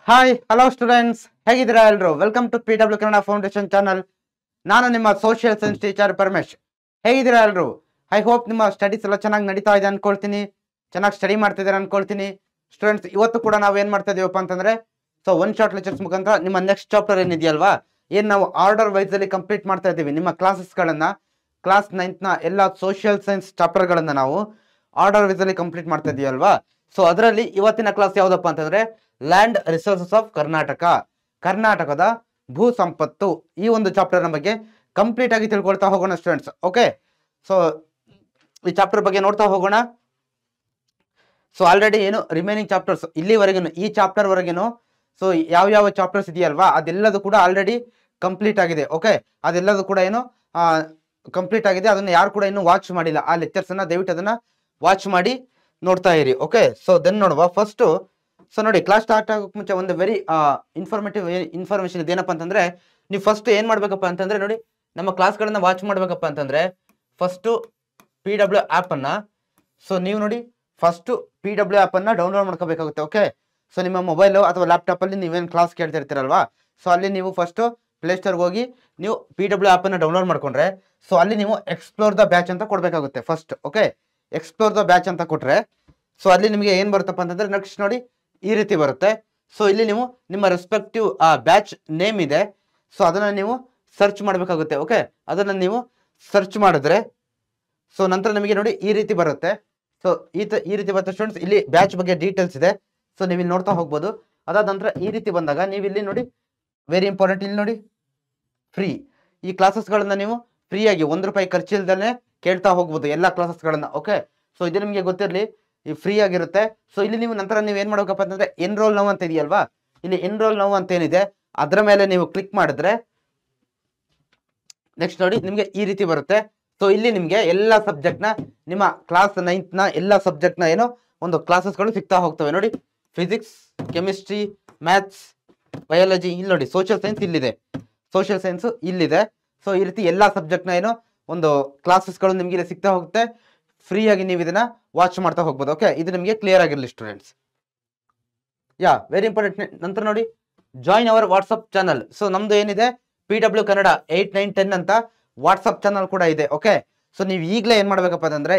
Hi hello students, ಹೇಗಿದ್ದೀರಾ ಎಲ್ಲರೂ? Welcome to PW Kannada foundation channel. ನಾನು ನಿಮ್ಮ ಸೋಷಿಯಲ್ ಸೈನ್ಸ್ ಟೀಚರ್ ಪರಮೇಶ್. ಹೇಗಿದ್ದೀರಾ ಎಲ್ಲರೂ? ಐ ಹೋಪ್ ನಿಮ್ಮ ಸ್ಟಡೀಸ್ ಎಲ್ಲ ಚೆನ್ನಾಗಿ ನಡೀತಾ ಇದೆ ಅನ್ಕೊಳ್ತೀನಿ, ಚೆನ್ನಾಗಿ ಸ್ಟಡಿ ಮಾಡ್ತಿದ್ದಾರೆ ಅನ್ಕೊಳ್ತೀನಿ. ಸ್ಟೂಡೆಂಟ್ಸ್, ಇವತ್ತು ಕೂಡ ನಾವು ಏನು ಮಾಡ್ತಾ ಇದೀವಪ್ಪ ಅಂತಂದ್ರೆ, ಒನ್ ಶಾರ್ಟ್ ಲೆಕ್ಚರ್ಸ್ ಮುಖಾಂತರ ನಿಮ್ಮ ನೆಕ್ಸ್ಟ್ ಚಾಪ್ಟರ್ ಏನಿದೆಯಲ್ವಾ, ಏನು ನಾವು ಆರ್ಡರ್ ವೈಸ್ ಅಲ್ಲಿ ಕಂಪ್ಲೀಟ್ ಮಾಡ್ತಾ ಇದ್ದೀವಿ. ನಿಮ್ಮ ಕ್ಲಾಸಸ್ಗಳನ್ನ ಕ್ಲಾಸ್ 9th ಎಲ್ಲ ಸೋಷಿಯಲ್ ಸೈನ್ಸ್ ಚಾಪ್ಟರ್ಗಳನ್ನ ನಾವು ಆರ್ಡರ್ ವೈಸ್ ಅಲ್ಲಿ ಕಂಪ್ಲೀಟ್ ಮಾಡ್ತಾ ಇದೀವಿ ಅಲ್ವಾ. ಅದರಲ್ಲಿ ಇವತ್ತಿನ ಕ್ಲಾಸ್ ಯಾವ್ದಪ್ಪ ಅಂತಂದ್ರೆ ಲ್ಯಾಂಡ್ ರಿಸೋರ್ಸಸ್ ಆಫ್ ಕರ್ನಾಟಕ, ಕರ್ನಾಟಕದ ಭೂ ಸಂಪತ್ತು. ಈ ಒಂದು ಚಾಪ್ಟರ್ ಬಗ್ಗೆ ಕಂಪ್ಲೀಟ್ ಆಗಿ ತಿಳ್ಕೊಳ್ತಾ ಹೋಗೋಣ ಸ್ಟೂಡೆಂಟ್ಸ್. ಓಕೆ, ಈ ಚಾಪ್ಟರ್ ಬಗ್ಗೆ ನೋಡ್ತಾ ಹೋಗೋಣ. ಆಲ್ರೆಡಿ ಏನು ರಿಮೈನಿಂಗ್ ಚಾಪ್ಟರ್ಸ್ ಇಲ್ಲಿವರೆಗೂ ಈ ಚಾಪ್ಟರ್ ವರೆಗೇನು ಯಾವ ಚಾಪ್ಟರ್ಸ್ ಇದೆಯಲ್ವಾ ಅದೆಲ್ಲದು ಕೂಡ ಆಲ್ರೆಡಿ ಕಂಪ್ಲೀಟ್ ಆಗಿದೆ. ಓಕೆ, ಅದೆಲ್ಲದು ಕೂಡ ಏನು ಕಂಪ್ಲೀಟ್ ಆಗಿದೆ. ಅದನ್ನ ಯಾರು ಕೂಡ ಇನ್ನು ವಾಚ್ ಮಾಡಿಲ್ಲ ಆ ಲೆಕ್ಚರ್ಸ್ ಅನ್ನ ದಯವಿಟ್ಟು ಅದನ್ನ ವಾಚ್ ಮಾಡಿ ನೋಡ್ತಾ ಇರಿ. ಓಕೆ, ದೆನ್ ನೋಡುವ ಫಸ್ಟ್. ನೋಡಿ, ಕ್ಲಾಸ್ ಸ್ಟಾರ್ಟ್ ಆಗೋಕೆ ಮುಂಚೆ ಒಂದು ವೆರಿ ಇನ್ಫಾರ್ಮೇಟಿವ್ ಇನ್ಫಾರ್ಮೇಶನ್ ಇದೇನಪ್ಪ ಅಂತಂದ್ರೆ, ನೀವು ಫಸ್ಟ್ ಏನ್ ಮಾಡ್ಬೇಕಪ್ಪ ಅಂತಂದ್ರೆ, ನೋಡಿ, ನಮ್ಮ ಕ್ಲಾಸ್ಗಳನ್ನ ವಾಚ್ ಮಾಡ್ಬೇಕಪ್ಪ ಅಂತಂದ್ರೆ ಫಸ್ಟ್ PW ಆಪ್ ಅನ್ನ ನೀವು ನೋಡಿ ಫಸ್ಟ್ PW ಆಪ್ ಅನ್ನ ಡೌನ್ಲೋಡ್ ಮಾಡ್ಕೋಬೇಕಾಗುತ್ತೆ. ಓಕೆ, ನಿಮ್ಮ ಮೊಬೈಲ್ ಅಥವಾ ಲ್ಯಾಪ್ಟಾಪ್ ಅಲ್ಲಿ ನೀವೇನು ಕ್ಲಾಸ್ ಕೇಳ್ತಿರ್ತೀರಲ್ವಾ, ಅಲ್ಲಿ ನೀವು ಫಸ್ಟ್ ಪ್ಲೇಸ್ಟೋರ್ಗೆ ಹೋಗಿ ನೀವು PW ಆಪ್ ಅನ್ನ ಡೌನ್ಲೋಡ್ ಮಾಡ್ಕೊಂಡ್ರೆ ಅಲ್ಲಿ ನೀವು ಎಕ್ಸ್ಪ್ಲೋರ್ ದ ಬ್ಯಾಚ್ ಅಂತ ಕೊಡ್ಬೇಕಾಗುತ್ತೆ first. Okay, explore the batch ಅಂತ ಕೊಟ್ರೆ ಅಲ್ಲಿ ನಿಮಗೆ ಏನ್ ಬರುತ್ತಪ್ಪ ಅಂತಂದ್ರೆ, ನೆಕ್ಸ್ಟ್ ನೋಡಿ ಈ ರೀತಿ ಬರುತ್ತೆ. ಇಲ್ಲಿ ನೀವು ನಿಮ್ಮ ರೆಸ್ಪೆಕ್ಟಿವ್ ಬ್ಯಾಚ್ ನೇಮ್ ಇದೆ, ಅದನ್ನ ನೀವು ಸರ್ಚ್ ಮಾಡಬೇಕಾಗುತ್ತೆ. ಓಕೆ, ಅದನ್ನ ನೀವು ಸರ್ಚ್ ಮಾಡಿದ್ರೆ ನಂತರ ನಿಮಗೆ ನೋಡಿ ಈ ರೀತಿ ಬರುತ್ತೆ. ಈ ರೀತಿ ಬರುತ್ತೆ ಸ್ಟೂಡೆಂಟ್ಸ್. ಇಲ್ಲಿ ಬ್ಯಾಚ್ ಬಗ್ಗೆ ಡೀಟೇಲ್ಸ್ ಇದೆ, ನೀವು ಇಲ್ಲಿ ನೋಡ್ತಾ ಹೋಗ್ಬೋದು. ಅದಾದ ನಂತರ ಈ ರೀತಿ ಬಂದಾಗ ನೀವು ಇಲ್ಲಿ ನೋಡಿ ವೆರಿ ಇಂಪಾರ್ಟೆಂಟ್, ಇಲ್ಲಿ ನೋಡಿ ಫ್ರೀ. ಈ ಕ್ಲಾಸಸ್ಗಳನ್ನ ನೀವು ಫ್ರೀಯಾಗಿ ₹1 ಖರ್ಚಿಲ್ದೇ ಕೇಳ್ತಾ ಹೋಗ್ಬೋದು ಎಲ್ಲ ಕ್ಲಾಸಸ್ಗಳನ್ನ. ಓಕೆ, ಇದು ನಿಮಗೆ ಗೊತ್ತಿರಲಿ, ಈ ಫ್ರೀ ಆಗಿರುತ್ತೆ. ಇಲ್ಲಿ ನೀವು ನಂತರ ನೀವು ಏನ್ ಮಾಡ್ಬೇಕಪ್ಪ ಅಂತಂದ್ರೆ ಎನ್ರೋಲ್ ನೌ ಅಂತ ಇದೆಯಲ್ವಾ, ಇಲ್ಲಿ ಎನ್ರೋಲ್ ನೌ ಅಂತ ಏನಿದೆ ಅದರ ಮೇಲೆ ನೀವು ಕ್ಲಿಕ್ ಮಾಡಿದ್ರೆ ನೆಕ್ಸ್ಟ್ ನೋಡಿ ನಿಮ್ಗೆ ಈ ರೀತಿ ಬರುತ್ತೆ. ಇಲ್ಲಿ ನಿಮ್ಗೆ ಎಲ್ಲ ಸಬ್ಜೆಕ್ಟ್ ನ ನಿಮ್ಮ ಕ್ಲಾಸ್ 9th ನ ಎಲ್ಲ ಸಬ್ಜೆಕ್ಟ್ ನ ಏನೋ ಒಂದು ಕ್ಲಾಸಸ್ಗಳು ಸಿಗ್ತಾ ಹೋಗ್ತವೆ. ನೋಡಿ, ಫಿಸಿಕ್ಸ್, ಕೆಮಿಸ್ಟ್ರಿ, ಮ್ಯಾಥ್ಸ್, ಬಯಾಲಜಿ, ಇಲ್ಲಿ ನೋಡಿ ಸೋಷಿಯಲ್ ಸೈನ್ಸ್ ಇಲ್ಲಿದೆ, ಸೋಷಿಯಲ್ ಸೈನ್ಸ್ ಇಲ್ಲಿದೆ. ಈ ರೀತಿ ಎಲ್ಲಾ ಸಬ್ಜೆಕ್ಟ್ ನ ಏನೋ ಒಂದು ಕ್ಲಾಸಸ್ಗಳು ನಿಮ್ಗೆ ಇಲ್ಲಿ ಸಿಗ್ತಾ ಹೋಗುತ್ತೆ. ಫ್ರೀ ಆಗಿ ನೀವು ಇದನ್ನ ವಾಚ್ ಮಾಡ್ತಾ ಹೋಗ್ಬೋದು. ಓಕೆ, ಇದು ನಿಮಗೆ ಕ್ಲಿಯರ್ ಆಗಿರಲಿ ಸ್ಟೂಡೆಂಟ್ಸ್. Very important. ನಂತರ ನೋಡಿ ಜಾಯಿನ್ ಅವರ್ ವಾಟ್ಸ್ಆಪ್ ಚಾನಲ್. ನಮ್ದು ಏನಿದೆ PW ಕನ್ನಡ 8, 9, 10 ಅಂತ ವಾಟ್ಸ್ಆಪ್ ಚಾನಲ್ ಕೂಡ ಇದೆ. ಓಕೆ, ನೀವು ಈಗಲೇ ಏನ್ ಮಾಡ್ಬೇಕಪ್ಪ ಅಂತಂದ್ರೆ,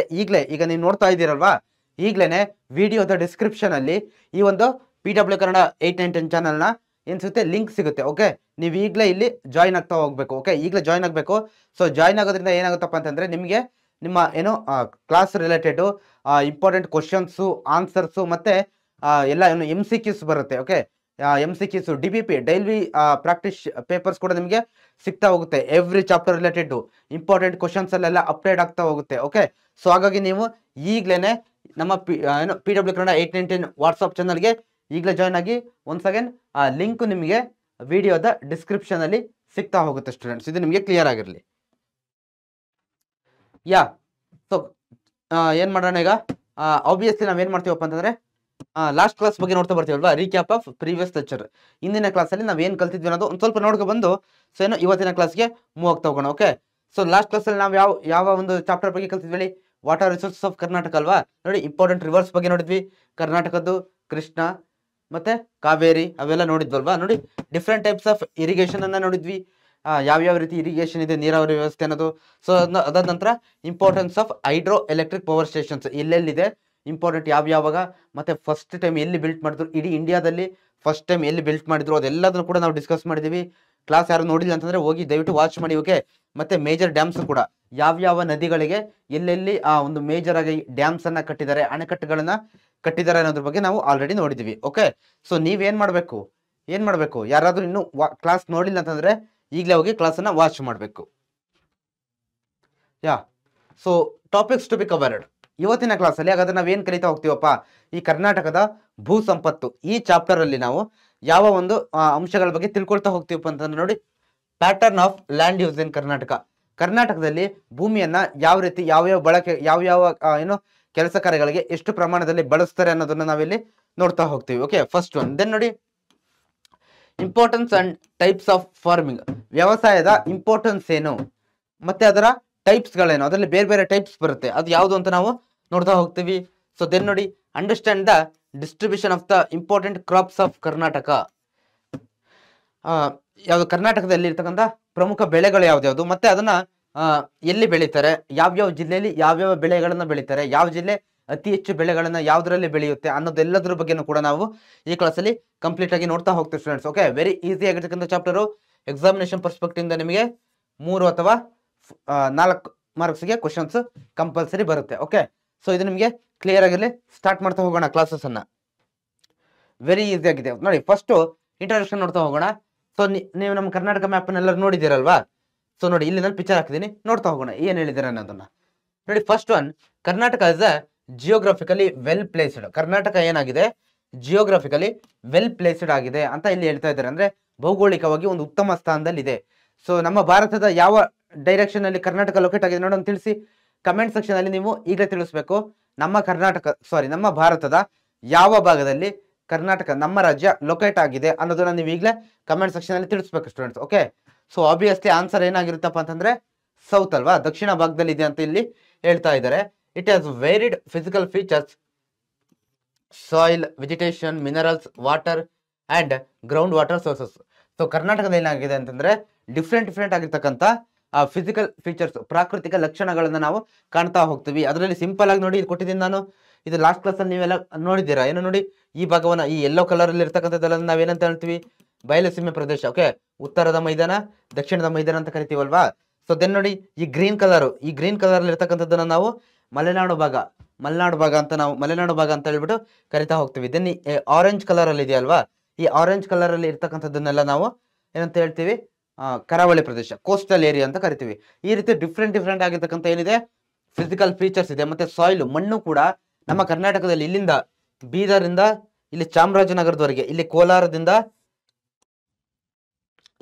ಈಗ ನೀವು ನೋಡ್ತಾ ಇದ್ದೀರಲ್ವಾ, ಈಗಲೇನೆ ವಿಡಿಯೋದ ಡಿಸ್ಕ್ರಿಪ್ಷನ್ ಅಲ್ಲಿ ಈ ಒಂದು PW ಕನ್ನಡ 8, 9, 10 ಚಾನಲ್ ನ ಏನ್ ಸಿಗುತ್ತೆ ಲಿಂಕ್ ಸಿಗುತ್ತೆ. ಓಕೆ, ನೀವು ಈಗಲೇ ಇಲ್ಲಿ ಜಾಯಿನ್ ಆಗ್ತಾ ಹೋಗ್ಬೇಕು. ಓಕೆ, ಈಗಲೇ ಜಾಯಿನ್ ಆಗಬೇಕು. ಜಾಯಿನ್ ಆಗೋದ್ರಿಂದ ಏನಾಗುತ್ತಪ್ಪ ಅಂತಂದ್ರೆ ನಿಮಗೆ ನಿಮ್ಮ ಏನೋ class related important questions, answers ಮತ್ತೆ ಎಲ್ಲ ಏನು MCQs ಬರುತ್ತೆ. Okay, MCQs, DBP daily practice papers ಕೂಡ ನಿಮಗೆ ಸಿಗ್ತಾ ಹೋಗುತ್ತೆ. Every chapter related important questions ಅಲ್ಲೆಲ್ಲ ಅಪ್ಡೇಟ್ ಆಗ್ತಾ ಹೋಗುತ್ತೆ. ಓಕೆ, ಹಾಗಾಗಿ ನೀವು ಈಗಲೇ ನಮ್ಮ ಏನು PW ಕನ್ನಡ 8, 9, 10 ವಾಟ್ಸ್ಆಪ್ ಚಾನಲ್ಗೆ ಈಗಲೇ ಜಾಯ್ನ್ ಆಗಿ. ಒನ್ಸ್ ಅಗೇನ್ ಆ ಲಿಂಕ್ ನಿಮಗೆ ವಿಡಿಯೋದ ಡಿಸ್ಕ್ರಿಪ್ಷನ್ ಅಲ್ಲಿ ಸಿಗ್ತಾ ಹೋಗುತ್ತೆ ಸ್ಟೂಡೆಂಟ್ಸ್. ಇದು ನಿಮಗೆ ಕ್ಲಿಯರ್ ಆಗಿರಲಿ. ಏನ್ ಮಾಡೋಣ ಈಗ, ಆಬ್ವಿಯಸ್ಲಿ ನಾವೇನ್ ಮಾಡ್ತೀವಪ್ಪ ಅಂತಂದ್ರೆ ಲಾಸ್ಟ್ ಕ್ಲಾಸ್ ಬಗ್ಗೆ ನೋಡ್ತಾ ಬರ್ತೀವಲ್ವಾ, ರೀಕ್ಯಾಪ್ ಆಫ್ ಪ್ರೀವಿಯಸ್ ಲೆಕ್ಚರ್. ಇಂದಿನ ಕ್ಲಾಸಲ್ಲಿ ನಾವು ಏನ್ ಕಲ್ತಿದ್ವಿ ಅನ್ನೋದು ಒಂದು ಸ್ವಲ್ಪ ನೋಡ್ಕೊ ಬಂದು ಏನೋ ಇವತ್ತಿನ ಕ್ಲಾಸ್ಗೆ ಮೂವ್ ಆಗ್ತಾ ಹೋಗೋಣ. ಓಕೆ, ಲಾಸ್ಟ್ ಕ್ಲಾಸಲ್ಲಿ ನಾವು ಯಾವ ಒಂದು ಚಾಪ್ಟರ್ ಬಗ್ಗೆ ಕಲ್ತಿದ್ವಿ, ವಾಟರ್ ರಿಸೋರ್ಸಸ್ ಆಫ್ ಕರ್ನಾಟಕ ಅಲ್ವಾ. ನೋಡಿ, ಇಂಪಾರ್ಟೆಂಟ್ ರಿವರ್ಸ್ ಬಗ್ಗೆ ನೋಡಿದ್ವಿ, ಕರ್ನಾಟಕದ್ದು ಕೃಷ್ಣ ಮತ್ತೆ ಕಾವೇರಿ ಅವೆಲ್ಲ ನೋಡಿದ್ವಲ್ವಾ. ನೋಡಿ, ಡಿಫ್ರೆಂಟ್ ಟೈಪ್ಸ್ ಆಫ್ ಇರಿಗೇಷನ್ ಅನ್ನ ನೋಡಿದ್ವಿ, ಯಾವ ರೀತಿ ಇರಿಗೇಷನ್ ಇದೆ, ನೀರಾವರಿ ವ್ಯವಸ್ಥೆ ಅನ್ನೋದು. ಅದಾದ ನಂತರ importance of hydro electric power stations ಎಲ್ಲೆಲ್ಲಿದೆ, ಇಂಪಾರ್ಟೆಂಟ್ ಯಾವಾಗ, ಮತ್ತೆ ಫಸ್ಟ್ ಟೈಮ್ ಎಲ್ಲಿ ಬಿಲ್ಟ್ ಮಾಡಿದ್ರು, ಇಡೀ ಇಂಡಿಯಾದಲ್ಲಿ ಫಸ್ಟ್ ಟೈಮ್ ಎಲ್ಲಿ ಬಿಲ್ಟ್ ಮಾಡಿದ್ರು ಅದೆಲ್ಲದನ್ನು ಕೂಡ ನಾವು ಡಿಸ್ಕಸ್ ಮಾಡಿದೀವಿ. ಕ್ಲಾಸ್ ಯಾರು ನೋಡಿಲ್ಲ ಅಂತಂದ್ರೆ ಹೋಗಿ ದಯವಿಟ್ಟು ವಾಚ್ ಮಾಡಿ. ಓಕೆ, ಮತ್ತೆ ಮೇಜರ್ ಡ್ಯಾಮ್ಸ್ ಕೂಡ ಯಾವ ನದಿಗಳಿಗೆ ಎಲ್ಲೆಲ್ಲಿ ಒಂದು ಮೇಜರ್ ಆಗಿ ಡ್ಯಾಮ್ಸ್ ಅನ್ನ ಕಟ್ಟಿದ್ದಾರೆ, ಅಣೆಕಟ್ಟುಗಳನ್ನ ಕಟ್ಟಿದ್ದಾರೆ ಅನ್ನೋದ್ರ ಬಗ್ಗೆ ನಾವು ಆಲ್ರೆಡಿ ನೋಡಿದೀವಿ. ಓಕೆ, ನೀವೇನ್ ಮಾಡ್ಬೇಕು, ಯಾರಾದ್ರೂ ಇನ್ನು ಕ್ಲಾಸ್ ನೋಡಿಲ್ಲ ಅಂತಂದ್ರೆ ಈಗಲೇ ಹೋಗಿ ಕ್ಲಾಸ್ ಅನ್ನ ವಾಚ್ ಮಾಡಬೇಕು. ಟಾಪಿಕ್ಸ್ ಟು ಬಿ ಕವರ್ಡ್ ಇವತ್ತಿನ ಕ್ಲಾಸ್ ಅಲ್ಲಿ. ಹಾಗಾದ್ರೆ ನಾವೇನ್ ಕಲಿತಾ ಹೋಗ್ತೀವಪ್ಪ, ಈ ಕರ್ನಾಟಕದ ಭೂ ಸಂಪತ್ತು ಈ ಚಾಪ್ಟರ್ ಅಲ್ಲಿ ನಾವು ಯಾವ ಒಂದು ಅಂಶಗಳ ಬಗ್ಗೆ ತಿಳ್ಕೊಳ್ತಾ ಹೋಗ್ತೀವಪ್ಪ ಅಂತಂದ್ರೆ, ನೋಡಿ, pattern of land use in Karnataka. ಕರ್ನಾಟಕದಲ್ಲಿ ಭೂಮಿಯನ್ನ ಯಾವ ರೀತಿ ಯಾವ ಬಳಕೆ ಯಾವ ಏನು ಕೆಲಸ ಕಾರ್ಯಗಳಿಗೆ ಎಷ್ಟು ಪ್ರಮಾಣದಲ್ಲಿ ಬಳಸ್ತಾರೆ ಅನ್ನೋದನ್ನ ನಾವಿಲ್ಲಿ ನೋಡ್ತಾ ಹೋಗ್ತೀವಿ. Okay, first one. ದೆನ್ ನೋಡಿ, importance and types of farming. ವ್ಯವಸಾಯದ ಇಂಪಾರ್ಟೆನ್ಸ್ ಏನು ಮತ್ತೆ ಅದರ ಟೈಪ್ಸ್ ಗಳೇನು, ಅದರಲ್ಲಿ ಬೇರೆ ಬೇರೆ ಟೈಪ್ಸ್ ಬರುತ್ತೆ, ಅದು ಯಾವುದು ಅಂತ ನಾವು ನೋಡ್ತಾ ಹೋಗ್ತೀವಿ. ದೆನ್ ನೋಡಿ, understand the distribution of the important crops of Karnataka. ಆ, ಯಾವ್ದು ಕರ್ನಾಟಕದಲ್ಲಿ ಇರ್ತಕ್ಕಂಥ ಪ್ರಮುಖ ಬೆಳೆಗಳು ಯಾವ್ದ್ಯಾವ್ದು, ಮತ್ತೆ ಅದನ್ನ ಎಲ್ಲಿ ಬೆಳೀತಾರೆ, ಯಾವ್ಯಾವ ಜಿಲ್ಲೆಯಲ್ಲಿ ಯಾವ್ಯಾವ ಬೆಳೆಗಳನ್ನ ಬೆಳೀತಾರೆ, ಯಾವ ಜಿಲ್ಲೆ ಅತಿ ಹೆಚ್ಚು ಬೆಳೆಗಳನ್ನ ಯಾವ್ದ್ರಲ್ಲಿ ಬೆಳೆಯುತ್ತೆ ಅನ್ನೋದೆಲ್ಲದ್ರ ಬಗ್ಗೆನೂ ಕೂಡ ನಾವು ಈ ಕ್ಲಾಸಲ್ಲಿ ಕಂಪ್ಲೀಟ್ ಆಗಿ ನೋಡ್ತಾ ಹೋಗ್ತೀವಿ ಸ್ಟೂಡೆಂಟ್ಸ್. ಓಕೆ, ವೆರಿ ಈಸಿ ಆಗಿರ್ತಕ್ಕಂಥ ಚಾಪ್ಟರು. ಎಕ್ಸಾಮಿನೇಷನ್ ಪರ್ಸ್ಪೆಕ್ಟಿವ್ ಇಂದ ನಿಮಗೆ 3 ಅಥವಾ 4 ಮಾರ್ಕ್ಸ್ಗೆ ಕ್ವಶನ್ಸ್ ಕಂಪಲ್ಸರಿ ಬರುತ್ತೆ. ಓಕೆ, ಸೊ ಇದು ನಿಮಗೆ ಕ್ಲಿಯರ್ ಆಗಿರಲಿ. ಸ್ಟಾರ್ಟ್ ಮಾಡ್ತಾ ಹೋಗೋಣ ಕ್ಲಾಸಸ್ ಅನ್ನ. ವೆರಿ ಈಸಿ ಆಗಿದೆ ನೋಡಿ. ಫಸ್ಟ್ ಇಂಟ್ರಡಕ್ಷನ್ ನೋಡ್ತಾ ಹೋಗೋಣ. ಸೊ ನೀವು ನಮ್ಮ ಕರ್ನಾಟಕ ಮ್ಯಾಪ್ ಎಲ್ಲರೂ ನೋಡಿದ್ದೀರಲ್ವಾ? ಸೊ ನೋಡಿ, ಇಲ್ಲಿ ನಾನು ಪಿಕ್ಚರ್ ಹಾಕಿದ್ದೀನಿ, ನೋಡ್ತಾ ಹೋಗೋಣ ಏನ್ ಹೇಳಿದ್ದಾರೆ ಅನ್ನೋದನ್ನ ನೋಡಿ. First one, Karnataka is a geographically well placed. Karnataka ಏನಾಗಿದೆ, ಜಿಯೋಗ್ರಫಿಕಲಿ ವೆಲ್ ಪ್ಲೇಸ್ಡ್ ಆಗಿದೆ ಅಂತ ಇಲ್ಲಿ ಹೇಳ್ತಾ ಇದ್ದಾರೆ. ಅಂದ್ರೆ ಭೌಗೋಳಿಕವಾಗಿ ಒಂದು ಉತ್ತಮ ಸ್ಥಾನದಲ್ಲಿ ಇದೆ. ಸೊ ನಮ್ಮ ಭಾರತದ ಯಾವ ಡೈರೆಕ್ಷನ್ ಅಲ್ಲಿ ಕರ್ನಾಟಕ ಲೊಕೇಟ್ ಆಗಿದೆ ನೋಡೋಣ ತಿಳಿಸಿ. ಕಮೆಂಟ್ ಸೆಕ್ಷನ್ ಅಲ್ಲಿ ನೀವು ಈಗಲೇ ತಿಳಿಸ್ಬೇಕು. ನಮ್ಮ ಭಾರತದ ಯಾವ ಭಾಗದಲ್ಲಿ ಕರ್ನಾಟಕ, ನಮ್ಮ ರಾಜ್ಯ ಲೊಕೇಟ್ ಆಗಿದೆ ಅನ್ನೋದನ್ನ ನೀವು ಈಗಲೇ ಕಮೆಂಟ್ ಸೆಕ್ಷನ್ ಅಲ್ಲಿ ತಿಳಿಸ್ಬೇಕು students. Okay, so obviously answer ಏನಾಗಿರುತ್ತಪ್ಪ ಅಂತಂದ್ರೆ ಸೌತ್ ಅಲ್ವಾ, ದಕ್ಷಿಣ ಭಾಗದಲ್ಲಿ ಇದೆ ಅಂತ ಇಲ್ಲಿ ಹೇಳ್ತಾ ಇದ್ದಾರೆ. It has varied physical features, soil, vegetation, minerals, water and ground water sources. So ಕರ್ನಾಟಕದ ಏನಾಗಿದೆ ಅಂತಂದ್ರೆ ಡಿಫ್ರೆಂಟ್ ಆಗಿರ್ತಕ್ಕಂಥ ಫಿಸಿಕಲ್ ಫೀಚರ್ಸ್, ಪ್ರಾಕೃತಿಕ ಲಕ್ಷಣಗಳನ್ನ ನಾವು ಕಾಣ್ತಾ ಹೋಗ್ತೀವಿ. ಅದರಲ್ಲಿ ಸಿಂಪಲ್ ಆಗಿ ನೋಡಿ, ಇದು ಕೊಟ್ಟಿದ್ದೀನಿ ನಾನು. ಇದು ಲಾಸ್ಟ್ ಕ್ಲಾಸ್ ಅಲ್ಲಿ ನೀವೆಲ್ಲ ನೋಡಿದ್ದೀರಾ ಏನು? ನೋಡಿ, ಈ ಭಾಗವನ್ನ ಈ ಯೆಲ್ಲೋ ಕಲರ್ ಅಲ್ಲಿ ಇರ್ತಕ್ಕಂಥದ್ದೆಲ್ಲ ನಾವೇನಂತ ಹೇಳ್ತೀವಿ, ಬಯಲುಸೀಮೆ ಪ್ರದೇಶ. ಓಕೆ, ಉತ್ತರದ ಮೈದಾನ, ದಕ್ಷಿಣದ ಮೈದಾನ ಅಂತ ಕರಿತೀವಲ್ವಾ? ಸೊ ದೆನ್ ನೋಡಿ, ಈ ಗ್ರೀನ್ ಕಲರ್ ಅಲ್ಲಿ ಇರ್ತಕ್ಕಂಥದ್ದನ್ನ ನಾವು ಮಲೆನಾಡು ಭಾಗ ಅಂತ ಹೇಳ್ಬಿಟ್ಟು ಕರಿತಾ ಹೋಗ್ತೀವಿ. ದೆನ್ ಆರೆಂಜ್ ಕಲರ್ ಅಲ್ಲಿ ಇದೆಯಲ್ವಾ, ಈ ಆರೆಂಜ್ ಕಲರ್ ಅಲ್ಲಿ ಇರ್ತಕ್ಕಂಥದ್ದನ್ನೆಲ್ಲ ನಾವು ಏನಂತ ಹೇಳ್ತೀವಿ, ಕರಾವಳಿ ಪ್ರದೇಶ, ಕೋಸ್ಟಲ್ ಏರಿಯಾ ಅಂತ ಕರಿತೀವಿ. ಈ ರೀತಿ ಡಿಫ್ರೆಂಟ್ ಆಗಿರ್ತಕ್ಕಂಥ ಏನಿದೆ ಫಿಸಿಕಲ್ ಫೀಚರ್ಸ್ ಇದೆ. ಮತ್ತೆ ಸಾಯಿಲ್, ಮಣ್ಣು ಕೂಡ ನಮ್ಮ ಕರ್ನಾಟಕದಲ್ಲಿ ಇಲ್ಲಿಂದ ಬೀದರಿಂದ ಇಲ್ಲಿ ಚಾಮರಾಜನಗರದವರೆಗೆ, ಇಲ್ಲಿ ಕೋಲಾರದಿಂದ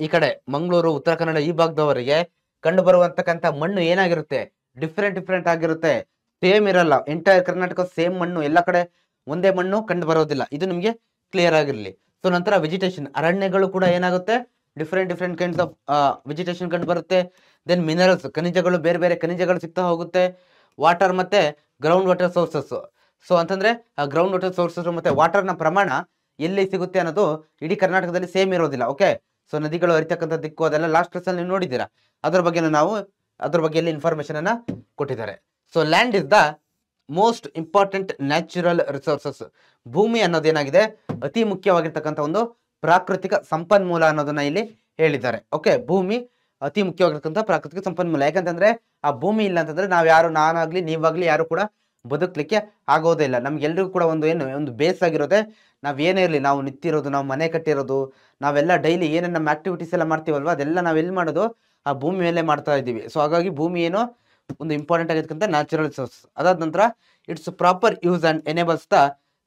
ಈ ಕಡೆ ಮಂಗಳೂರು, ಉತ್ತರ ಕನ್ನಡ ಈ ಭಾಗದವರೆಗೆ ಕಂಡು ಬರುವಂತಕ್ಕಂಥ ಮಣ್ಣು ಏನಾಗಿರುತ್ತೆ, ಡಿಫ್ರೆಂಟ್ ಆಗಿರುತ್ತೆ. ಸೇಮ್ ಇರಲ್ಲ, ಎಂಟೈರ್ ಕರ್ನಾಟಕ ಸೇಮ್ ಮಣ್ಣು, ಎಲ್ಲ ಕಡೆ ಒಂದೇ ಮಣ್ಣು ಕಂಡು ಬರೋದಿಲ್ಲ. ಇದು ನಿಮಗೆ ಕ್ಲಿಯರ್ ಆಗಿರಲಿ. ಸೊ ನಂತರ ವೆಜಿಟೇಷನ್, ಅರಣ್ಯಗಳು ಕೂಡ ಏನಾಗುತ್ತೆ, ಡಿಫ್ರೆಂಟ್ ಕೈಂಡ್ಸ್ ಆಫ್ ವೆಜಿಟೇಷನ್ ಕಂಡು ಬರುತ್ತೆ. ದೆನ್ ಮಿನರಲ್ಸ್, ಖನಿಜಗಳು, ಬೇರೆ ಖನಿಜಗಳು ಸಿಗ್ತಾ ಹೋಗುತ್ತೆ. ವಾಟರ್ ಮತ್ತೆ ಗ್ರೌಂಡ್ ವಾಟರ್ ಸೋರ್ಸಸ್. ಸೊ ಅಂತಂದ್ರೆ ಗ್ರೌಂಡ್ ವಾಟರ್ ಸೋರ್ಸಸ್ ಮತ್ತೆ ವಾಟರ್ನ ಪ್ರಮಾಣ ಎಲ್ಲಿ ಸಿಗುತ್ತೆ ಅನ್ನೋದು ಇಡೀ ಕರ್ನಾಟಕದಲ್ಲಿ ಸೇಮ್ ಇರೋದಿಲ್ಲ. ಓಕೆ, ಸೊ ನದಿಗಳು ಹರಿತಕ್ಕಂಥ ದಿಕ್ಕು ಅದೆಲ್ಲ ಲಾಸ್ಟ್ ಕ್ಲಾಸ್ ಅಲ್ಲಿ ನೀವು ನೋಡಿದ್ದೀರಾ. ಅದ್ರ ಬಗ್ಗೆ ಇಲ್ಲಿ ಇನ್ಫಾರ್ಮೇಶನ್ ಅನ್ನ ಕೊಟ್ಟಿದ್ದಾರೆ. So land is the most important natural resources. ಭೂಮಿ ಅನ್ನೋದೇನಾಗಿದೆ, ಅತಿ ಮುಖ್ಯವಾಗಿರ್ತಕ್ಕಂಥ ಒಂದು ಪ್ರಾಕೃತಿಕ ಸಂಪನ್ಮೂಲ ಅನ್ನೋದನ್ನ ಇಲ್ಲಿ ಹೇಳಿದ್ದಾರೆ. ಓಕೆ, ಭೂಮಿ ಅತಿ ಮುಖ್ಯವಾಗಿರ್ತಕ್ಕಂಥ ಪ್ರಾಕೃತಿಕ ಸಂಪನ್ಮೂಲ. ಯಾಕಂತಂದ್ರೆ ಆ ಭೂಮಿ ಇಲ್ಲ ಅಂತಂದ್ರೆ ನಾನಾಗ್ಲಿ ನೀವಾಗ್ಲಿ ಯಾರು ಕೂಡ ಬದುಕಲಿಕ್ಕೆ ಆಗೋದೇ ಇಲ್ಲ. ನಮ್ಗೆಲ್ರಿಗೂ ಕೂಡ ಒಂದು ಬೇಸ್ ಆಗಿರೋದೆ, ನಾವೇನೇ ಇರಲಿ, ನಾವು ನಿಂತಿರೋದು, ನಾವು ಮನೆ ಕಟ್ಟಿರೋದು, ನಾವೆಲ್ಲ ಡೈಲಿ ಏನೇನು ನಮ್ಮ ಆಕ್ಟಿವಿಟೀಸ್ ಎಲ್ಲ ಮಾಡ್ತೀವಲ್ವಾ, ಅದೆಲ್ಲ ನಾವೆಲ್ಲಿ ಮಾಡೋದು, ಆ ಭೂಮಿ ಮೇಲೆ ಮಾಡ್ತಾ ಇದ್ದೀವಿ. ಸೊ ಹಾಗಾಗಿ ಭೂಮಿ ಏನೋ ಒಂದು ಇಂಪಾರ್ಟೆಂಟ್ ಆಗಿರ್ತಕ್ಕಂಥ ನ್ಯಾಚುರಲ್ ರಿಸೋರ್ಸ್. ಅದಾದ ನಂತರ it's proper use and enables the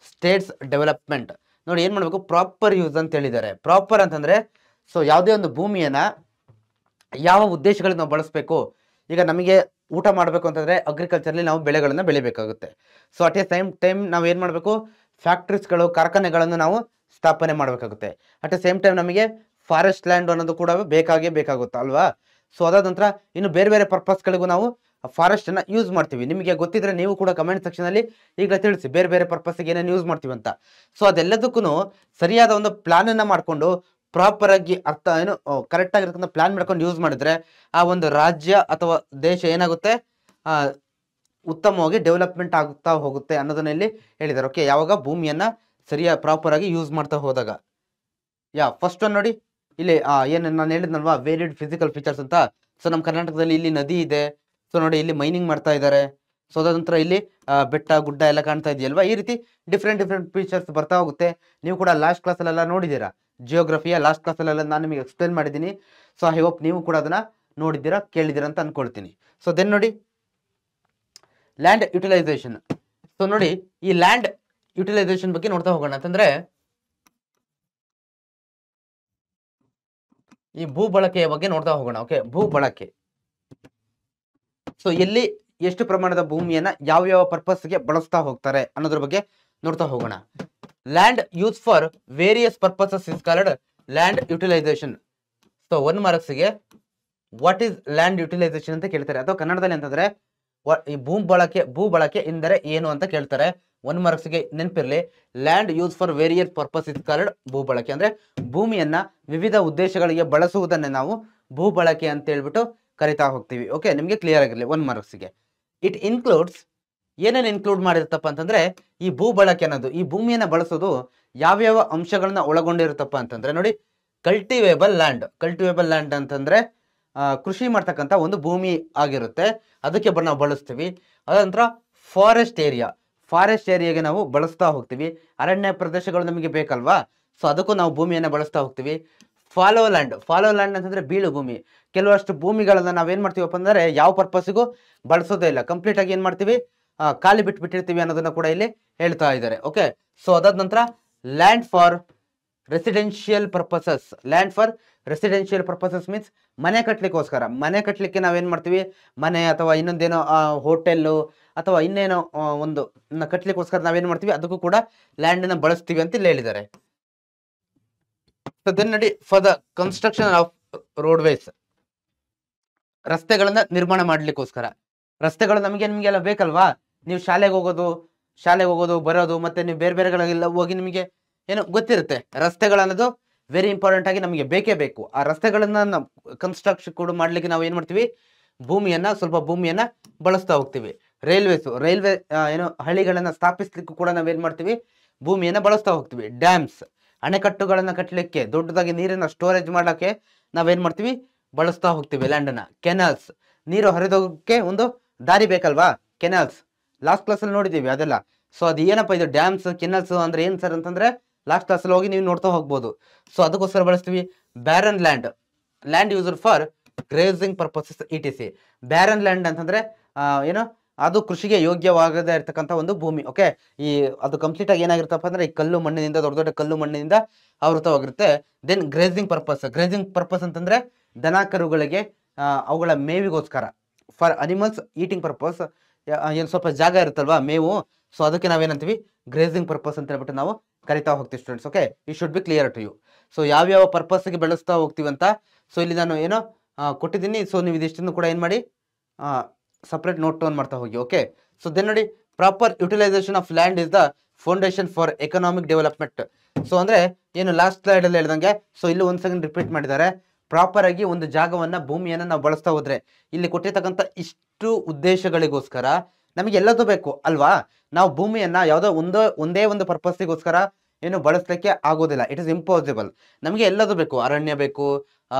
States development. ನೋಡಿ, ಏನ್ ಮಾಡ್ಬೇಕು, ಪ್ರಾಪರ್ ಯೂಸ್ ಅಂತ ಹೇಳಿದ್ದಾರೆ. ಪ್ರಾಪರ್ ಅಂತಂದ್ರೆ ಸೊ ಯಾವುದೇ ಒಂದು ಭೂಮಿಯನ್ನ ಯಾವ ಉದ್ದೇಶಗಳಿಗೆ ನಾವು ಬಳಸಬೇಕು. ಈಗ ನಮಗೆ ಊಟ ಮಾಡಬೇಕು ಅಂತಂದ್ರೆ ಅಗ್ರಿಕಲ್ಚರ್ಲಿ ನಾವು ಬೆಳೆಗಳನ್ನ ಬೆಳಿಬೇಕಾಗುತ್ತೆ. So at a same time ನಾವು ಏನ್ ಮಾಡಬೇಕು, ಫ್ಯಾಕ್ಟ್ರೀಸ್ಗಳು, ಕಾರ್ಖಾನೆಗಳನ್ನು ನಾವು ಸ್ಥಾಪನೆ ಮಾಡಬೇಕಾಗುತ್ತೆ. ಅಟ್ ಎ ಸೇಮ್ ಟೈಮ್ ನಮಗೆ ಫಾರೆಸ್ಟ್ ಲ್ಯಾಂಡ್ ಅನ್ನೋದು ಕೂಡ ಬೇಕಾಗುತ್ತೆ ಅಲ್ವಾ? ಸೊ ಅದಾದ ನಂತರ ಇನ್ನು ಬೇರೆ ಪರ್ಪಸ್ಗಳಿಗೂ ನಾವು ಫಾರೆಸ್ಟ್ ಅನ್ನ ಯೂಸ್ ಮಾಡ್ತೀವಿ. ನಿಮಗೆ ಗೊತ್ತಿದ್ರೆ ನೀವು ಕೂಡ ಕಮೆಂಟ್ ಸೆಕ್ಷನ್ ಅಲ್ಲಿ ಈಗ ತಿಳಿಸಿ, ಬೇರೆ ಪರ್ಪಸ್ಗೆ ಏನೇನು ಯೂಸ್ ಮಾಡ್ತೀವಿ ಅಂತ. ಸೊ ಅದೆಲ್ಲದಕ್ಕೂ ಸರಿಯಾದ ಒಂದು ಪ್ಲಾನ್ ಅನ್ನ ಮಾಡ್ಕೊಂಡು ಪ್ರಾಪರ್ ಆಗಿ ಕರೆಕ್ಟ್ ಆಗಿರ್ತಕ್ಕಂಥ ಪ್ಲಾನ್ ಮಾಡ್ಕೊಂಡು ಯೂಸ್ ಮಾಡಿದ್ರೆ ಆ ಒಂದು ರಾಜ್ಯ ಅಥವಾ ದೇಶ ಏನಾಗುತ್ತೆ, ಉತ್ತಮವಾಗಿ ಡೆವಲಪ್ಮೆಂಟ್ ಆಗುತ್ತಾ ಹೋಗುತ್ತೆ ಅನ್ನೋದನ್ನ ಇಲ್ಲಿ ಹೇಳಿದ್ದಾರೆ. ಓಕೆ, ಯಾವಾಗ ಭೂಮಿಯನ್ನ ಪ್ರಾಪರ್ ಆಗಿ ಯೂಸ್ ಮಾಡ್ತಾ ಹೋದಾಗ. ಫಸ್ಟ್ ಒನ್ ನೋಡಿ, ಇಲ್ಲಿ ಏನು ನಾನು ಹೇಳಿದ್ನಲ್ವಾ, ವೇರಿಡ್ ಫಿಸಿಕಲ್ ಫೀಚರ್ಸ್ ಅಂತ. ಸೊ ನಮ್ಮ ಕರ್ನಾಟಕದಲ್ಲಿ ಇಲ್ಲಿ ನದಿ ಇದೆ. ಸೊ ನೋಡಿ, ಇಲ್ಲಿ ಮೈನಿಂಗ್ ಮಾಡ್ತಾ ಇದ್ದಾರೆ. ಸೊ ಅದ ನಂತರ ಇಲ್ಲಿ ಬೆಟ್ಟ ಗುಡ್ಡ ಎಲ್ಲ ಕಾಣ್ತಾ ಇದೆಯಲ್ವಾ. ಈ ರೀತಿ ಡಿಫ್ರೆಂಟ್ ಫೀಚರ್ಸ್ ಬರ್ತಾ ಹೋಗುತ್ತೆ. ನೀವು ಕೂಡ ಲಾಸ್ಟ್ ಕ್ಲಾಸಲ್ಲೆಲ್ಲ ನೋಡಿದ್ದೀರಾ, ಜಿಯೋಗ್ರಫಿಯ ಲಾಸ್ಟ್ ಕ್ಲಾಸಲ್ಲೆಲ್ಲ ನಾನು ನಿಮಗೆ ಎಕ್ಸ್ಪ್ಲೇನ್ ಮಾಡಿದ್ದೀನಿ. ಸೊ ಐ ಹೋಪ್ ನೀವು ಕೂಡ ಅದನ್ನ ನೋಡಿದ್ದೀರಾ, ಕೇಳಿದ್ದೀರಾ ಅಂತ ಅನ್ಕೊಳ್ತೀನಿ. ಸೊ ದೆನ್ ನೋಡಿ, ಲ್ಯಾಂಡ್ ಯುಟಿಲೈಸೇಷನ್. ಸೊ ನೋಡಿ, ಈ ಲ್ಯಾಂಡ್ ಯುಟಿಲೈಸೇಷನ್ ಬಗ್ಗೆ ನೋಡ್ತಾ ಹೋಗೋಣ. ಅಂತಂದ್ರೆ ಈ ಭೂ ಬಳಕೆಯ ಬಗ್ಗೆ ನೋಡ್ತಾ ಹೋಗೋಣ. ಓಕೆ, ಭೂ ಬಳಕೆ. ಸೊ ಎಲ್ಲಿ ಎಷ್ಟು ಪ್ರಮಾಣದ ಭೂಮಿಯನ್ನ ಯಾವ ಪರ್ಪಸ್ಗೆ ಬಳಸ್ತಾ ಹೋಗ್ತಾರೆ ಅನ್ನೋದ್ರ ಬಗ್ಗೆ ನೋಡ್ತಾ ಹೋಗೋಣ. Land use for various purposes is called land utilisation. So 1 ಮಾರ್ಕ್ಸ್ಗೆ ವಾಟ್ ಈಸ್ ಲ್ಯಾಂಡ್ ಯುಟಿಲೈಸೇಷನ್ ಅಂತ ಕೇಳ್ತಾರೆ. ಅಥವಾ ಕನ್ನಡದಲ್ಲಿ ಅಂತಂದ್ರೆ ಈ ಭೂ ಬಳಕೆ ಎಂದರೆ ಏನು ಅಂತ ಕೇಳ್ತಾರೆ. 1 ಮಾರ್ಕ್ಸ್ಗೆ ನೆನಪಿರ್ಲಿ, land use for various purpose is called ಭೂ ಬಳಕೆ. ಅಂದ್ರೆ ಭೂಮಿಯನ್ನ ವಿವಿಧ ಉದ್ದೇಶಗಳಿಗೆ ಬಳಸುವುದನ್ನೇ ನಾವು ಭೂ ಬಳಕೆ ಅಂತ ಹೇಳ್ಬಿಟ್ಟು ಕರಿತಾ ಹೋಗ್ತೀವಿ. ಓಕೆ, ನಿಮಗೆ ಕ್ಲಿಯರ್ ಆಗಿರಲಿ 1 ಮಾರ್ಕ್ಸ್ಗೆ. ಇಟ್ ಇನ್ಕ್ಲೂಡ್ಸ್, ಏನೇನು ಇನ್ಕ್ಲೂಡ್ ಮಾಡಿರುತ್ತಪ್ಪ ಅಂತಂದ್ರೆ, ಈ ಭೂ ಬಳಕೆ ಅನ್ನೋದು, ಈ ಭೂಮಿಯನ್ನ ಬಳಸೋದು ಯಾವ್ಯಾವ ಅಂಶಗಳನ್ನ ಒಳಗೊಂಡಿರುತ್ತಪ್ಪ ಅಂತಂದ್ರೆ ನೋಡಿ, ಕಲ್ಟಿವೇಬಲ್ ಲ್ಯಾಂಡ್ ಅಂತಂದ್ರೆ ಕೃಷಿ ಮಾಡ್ತಕ್ಕಂಥ ಒಂದು ಭೂಮಿ ಆಗಿರುತ್ತೆ, ಅದಕ್ಕೆ ನಾವು ಬಳಸ್ತೀವಿ. ಅದಂತರ ಫಾರೆಸ್ಟ್ ಏರಿಯಾಗೆ ನಾವು ಬಳಸ್ತಾ ಹೋಗ್ತೀವಿ. ಅರಣ್ಯ ಪ್ರದೇಶಗಳು ನಮಗೆ ಬೇಕಲ್ವಾ, ಸೊ ಅದಕ್ಕೂ ನಾವು ಭೂಮಿಯನ್ನು ಬಳಸ್ತಾ ಹೋಗ್ತೀವಿ. ಫಾಲೋ ಲ್ಯಾಂಡ್ ಅಂತಂದ್ರೆ ಬೀಳು ಭೂಮಿ. ಕೆಲವಷ್ಟು ಭೂಮಿಗಳನ್ನ ನಾವೇನ್ ಮಾಡ್ತೀವಪ್ಪ ಅಂದ್ರೆ ಯಾವ ಪರ್ಪಸ್ಗೂ ಬಳಸೋದೇ ಇಲ್ಲ, ಕಂಪ್ಲೀಟ್ ಆಗಿ ಏನ್ ಮಾಡ್ತೀವಿ, ಖಾಲಿ ಬಿಟ್ಟಿರ್ತೀವಿ ಅನ್ನೋದನ್ನ ಕೂಡ ಇಲ್ಲಿ ಹೇಳ್ತಾ ಇದ್ದಾರೆ. ಓಕೆ, ಸೊ ಅದಾದ ನಂತರ land for residential purposes means ಮನೆ ಕಟ್ಟಲಿಕ್ಕೆ ನಾವೇನ್ ಮಾಡ್ತೀವಿ, ಮನೆ ಅಥವಾ ಇನ್ನೊಂದೇನೋ ಹೋಟೆಲ್ ಅಥವಾ ಇನ್ನೇನೋ ಒಂದು ಕಟ್ಟಲಿಕ್ಕೋಸ್ಕರ ನಾವೇನ್ ಮಾಡ್ತೀವಿ, ಅದಕ್ಕೂ ಕೂಡ ಲ್ಯಾಂಡ್ ಅನ್ನ ಬಳಸ್ತೀವಿ ಅಂತ ಇಲ್ಲಿ ಹೇಳಿದ್ದಾರೆ. ಸೊ ದೆನ್ ನೋಡಿ, for the construction of roadways, ರಸ್ತೆಗಳನ್ನ ನಿರ್ಮಾಣ ಮಾಡ್ಲಿಕ್ಕೋಸ್ಕರ. ರಸ್ತೆಗಳು ನಿಮಗೆಲ್ಲ ಬೇಕಲ್ವಾ, ನೀವು ಶಾಲೆಗೆ ಹೋಗೋದು ಬರೋದು, ಮತ್ತೆ ನೀವು ಬೇರೆ ಬೇರೆಗಳಿಗೆಲ್ಲ ಹೋಗಿ ನಿಮಗೆ ಏನು ಗೊತ್ತಿರುತ್ತೆ. ರಸ್ತೆಗಳನ್ನೋದು ವೆರಿ ಇಂಪಾರ್ಟೆಂಟ್ ಆಗಿ ನಮಗೆ ಬೇಕೇ ಬೇಕು. ಆ ರಸ್ತೆಗಳನ್ನ ಕನ್ಸ್ಟ್ರಕ್ಷನ್ ಕೂಡ ಮಾಡ್ಲಿಕ್ಕೆ ನಾವು ಏನ್ ಮಾಡ್ತೀವಿ, ಸ್ವಲ್ಪ ಭೂಮಿಯನ್ನ ಬಳಸ್ತಾ ಹೋಗ್ತೀವಿ. ರೈಲ್ವೆ ಹಳಿಗಳನ್ನ ಸ್ಥಾಪಿಸ್ಲಿಕ್ಕೂ ಕೂಡ ನಾವೇನ್ ಮಾಡ್ತೀವಿ, ಭೂಮಿಯನ್ನ ಬಳಸ್ತಾ ಹೋಗ್ತೀವಿ. ಡ್ಯಾಮ್ಸ್, ಅಣೆಕಟ್ಟುಗಳನ್ನ ಕಟ್ಟಲಿಕ್ಕೆ, ದೊಡ್ಡದಾಗಿ ನೀರನ್ನ ಸ್ಟೋರೇಜ್ ಮಾಡಕ್ಕೆ ನಾವೇನ್ ಮಾಡ್ತೀವಿ, ಬಳಸ್ತಾ ಹೋಗ್ತೀವಿ ಲ್ಯಾಂಡ್ ಅನ್ನ. ಕೆನಾಲ್ಸ್, ನೀರು ಹರಿದೋಗಕ್ಕೆ ಒಂದು ದಾರಿ ಬೇಕಲ್ವಾ, ಕೆನಾಲ್ಸ್ ಲಾಸ್ಟ್ ಕ್ಲಾಸ್ ಅಲ್ಲಿ ನೋಡಿದೀವಿ ಅದೆಲ್ಲ. ಸೊ ಅದು ಏನಪ್ಪ ಇದು ಡ್ಯಾಮ್ಸ್ ಕೆನಾಲ್ಸ್ ಅಂದ್ರೆ ಏನ್ ಸರ್ ಅಂತಂದ್ರೆ ಲಾಸ್ಟ್ ಕ್ಲಾಸ್ ಅಲ್ಲಿ ಹೋಗಿ ನೀವು ನೋಡ್ತಾ ಹೋಗ್ಬೋದು. ಸೊ ಅದಕ್ಕೋಸ್ಕರ ಬಳಸ್ತೀವಿ. Barren land used for grazing purposes ETC. Barren land ಅಂತಂದ್ರೆ ಅದು ಕೃಷಿಗೆ ಯೋಗ್ಯವಾಗದೇ ಇರ್ತಕ್ಕಂಥ ಒಂದು ಭೂಮಿ. ಓಕೆ, ಅದು ಕಂಪ್ಲೀಟ್ ಆಗಿ ಏನಾಗಿರುತ್ತಪ್ಪ ಅಂದ್ರೆ ಈ ದೊಡ್ಡ ದೊಡ್ಡ ಕಲ್ಲು ಮಣ್ಣಿನಿಂದ ಆವೃತವಾಗಿರುತ್ತೆ. ದೆನ್ ಗ್ರೇಸಿಂಗ್ ಪರ್ಪಸ್ ಅಂತಂದ್ರೆ ದನ ಕರುಗಳಿಗೆ ಅವುಗಳ ಮೇವಿಗೋಸ್ಕರ. ಫಾರ್ ಅನಿಮಲ್ಸ್ ಈಟಿಂಗ್ ಪರ್ಪಸ್, ಏನು ಸ್ವಲ್ಪ ಜಾಗ ಇರುತ್ತಲ್ವಾ ಮೇವು, ಸೊ ಅದಕ್ಕೆ ನಾವೇನಂತೀವಿ, ಗ್ರೇಸಿಂಗ್ ಪರ್ಪಸ್ ಅಂತ ಹೇಳ್ಬಿಟ್ಟು ನಾವು ಕರಿತಾ ಹೋಗ್ತೀವಿ students. Okay, it should be clear to you. So ಯಾವ್ಯಾವ ಪರ್ಪಸ್ಗೆ ಬೆಳೆಸ್ತಾ ಹೋಗ್ತೀವಿ ಅಂತ ಸೊ ಇಲ್ಲಿ ನಾನು ಕೊಟ್ಟಿದ್ದೀನಿ. ಸೊ ನೀವು ಇದಿಷ್ಟನ್ನು ಕೂಡ ಏನು ಮಾಡಿ, ಸಪ್ರೇಟ್ ನೋಟ್ ಟೋನ್ ಮಾಡ್ತಾ ಹೋಗಿ. ಓಕೆ, ಸೊ ದೆನ್ ನೋಡಿ, proper utilisation of land is the foundation for economic development. So ಅಂದ್ರೆ ಏನು ಲಾಸ್ಟ್ ಸ್ಲೈಡ್ ಅಲ್ಲಿ ಹೇಳ್ದಂಗೆ, ಸೊ ಇಲ್ಲಿ ಒಂದ್ ಸೆಕೆಂಡ್ ರಿಪೀಟ್ ಮಾಡಿದ್ದಾರೆ. ಪ್ರಾಪರ್ ಆಗಿ ಒಂದು ಜಾಗವನ್ನ, ಭೂಮಿಯನ್ನ ನಾವು ಬಳಸ್ತಾ ಹೋದ್ರೆ, ಇಲ್ಲಿ ಕೊಟ್ಟಿರ್ತಕ್ಕಂಥ ಇಷ್ಟು ಉದ್ದೇಶಗಳಿಗೋಸ್ಕರ ನಮಗೆ ಎಲ್ಲದೂ ಬೇಕು ಅಲ್ವಾ. ನಾವು ಭೂಮಿಯನ್ನ ಯಾವುದೋ ಒಂದೇ ಒಂದು ಪರ್ಪಸ್ಸಿಗೋಸ್ಕರ ಬಳಸಲಿಕ್ಕೆ ಆಗೋದಿಲ್ಲ. It is impossible. ನಮಗೆ ಎಲ್ಲದೂ ಬೇಕು, ಅರಣ್ಯ ಬೇಕು,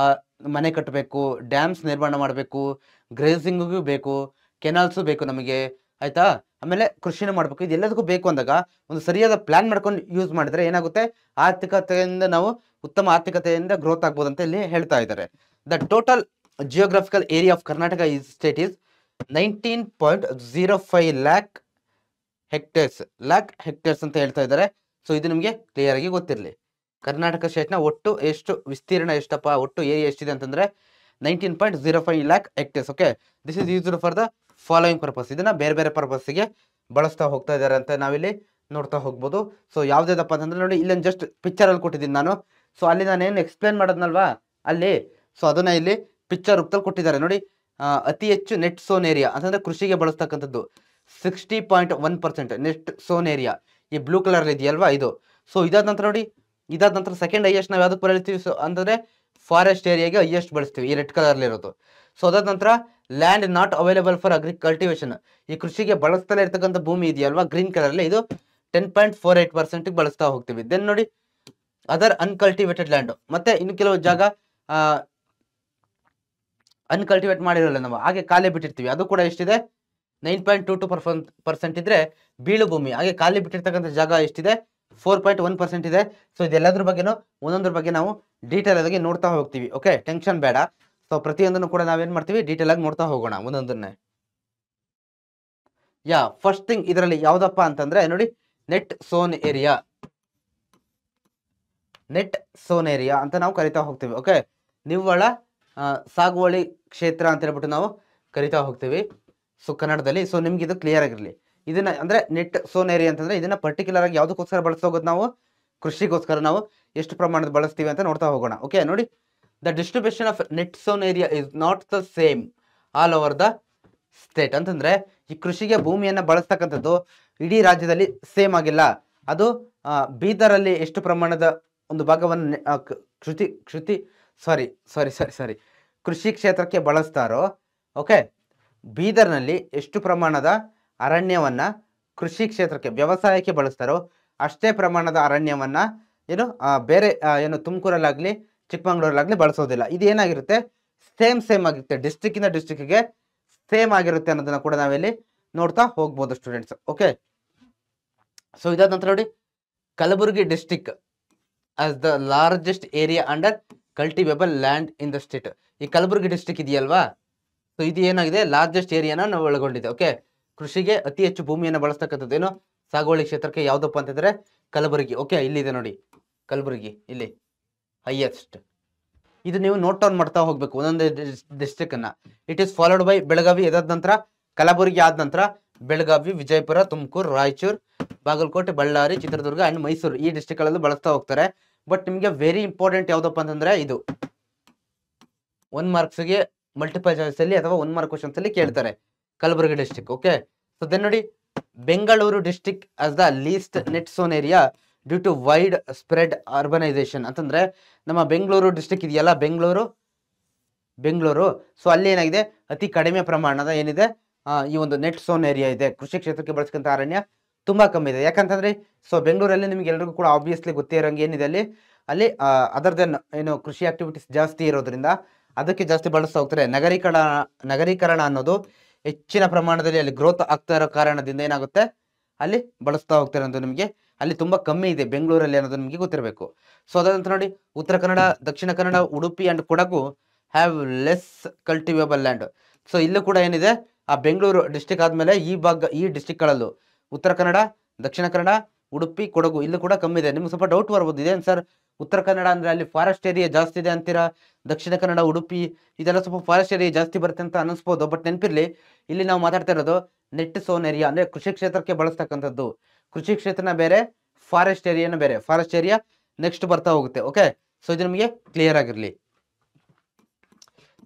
ಮನೆ ಕಟ್ಟಬೇಕು, ಡ್ಯಾಮ್ಸ್ ನಿರ್ಮಾಣ ಮಾಡಬೇಕು, ಗ್ರೇಸಿಂಗಿಗೂ ಬೇಕು, ಕೆನಾಲ್ಸು ಬೇಕು ನಮಗೆ, ಆಯ್ತಾ. ಆಮೇಲೆ ಕೃಷಿನ ಮಾಡಬೇಕು. ಇದೆಲ್ಲದಕ್ಕೂ ಬೇಕು ಅಂದಾಗ ಒಂದು ಸರಿಯಾದ ಪ್ಲಾನ್ ಮಾಡ್ಕೊಂಡು ಯೂಸ್ ಮಾಡಿದ್ರೆ ಏನಾಗುತ್ತೆ, ಉತ್ತಮ ಆರ್ಥಿಕತೆಯಿಂದ ಗ್ರೋತ್ ಆಗ್ಬೋದು ಅಂತ ಇಲ್ಲಿ ಹೇಳ್ತಾ ಇದ್ದಾರೆ. The total geographical area of Karnataka state is 19.05 lac hectares ಅಂತ ಹೇಳ್ತಾ ಇದ್ದಾರೆ. ಸೊ ಇದು ನಿಮಗೆ ಕ್ಲಿಯರ್ ಆಗಿ ಗೊತ್ತಿರಲಿ. ಕರ್ನಾಟಕ ಸ್ಟೇಟ್ನ ಒಟ್ಟು ವಿಸ್ತೀರ್ಣ ಎಷ್ಟಪ್ಪ, ಒಟ್ಟು ಏರಿಯಾ ಎಷ್ಟಿದೆ ಅಂತಂದ್ರೆ 19.05 lac hectares. Okay, this is used for the following purpose. ಇದನ್ನ ಬೇರೆ ಬೇರೆ ಪರ್ಪಸ್ಗೆ ಬಳಸ್ತಾ ಹೋಗ್ತಾ ಇದ್ದಾರೆ ಅಂತ ನಾವಿಲ್ಲಿ ನೋಡ್ತಾ ಹೋಗ್ಬೋದು. ಸೊ ಯಾವ್ದೇದಪ್ಪ ಅಂತಂದ್ರೆ ನೋಡಿ, ಇಲ್ಲೊಂದು ಜಸ್ಟ್ ಪಿಕ್ಚರ್ ಅಲ್ಲಿ ಕೊಟ್ಟಿದ್ದೀನಿ ನಾನು. ಸೊ ಅಲ್ಲಿ ನಾನೇನು ಎಕ್ಸ್ಪ್ಲೇನ್ ಮಾಡೋದ್ನಲ್ವಾ ಅಲ್ಲಿ, ಸೊ ಅದನ್ನ ಇಲ್ಲಿ ಪಿಕ್ಚರ್ ರೂಪದಲ್ಲಿ ಕೊಟ್ಟಿದ್ದಾರೆ ನೋಡಿ. ಅತಿ ಹೆಚ್ಚು ನೆಟ್ ಸೋನ್ ಏರಿಯಾ ಅಂತಂದ್ರೆ ಕೃಷಿಗೆ ಬಳಸ್ತಕ್ಕಂಥದ್ದು 60.1% ನೆಟ್ ಸೋನ್ ಏರಿಯಾ ಈ ಬ್ಲೂ ಕಲರ್ ಇದೆಯಲ್ವಾ ಇದು. ಸೊ ಇದಾದ ನಂತರ ಸೆಕೆಂಡ್ ಹೈಯೆಸ್ಟ್ ನಾವು ಯಾವ್ದಕ್ಕೆ ಬಳಸ್ತೀವಿ ಅಂತಂದ್ರೆ ಫಾರೆಸ್ಟ್ ಏರಿಯಾಗೆ ಹೈಯೆಸ್ಟ್ ಬಳಸ್ತೀವಿ, ಈ ರೆಡ್ ಕಲರ್ ಇರೋದು. ಸೊ ಅದಾದ ನಂತರ land not available for cultivation, ಈ ಕೃಷಿಗೆ ಬಳಸ್ತಲೇ ಇರ್ತಕ್ಕಂಥ ಭೂಮಿ ಇದೆಯಲ್ವಾ ಗ್ರೀನ್ ಕಲರ್ ಅಲ್ಲಿ, ಇದು 10.48% ಬಳಸ್ತಾ ಹೋಗ್ತೀವಿ. ದೆನ್ ನೋಡಿ, ಅದರ್ ಅನ್ಕಲ್ಟಿವೇಟೆಡ್ ಲ್ಯಾಂಡ್, ಮತ್ತೆ ಇನ್ನು ಕೆಲವು ಜಾಗ ಅನ್ಕಲ್ಟಿವೇಟ್ ಮಾಡಿರಲ್ಲ ನಾವು, ಹಾಗೆ ಖಾಲಿ ಬಿಟ್ಟಿರ್ತೀವಿ. ಅದು ಕೂಡ ಎಷ್ಟಿದೆ, 9.22% ಇದ್ರೆ ಬೀಳು ಭೂಮಿ. ಹಾಗೆ ಖಾಲಿ ಬಿಟ್ಟಿರ್ತಕ್ಕಂಥ ಜಾಗ ಎಷ್ಟಿದೆ, 4.1% ಇದೆ. ಸೊ ಇದೆಲ್ಲದ್ರ ಬಗ್ಗೆನೂ ಒಂದೊಂದ್ರ ಬಗ್ಗೆ ನಾವು ಡೀಟೇಲ್ ಆಗಿ ನೋಡ್ತಾ ಹೋಗ್ತೀವಿ. ಓಕೆ, ಟೆನ್ಷನ್ ಬೇಡ. ಸೊ ಪ್ರತಿಯೊಂದನ್ನು ಕೂಡ ನಾವೇನ್ ಮಾಡ್ತೀವಿ, ಡೀಟೇಲ್ ಆಗಿ ನೋಡ್ತಾ ಹೋಗೋಣ ಒಂದೊಂದನ್ನೇ. ಫಸ್ಟ್ ಥಿಂಗ್ ಇದರಲ್ಲಿ ಯಾವ್ದಪ್ಪ ಅಂತಂದ್ರೆ ನೋಡಿ, ನೆಟ್ ಸೋನ್ ಏರಿಯಾ ಅಂತ ನಾವು ಕರಿತಾ ಹೋಗ್ತೀವಿ. ಓಕೆ, ನಿವ್ವಳ ಸಾಗುವಳಿ ಕ್ಷೇತ್ರ ಅಂತ ಹೇಳ್ಬಿಟ್ಟು ನಾವು ಕರಿತಾ ಹೋಗ್ತೀವಿ ಸೊ ಕನ್ನಡದಲ್ಲಿ. ಸೊ ನಿಮ್ಗೆ ಇದು ಕ್ಲಿಯರ್ ಆಗಿರಲಿ. ಇದನ್ನ ಅಂದ್ರೆ ನೆಟ್ ಸೋನ್ ಏರಿಯಾ ಅಂತಂದ್ರೆ ಇದನ್ನ ಪರ್ಟಿಕ್ಯುಲರ್ ಆಗಿ ಯಾವ್ದಕ್ಕೋಸ್ಕರ ಬಳಸೋದು, ನಾವು ಕೃಷಿಗೋಸ್ಕರ ನಾವು ಎಷ್ಟು ಪ್ರಮಾಣದ ಬಳಸ್ತೀವಿ ಅಂತ ನೋಡ್ತಾ ಹೋಗೋಣ. ಓಕೆ ನೋಡಿ, the distribution of net sown area is not the same all over the state ಅಂತಂದ್ರೆ ಈ ಕೃಷಿಗೆ ಭೂಮಿಯನ್ನ ಬಳಸ್ತಕ್ಕಂಥದ್ದು ಇಡೀ ರಾಜ್ಯದಲ್ಲಿ ಸೇಮ್ ಆಗಿಲ್ಲ. ಅದು ಬೀದರಲ್ಲಿ ಎಷ್ಟು ಪ್ರಮಾಣದ ಒಂದು ಭಾಗವನ್ನು ಕೃಷಿ ಕ್ಷೇತ್ರಕ್ಕೆ ಬಳಸ್ತಾರೋ, ಓಕೆ, ಬೀದರ್ನಲ್ಲಿ ಎಷ್ಟು ಪ್ರಮಾಣದ ಅರಣ್ಯವನ್ನ ಕೃಷಿ ಕ್ಷೇತ್ರಕ್ಕೆ ವ್ಯವಸಾಯಕ್ಕೆ ಬಳಸ್ತಾರೋ ಅಷ್ಟೇ ಪ್ರಮಾಣದ ಅರಣ್ಯವನ್ನ ಏನು ಬೇರೆ ಏನು ತುಮಕೂರಲ್ಲಾಗ್ಲಿ ಚಿಕ್ಕಮಂಗ್ಳೂರಲ್ಲಾಗ್ಲಿ ಬಳಸೋದಿಲ್ಲ. ಇದು ಏನಾಗಿರುತ್ತೆ, ಸೇಮ್ ಆಗಿರುತ್ತೆ, ಡಿಸ್ಟ್ರಿಕ್ಕಿಂದ ಡಿಸ್ಟ್ರಿಕ್ಗೆ ಸೇಮ್ ಆಗಿರುತ್ತೆ ಅನ್ನೋದನ್ನ ಕೂಡ ನಾವಿಲ್ಲಿ ನೋಡ್ತಾ ಹೋಗ್ಬೋದು ಸ್ಟೂಡೆಂಟ್ಸ್. ಓಕೆ, ಸೊ ಇದಾದ ನಂತರ ನೋಡಿ, Kalaburagi district as the largest area under cultivable land in the state. ಈ ಕಲಬುರಗಿ ಡಿಸ್ಟ್ರಿಕ್ಟ್ ಇದೆಯಲ್ವಾ, ಸೊ ಇದು ಏನಾಗಿದೆ, ಲಾರ್ಜೆಸ್ಟ್ ಏರಿಯಾನ ನಾವು ಒಳಗೊಂಡಿದೆ. ಓಕೆ, ಕೃಷಿಗೆ ಅತಿ ಹೆಚ್ಚು ಭೂಮಿಯನ್ನು ಬಳಸ್ತಕ್ಕಂಥದ್ದು ಏನು, ಸಾಗುವಳಿ ಕ್ಷೇತ್ರಕ್ಕೆ ಯಾವುದಪ್ಪ ಅಂತಂದ್ರೆ ಕಲಬುರಗಿ. ಓಕೆ, ಇಲ್ಲಿದೆ ನೋಡಿ ಕಲಬುರಗಿ, ಇಲ್ಲಿ ಹೈಯೆಸ್ಟ್. ಇದು ನೀವು ನೋಟ್ ಡೌನ್ ಮಾಡ್ತಾ ಹೋಗ್ಬೇಕು ಒಂದೊಂದೇ ಡಿಸ್ಟ್ರಿಕ್ಟ್ ಅನ್ನ. It is followed by Belagavi, ಇದಾದ ನಂತರ ಕಲಬುರಗಿ, ಆದ ನಂತರ ಬೆಳಗಾವಿ, ವಿಜಯಪುರ, ತುಮಕೂರು, ರಾಯಚೂರು, ಬಾಗಲಕೋಟೆ, ಬಳ್ಳಾರಿ, ಚಿತ್ರದುರ್ಗ ಅಂಡ್ ಮೈಸೂರು ಈ ಡಿಸ್ಟ್ರಿಕ್ಟ್ ಗಳಲ್ಲೂ ಬಳಸ್ತಾ ಹೋಗ್ತಾರೆ. ಬಟ್ ನಿಮಗೆ ವೆರಿ ಇಂಪಾರ್ಟೆಂಟ್ ಯಾವ್ದಪ್ಪ ಅಂತಂದ್ರೆ ಇದು 1 ಮಾರ್ಕ್ಸ್ಗೆ ಮಲ್ಟಿಪಲ್ ಚಾಯ್ಸ್ ಅಲ್ಲಿ ಅಥವಾ 1 ಮಾರ್ಕ್ ಕ್ವಶನ್ಸ್ ಅಲ್ಲಿ ಕೇಳ್ತಾರೆ Kalaburagi district. Okay, so then ನೋಡಿ, Bengaluru district as the least net sown area due to widespread urbanisation. ಅಂತಂದ್ರೆ ನಮ್ಮ ಬೆಂಗಳೂರು ಡಿಸ್ಟ್ರಿಕ್ಟ್ ಇದೆಯಲ್ಲ, ಬೆಂಗಳೂರು, ಸೊ ಅಲ್ಲಿ ಏನಾಗಿದೆ, ಅತಿ ಕಡಿಮೆ ಪ್ರಮಾಣದ ಏನಿದೆ ಈ ಒಂದು ನೆಟ್ ಸೋನ್ ಏರಿಯಾ ಇದೆ. ಕೃಷಿ ಕ್ಷೇತ್ರಕ್ಕೆ ಬಳಸ್ಕಂತ ಅರಣ್ಯ ತುಂಬಾ ಕಮ್ಮಿ ಇದೆ. ಯಾಕಂತಂದ್ರೆ ಸೊ ಬೆಂಗಳೂರಲ್ಲಿ ನಿಮ್ಗೆ ಎಲ್ರಿಗೂ ಕೂಡ ಆಬ್ವಿಯಸ್ಲಿ ಗೊತ್ತೇ ಇರೋಂಗೆ ಏನಿದೆ, ಅಲ್ಲಿ ಅದರ್ ದೆನ್ ಏನು ಕೃಷಿ ಆಕ್ಟಿವಿಟೀಸ್ ಜಾಸ್ತಿ ಇರೋದ್ರಿಂದ ಅದಕ್ಕೆ ಜಾಸ್ತಿ ಬಳಸ್ತಾ ಹೋಗ್ತಾರೆ. ನಗರೀಕರಣ ಅನ್ನೋದು ಹೆಚ್ಚಿನ ಪ್ರಮಾಣದಲ್ಲಿ ಅಲ್ಲಿ ಗ್ರೋತ್ ಆಗ್ತಾ ಇರೋ ಕಾರಣದಿಂದ ಏನಾಗುತ್ತೆ, ಅಲ್ಲಿ ಬಳಸ್ತಾ ಹೋಗ್ತಾರೆ ಅನ್ನೋದು ನಿಮಗೆ ಅಲ್ಲಿ ತುಂಬಾ ಕಮ್ಮಿ ಇದೆ ಬೆಂಗಳೂರಲ್ಲಿ ಅನ್ನೋದು ನಿಮಗೆ ಗೊತ್ತಿರಬೇಕು. ಸೊ ಅದಂತ ನೋಡಿ, Uttara Kannada, Dakshina Kannada, Udupi and Kodagu have less cultivable land. So ಇಲ್ಲೂ ಕೂಡ ಏನಿದೆ, ಆ ಬೆಂಗಳೂರು ಡಿಸ್ಟಿಕ್ ಆದ್ಮೇಲೆ ಈ ಡಿಸ್ಟಿಕ್ಗಳಲ್ಲೂ ಉತ್ತರ ಕನ್ನಡ, ದಕ್ಷಿಣ ಕನ್ನಡ, ಉಡುಪಿ, ಕೊಡಗು ಇಲ್ಲೂ ಕೂಡ ಕಮ್ಮಿ ಇದೆ. ನಿಮ್ಗೆ ಸ್ವಲ್ಪ ಡೌಟ್ ಬರ್ಬೋದು, ಇದೇನು ಸರ್ ಉತ್ತರ ಕನ್ನಡ ಅಂದ್ರೆ ಅಲ್ಲಿ ಫಾರೆಸ್ಟ್ ಏರಿಯಾ ಜಾಸ್ತಿ ಇದೆ ಅಂತೀರಾ, ದಕ್ಷಿಣ ಕನ್ನಡ, ಉಡುಪಿ ಇದೆಲ್ಲ ಸ್ವಲ್ಪ ಫಾರೆಸ್ಟ್ ಏರಿಯಾ ಜಾಸ್ತಿ ಬರುತ್ತೆ ಅಂತ ಅನಿಸ್ಬೋದು. ಬಟ್ ನೆನಪಿರ್ಲಿ, ಇಲ್ಲಿ ನಾವು ಮಾತಾಡ್ತಾ ಇರೋದು ನೆಟ್ ಸೋನ್ ಏರಿಯಾ ಅಂದ್ರೆ ಕೃಷಿ ಕ್ಷೇತ್ರಕ್ಕೆ ಬಳಸ್ತಕ್ಕಂಥದ್ದು. ಕೃಷಿ ಕ್ಷೇತ್ರನ ಬೇರೆ, ಫಾರೆಸ್ಟ್ ಏರಿಯಾನ ಬೇರೆ. ಫಾರೆಸ್ಟ್ ಏರಿಯಾ ನೆಕ್ಸ್ಟ್ ಬರ್ತಾ ಹೋಗುತ್ತೆ. ಓಕೆ, ಸೊ ಇದು ನಿಮಗೆ ಕ್ಲಿಯರ್ ಆಗಿರ್ಲಿ.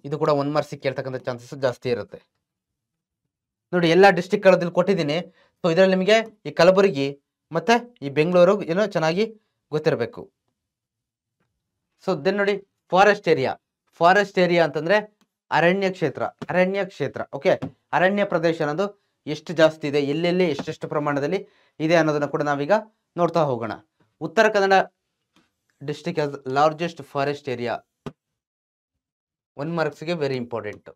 ಇದು ಕೂಡ 1 ಮಾರ್ಕ್ಸ್ ಕೇಳ್ತಕ್ಕಂಥ ಚಾನ್ಸಸ್ ಜಾಸ್ತಿ ಇರುತ್ತೆ. ನೋಡಿ, ಎಲ್ಲ ಡಿಸ್ಟ್ರಿಕ್ಟ್ ಗಳಲ್ಲಿ ಕೊಟ್ಟಿದ್ದೀನಿ. ಸೊ ಇದರಲ್ಲಿ ನಿಮಗೆ ಈ ಕಲಬುರಗಿ ಮತ್ತೆ ಈ ಬೆಂಗಳೂರು ಏನೋ ಚೆನ್ನಾಗಿ ಗೊತ್ತಿರಬೇಕು. ಸೊ ದೆನ್ ನೋಡಿ, ಫಾರೆಸ್ಟ್ ಏರಿಯಾ ಅಂತಂದ್ರೆ ಅರಣ್ಯ ಕ್ಷೇತ್ರ. ಓಕೆ, ಅರಣ್ಯ ಪ್ರದೇಶ ಅನ್ನೋದು ಎಷ್ಟು ಜಾಸ್ತಿ ಇದೆ, ಎಲ್ಲೆಲ್ಲಿ ಎಷ್ಟೆಷ್ಟು ಪ್ರಮಾಣದಲ್ಲಿ ಇದೆ ಅನ್ನೋದನ್ನ ಕೂಡ ನಾವೀಗ ನೋಡ್ತಾ ಹೋಗೋಣ. Uttara Kannada district as largest forest area. 1 ಮಾರ್ಕ್ಸ್ಗೆ ವೆರಿ ಇಂಪಾರ್ಟೆಂಟ್.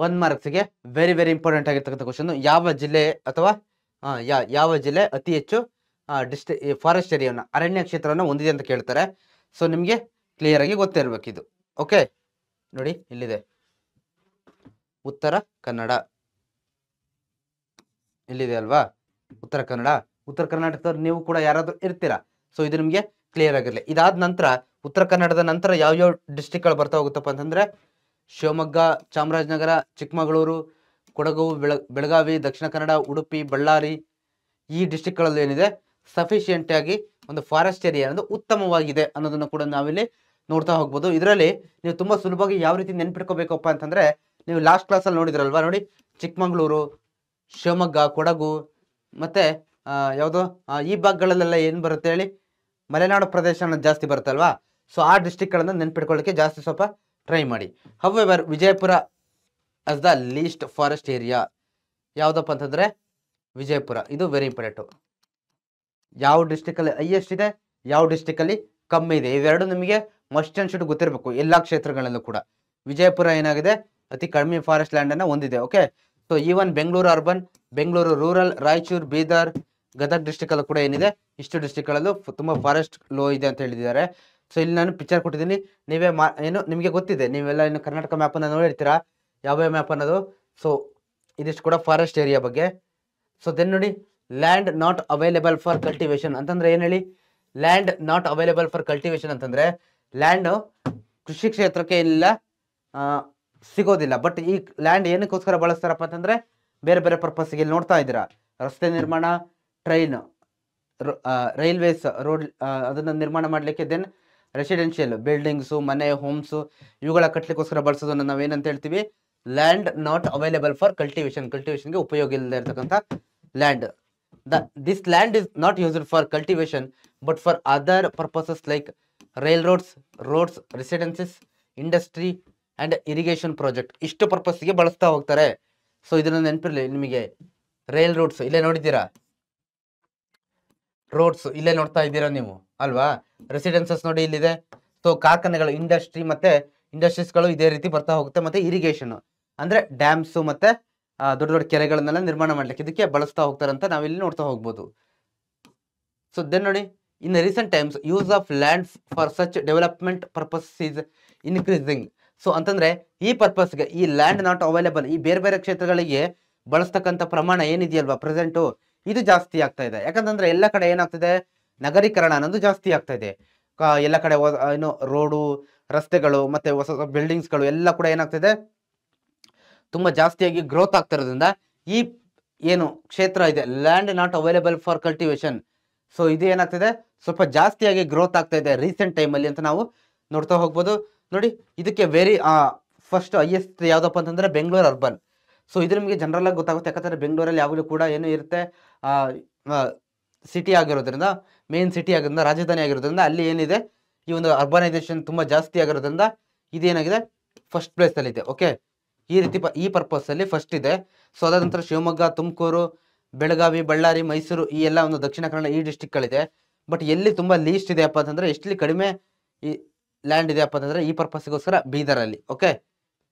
1 ಮಾರ್ಕ್ಸ್ಗೆ ವೆರಿ ಇಂಪಾರ್ಟೆಂಟ್ ಆಗಿರ್ತಕ್ಕಂಥ ಕ್ವಶನ್. ಯಾವ ಜಿಲ್ಲೆ ಅಥವಾ ಯಾವ ಜಿಲ್ಲೆ ಅತಿ ಹೆಚ್ಚು ಫಾರೆಸ್ಟ್ ಏರಿಯಾವನ್ನ, ಅರಣ್ಯ ಕ್ಷೇತ್ರವನ್ನು ಹೊಂದಿದೆ ಅಂತ ಕೇಳ್ತಾರೆ. ಸೊ ನಿಮಗೆ ಕ್ಲಿಯರ್ ಆಗಿ ಗೊತ್ತಿರಬೇಕು ಇದು. ಓಕೆ, ನೋಡಿ ಇಲ್ಲಿದೆ ಉತ್ತರ ಕನ್ನಡ, ಇಲ್ಲಿದೆ ಅಲ್ವಾ ಉತ್ತರ ಕರ್ನಾಟಕದವ್ರು ನೀವು ಕೂಡ ಯಾರಾದ್ರೂ ಇರ್ತೀರಾ. ಸೊ ಇದು ನಿಮಗೆ ಕ್ಲಿಯರ್ ಆಗಿರಲಿ. ಇದಾದ ನಂತರ ಉತ್ತರ ಕನ್ನಡದ ನಂತರ ಯಾವ ಡಿಸ್ಟ್ರಿಕ್ಟ್ಗಳು ಬರ್ತಾ ಹೋಗುತ್ತಪ್ಪ ಅಂತಂದ್ರೆ ಶಿವಮೊಗ್ಗ, ಚಾಮರಾಜನಗರ, ಚಿಕ್ಕಮಗಳೂರು, ಕೊಡಗು, ಬೆಳಗಾವಿ, ದಕ್ಷಿಣ ಕನ್ನಡ, ಉಡುಪಿ, ಬಳ್ಳಾರಿ ಈ ಡಿಸ್ಟ್ರಿಕ್ಟ್ಗಳಲ್ಲಿ ಏನಿದೆ ಸಫಿಷಿಯೆಂಟ್ ಆಗಿ ಒಂದು ಫಾರೆಸ್ಟ್ ಏರಿಯಾ ಅನ್ನೋದು ಉತ್ತಮವಾಗಿದೆ ಅನ್ನೋದನ್ನು ಕೂಡ ನಾವಿಲ್ಲಿ ನೋಡ್ತಾ ಹೋಗ್ಬೋದು. ಇದರಲ್ಲಿ ನೀವು ತುಂಬಾ ಸುಲಭವಾಗಿ ಯಾವ ರೀತಿ ನೆನ್ಪಿಟ್ಕೋಬೇಕಪ್ಪ ಅಂತಂದ್ರೆ, ನೀವು ಲಾಸ್ಟ್ ಕ್ಲಾಸಲ್ಲಿ ನೋಡಿದ್ರಲ್ವಾ, ನೋಡಿ ಚಿಕ್ಕಮಗಳೂರು, ಶಿವಮೊಗ್ಗ, ಕೊಡಗು ಮತ್ತೆ ಯಾವುದು ಈ ಭಾಗಗಳಲ್ಲೆಲ್ಲ ಏನು ಬರುತ್ತೆ ಹೇಳಿ, ಮಲೆನಾಡು ಪ್ರದೇಶ ಅನ್ನೋದು ಜಾಸ್ತಿ ಬರುತ್ತಲ್ವಾ. ಸೊ ಆ ಡಿಸ್ಟ್ರಿಕ್ಟ್ಗಳನ್ನು ನೆನ್ಪಿಟ್ಕೊಳ್ಳಿಕ್ಕೆ ಜಾಸ್ತಿ ಸ್ವಲ್ಪ ಟ್ರೈ ಮಾಡಿ. However Vijayapura as the list forest area. ಯಾವುದಪ್ಪ ಅಂತಂದ್ರೆ ವಿಜಯಪುರ, ಇದು ವೆರಿ ಇಂಪಾರ್ಟೆಂಟು. ಯಾವ ಡಿಸ್ಟ್ರಿಕ್ಟಲ್ಲಿ ಹೈಯೆಸ್ಟ್ ಇದೆ, ಯಾವ ಡಿಸ್ಟ್ರಿಕ್ಟಲ್ಲಿ ಕಮ್ಮಿ ಇದೆ, ಇವೆರಡು ನಿಮಗೆ ಮಸ್ಟ್ ಅಂಡ್ ಶುಡ್ ಗೊತ್ತಿರಬೇಕು ಎಲ್ಲ ಕ್ಷೇತ್ರಗಳಲ್ಲೂ ಕೂಡ. ವಿಜಯಪುರ ಏನಾಗಿದೆ, ಅತಿ ಕಡಿಮೆ ಫಾರೆಸ್ಟ್ ಲ್ಯಾಂಡ್ ಅನ್ನ ಹೊಂದಿದೆ. Okay, so even Bengaluru urban, Bengaluru rural, Raichur, Bidar, Gadag district ಅಲ್ಲೂ ಕೂಡ ಏನಿದೆ, ಇಷ್ಟು ಡಿಸ್ಟ್ರಿಕ್ಟ್ಗಳಲ್ಲೂ ತುಂಬಾ ಫಾರೆಸ್ಟ್ ಲೋ ಇದೆ ಅಂತ ಹೇಳಿದ್ದಾರೆ. ಸೊ ಇಲ್ಲಿ ನಾನು ಪಿಕ್ಚರ್ ಕೊಟ್ಟಿದ್ದೀನಿ, ನೀವೇ ಏನು ನಿಮಗೆ ಗೊತ್ತಿದೆ, ನೀವೆಲ್ಲ ಇನ್ನು ಕರ್ನಾಟಕ ಮ್ಯಾಪ್ ಅನ್ನ ನೋಡಿರ್ತೀರಾ, ಯಾವ ಮ್ಯಾಪ್ ಅನ್ನೋದು. ಸೊ ಇದಿಷ್ಟು ಕೂಡ ಫಾರೆಸ್ಟ್ ಏರಿಯಾ ಬಗ್ಗೆ. ಸೊ ದೆನ್ ನೋಡಿ, land not available for cultivation ಅಂತಂದ್ರೆ ಏನ್ ಹೇಳಿ, land not available for cultivation ಅಂತಂದ್ರೆ ಲ್ಯಾಂಡ್ ಕೃಷಿ ಕ್ಷೇತ್ರಕ್ಕೆ ಇಲ್ಲ ಸಿಗೋದಿಲ್ಲ. ಬಟ್ ಈ ಲ್ಯಾಂಡ್ ಏನಕ್ಕೋಸ್ಕರ ಬಳಸ್ತಾರಪ್ಪ ಅಂತಂದ್ರೆ ಬೇರೆ ಬೇರೆ ಪರ್ಪಸ್ಗೆ. ಇಲ್ಲಿ ನೋಡ್ತಾ ಇದ್ದೀರಾ, ರಸ್ತೆ ನಿರ್ಮಾಣ, ಟ್ರೈನ್, ರೈಲ್ವೇಸ್, ರೋಡ್ ಅದನ್ನ ನಿರ್ಮಾಣ ಮಾಡಲಿಕ್ಕೆ, ದೆನ್ ರೆಸಿಡೆನ್ಷಿಯಲ್ ಬಿಲ್ಡಿಂಗ್ಸು, ಮನೆ, ಹೋಮ್ಸು ಇವುಗಳ ಕಟ್ಟಲಿಕ್ಕೋಸ್ಕರ ಬಳಸೋದನ್ನ ನಾವೇನಂತ ಹೇಳ್ತೀವಿ, ಲ್ಯಾಂಡ್ ನಾಟ್ ಅವೈಲೇಬಲ್ ಫಾರ್ ಕಲ್ಟಿವೇಶನ್ಗೆ ಉಪಯೋಗ ಇಲ್ಲದೆ ಇರತಕ್ಕಂಥ land. This land is not used for cultivation but for other purposes like railroads, roads, residencies, industry and irrigation project. ಇಷ್ಟು ಪರ್ಪಸ್ಗೆ ಬಳಸ್ತಾ ಹೋಗ್ತಾರೆ. ಸೊ ಇದನ್ನ ನೆನಪಿರಲಿ ನಿಮಗೆ. ರೈಲ್ ರೋಡ್ಸ್ ಇಲ್ಲೇ ನೋಡಿದ್ದೀರಾ, ರೋಡ್ಸ್ ಇಲ್ಲೇ ನೋಡ್ತಾ ಇದ್ದೀರಾ ನೀವು ಅಲ್ವಾ. ರೆಸಿಡೆನ್ಸಸ್ ನೋಡಿ ಇಲ್ಲಿದೆ. ಸೊ ಕಾರ್ಖಾನೆಗಳು, ಇಂಡಸ್ಟ್ರೀಸ್ಗಳು ಇದೇ ರೀತಿ ಬರ್ತಾ ಹೋಗುತ್ತೆ. ಮತ್ತೆ ಇರಿಗೇಷನ್ ಅಂದ್ರೆ ಡ್ಯಾಮ್ಸ್ ಮತ್ತೆ ದೊಡ್ಡ ದೊಡ್ಡ ಕೆರೆಗಳನ್ನೆಲ್ಲ ನಿರ್ಮಾಣ ಮಾಡ್ಲಿಕ್ಕೆ ಇದಕ್ಕೆ ಬಳಸ್ತಾ ಹೋಗ್ತಾರೆ ಅಂತ ನಾವಿಲ್ಲಿ ನೋಡ್ತಾ ಹೋಗ್ಬೋದು. ಸೊ ದೆನ್ ನೋಡಿ, ಇನ್ recent times use of land for such development purpose is increasing. So ಅಂತಂದ್ರೆ ಈ ಪರ್ಪಸ್ಗೆ ಈ ಲ್ಯಾಂಡ್ ನಾಟ್ ಅವೈಲೇಬಲ್, ಈ ಬೇರೆ ಬೇರೆ ಕ್ಷೇತ್ರಗಳಿಗೆ ಬಳಸ್ತಕ್ಕಂಥ ಪ್ರಮಾಣ ಏನಿದೆಯಲ್ವಾ ಪ್ರೆಸೆಂಟು, ಇದು ಜಾಸ್ತಿ ಆಗ್ತಾ ಇದೆ. ಯಾಕಂತಂದ್ರೆ ಎಲ್ಲ ಕಡೆ ಏನಾಗ್ತಿದೆ, ನಗರೀಕರಣ ಅನ್ನೋದು ಜಾಸ್ತಿ ಆಗ್ತಾ ಇದೆ. ಎಲ್ಲ ಕಡೆ ಏನು ರೋಡು, ರಸ್ತೆಗಳು ಮತ್ತೆ ಹೊಸ ಹೊಸ ಬಿಲ್ಡಿಂಗ್ಸ್ಗಳು ಎಲ್ಲ ಕೂಡ ಏನಾಗ್ತಿದೆ, ತುಂಬಾ ಜಾಸ್ತಿಯಾಗಿ ಗ್ರೋತ್ ಆಗ್ತಾ ಇರೋದ್ರಿಂದ ಈ ಏನು ಕ್ಷೇತ್ರ ಇದೆ land not available for cultivation, so ಇದು ಏನಾಗ್ತಿದೆ ಸ್ವಲ್ಪ ಜಾಸ್ತಿಯಾಗಿ ಗ್ರೋತ್ ಆಗ್ತಾ ಇದೆ ರೀಸೆಂಟ್ ಟೈಮಲ್ಲಿ ಅಂತ ನಾವು ನೋಡ್ತಾ ಹೋಗ್ಬೋದು. ನೋಡಿ ಇದಕ್ಕೆ ವೆರಿ ಫಸ್ಟ್ ಹೈಯೆಸ್ಟ್ ಯಾವ್ದಪ್ಪ ಅಂತಂದ್ರೆ ಬೆಂಗಳೂರು ಅರ್ಬನ್. ಸೊ ಇದು ನಿಮಗೆ ಜನರಲ್ ಆಗಿ ಗೊತ್ತಾಗುತ್ತೆ. ಯಾಕಂದ್ರೆ ಬೆಂಗಳೂರಲ್ಲಿ ಯಾವಾಗಲೂ ಕೂಡ ಏನು ಇರುತ್ತೆ, ಸಿಟಿ ಆಗಿರೋದ್ರಿಂದ, ಮೇನ್ ಸಿಟಿ ಆಗಿರೋದ್ರಿಂದ, ರಾಜಧಾನಿ ಆಗಿರೋದ್ರಿಂದ ಅಲ್ಲಿ ಏನಿದೆ ಈ ಒಂದು ಅರ್ಬನೈಸೇಷನ್ ತುಂಬಾ ಜಾಸ್ತಿ ಆಗಿರೋದ್ರಿಂದ ಇದೇನಾಗಿದೆ ಫಸ್ಟ್ ಪ್ಲೇಸ್ ಅಲ್ಲಿ ಇದೆ. ಓಕೆ, ಈ ರೀತಿ ಈ ಪರ್ಪಸ್ ಅಲ್ಲಿ ಫಸ್ಟ್ ಇದೆ. ಸೊ ಅದಾದ ನಂತರ ಶಿವಮೊಗ್ಗ, ತುಮಕೂರು, ಬೆಳಗಾವಿ, ಬಳ್ಳಾರಿ, ಮೈಸೂರು ಈ ಎಲ್ಲ ಒಂದು ದಕ್ಷಿಣ ಕನ್ನಡ ಈ ಡಿಸ್ಟಿಕ್ಗಳಿದೆ. ಬಟ್ ಎಲ್ಲಿ ತುಂಬಾ ಲೀಸ್ಟ್ ಇದೆಯಪ್ಪ ಅಂತಂದ್ರೆ, ಎಷ್ಟಲ್ಲಿ ಕಡಿಮೆ ಈ ಲ್ಯಾಂಡ್ ಇದೆಯಪ್ಪ ಅಂತಂದ್ರೆ ಈ ಪರ್ಪಸ್ಗೋಸ್ಕರ ಬೀದರಲ್ಲಿ. ಓಕೆ,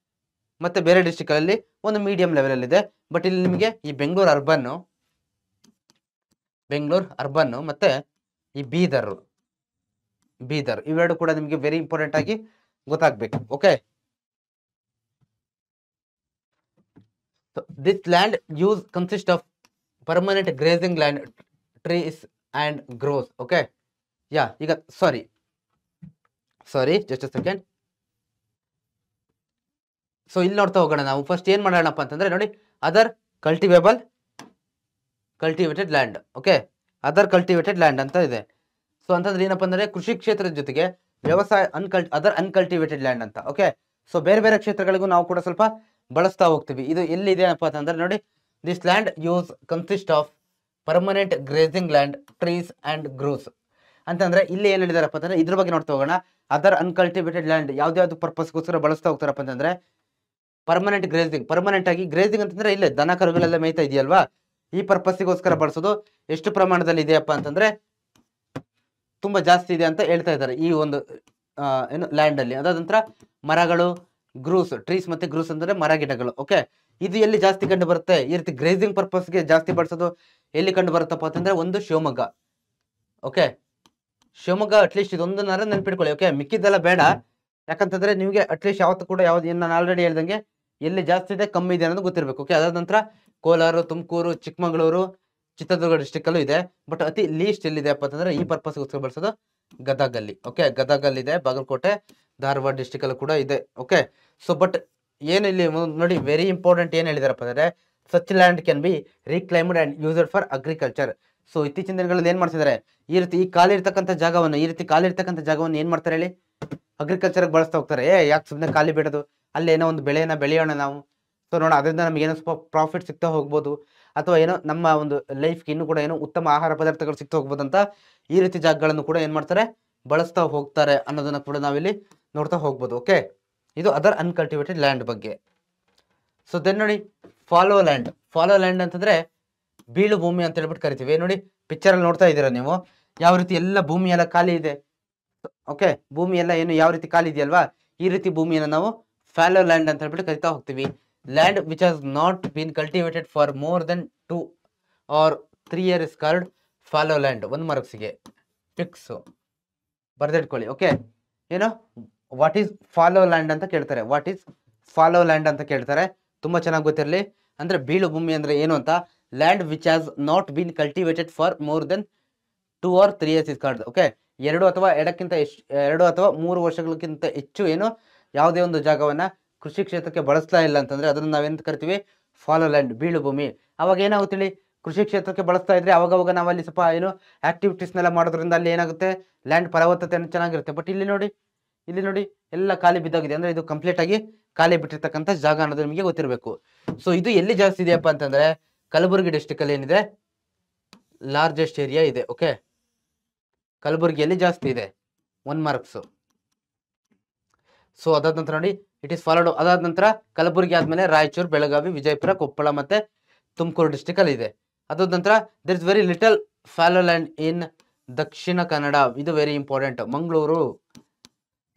ಮತ್ತೆ ಬೇರೆ ಡಿಸ್ಟಿಕ್ ಅಲ್ಲಿ ಒಂದು ಮೀಡಿಯಂ ಲೆವೆಲ್ ಅಲ್ಲಿ ಇದೆ. ಬಟ್ ಇಲ್ಲಿ ನಿಮಗೆ ಈ ಬೆಂಗಳೂರು ಅರ್ಬನ್ ಮತ್ತೆ ಈ ಬೀದರ್ ಇವೆರಡು ಕೂಡ ನಿಮಗೆ ವೆರಿ ಇಂಪಾರ್ಟೆಂಟ್ ಆಗಿ ಗೊತ್ತಾಗ್ಬೇಕು. Okay, this land use consist of permanent grazing land, trees and growth. Okay, yeah, ಈಗ sorry just a second. So ಇಲ್ಲಿ ನೋಡ್ತಾ ಹೋಗೋಣ ನಾವು. ಫಸ್ಟ್ ಏನ್ ಮಾಡೋಣಪ್ಪ ಅಂತಂದ್ರೆ ನೋಡಿ, other cultivated land. Okay, other cultivated land ಅಂತ ಇದೆ. ಸೊ ಅಂತಂದ್ರೆ ಏನಪ್ಪ ಅಂದ್ರೆ ಕೃಷಿ ಕ್ಷೇತ್ರದ ಜೊತೆಗೆ ವ್ಯವಸಾಯ ಅದರ್ ಅನ್ಕಲ್ಟಿವೇಟೆಡ್ ಲ್ಯಾಂಡ್ ಅಂತ. ಓಕೆ, ಸೊ ಬೇರೆ ಬೇರೆ ಕ್ಷೇತ್ರಗಳಿಗೂ ನಾವು ಕೂಡ ಸ್ವಲ್ಪ ಬಳಸ್ತಾ ಹೋಗ್ತೀವಿ. ಇದು ಎಲ್ಲಿದೆ ಏನಪ್ಪ ಅಂತಂದ್ರೆ ನೋಡಿ, this land use consist of permanent grazing land, trees and groves ಅಂತಂದ್ರೆ ಇಲ್ಲಿ ಏನ್ ಹೇಳಿದಾರಪ್ಪ ಅಂತಂದ್ರೆ ಇದ್ರ ಬಗ್ಗೆ ನೋಡ್ತಾ ಹೋಗೋಣ. ಅದರ್ ಅನ್ಕಲ್ಟಿವೇಟೆಡ್ ಲ್ಯಾಂಡ್ ಯಾವ್ದಾವ್ದು ಪರ್ಪಸ್ಗೋಸ್ಕರ ಬಳಸ್ತಾ ಹೋಗ್ತಾರಪ್ಪ ಅಂತಂದ್ರೆ ಪರ್ಮನೆಂಟ್ ಆಗಿ ಗ್ರೇಸಿಂಗ್ ಅಂತಂದ್ರೆ ಇಲ್ಲೇ ದನ ಕರುಗಳೆಲ್ಲ ಮೇಯ್ತಾ ಇದೆಯಲ್ವಾ, ಈ ಪರ್ಪಸ್ಗೋಸ್ಕರ ಬಳಸೋದು ಎಷ್ಟು ಪ್ರಮಾಣದಲ್ಲಿ ಇದೆಯಪ್ಪ ಅಂತಂದ್ರೆ ತುಂಬಾ ಜಾಸ್ತಿ ಇದೆ ಅಂತ ಹೇಳ್ತಾ ಇದ್ದಾರೆ ಈ ಒಂದು ಏನು ಲ್ಯಾಂಡ್ ಅಲ್ಲಿ. ಅದಾದ ನಂತರ ಮರಗಳು, ಟ್ರೀಸ್ ಮತ್ತೆ ಗ್ರೂಸ್ ಅಂದ್ರೆ ಮರ ಗಿಡಗಳು. ಓಕೆ, ಇದು ಎಲ್ಲಿ ಜಾಸ್ತಿ ಕಂಡು ಬರುತ್ತೆ ಈ ರೀತಿ ಗ್ರೇಸಿಂಗ್ ಪರ್ಪಸ್ಗೆ ಜಾಸ್ತಿ ಬಳಸೋದು ಎಲ್ಲಿ ಕಂಡು ಬರುತ್ತಪ್ಪ ಅಂತಂದ್ರೆ ಒಂದು ಶಿವಮೊಗ್ಗ. ಓಕೆ, ಶಿವಮೊಗ್ಗ ಅಟ್ಲೀಸ್ಟ್ ಇದೊಂದನ್ನಾರ ನೆನ್ಪಿಟ್ಕೊಳ್ಳಿ. ಓಕೆ, ಮಿಕ್ಕಿದ್ದೆಲ್ಲ ಬೇಡ. ಯಾಕಂತಂದ್ರೆ ನಿಮಗೆ ಅಟ್ಲೀಸ್ಟ್ ಯಾವತ್ತು ಕೂಡ ಏನು ನಾನು ಆಲ್ರೆಡಿ ಹೇಳ್ದಂಗೆ ಎಲ್ಲಿ ಜಾಸ್ತಿ ಇದೆ ಕಮ್ಮಿ ಇದೆ ಅನ್ನೋದು ಗೊತ್ತಿರಬೇಕು. ಓಕೆ, ಅದಾದ ನಂತರ ಕೋಲಾರ, ತುಮಕೂರು, ಚಿಕ್ಕಮಗಳೂರು, ಚಿತ್ರದುರ್ಗ ಡಿಸ್ಟಿಕ್ ಅಲ್ಲೂ ಇದೆ. ಬಟ್ ಅತಿ ಲೀಸ್ಟ್ ಎಲ್ಲಿದೆಪ್ಪ ಅಂತಂದ್ರೆ ಈ ಪರ್ಪಸ್ಗೋಸ್ಕರ ಬಳಸೋದು ಗದಗಲ್ಲಿ. ಓಕೆ, ಗದಗಲ್ಲಿದೆ, ಬಾಗಲಕೋಟೆ, ಧಾರವಾಡ ಡಿಸ್ಟಿಕ್ ಅಲ್ಲೂ ಕೂಡ ಇದೆ. ಓಕೆ, ಸೊ ಬಟ್ ಏನು ಇಲ್ಲಿ ನೋಡಿ ವೆರಿ ಇಂಪಾರ್ಟೆಂಟ್ ಏನು ಹೇಳಿದಾರಪ್ಪ ಅಂದ್ರೆ such land can be reclaimed and used for agriculture. So ಇತ್ತೀಚಿನ ದಿನಗಳಲ್ಲಿ ಏನ್ ಮಾಡ್ತಿದ್ದಾರೆ, ಈ ರೀತಿ ಖಾಲಿ ಇರ್ತಕ್ಕಂಥ ಜಾಗವನ್ನು ಏನ್ ಮಾಡ್ತಾರೆ ಹೇಳಿ, ಅಗ್ರಿಕಲ್ಚರ್ಗೆ ಬಳಸ್ತಾ ಹೋಗ್ತಾರೆ. ಯಾಕೆ ಸುಮ್ಮನೆ ಖಾಲಿ ಬಿಡೋದು, ಅಲ್ಲಿ ಏನೋ ಒಂದು ಬೆಳೆಯನ್ನ ಬೆಳೆಯೋಣ ನಾವು. ಸೊ ನೋಡ ಅದರಿಂದ ನಮ್ಗೆ ಏನೋ ಸ್ವಲ್ಪ ಪ್ರಾಫಿಟ್ ಸಿಗ್ತಾ ಹೋಗ್ಬೋದು, ಅಥವಾ ಏನೋ ನಮ್ಮ ಒಂದು ಲೈಫ್ಗೆ ಇನ್ನೂ ಕೂಡ ಏನೋ ಉತ್ತಮ ಆಹಾರ ಪದಾರ್ಥಗಳು ಸಿಗ್ತಾ ಹೋಗ್ಬೋದು ಅಂತ ಈ ರೀತಿ ಜಾಗಗಳನ್ನು ಕೂಡ ಏನ್ ಮಾಡ್ತಾರೆ ಬಳಸ್ತಾ ಹೋಗ್ತಾರೆ ಅನ್ನೋದನ್ನ ಕೂಡ ನಾವಿಲ್ಲಿ ನೋಡ್ತಾ ಹೋಗ್ಬೋದು. ಓಕೆ, ಇದು ಅದರ್ ಅನ್ಕಲ್ಟಿವೇಟೆಡ್ ಲ್ಯಾಂಡ್ ಬಗ್ಗೆ. ಸೊ ದೆನ್ ನೋಡಿ, ಫಾಲೋ ಲ್ಯಾಂಡ್ ಅಂತಂದ್ರೆ ಬೀಳು ಭೂಮಿ ಅಂತ ಹೇಳ್ಬಿಟ್ಟು ಕರಿತೀವಿ. ನೋಡಿ ಪಿಕ್ಚರ್ ಅಲ್ಲಿ ನೋಡ್ತಾ ಇದ್ದೀರಾ ನೀವು, ಯಾವ ರೀತಿ ಎಲ್ಲ ಭೂಮಿ ಎಲ್ಲ ಖಾಲಿ ಇದೆ. ಓಕೆ, ಭೂಮಿ ಎಲ್ಲ ಏನು ಯಾವ ರೀತಿ ಖಾಲಿ ಇದೆಯಲ್ವಾ, ಈ ರೀತಿ ಭೂಮಿಯನ್ನು ನಾವು ಫಾಲೋ ಲ್ಯಾಂಡ್ ಅಂತ ಹೇಳ್ಬಿಟ್ಟು ಕರಿತಾ ಹೋಗ್ತೀವಿ. Land which has not been cultivated for more than 2 or 3 years is called fallow land. 1 ಮಾರ್ಕ್ಸ್ಗೆ ಫಿಕ್ಸ್ ಬರ್ದಿಟ್ಕೊಳ್ಳಿ. ಓಕೆ, ಏನು ವಾಟ್ ಈಸ್ ಫಾಲೋ ಲ್ಯಾಂಡ್ ಅಂತ ಕೇಳ್ತಾರೆ. ತುಂಬಾ ಚೆನ್ನಾಗಿ ಗೊತ್ತಿರಲಿ. ಅಂದ್ರೆ ಬೀಳು ಭೂಮಿ ಅಂದ್ರೆ ಏನು ಅಂತ. Land which has not been cultivated for more than 2 or 3 years is called. Okay, 2 ಅಥವಾ 3 ವರ್ಷಗಳಕ್ಕಿಂತ ಹೆಚ್ಚು ಏನು ಯಾವುದೇ ಒಂದು ಜಾಗವನ್ನ ಕೃಷಿ ಕ್ಷೇತ್ರಕ್ಕೆ ಬಳಸ್ತಾ ಇಲ್ಲ ಅಂತಂದ್ರೆ ಅದನ್ನ ನಾವೇನ್ ಕರಿತೀವಿ, ಫಾಲೋ ಲ್ಯಾಂಡ್, ಬೀಳು ಭೂಮಿ. ಅವಾಗ ಏನಾಗುತ್ತೆ, ಕೃಷಿ ಕ್ಷೇತ್ರಕ್ಕೆ ಬಳಸ್ತಾ ಇದ್ರೆ ಅವಾಗ ನಾವು ಅಲ್ಲಿ ಸ್ವಲ್ಪ ಏನು ಆಕ್ಟಿವಿಟೀಸ್ನೆಲ್ಲ ಮಾಡೋದ್ರಿಂದ ಅಲ್ಲಿ ಏನಾಗುತ್ತೆ, ಲ್ಯಾಂಡ್ ಫಲವತ್ತತೆ ಚೆನ್ನಾಗಿರುತ್ತೆ. ಬಟ್ ಇಲ್ಲಿ ನೋಡಿ ಎಲ್ಲ ಖಾಲಿ ಬಿದ್ದಾಗಿದೆ. ಅಂದ್ರೆ ಇದು ಕಂಪ್ಲೀಟ್ ಆಗಿ ಖಾಲಿ ಬಿಟ್ಟಿರ್ತಕ್ಕಂಥ ಜಾಗ ಅನ್ನೋದು ನಿಮಗೆ ಗೊತ್ತಿರಬೇಕು. ಸೊ ಇದು ಎಲ್ಲಿ ಜಾಸ್ತಿ ಇದೆಯಪ್ಪ ಅಂತಂದ್ರೆ ಕಲಬುರಗಿ ಡಿಸ್ಟಿಕ್ ಅಲ್ಲಿ ಏನಿದೆ ಲಾರ್ಜೆಸ್ಟ್ ಏರಿಯಾ ಇದೆ. ಓಕೆ, ಕಲಬುರಗಿಯಲ್ಲಿ ಜಾಸ್ತಿ ಇದೆ 1 ಮಾರ್ಕ್ಸ್. ಸೊ ಅದಾದ ನಂತರ ನೋಡಿ ಇಟ್ ಇಸ್ ಫಾಲೋಡ್, ಅದಾದ ನಂತರ ಕಲಬುರಗಿ ಆದ್ಮೇಲೆ ರಾಯಚೂರು, ಬೆಳಗಾವಿ, ವಿಜಯಪುರ, ಕೊಪ್ಪಳ ಮತ್ತೆ ತುಮಕೂರು ಡಿಸ್ಟಿಕ್ ಅಲ್ಲಿ ಇದೆ. ಅದಾದ ನಂತರ there is very little fallow land in Dakshina Kannada. ಇದು ವೆರಿ ಇಂಪಾರ್ಟೆಂಟ್. ಮಂಗಳೂರು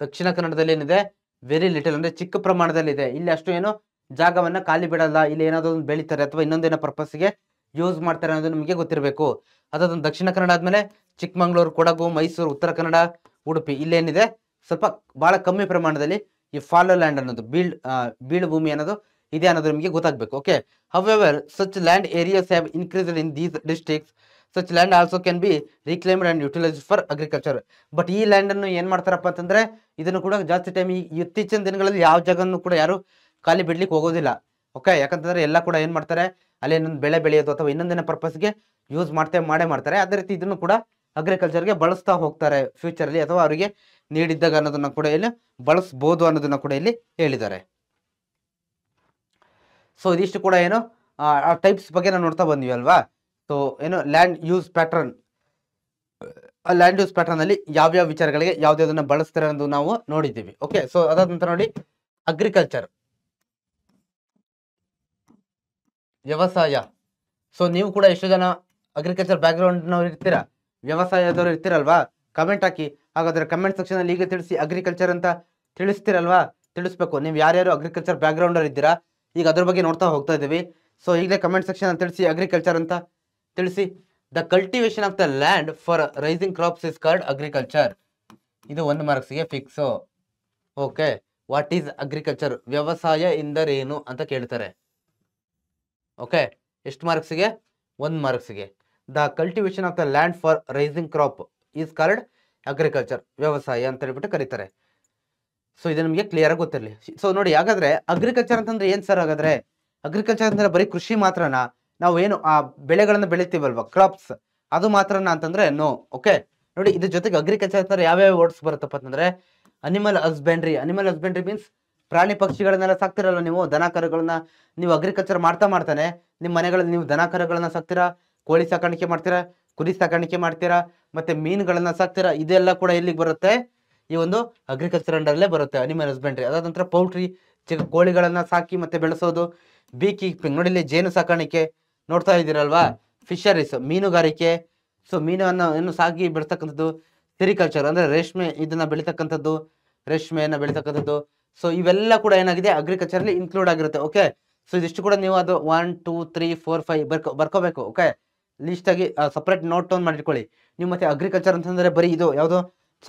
ದಕ್ಷಿಣ ಕನ್ನಡದಲ್ಲಿ ಏನಿದೆ ವೆರಿ ಲಿಟಲ್ ಅಂದ್ರೆ ಚಿಕ್ಕ ಪ್ರಮಾಣದಲ್ಲಿ ಇದೆ. ಇಲ್ಲಿ ಅಷ್ಟು ಏನು ಜಾಗವನ್ನ ಖಾಲಿ ಬಿಡಲ್ಲ. ಇಲ್ಲಿ ಏನಾದ್ರು ಒಂದು ಬೆಳಿತಾರೆ ಅಥವಾ ಇನ್ನೊಂದೇನೋ ಪರ್ಪಸ್ಗೆ ಯೂಸ್ ಮಾಡ್ತಾರೆ ಅನ್ನೋದು ನಿಮಗೆ ಗೊತ್ತಿರಬೇಕು. ಅದಾದ ದಕ್ಷಿಣ ಕನ್ನಡ ಆದ್ಮೇಲೆ ಚಿಕ್ಕಮಂಗ್ಳೂರು, ಕೊಡಗು, ಮೈಸೂರು, ಉತ್ತರ ಕನ್ನಡ, ಉಡುಪಿ ಇಲ್ಲೇನಿದೆ ಸ್ವಲ್ಪ ಬಹಳ ಕಮ್ಮಿ ಪ್ರಮಾಣದಲ್ಲಿ ಈ ಫಾಲೋ ಲ್ಯಾಂಡ್ ಅನ್ನೋದು ಬೀಳು ಭೂಮಿ ಅನ್ನೋದು ಇದೆ ಅನ್ನೋದು ನಿಮಗೆ ಗೊತ್ತಾಗಬೇಕು. Okay, however such land areas have increased in these districts. Such land also can be reclaimed and utilised for agriculture. But ಈ ಲ್ಯಾಂಡ್ ಅನ್ನು ಏನ್ ಮಾಡ್ತಾರಪ್ಪ ಅಂತಂದ್ರೆ ಇದನ್ನು ಕೂಡ ಜಾಸ್ತಿ ಟೈಮ್ ಇತ್ತೀಚಿನ ದಿನಗಳಲ್ಲಿ ಯಾವ ಜಾಗನ್ನು ಕೂಡ ಯಾರು ಖಾಲಿ ಬಿಡ್ಲಿಕ್ಕೆ ಹೋಗೋದಿಲ್ಲ. ಓಕೆ, ಯಾಕಂತಂದ್ರೆ ಎಲ್ಲ ಕೂಡ ಏನ್ ಮಾಡ್ತಾರೆ ಅಲ್ಲಿ ಇನ್ನೊಂದು ಬೆಳೆ ಬೆಳೆಯೋದು ಅಥವಾ ಇನ್ನೊಂದಿನ ಪರ್ಪಸ್ಗೆ ಯೂಸ್ ಮಾಡೇ ಮಾಡ್ತಾರೆ. ಅದೇ ರೀತಿ ಇದನ್ನು ಕೂಡ ಅಗ್ರಿಕಲ್ಚರ್ಗೆ ಬಳಸ್ತಾ ಹೋಗ್ತಾರೆ ಫ್ಯೂಚರ್ ಅಲ್ಲಿ, ಅಥವಾ ಅವರಿಗೆ ನೀಡಿದ್ದಾಗ ಅನ್ನೋದನ್ನ ಕೂಡ ಇಲ್ಲಿ ಬಳಸಬಹುದು ಅನ್ನೋದನ್ನ ಕೂಡ ಇಲ್ಲಿ ಹೇಳಿದ್ದಾರೆ. ಸೊ ಇದಿಷ್ಟು ಕೂಡ ಏನು ಆ ಟೈಪ್ಸ್ ಬಗ್ಗೆ ನಾವು ನೋಡ್ತಾ ಬಂದ್ವಿ ಅಲ್ವಾ. ಸೊ ಏನು land use pattern, land use pattern ಅಲ್ಲಿ ಯಾವ್ಯಾವ ವಿಚಾರಗಳಿಗೆ ಯಾವ್ದಾವ್ದನ್ನ ಬಳಸ್ತಾರೆ ಅನ್ನೋದು ನಾವು ನೋಡಿದ್ದೀವಿ. ಓಕೆ, ಸೊ ಅದಾದ ನಂತರ ನೋಡಿ ಅಗ್ರಿಕಲ್ಚರ್, ವ್ಯವಸಾಯ. ಸೊ ನೀವು ಕೂಡ ಎಷ್ಟು ಜನ ಅಗ್ರಿಕಲ್ಚರ್ ಬ್ಯಾಕ್ ಗ್ರೌಂಡ್ನವ್ರು ಇರ್ತೀರಾ, ವ್ಯವಸಾಯದವ್ರು ಇರ್ತೀರಲ್ವಾ, ಕಮೆಂಟ್ ಹಾಕಿ. ಹಾಗಾದ್ರೆ ಕಮೆಂಟ್ ಸೆಕ್ಷನ್ ಅಲ್ಲಿ ಈಗ ತಿಳಿಸಿ ಅಗ್ರಿಕಲ್ಚರ್ ಅಂತ ತಿಳಿಸ್ತೀರಲ್ವಾ, ತಿಳಿಸ್ಬೇಕು. ನೀವು ಯಾರ್ಯಾರು ಅಗ್ರಿಕಲ್ಚರ್ ಬ್ಯಾಕ್ ಗ್ರೌಂಡ್ ಇದ್ದೀರಾ ಈಗ ಅದ್ರ ಬಗ್ಗೆ ನೋಡ್ತಾ ಹೋಗ್ತಾ ಇದ್ದೀವಿ. ಸೊ ಈಗಲೇ ಕಮೆಂಟ್ ಸೆಕ್ಷನ್ ಅಲ್ಲಿ ತಿಳಿಸಿ ಅಗ್ರಿಕಲ್ಚರ್ ಅಂತ ತಿಳಿಸಿ. The cultivation of the land for raising crops is called agriculture. ಇದು 1 ಮಾರ್ಕ್ಸ್ಗೆ fix. Okay, what is agriculture, ವ್ಯವಸಾಯ ಎಂದರೇನು ಅಂತ ಕೇಳ್ತಾರೆ. ಓಕೆ, ಎಷ್ಟು ಮಾರ್ಕ್ಸ್ಗೆ? 1 ಮಾರ್ಕ್ಸ್ಗೆ. The cultivation of the land for raising crop is called agriculture, ವ್ಯವಸಾಯ ಅಂತ ಹೇಳ್ಬಿಟ್ಟು ಕರೀತಾರೆ. ಸೊ ಇದು ನಿಮಗೆ ಕ್ಲಿಯರ್ ಆಗಿ ಗೊತ್ತಿರಲಿ. ಸೊ ನೋಡಿ, ಹಾಗಾದ್ರೆ ಅಗ್ರಿಕಲ್ಚರ್ ಅಂತಂದ್ರೆ ಏನ್ ಸರ್? ಹಾಗಾದ್ರೆ ಅಗ್ರಿಕಲ್ಚರ್ ಅಂದ್ರೆ ಬರೀ ಕೃಷಿ ಮಾತ್ರನಾ? ನಾವು ಏನು ಆ ಬೆಳೆಗಳನ್ನ ಬೆಳಿತೀವಲ್ವಾ, ಕ್ರಾಪ್ಸ್, ಅದು ಮಾತ್ರನಾ ಅಂತಂದ್ರೆ ನೋ. ಓಕೆ, ನೋಡಿ ಇದ್ರ ಜೊತೆಗೆ ಅಗ್ರಿಕಲ್ಚರ್ ಅಂತ ಯಾವ್ಯಾವ ವರ್ಡ್ಸ್ ಬರುತ್ತಪ್ಪ ಅಂತಂದ್ರೆ animal husbandry. Animal husbandry means ಪ್ರಾಣಿ ಪಕ್ಷಿಗಳನ್ನೆಲ್ಲ ಸಾಕ್ತಿರಲ್ಲ ನೀವು, ದನ ಕರುಗಳನ್ನ. ನೀವು ಅಗ್ರಿಕಲ್ಚರ್ ಮಾಡ್ತಾನೆ ನಿಮ್ಮ ಮನೆಗಳಲ್ಲಿ ನೀವು ದನ ಕರುಗಳನ್ನ ಸಾಕ್ತೀರಾ, ಕೋಳಿ ಸಾಕಾಣಿಕೆ ಮಾಡ್ತೀರಾ, ಕುರಿ ಸಾಕಾಣಿಕೆ ಮಾಡ್ತೀರಾ, ಮತ್ತೆ ಮೀನುಗಳನ್ನ ಸಾಕ್ತೀರಾ. ಇದೆಲ್ಲ ಕೂಡ ಎಲ್ಲಿಗೆ ಬರುತ್ತೆ? ಈ ಒಂದು ಅಗ್ರಿಕಲ್ಚರ್ ಅಂಡರಲ್ಲೇ ಬರುತ್ತೆ, ಅನಿಮಲ್ ಹಸ್ಬೆಂಡ್ರಿ. ಅದಾದ ನಂತರ ಪೌಲ್ಟ್ರಿ, ಚಿಕ್ಕ ಕೋಳಿಗಳನ್ನ ಸಾಕಿ ಮತ್ತೆ ಬೆಳೆಸೋದು. ಬೀ ಕೀಪಿಂಗ್, ನೋಡಿ ಇಲ್ಲಿ ಜೇನು ಸಾಕಾಣಿಕೆ ನೋಡ್ತಾ ಇದ್ದೀರಲ್ವಾ. ಫಿಶರೀಸ್, ಮೀನುಗಾರಿಕೆ. ಸೊ ಮೀನನ್ನು ಸಾಕಿ ಬೆಳೆತಕ್ಕಂಥದ್ದು. ಸೆರಿಕಲ್ಚರ್ ಅಂದ್ರೆ ರೇಷ್ಮೆ, ಇದನ್ನ ಬೆಳಿತಕ್ಕಂಥದ್ದು, ರೇಷ್ಮೆಯನ್ನ ಬೆಳಿತಕ್ಕಂಥದ್ದು. ಸೊ ಇವೆಲ್ಲ ಕೂಡ ಏನಾಗಿದೆ ಅಗ್ರಿಕಲ್ಚರ್ ಅಲ್ಲಿ ಇನ್ಕ್ಲೂಡ್ ಆಗಿರುತ್ತೆ. ಓಕೆ, ಸೊ ಇದಿಷ್ಟು ಕೂಡ ನೀವು ಅದು 1 2 3 4 5 ಬರ್ಕೋಬೇಕು. ಓಕೆ, ಲೀಸ್ಟ್ ಆಗಿ ಸಪ್ರೇಟ್ ನೋಟ್ ಡೌನ್ ಮಾಡಿಟ್ಕೊಳ್ಳಿ ನೀವು. ಮತ್ತೆ ಅಗ್ರಿಕಲ್ಚರ್ ಅಂತಂದ್ರೆ ಬರೀ ಇದು ಯಾವುದು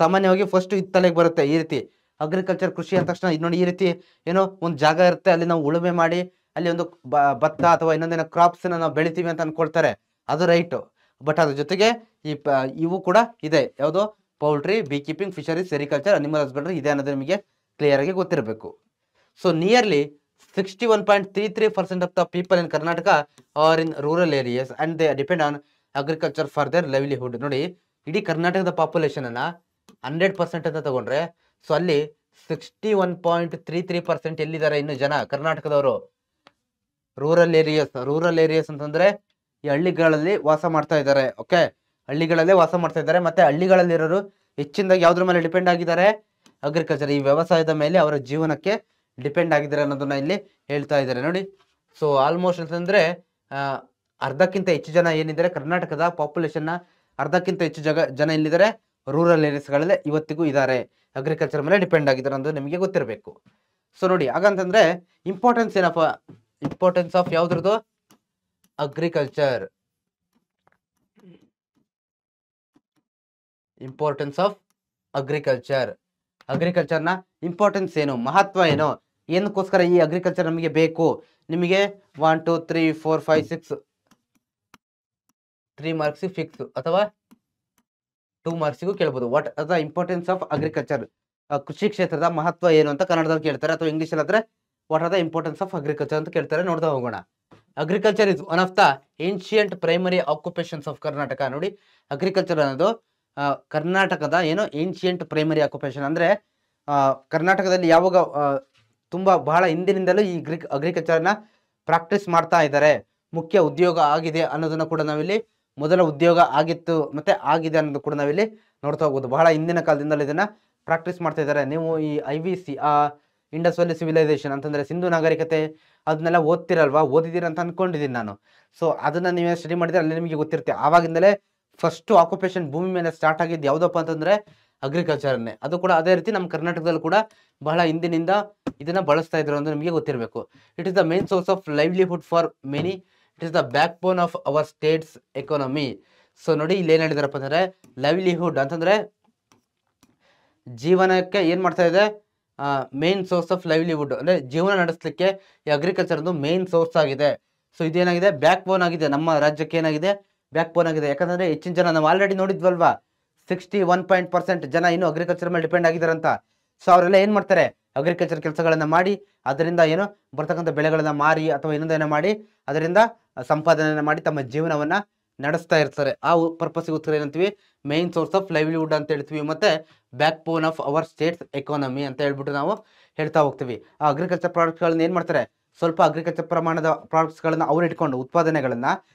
ಸಾಮಾನ್ಯವಾಗಿ ಫಸ್ಟ್ ಇದು ತಲೆಗೆ ಬರುತ್ತೆ. ಈ ರೀತಿ ಅಗ್ರಿಕಲ್ಚರ್ ಕೃಷಿ ಅಂದ ತಕ್ಷಣ ಇದು ನೋಡಿ, ಈ ರೀತಿ ಏನೋ ಒಂದು ಜಾಗ ಇರುತ್ತೆ, ಅಲ್ಲಿ ನಾವು ಉಳುಮೆ ಮಾಡಿ ಅಲ್ಲಿ ಒಂದು ಭತ್ತ ಅಥವಾ ಇನ್ನೊಂದೇನೋ ಕ್ರಾಪ್ಸ್ ನಾವು ಬೆಳಿತೀವಿ ಅಂತ ಅನ್ಕೊಳ್ತಾರೆ, ಅದು ರೈಟ್. ಬಟ್ ಅದ್ರ ಜೊತೆಗೆ ಇವು ಕೂಡ ಇದೆ, ಯಾವುದು ಪೌಲ್ಟ್ರಿ, ಬೀ keeping, fisheries, sericulture, animal husbandry ಇದೆ ಅನ್ನೋದು ನಿಮಗೆ ಕ್ಲಿಯರ್ ಆಗಿ ಗೊತ್ತಿರಬೇಕು. So nearly 61.33% of the people in Karnataka are in rural areas and they depend on agriculture for their livelihood. ನೋಡಿ, ಇಡೀ ಕರ್ನಾಟಕದ ಪಾಪ್ಯುಲೇಷನ್ ಅನ್ನ 100% ಅಂತ ತಗೊಂಡ್ರೆ, ಸೊ ಅಲ್ಲಿ 61.33% ಎಲ್ಲಿದ್ದಾರೆ ಇನ್ನು ಜನ ಕರ್ನಾಟಕದವರು? ರೂರಲ್ ಏರಿಯಾಸ್ ಅಂತಂದ್ರೆ ಈ ಹಳ್ಳಿಗಳಲ್ಲಿ ವಾಸ ಮಾಡ್ತಾ ಇದ್ದಾರೆ. ಓಕೆ, ಹಳ್ಳಿಗಳಲ್ಲೇ ವಾಸ ಮಾಡ್ತಾ ಇದ್ದಾರೆ. ಮತ್ತೆ ಹಳ್ಳಿಗಳಲ್ಲಿರೋರು ಹೆಚ್ಚಿನದಾಗಿ ಯಾವ್ದ್ರ ಮೇಲೆ ಡಿಪೆಂಡ್ ಆಗಿದ್ದಾರೆ? ಅಗ್ರಿಕಲ್ಚರ್, ಈ ವ್ಯವಸಾಯದ ಮೇಲೆ ಅವರ ಜೀವನಕ್ಕೆ ಡಿಪೆಂಡ್ ಆಗಿದ್ದಾರೆ ಅನ್ನೋದನ್ನ ಇಲ್ಲಿ ಹೇಳ್ತಾ ಇದ್ದಾರೆ ನೋಡಿ. ಸೊ ಆಲ್ಮೋಸ್ಟ್ ಅಂತಂದ್ರೆ ಅರ್ಧಕ್ಕಿಂತ ಹೆಚ್ಚು ಜನ ಏನಿದ್ದಾರೆ ಕರ್ನಾಟಕದ ಪಾಪ್ಯುಲೇಷನ್ ಅರ್ಧಕ್ಕಿಂತ ಹೆಚ್ಚು ಜನ ಎಲ್ಲಿದ್ದಾರೆ? ರೂರಲ್ ಏರಿಯಾಸ್ಗಳಲ್ಲಿ ಇವತ್ತಿಗೂ ಇದ್ದಾರೆ, ಅಗ್ರಿಕಲ್ಚರ್ ಮೇಲೆ ಡಿಪೆಂಡ್ ಆಗಿದ್ದಾರೆ ಅನ್ನೋದು ನಿಮಗೆ ಗೊತ್ತಿರಬೇಕು. ಸೊ ನೋಡಿ, ಹಾಗಂತಂದ್ರೆ ಇಂಪಾರ್ಟೆನ್ಸ್ ಆಫ್ ಯಾವ್ದ್ರದ್ದು? ಅಗ್ರಿಕಲ್ಚರ್. ಇಂಪಾರ್ಟೆನ್ಸ್ ಆಫ್ ಅಗ್ರಿಕಲ್ಚರ್ನ ಇಂಪಾರ್ಟೆನ್ಸ್ ಏನು, ಮಹತ್ವ ಏನು, ಏನಕ್ಕೋಸ್ಕರ ಈ ಅಗ್ರಿಕಲ್ಚರ್ ನಮಗೆ ಬೇಕು? ನಿಮಗೆ 1 2 3 4 5 6 3 ಮಾರ್ಕ್ಸ್ ಫಿಕ್ಸ್ ಅಥವಾ 2 ಮಾರ್ಕ್ಸಿಗೂ ಕೇಳ್ಬೋದು. What are the importance of agriculture, ಕೃಷಿ ಕ್ಷೇತ್ರದ ಮಹತ್ವ ಏನು ಅಂತ ಕನ್ನಡದಲ್ಲಿ ಕೇಳ್ತಾರೆ, ಅಥವಾ ಇಂಗ್ಲಿಷ್ ಅಲ್ಲಿ ಆದ್ರೆ what are the importance of agriculture ಅಂತ ಕೇಳ್ತಾರೆ. ನೋಡ್ತಾ ಹೋಗೋಣ. Agriculture is one of the ancient primary occupations of Karnataka. ನೋಡಿ, ಅಗ್ರಿಕಲ್ಚರ್ ಅನ್ನೋದು ಕರ್ನಾಟಕದ ಏನು ಏನ್ಷಿಯಂಟ್ ಪ್ರೈಮರಿ ಆಕ್ಯುಪೇಷನ್ ಅಂದ್ರೆ ಕರ್ನಾಟಕದಲ್ಲಿ ಯಾವಾಗ ಬಹಳ ಹಿಂದಿನಿಂದಲೂ ಈ ಅಗ್ರಿಕಲ್ಚರ್ನ ಪ್ರಾಕ್ಟೀಸ್ ಮಾಡ್ತಾ ಇದ್ದಾರೆ. ಮುಖ್ಯ ಉದ್ಯೋಗ ಆಗಿದೆ ಅನ್ನೋದನ್ನ ಕೂಡ ನಾವಿಲ್ಲಿ, ಮೊದಲ ಉದ್ಯೋಗ ಆಗಿತ್ತು ಮತ್ತೆ ಆಗಿದೆ ಅನ್ನೋದು ಕೂಡ ನಾವಿಲ್ಲಿ ನೋಡ್ತಾ ಹೋಗ್ಬೋದು. ಬಹಳ ಹಿಂದಿನ ಕಾಲದಿಂದಲೂ ಇದನ್ನ ಪ್ರಾಕ್ಟೀಸ್ ಮಾಡ್ತಾ ಇದ್ದಾರೆ. ನೀವು ಈ IVC ಇಂಡಸ್ ವ್ಯಾಲಿ ಸಿವಿಲೈಸೇಷನ್ ಅಂತಂದ್ರೆ ಸಿಂಧು ನಾಗರಿಕತೆ ಅದನ್ನೆಲ್ಲ ಓದ್ತಿರಲ್ವಾ, ಓದಿದ್ದೀರ ಅಂತ ಅನ್ಕೊಂಡಿದ್ದೀನಿ ನಾನು. ಸೊ ಅದನ್ನ ನೀವೇ ಸ್ಟಡಿ ಮಾಡಿದ್ರೆ ಅಲ್ಲಿ ನಿಮಗೆ ಗೊತ್ತಿರುತ್ತೆ. ಆವಾಗಿಂದಲೇ ಫಸ್ಟ್ ಆಕ್ಯುಪೇಷನ್ ಭೂಮಿ ಮೇಲೆ ಸ್ಟಾರ್ಟ್ ಆಗಿದ್ದು ಯಾವುದಪ್ಪ ಅಂತಂದ್ರೆ ಅಗ್ರಿಕಲ್ಚರ್ನೇ. ಅದು ಕೂಡ ಅದೇ ರೀತಿ ನಮ್ಮ ಕರ್ನಾಟಕದಲ್ಲೂ ಕೂಡ ಬಹಳ ಹಿಂದಿನಿಂದ ಇದನ್ನ ಬಳಸ್ತಾ ಇದ್ರು ಅಂತ ನಿಮಗೆ ಗೊತ್ತಿರಬೇಕು. It is the main source of livelihood for many, it is the backbone of our States economy. So ನೋಡಿ ಇಲ್ಲಿ ಏನ್ ಹೇಳಿದಾರಪ್ಪ ಅಂದ್ರೆ ಲೈವ್ಲಿಹುಡ್ ಅಂತಂದ್ರೆ ಜೀವನಕ್ಕೆ ಏನ್ ಮಾಡ್ತಾ ಇದೆ, ಮೇನ್ ಸೋರ್ಸ್ ಆಫ್ ಲೈವ್ಲಿಹುಡ್ ಅಂದ್ರೆ ಜೀವನ ನಡೆಸಲಿಕ್ಕೆ ಈ ಅಗ್ರಿಕಲ್ಚರ್ ಒಂದು ಮೇನ್ ಸೋರ್ಸ್ ಆಗಿದೆ. ಸೊ ಇದೇನಾಗಿದೆ, ಬ್ಯಾಕ್ ಬೋನ್ ಆಗಿದೆ. ನಮ್ಮ ರಾಜ್ಯಕ್ಕೆ ಏನಾಗಿದೆ, ಬ್ಯಾಕ್ ಬೋನ್ ಆಗಿದೆ. ಯಾಕಂದ್ರೆ ಹೆಚ್ಚಿನ ಜನ ನಾವು ಆಲ್ರೆಡಿ ನೋಡಿದ್ವಲ್ವಾ, 61% ಜನ ಇನ್ನು ಅಗ್ರಿಕಲ್ಚರ್ ಮೇಲೆ ಡಿಪೆಂಡ್ ಆಗಿದಾರಂತ. ಸೊ ಅವರೆಲ್ಲ ಏನ್ ಮಾಡ್ತಾರೆ, ಅಗ್ರಿಕಲ್ಚರ್ ಕೆಲಸಗಳನ್ನ ಮಾಡಿ ಅದರಿಂದ ಏನು ಬರ್ತಕ್ಕಂಥ ಬೆಳೆಗಳನ್ನ ಮಾರಿ ಅಥವಾ ಇನ್ನೊಂದೇನೋ ಮಾಡಿ ಅದರಿಂದ ಸಂಪಾದನೆ ಮಾಡಿ ತಮ್ಮ ಜೀವನವನ್ನ ನಡೆಸ್ತಾ ಇರ್ತಾರೆ. ಆ ಪರ್ಪಸ್ಗೋಸ್ಕರ ಏನಂತೀವಿ, ಮೈನ್ ಸೋರ್ಸ್ ಆಫ್ ಲೈವ್ಲಿಹುಡ್ ಅಂತ ಹೇಳ್ತೀವಿ, ಮತ್ತೆ back bone of our States economy ಅಂತ ಹೇಳ್ಬಿಟ್ಟು ನಾವು ಹೇಳ್ತಾ ಹೋಗ್ತೀವಿ. ಆ ಅಗ್ರಿಕಲ್ಚರ್ ಪ್ರಾಡಕ್ಟ್ಗಳನ್ನ ಏನ್ ಮಾಡ್ತಾರೆ, ಸ್ವಲ್ಪ ಅಗ್ರಿಕಲ್ಚರ್ ಪ್ರಮಾಣದ ಪ್ರಾಡಕ್ಟ್ಸ್ಗಳನ್ನ ಅವ್ರು ಇಟ್ಕೊಂಡು ಉತ್ಪಾದನೆಗಳನ್ನ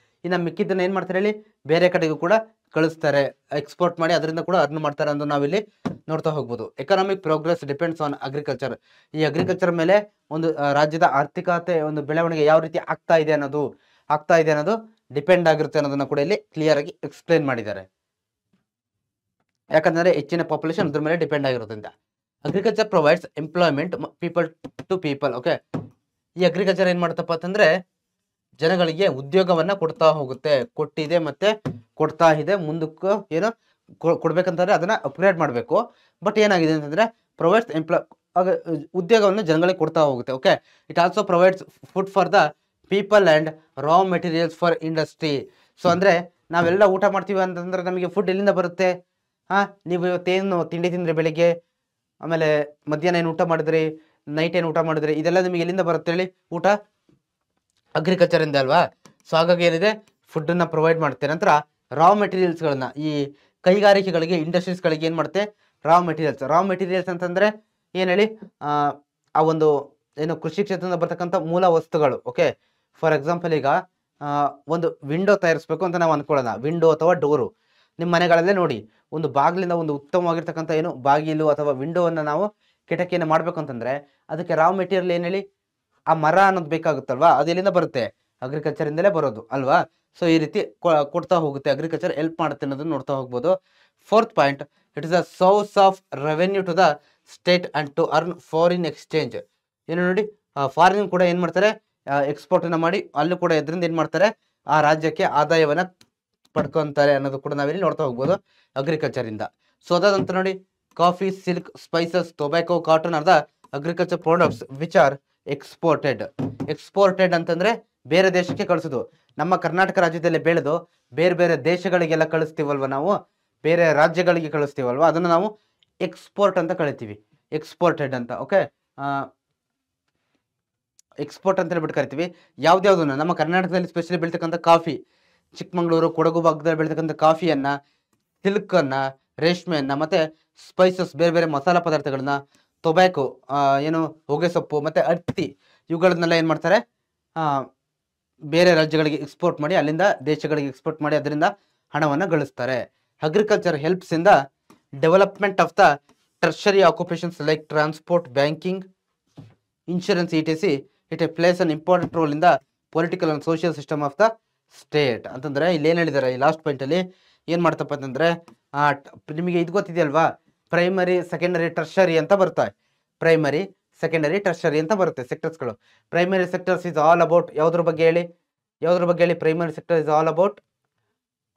ಇನ್ನು ಮಿಕ್ಕಿದ್ದನ್ನ ಏನ್ ಮಾಡ್ತಾರೆ ಹೇಳಿ, ಬೇರೆ ಕಡೆಗೂ ಕೂಡ ಕಳಿಸ್ತಾರೆ, ಎಕ್ಸ್ಪೋರ್ಟ್ ಮಾಡಿ ಅದರಿಂದ ಕೂಡ ಅರ್ನ್ ಮಾಡ್ತಾರೆ ಅಂತ ನಾವಿಲ್ಲಿ ನೋಡ್ತಾ ಹೋಗ್ಬೋದು. Economic progress depends on agriculture. ಈ ಅಗ್ರಿಕಲ್ಚರ್ ಮೇಲೆ ಒಂದು ರಾಜ್ಯದ ಆರ್ಥಿಕತೆ ಒಂದು ಬೆಳವಣಿಗೆ ಯಾವ ರೀತಿ ಆಗ್ತಾ ಇದೆ ಅನ್ನೋದು ಡಿಪೆಂಡ್ ಆಗಿರುತ್ತೆ ಅನ್ನೋದನ್ನ ಕೂಡ ಇಲ್ಲಿ ಕ್ಲಿಯರ್ ಆಗಿ ಎಕ್ಸ್ಪ್ಲೇನ್ ಮಾಡಿದ್ದಾರೆ. ಯಾಕಂದ್ರೆ ಹೆಚ್ಚಿನ ಪಾಪ್ಯುಲೇಷನ್ ಅದ್ರ ಮೇಲೆ ಡಿಪೆಂಡ್ ಆಗಿರುತ್ತೆ ಅಂತ. Agriculture provides employment people to people. Okay, ಈ ಅಗ್ರಿಕಲ್ಚರ್ ಏನ್ ಮಾಡುತ್ತಪ್ಪ ಅಂತಂದ್ರೆ ಜನಗಳಿಗೆ ಉದ್ಯೋಗವನ್ನ ಕೊಡ್ತಾ ಹೋಗುತ್ತೆ, ಕೊಟ್ಟಿದೆ ಮತ್ತೆ ಕೊಡ್ತಾ ಇದೆ. ಮುಂದಕ್ಕೂ ಏನೋ ಕೊಡ್ಬೇಕಂತಂದ್ರೆ ಅದನ್ನ ಅಪ್ಗ್ರೇಡ್ ಮಾಡಬೇಕು. ಬಟ್ ಏನಾಗಿದೆ ಅಂತಂದ್ರೆ ಪ್ರೊವೈಡ್ಸ್ ಉದ್ಯೋಗವನ್ನು ಜನಗಳಿಗೆ ಕೊಡ್ತಾ ಹೋಗುತ್ತೆ. Okay, it also provides food for the people and raw materials for industry. So ಅಂದ್ರೆ ನಾವೆಲ್ಲ ಊಟ ಮಾಡ್ತೀವಿ ಅಂತಂದ್ರೆ ನಮಗೆ ಫುಡ್ ಎಲ್ಲಿಂದ ಬರುತ್ತೆ? ನೀವು ಇವತ್ತೇನು ತಿಂಡಿ ತಿಂದ್ರೆ ಬೆಳಿಗ್ಗೆ, ಆಮೇಲೆ ಮಧ್ಯಾಹ್ನ ಏನು ಊಟ ಮಾಡಿದ್ರಿ, ನೈಟ್ ಏನು ಊಟ ಮಾಡಿದ್ರಿ, ಇದೆಲ್ಲ ನಿಮಗೆ ಎಲ್ಲಿಂದ ಬರುತ್ತೆ ಹೇಳಿ? ಊಟ ಅಗ್ರಿಕಲ್ಚರ್ ಇಂದ ಅಲ್ವಾ? ಸೊ ಹಾಗಾಗಿ ಏನಿದೆ, ಫುಡ್ ಅನ್ನ ಪ್ರೊವೈಡ್ ಮಾಡುತ್ತೆ. ನಂತರ ರಾ ಮೆಟೀರಿಯಲ್ಸ್ಗಳನ್ನ ಈ ಕೈಗಾರಿಕೆಗಳಿಗೆ, ಇಂಡಸ್ಟ್ರೀಸ್ಗಳಿಗೆ ಏನು ಮಾಡುತ್ತೆ, ರಾ ಮೆಟೀರಿಯಲ್ಸ್ ಅಂತಂದ್ರೆ ಏನು ಹೇಳಿ, ಆ ಒಂದು ಏನು ಕೃಷಿ ಕ್ಷೇತ್ರದಿಂದ ಬರ್ತಕ್ಕಂಥ ಮೂಲ ವಸ್ತುಗಳು. ಓಕೆ, ಫಾರ್ ಎಕ್ಸಾಂಪಲ್ ಈಗ ಒಂದು ವಿಂಡೋ ತಯಾರಿಸ್ಬೇಕು ಅಂತ ನಾವು ಅನ್ಕೊಳ್ಳೋಣ, ವಿಂಡೋ ಅಥವಾ ಡೋರು. ನಿಮ್ಮ ಮನೆಗಳಲ್ಲೇ ನೋಡಿ, ಒಂದು ಬಾಗಿಲಿಂದ ಒಂದು ಉತ್ತಮವಾಗಿರ್ತಕ್ಕಂಥ ಏನು ಬಾಗಿಲು ಅಥವಾ ವಿಂಡೋವನ್ನು ನಾವು ಕಿಟಕಿಯನ್ನು ಮಾಡ್ಬೇಕು ಅಂತಂದ್ರೆ ಅದಕ್ಕೆ ರಾ ಮೆಟೀರಿಯಲ್ ಏನು ಹೇಳಿ, ಆ ಮರ ಅನ್ನೋದು ಬೇಕಾಗುತ್ತಲ್ವಾ, ಅದು ಎಲ್ಲಿಂದ ಬರುತ್ತೆ? ಅಗ್ರಿಕಲ್ಚರ್ ಇಂದಲೇ ಬರೋದು ಅಲ್ವಾ? ಸೊ ಈ ರೀತಿ ಕೊಡ್ತಾ ಹೋಗುತ್ತೆ, ಅಗ್ರಿಕಲ್ಚರ್ ಹೆಲ್ಪ್ ಮಾಡುತ್ತೆ ಅನ್ನೋದನ್ನ ನೋಡ್ತಾ ಹೋಗ್ಬೋದು. 4th point, it is a source of revenue to the state and to earn foreign exchange. ಏನು ನೋಡಿ, ಫಾರಿನ್ ಕೂಡ ಏನ್ ಮಾಡ್ತಾರೆ, ಎಕ್ಸ್ಪೋರ್ಟ್ ಅನ್ನ ಮಾಡಿ ಅಲ್ಲೂ ಕೂಡ ಇದರಿಂದ ಏನ್ ಮಾಡ್ತಾರೆ, ಆ ರಾಜ್ಯಕ್ಕೆ ಆದಾಯವನ್ನ ಪಡ್ಕೊಂತಾರೆ ಅನ್ನೋದು ಕೂಡ ನಾವಿಲ್ಲಿ ನೋಡ್ತಾ ಹೋಗ್ಬೋದು ಅಗ್ರಿಕಲ್ಚರ್ ಇಂದ. ಸೊ ಅದಾದಂತ ನೋಡಿ, coffee, silk, spices, tobacco, cotton are the agriculture products which are exported ಅಂತಂದ್ರೆ ಬೇರೆ ದೇಶಕ್ಕೆ ಕಳಿಸೋದು. ನಮ್ಮ ಕರ್ನಾಟಕ ರಾಜ್ಯದಲ್ಲಿ ಬೆಳೆದು ಬೇರೆ ಬೇರೆ ದೇಶಗಳಿಗೆಲ್ಲ ಕಳಿಸ್ತೀವಲ್ವ, ನಾವು ಬೇರೆ ರಾಜ್ಯಗಳಿಗೆ ಕಳಿಸ್ತೀವಲ್ವ, ಅದನ್ನು ನಾವು ಎಕ್ಸ್ಪೋರ್ಟ್ ಅಂತ ಕರಿತೀವಿ, ಎಕ್ಸ್ಪೋರ್ಟೆಡ್ ಅಂತ. ಓಕೆ, ಎಕ್ಸ್ಪೋರ್ಟ್ ಅಂತ ಹೇಳ್ಬಿಟ್ಟು ಕರಿತೀವಿ. ಯಾವ್ದಾವ್ದನ್ನ ನಮ್ಮ ಕರ್ನಾಟಕದಲ್ಲಿ ಸ್ಪೆಷಲಿ ಬೆಳಿತಕ್ಕಂಥ ಕಾಫಿ, ಚಿಕ್ಕಮಗಳೂರು, ಕೊಡಗು ಭಾಗದಲ್ಲಿ ಬೆಳಿತಕ್ಕಂಥ ಕಾಫಿಯನ್ನ, ಸಿಲ್ಕನ್ನು, ರೇಷ್ಮೆಯನ್ನ, ಮತ್ತೆ ಸ್ಪೈಸಸ್ ಬೇರೆ ಬೇರೆ ಮಸಾಲಾ ಪದಾರ್ಥಗಳನ್ನ, ಟೊಬ್ಯಾಕೋ ಏನು ಹೊಗೆ ಸೊಪ್ಪು, ಮತ್ತೆ ಹತ್ತಿ, ಇವುಗಳನ್ನೆಲ್ಲ ಏನು ಮಾಡ್ತಾರೆ, ಬೇರೆ ರಾಜ್ಯಗಳಿಗೆ ಎಕ್ಸ್ಪೋರ್ಟ್ ಮಾಡಿ ಅಲ್ಲಿಂದ ದೇಶಗಳಿಗೆ ಎಕ್ಸ್ಪೋರ್ಟ್ ಮಾಡಿ ಅದರಿಂದ ಹಣವನ್ನು ಗಳಿಸ್ತಾರೆ. Agriculture helps in the development of the tertiary occupations like transport, banking, insurance, etc. It plays an important role in the political and social system of the state. ಅಂತಂದ್ರೆ ಇಲ್ಲಿ ಏನು ಹೇಳಿದ್ದಾರೆ, ಈ ಲಾಸ್ಟ್ ಪಾಯಿಂಟ್ ಅಲ್ಲಿ ಏನ್ ಮಾಡ್ತಪ್ಪ ಅಂತಂದ್ರೆ, ನಿಮಗೆ ಇದು ಗೊತ್ತಿದೆಯಲ್ವಾ, ಪ್ರೈಮರಿ, ಸೆಕೆಂಡರಿ, ಟರ್ಷರಿ ಅಂತ ಬರುತ್ತೆ. ಪ್ರೈಮರಿ, ಸೆಕೆಂಡರಿ, ಟರ್ಷರಿ ಅಂತ ಬರುತ್ತೆ ಸೆಕ್ಟರ್ಸ್ಗಳು. Primary sectors is all about ಯಾವುದ್ರ ಬಗ್ಗೆ ಹೇಳಿ, primary sector is all about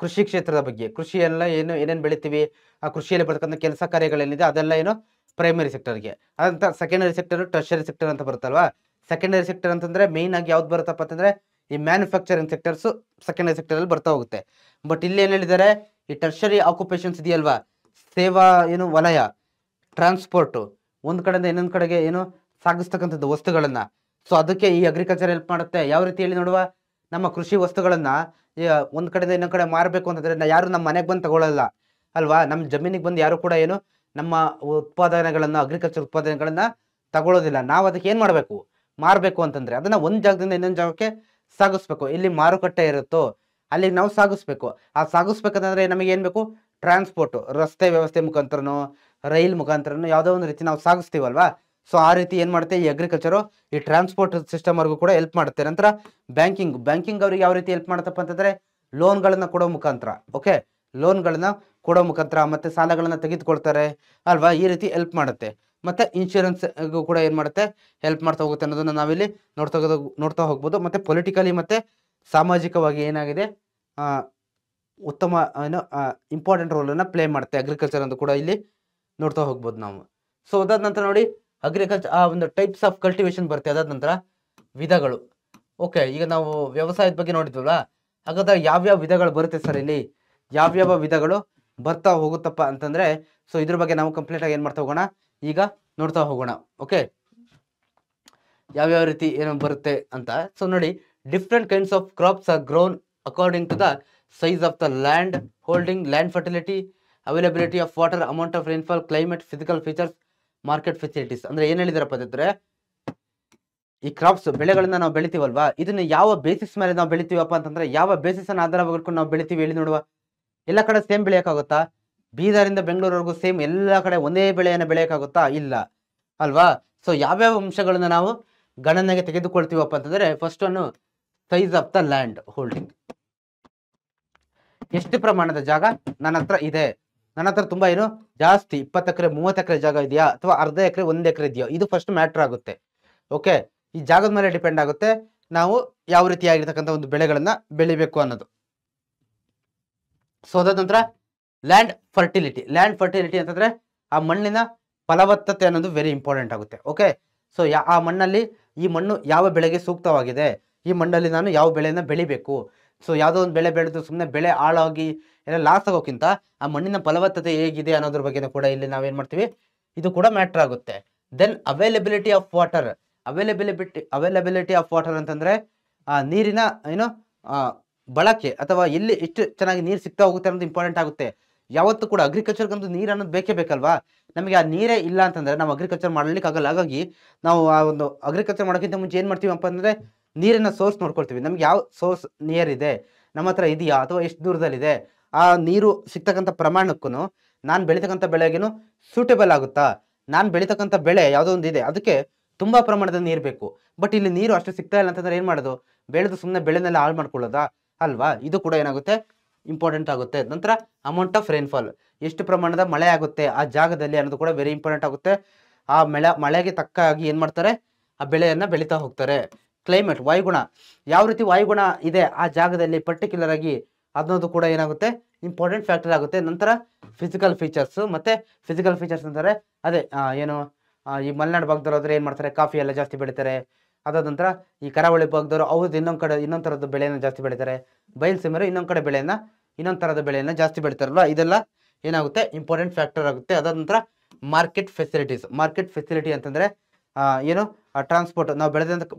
ಕೃಷಿ ಕ್ಷೇತ್ರದ ಬಗ್ಗೆ. ಕೃಷಿಯೆಲ್ಲ ಏನೇನು ಬೆಳಿತೀವಿ, ಆ ಕೃಷಿಯಲ್ಲಿ ಬರ್ತಕ್ಕಂಥ ಕೆಲಸ ಕಾರ್ಯಗಳೇನಿದೆ ಅದೆಲ್ಲ ಏನು ಪ್ರೈಮರಿ ಸೆಕ್ಟರ್ಗೆ. ಅದಂತ ಸೆಕೆಂಡರಿ ಸೆಕ್ಟರ್, ಟರ್ಷರಿ ಸೆಕ್ಟರ್ ಅಂತ ಬರುತ್ತಲ್ವಾ. ಸೆಕೆಂಡರಿ ಸೆಕ್ಟರ್ ಅಂತಂದ್ರೆ ಮೇನ್ ಆಗಿ ಯಾವ್ದು ಬರುತ್ತಪ್ಪ ಅಂತಂದ್ರೆ ಈ ಮ್ಯಾನುಫ್ಯಾಕ್ಚರಿಂಗ್ ಸೆಕ್ಟರ್ಸ್ ಸೆಕೆಂಡರಿ ಸೆಕ್ಟರ್ ಅಲ್ಲಿ ಬರ್ತಾ ಹೋಗುತ್ತೆ. ಬಟ್ ಇಲ್ಲಿ ಏನ್ ಹೇಳಿದ್ದಾರೆ, ಈ ಟರ್ಷರಿ ಆಕ್ಯುಪೇಷನ್ಸ್ ಇದೆಯಲ್ವಾ, ಸೇವಾ ಏನು ವಲಯ, ಟ್ರಾನ್ಸ್ಪೋರ್ಟ್, ಒಂದ್ ಕಡೆಯಿಂದ ಇನ್ನೊಂದ್ ಕಡೆಗೆ ಏನು ಸಾಗಿಸ್ತಕ್ಕಂಥದ್ದು ವಸ್ತುಗಳನ್ನ. ಸೊ ಅದಕ್ಕೆ ಈ ಅಗ್ರಿಕಲ್ಚರ್ ಹೆಲ್ಪ್ ಮಾಡುತ್ತೆ. ಯಾವ ರೀತಿ ಹೇಳಿ ನೋಡುವ, ನಮ್ಮ ಕೃಷಿ ವಸ್ತುಗಳನ್ನ ಒಂದ್ ಕಡೆಯಿಂದ ಇನ್ನೊಂದ್ ಕಡೆ ಮಾರಬೇಕು ಅಂತಂದ್ರೆ ಯಾರು ನಮ್ಮ ಮನೆಗೆ ಬಂದು ತಗೊಳ್ಳಲ್ಲ ಅಲ್ವಾ, ನಮ್ಮ ಜಮೀನಿಗೆ ಬಂದು ಯಾರು ಕೂಡ ಏನು ನಮ್ಮ ಉತ್ಪಾದನೆಗಳನ್ನ, ಅಗ್ರಿಕಲ್ಚರ್ ಉತ್ಪಾದನೆಗಳನ್ನ ತಗೊಳ್ಳೋದಿಲ್ಲ. ನಾವು ಅದಕ್ಕೆ ಏನು ಮಾಡಬೇಕು, ಮಾರಬೇಕು ಅಂತಂದರೆ ಅದನ್ನು ಒಂದು ಜಾಗದಿಂದ ಇನ್ನೊಂದು ಜಾಗಕ್ಕೆ ಸಾಗಿಸ್ಬೇಕು. ಎಲ್ಲಿ ಮಾರುಕಟ್ಟೆ ಇರುತ್ತೋ ಅಲ್ಲಿಗೆ ನಾವು ಸಾಗಿಸ್ಬೇಕು. ಆ ಸಾಗಿಸ್ಬೇಕಂತಂದರೆ ನಮಗೆ ಏನು ಬೇಕು, ಟ್ರಾನ್ಸ್ಪೋರ್ಟು, ರಸ್ತೆ ವ್ಯವಸ್ಥೆ ಮುಖಾಂತರನೋ ರೈಲ್ ಮುಖಾಂತರನೋ ಯಾವುದೋ ಒಂದು ರೀತಿ ನಾವು ಸಾಗಿಸ್ತೀವಲ್ವಾ. ಸೊ ಆ ರೀತಿ ಏನು ಮಾಡುತ್ತೆ ಈ ಅಗ್ರಿಕಲ್ಚರು ಈ ಟ್ರಾನ್ಸ್ಪೋರ್ಟ್ ಸಿಸ್ಟಮ್ವರೆಗೂ ಕೂಡ ಹೆಲ್ಪ್ ಮಾಡುತ್ತೆ. ನಂತರ ಬ್ಯಾಂಕಿಂಗ್ ಅವ್ರಿಗೆ ಯಾವ ರೀತಿ ಹೆಲ್ಪ್ ಮಾಡುತ್ತಪ್ಪ ಅಂತಂದರೆ ಲೋನ್ಗಳನ್ನು ಕೊಡೋ ಮುಖಾಂತರ, ಓಕೆ, ಲೋನ್ಗಳನ್ನ ಕೊಡೋ ಮುಖಾಂತರ ಮತ್ತು ಸಾಲಗಳನ್ನು ತೆಗೆದುಕೊಳ್ತಾರೆ ಅಲ್ವಾ, ಈ ರೀತಿ ಹೆಲ್ಪ್ ಮಾಡುತ್ತೆ. ಮತ್ತು ಇನ್ಶೂರೆನ್ಸ್ಗೂ ಕೂಡ ಏನು ಮಾಡುತ್ತೆ, ಹೆಲ್ಪ್ ಮಾಡ್ತಾ ಹೋಗುತ್ತೆ ಅನ್ನೋದನ್ನು ನಾವಿಲ್ಲಿ ನೋಡ್ತಾ ಹೋಗ್ಬೋದು. ಮತ್ತು ಪೊಲಿಟಿಕಲಿ ಮತ್ತು ಸಾಮಾಜಿಕವಾಗಿ ಏನಾಗಿದೆ, ಉತ್ತಮ ಏನೋ ಇಂಪಾರ್ಟೆಂಟ್ ರೋಲನ್ನು ಪ್ಲೇ ಮಾಡುತ್ತೆ ಅಗ್ರಿಕಲ್ಚರ್ ಅಂತ ಕೂಡ ಇಲ್ಲಿ ನೋಡ್ತಾ ಹೋಗ್ಬೋದು ನಾವು. ಸೊ ಅದಾದ ನಂತರ ನೋಡಿ ಅಗ್ರಿಕಲ್ಚರ್ ಒಂದು ಟೈಪ್ಸ್ ಆಫ್ ಕಲ್ಟಿವೇಶನ್ ಬರುತ್ತೆ. ಅದಾದ ನಂತರ ವಿಧಗಳು. ಓಕೆ, ಈಗ ನಾವು ವ್ಯವಸಾಯದ ಬಗ್ಗೆ ನೋಡಿದ್ವಲ್ಲ, ಹಾಗಾದ್ರೆ ಯಾವ್ಯಾವ ವಿಧಗಳು ಬರುತ್ತೆ ಸರ್, ಇಲ್ಲಿ ಯಾವ್ಯಾವ ವಿಧಗಳು ಬರ್ತಾ ಹೋಗುತ್ತಪ್ಪ ಅಂತಂದರೆ, ಸೊ ಇದ್ರ ಬಗ್ಗೆ ನಾವು ಕಂಪ್ಲೀಟಾಗಿ ಏನು ಮಾಡ್ತಾ ಹೋಗೋಣ, ಈಗ ನೋಡ್ತಾ ಹೋಗೋಣ. ಓಕೆ, ಯಾವ್ಯಾವ ರೀತಿ ಏನು ಬರುತ್ತೆ ಅಂತ. ಸೊ ನೋಡಿ, different kinds of crops are grown according to the size of the land holding, land fertility, availability of water, amount of rainfall, climate, physical features, market facilities. ಅಂದರೆ ಏನು ಹೇಳಿದಾರಪ್ಪ ಅಂತಂದರೆ, ಈ ಕ್ರಾಪ್ಸ್ ಬೆಳೆಗಳನ್ನ ನಾವು ಬೆಳಿತೀವಲ್ವಾ, ಇದನ್ನ ಯಾವ ಬೇಸಿಸ್ ಮೇಲೆ ನಾವು ಬೆಳಿತೀವಪ್ಪ ಅಂತಂದ್ರೆ, ಯಾವ ಬೇಸಿಸ್ ಅನ್ನು ಆಧಾರ ಮಾಡ್ಕೊಂಡು ನಾವು ಬೆಳಿತೀವಿ ಹೇಳಿ ನೋಡುವ. ಎಲ್ಲ ಕಡೆ ಸೇಮ್ ಬೆಳೆಯೋಕ್ಕಾಗುತ್ತಾ? ಬೀದರಿಂದ ಬೆಂಗಳೂರವರೆಗೂ ಸೇಮ್ ಎಲ್ಲ ಕಡೆ ಒಂದೇ ಬೆಳೆಯನ್ನು ಬೆಳೆಯೋಕ್ಕಾಗುತ್ತಾ? ಇಲ್ಲ ಅಲ್ವಾ. ಸೊ ಯಾವ್ಯಾವ ಅಂಶಗಳನ್ನ ನಾವು ಗಣನೆಗೆ ತೆಗೆದುಕೊಳ್ತೀವಪ್ಪ ಅಂತಂದ್ರೆ, first one size of the land holding. ಎಷ್ಟು ಪ್ರಮಾಣದ ಜಾಗ ನನ್ನ ಹತ್ರ ಇದೆ, ನನ್ನ ಹತ್ರ ತುಂಬಾ ಏನು ಜಾಸ್ತಿ 20 ಎಕರೆ 30 ಎಕರೆ ಜಾಗ ಇದೆಯಾ, ಅಥವಾ ಅರ್ಧ ಎಕರೆ 1 ಎಕರೆ ಇದೆಯಾ, ಇದು ಫಸ್ಟ್ ಮ್ಯಾಟ್ರ್ ಆಗುತ್ತೆ. ಓಕೆ, ಈ ಜಾಗದ ಮೇಲೆ ಡಿಪೆಂಡ್ ಆಗುತ್ತೆ ನಾವು ಯಾವ ರೀತಿಯಾಗಿರ್ತಕ್ಕಂಥ ಒಂದು ಬೆಳೆಗಳನ್ನ ಬೆಳಿಬೇಕು ಅನ್ನೋದು. ಸೊ ಅದಾದ ನಂತರ ಲ್ಯಾಂಡ್ ಫರ್ಟಿಲಿಟಿ ಅಂತಂದ್ರೆ ಆ ಮಣ್ಣಿನ ಫಲವತ್ತತೆ ಅನ್ನೋದು ವೆರಿ ಇಂಪಾರ್ಟೆಂಟ್ ಆಗುತ್ತೆ. ಓಕೆ, ಸೊ ಆ ಮಣ್ಣಲ್ಲಿ ಈ ಮಣ್ಣು ಯಾವ ಬೆಳೆಗೆ ಸೂಕ್ತವಾಗಿದೆ, ಈ ಮಣ್ಣಲ್ಲಿ ನಾನು ಯಾವ ಬೆಳೆಯನ್ನು ಬೆಳಿಬೇಕು. ಸೊ ಯಾವುದೋ ಒಂದು ಬೆಳೆ ಬೆಳೆದು ಸುಮ್ಮನೆ ಬೆಳೆ ಹಾಳಾಗಿ ಎಲ್ಲ ಲಾಸ್ ಆಗೋಕ್ಕಿಂತ ಆ ಮಣ್ಣಿನ ಫಲವತ್ತತೆ ಹೇಗಿದೆ ಅನ್ನೋದ್ರ ಬಗ್ಗೆ ಕೂಡ ಇಲ್ಲಿ ನಾವೇನು ಮಾಡ್ತೀವಿ, ಇದು ಕೂಡ ಮ್ಯಾಟ್ರ್ ಆಗುತ್ತೆ. Then availability of water. Availability of water ಅಂತಂದ್ರೆ ನೀರಿನ ಏನು ಬಳಕೆ, ಅಥವಾ ಎಲ್ಲಿ ಎಷ್ಟು ಚೆನ್ನಾಗಿ ನೀರು ಸಿಗ್ತಾ ಹೋಗುತ್ತೆ ಅನ್ನೋದು ಇಂಪಾರ್ಟೆಂಟ್ ಆಗುತ್ತೆ. ಯಾವತ್ತೂ ಕೂಡ ಅಗ್ರಿಕಲ್ಚರ್ಗಂತೂ ನೀರು ಅನ್ನೋದು ಬೇಕೇ ಬೇಕಲ್ವಾ. ನಮಗೆ ಆ ನೀರೇ ಇಲ್ಲ ಅಂತಂದ್ರೆ ನಾವು ಅಗ್ರಿಕಲ್ಚರ್ ಮಾಡ್ಲಿಕ್ಕೆ ಆಗಲ್ಲ. ಹಾಗಾಗಿ ನಾವು ಆ ಒಂದು ಅಗ್ರಿಕಲ್ಚರ್ ಮಾಡೋಕ್ಕಿಂತ ಮುಂಚೆ ಏನು ಮಾಡ್ತೀವಪ್ಪ ಅಂದರೆ ನೀರಿನ ಸೋರ್ಸ್ ನೋಡ್ಕೊಳ್ತೀವಿ. ನಮ್ಗೆ ಯಾವ ಸೋರ್ಸ್ ನಿಯರ್ ಇದೆ, ನಮ್ಮ ಹತ್ರ ಇದೆಯಾ, ಅಥವಾ ಎಷ್ಟು ದೂರದಲ್ಲಿದೆ, ಆ ನೀರು ಸಿಗ್ತಕ್ಕಂಥ ಪ್ರಮಾಣಕ್ಕೂ ನಾನು ಬೆಳೀತಕ್ಕಂಥ ಬೆಳೆಗೇನು ಸೂಟೇಬಲ್ ಆಗುತ್ತಾ, ನಾನು ಬೆಳೀತಕ್ಕಂಥ ಬೆಳೆ ಯಾವುದೋ ಒಂದು ಇದೆ ಅದಕ್ಕೆ ತುಂಬ ಪ್ರಮಾಣದ ನೀರು ಬೇಕು, ಬಟ್ ಇಲ್ಲಿ ನೀರು ಅಷ್ಟು ಸಿಗ್ತಾ ಇಲ್ಲ ಅಂತಂದ್ರೆ ಏನು ಮಾಡೋದು, ಬೆಳೆದು ಸುಮ್ಮನೆ ಬೆಳೆನೆಲ್ಲ ಹಾಳು ಮಾಡ್ಕೊಳ್ಳೋದಾ ಅಲ್ವಾ. ಇದು ಕೂಡ ಏನಾಗುತ್ತೆ, ಇಂಪಾರ್ಟೆಂಟ್ ಆಗುತ್ತೆ. ನಂತರ ಅಮೌಂಟ್ ಆಫ್ ರೈನ್ಫಾಲ್, ಎಷ್ಟು ಪ್ರಮಾಣದ ಮಳೆ ಆಗುತ್ತೆ ಆ ಜಾಗದಲ್ಲಿ ಅನ್ನೋದು ಕೂಡ ವೆರಿ ಇಂಪಾರ್ಟೆಂಟ್ ಆಗುತ್ತೆ. ಆ ಮಳೆಗೆ ತಕ್ಕಾಗಿ ಏನು ಮಾಡ್ತಾರೆ, ಆ ಬೆಳೆಯನ್ನು ಬೆಳೀತಾ ಹೋಗ್ತಾರೆ. ಕ್ಲೈಮೇಟ್, ವಾಯುಗುಣ, ಯಾವ ರೀತಿ ವಾಯುಗುಣ ಇದೆ ಆ ಜಾಗದಲ್ಲಿ ಪರ್ಟಿಕ್ಯುಲರ್ ಆಗಿ ಅನ್ನೋದು ಕೂಡ ಏನಾಗುತ್ತೆ, ಇಂಪಾರ್ಟೆಂಟ್ ಫ್ಯಾಕ್ಟರ್ ಆಗುತ್ತೆ. ನಂತರ ಫಿಸಿಕಲ್ ಫೀಚರ್ಸ್, ಮತ್ತೆ ಫಿಸಿಕಲ್ ಫೀಚರ್ಸ್ ಅಂತಾರೆ ಅದೇ ಏನು ಈ ಮಲೆನಾಡು ಭಾಗದವ್ರು ಹೋದ್ರೆ ಏನು ಮಾಡ್ತಾರೆ, ಕಾಫಿ ಎಲ್ಲ ಜಾಸ್ತಿ ಬೆಳೀತಾರೆ. ಅದಾದ ನಂತರ ಈ ಕರಾವಳಿ ಭಾಗದವರು ಅವ್ರದ್ದು ಇನ್ನೊಂದು ಥರದ ಬೆಳೆಯನ್ನು ಜಾಸ್ತಿ ಬೆಳೀತಾರೆ. ಬಯಲುಸೀಮೆಯವರು ಇನ್ನೊಂದು ಥರದ ಬೆಳೆಯನ್ನು ಜಾಸ್ತಿ ಬೆಳೀತಾರಲ್ವ, ಇದೆಲ್ಲ ಏನಾಗುತ್ತೆ, ಇಂಪಾರ್ಟೆಂಟ್ ಫ್ಯಾಕ್ಟರ್ ಆಗುತ್ತೆ. ಅದಾದ ನಂತರ ಮಾರ್ಕೆಟ್ ಫೆಸಿಲಿಟಿ ಅಂತಂದರೆ ಏನು, ಟ್ರಾನ್ಸ್ಪೋರ್ಟ್, ನಾವು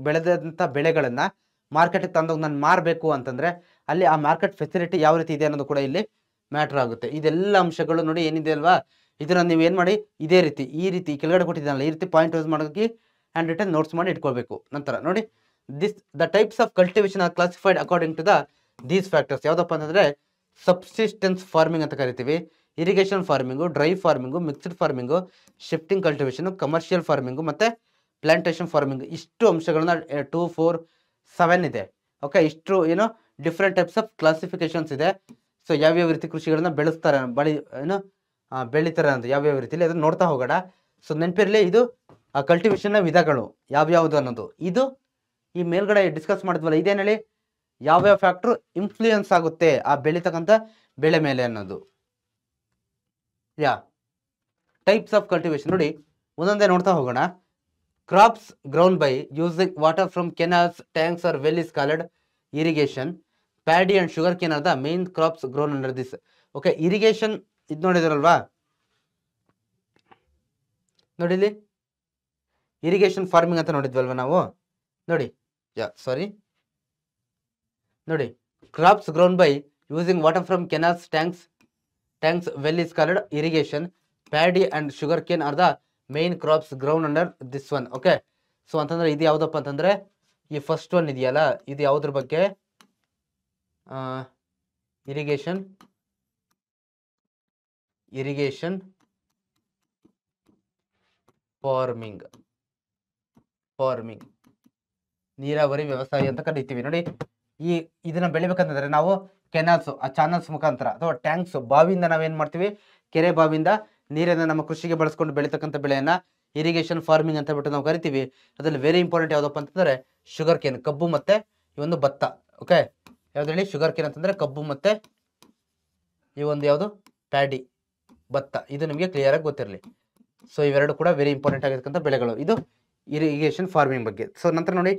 ಬೆಳೆದಂಥ ಬೆಳೆಗಳನ್ನು ಮಾರ್ಕೆಟಿಗೆ ತಂದೋಗಿ ನಾನು ಮಾರಬೇಕು ಅಂತಂದರೆ ಅಲ್ಲಿ ಆ ಮಾರ್ಕೆಟ್ ಫೆಸಿಲಿಟಿ ಯಾವ ರೀತಿ ಇದೆ ಅನ್ನೋದು ಕೂಡ ಇಲ್ಲಿ ಮ್ಯಾಟ್ರ್ ಆಗುತ್ತೆ. ಇದೆಲ್ಲ ಅಂಶಗಳು ನೋಡಿ ಏನಿದೆ ಅಲ್ವಾ, ಇದನ್ನು ನೀವು ಏನು ಮಾಡಿ ಈ ರೀತಿ ಕೆಳಗಡೆ ಕೊಟ್ಟಿದ್ದಾನಲ್ಲ, ಈ ರೀತಿ ಪಾಯಿಂಟ್ ಯೂಸ್ ಮಾಡೋಕ್ಕೆ ಹ್ಯಾಂಡ್ ರಿಟನ್ ನೋಟ್ಸ್ ಮಾಡಿ ಇಟ್ಕೊಳ್ಬೇಕು. ನಂತರ ನೋಡಿ the types of cultivation are classified according to these factors. ಯಾವುದಪ್ಪ ಅಂತಂದರೆ ಸಬ್ಸಿಸ್ಟೆನ್ಸ್ ಫಾರ್ಮಿಂಗ್ ಅಂತ ಕರಿತೀವಿ, irrigation farming, dry farming, mixed farming, shifting cultivation, commercial farming ಮತ್ತು ಪ್ಲಾಂಟೇಶನ್ ಫಾರ್ಮಿಂಗ್. ಇಷ್ಟು ಅಂಶಗಳನ್ನ 2, 4, 7 ಇದೆ. ಓಕೆ, ಇಷ್ಟು ಏನು ಡಿಫ್ರೆಂಟ್ ಟೈಪ್ಸ್ ಆಫ್ ಕ್ಲಾಸಿಫಿಕೇಶನ್ಸ್ ಇದೆ. ಸೊ ಯಾವ್ಯಾವ ರೀತಿ ಕೃಷಿಗಳನ್ನ ಬೆಳೀತಾರೆ ಅಂತ ಯಾವ್ಯಾವ ರೀತಿಯಲ್ಲಿ ಅದನ್ನು ನೋಡ್ತಾ ಹೋಗೋಣ. ಸೊ ನೆನಪಿರಲಿ, ಇದು ಕಲ್ಟಿವೇಶನ್ನ ವಿಧಗಳು ಯಾವ್ಯಾವುದು ಅನ್ನೋದು. ಇದು ಈ ಮೇಲ್ಗಡೆ ಡಿಸ್ಕಸ್ ಮಾಡಿದ್ವಲ್ಲ, ಇದೇನು ಹೇಳಿ, ಯಾವ್ಯಾವ ಫ್ಯಾಕ್ಟ್ರು ಇನ್ಫ್ಲೂಯೆನ್ಸ್ ಆಗುತ್ತೆ ಆ ಬೆಳೀತಕ್ಕಂಥ ಬೆಳೆ ಮೇಲೆ ಅನ್ನೋದು. ಟೈಪ್ಸ್ ಆಫ್ ಕಲ್ಟಿವೇಶನ್ ನೋಡಿ, ಒಂದೊಂದೇ ನೋಡ್ತಾ ಹೋಗೋಣ. Crops ground by using water from canals, tanks or well is called irrigation. Paddy and sugar cane are the main crops grown under this. Okay, irrigation ಇದು ನೋಡಿದ್ರಲ್ವಾ, ನೋಡಿ ಇಲ್ಲಿ ಇರಿಗೇಷನ್ ಫಾರ್ಮಿಂಗ್ ಅಂತ ನೋಡಿದ್ವಲ್ವ ನಾವು. ನೋಡಿ crops grown by using water from canals, tanks well is called irrigation. Paddy and sugar cane are the main crops ground under this one. Okay, so ಅಂತಂದ್ರೆ ಇದು ಯಾವುದಪ್ಪ ಅಂತಂದ್ರೆ ಈ ಫಸ್ಟ್ ಒನ್ ಇದೆಯಲ್ಲ, ಇದು ಯಾವುದ್ರ ಬಗ್ಗೆ, ಇರಿಗೇಷನ್ ಫಾರ್ಮಿಂಗ್ ನೀರಾವರಿ ವ್ಯವಸಾಯ ಅಂತ ಕರಿತೀವಿ. ನೋಡಿ, ಇದನ್ನ ಬೆಳಿಬೇಕಂತಂದ್ರೆ ನಾವು ಕೆನಾಲ್ಸ್, ಆ ಚಾನಲ್ಸ್ ಮುಖಾಂತರ ಅಥವಾ ಟ್ಯಾಂಕ್ಸ್, ಬಾವಿಯಿಂದ ನಾವೇನ್ ಮಾಡ್ತೀವಿ, ಕೆರೆ ಬಾವಿಯಿಂದ ನೀರನ್ನ ನಮ್ಮ ಕೃಷಿಗೆ ಬಳಸ್ಕೊಂಡು ಬೆಳೀತಕ್ಕಂಥ ಬೆಳೆಯನ್ನ ಇರಿಗೇಷನ್ ಫಾರ್ಮಿಂಗ್ ಅಂತ ಬಿಟ್ಟು ನಾವು ಕರಿತೀವಿ. ಅದ್ರಲ್ಲಿ ವೆರಿ ಇಂಪಾರ್ಟೆಂಟ್ ಯಾವುದಪ್ಪ ಅಂತಂದ್ರೆ ಶುಗರ್ ಕೇನ್, ಕಬ್ಬು ಮತ್ತೆ ಈ ಒಂದು ಭತ್ತ. ಓಕೆ, ಯಾವ್ದ್ರಲ್ಲಿ ಶುಗರ್ ಕೇನ್ ಅಂತಂದ್ರೆ ಕಬ್ಬು ಮತ್ತೆ ಈ ಒಂದು ಯಾವುದು ಪ್ಯಾಡಿ, ಭತ್ತ. ಇದು ನಿಮಗೆ ಕ್ಲಿಯರ್ ಆಗಿ ಗೊತ್ತಿರಲಿ. ಸೊ ಇವೆರಡು ಕೂಡ ವೆರಿ ಇಂಪಾರ್ಟೆಂಟ್ ಆಗಿರ್ತಕ್ಕಂಥ ಬೆಳೆಗಳು. ಇದು ಇರಿಗೇಷನ್ ಫಾರ್ಮಿಂಗ್ ಬಗ್ಗೆ. ಸೊ ನಂತರ ನೋಡಿ,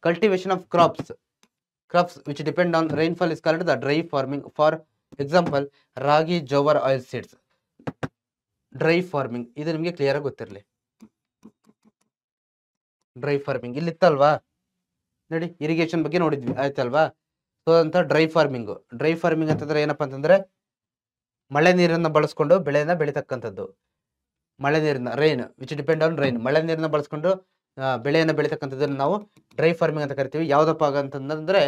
cultivation of crops which depend on rainfall is called the dry farming. For example ragi, jowar, oil seeds. Dry farming ಇದು ನಿಮಗೆ ಕ್ಲಿಯರ್ ಆಗಿ ಗೊತ್ತಿರಲಿ. ಡ್ರೈ ಫಾರ್ಮಿಂಗ್ ಇಲ್ಲಿತ್ತಲ್ವಾ, ನೋಡಿ ಇರಿಗೇಷನ್ ಬಗ್ಗೆ ನೋಡಿದ್ವಿ, ಆಯ್ತಲ್ವಾ. ಸೊ ಅಂತ ಡ್ರೈ ಫಾರ್ಮಿಂಗ್ ಅಂತಂದ್ರೆ ಏನಪ್ಪಾ ಅಂತಂದ್ರೆ ಮಳೆ ನೀರನ್ನ ಬಳಸ್ಕೊಂಡು ಬೆಳೆಯನ್ನ ಬೆಳೀತಕ್ಕಂಥದ್ದು. ಮಳೆ ನೀರನ್ನ, rain which depend on rain, ಮಳೆ ನೀರನ್ನ ಬಳಸ್ಕೊಂಡು ಬೆಳೆಯನ್ನ ಬೆಳೀತಕ್ಕಂಥದ್ದನ್ನು ನಾವು ಡ್ರೈ ಫಾರ್ಮಿಂಗ್ ಅಂತ ಕರಿತೀವಿ. ಯಾವ್ದಪ್ಪ ಅಂತಂದ್ರೆ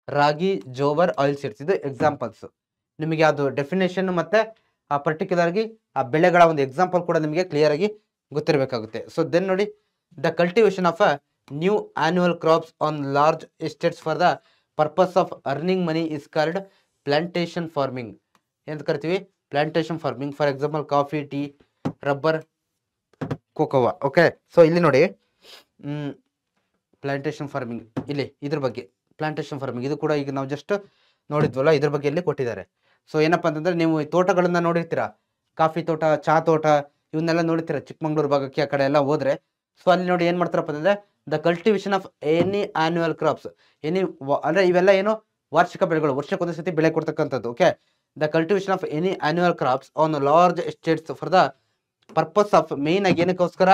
ರಾಗಿ, ಜೋವರ್, ಆಯಿಲ್ ಸೀಡ್ಸ್. ಇದು ಎಕ್ಸಾಂಪಲ್ಸ್. ನಿಮಗೆ ಅದು ಡೆಫಿನೇಷನ್ ಮತ್ತೆ ಆ ಪರ್ಟಿಕ್ಯುಲರ್ ಆಗಿ ಆ ಬೆಳೆಗಳ ಒಂದು ಎಕ್ಸಾಂಪಲ್ ಕೂಡ ನಿಮಗೆ ಕ್ಲಿಯರ್ ಆಗಿ ಗೊತ್ತಿರಬೇಕಾಗುತ್ತೆ. ಸೊ ದೆನ್ ನೋಡಿ, the cultivation of a new annual crops on large estates for the purpose of earning money is called plantation farming. ಎಂತ ಕರಿತೀವಿ, plantation farming. For example coffee, tea, rubber, cocoa. Okay, so ಇಲ್ಲಿ ನೋಡಿ plantation farming, ಇಲ್ಲಿ ಇದ್ರ ಬಗ್ಗೆ plantation farming ಇದು ಕೂಡ ಈಗ ನಾವು ಜಸ್ಟ್ ನೋಡಿದ್ವಲ್ಲ, ಇದ್ರ ಬಗ್ಗೆ ಇಲ್ಲಿ ಕೊಟ್ಟಿದ್ದಾರೆ. ಸೊ ಏನಪ್ಪ ಅಂತಂದ್ರೆ ನೀವು ಈ ತೋಟಗಳನ್ನ ನೋಡಿರ್ತೀರಾ, ಕಾಫಿ ತೋಟ, ಚಹಾ ತೋಟ, ಇವನ್ನೆಲ್ಲ ನೋಡಿರ್ತೀರಾ ಚಿಕ್ಕಮಂಗ್ಳೂರು ಭಾಗಕ್ಕೆ ಆ ಕಡೆ ಎಲ್ಲ ಹೋದ್ರೆ. ಸೊ ಅಲ್ಲಿ ನೋಡಿ ಏನ್ ಮಾಡ್ತಾರಪ್ಪ ಅಂತಂದ್ರೆ the cultivation of any annual crops, ಅಂದ್ರೆ ಇವೆಲ್ಲ ಏನು ವಾರ್ಷಿಕ ಬೆಳೆಗಳು, ವರ್ಷಕ್ಕೊಂದು ಸತಿ ಬೆಳೆ ಕೊಡ್ತಕ್ಕಂಥದ್ದು. Okay, the cultivation of any annual crops on large estates for the purpose of, main ಆಗಿ ಏನಕ್ಕೋಸ್ಕರ,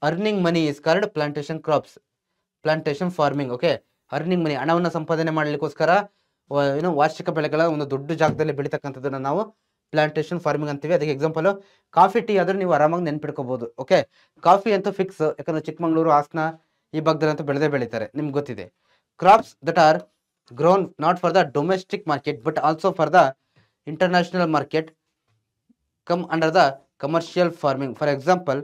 earning money is called plantation farming. Okay, earning money, ಹಣವನ್ನು ಸಂಪಾದನೆ ಮಾಡಲಿಕ್ಕೋಸ್ಕರ ಏನು ವಾರ್ಷಿಕ ಬೆಳೆಗಳ ಒಂದು ದೊಡ್ಡ ಜಾಗದಲ್ಲಿ ಬೆಳೀತಕ್ಕಂಥದ್ದನ್ನ ನಾವು ಪ್ಲಾಂಟೇಶನ್ ಫಾರ್ಮಿಂಗ್ ಅಂತೀವಿ. ಅದಕ್ಕೆ ಎಕ್ಸಾಂಪಲ್ ಕಾಫಿ, ಟೀ ಆದ್ರೆ ನೀವು ಆರಾಮಾಗಿ ನೆನ್ಪಿಟ್ಕೋಬಹುದು. ಓಕೆ, ಕಾಫಿ ಅಂತೂ ಫಿಕ್ಸ್, ಯಾಕಂದ್ರೆ ಚಿಕ್ಕಮಂಗ್ಳೂರು, ಹಾಸನ ಈ ಭಾಗದಲ್ಲಂತೂ ಬೆಳೆದಿದೆ, ನಿಮ್ಗೆ ಗೊತ್ತಿದೆ. Crops that are grown not for the domestic market but also for the international market come under the commercial farming. For example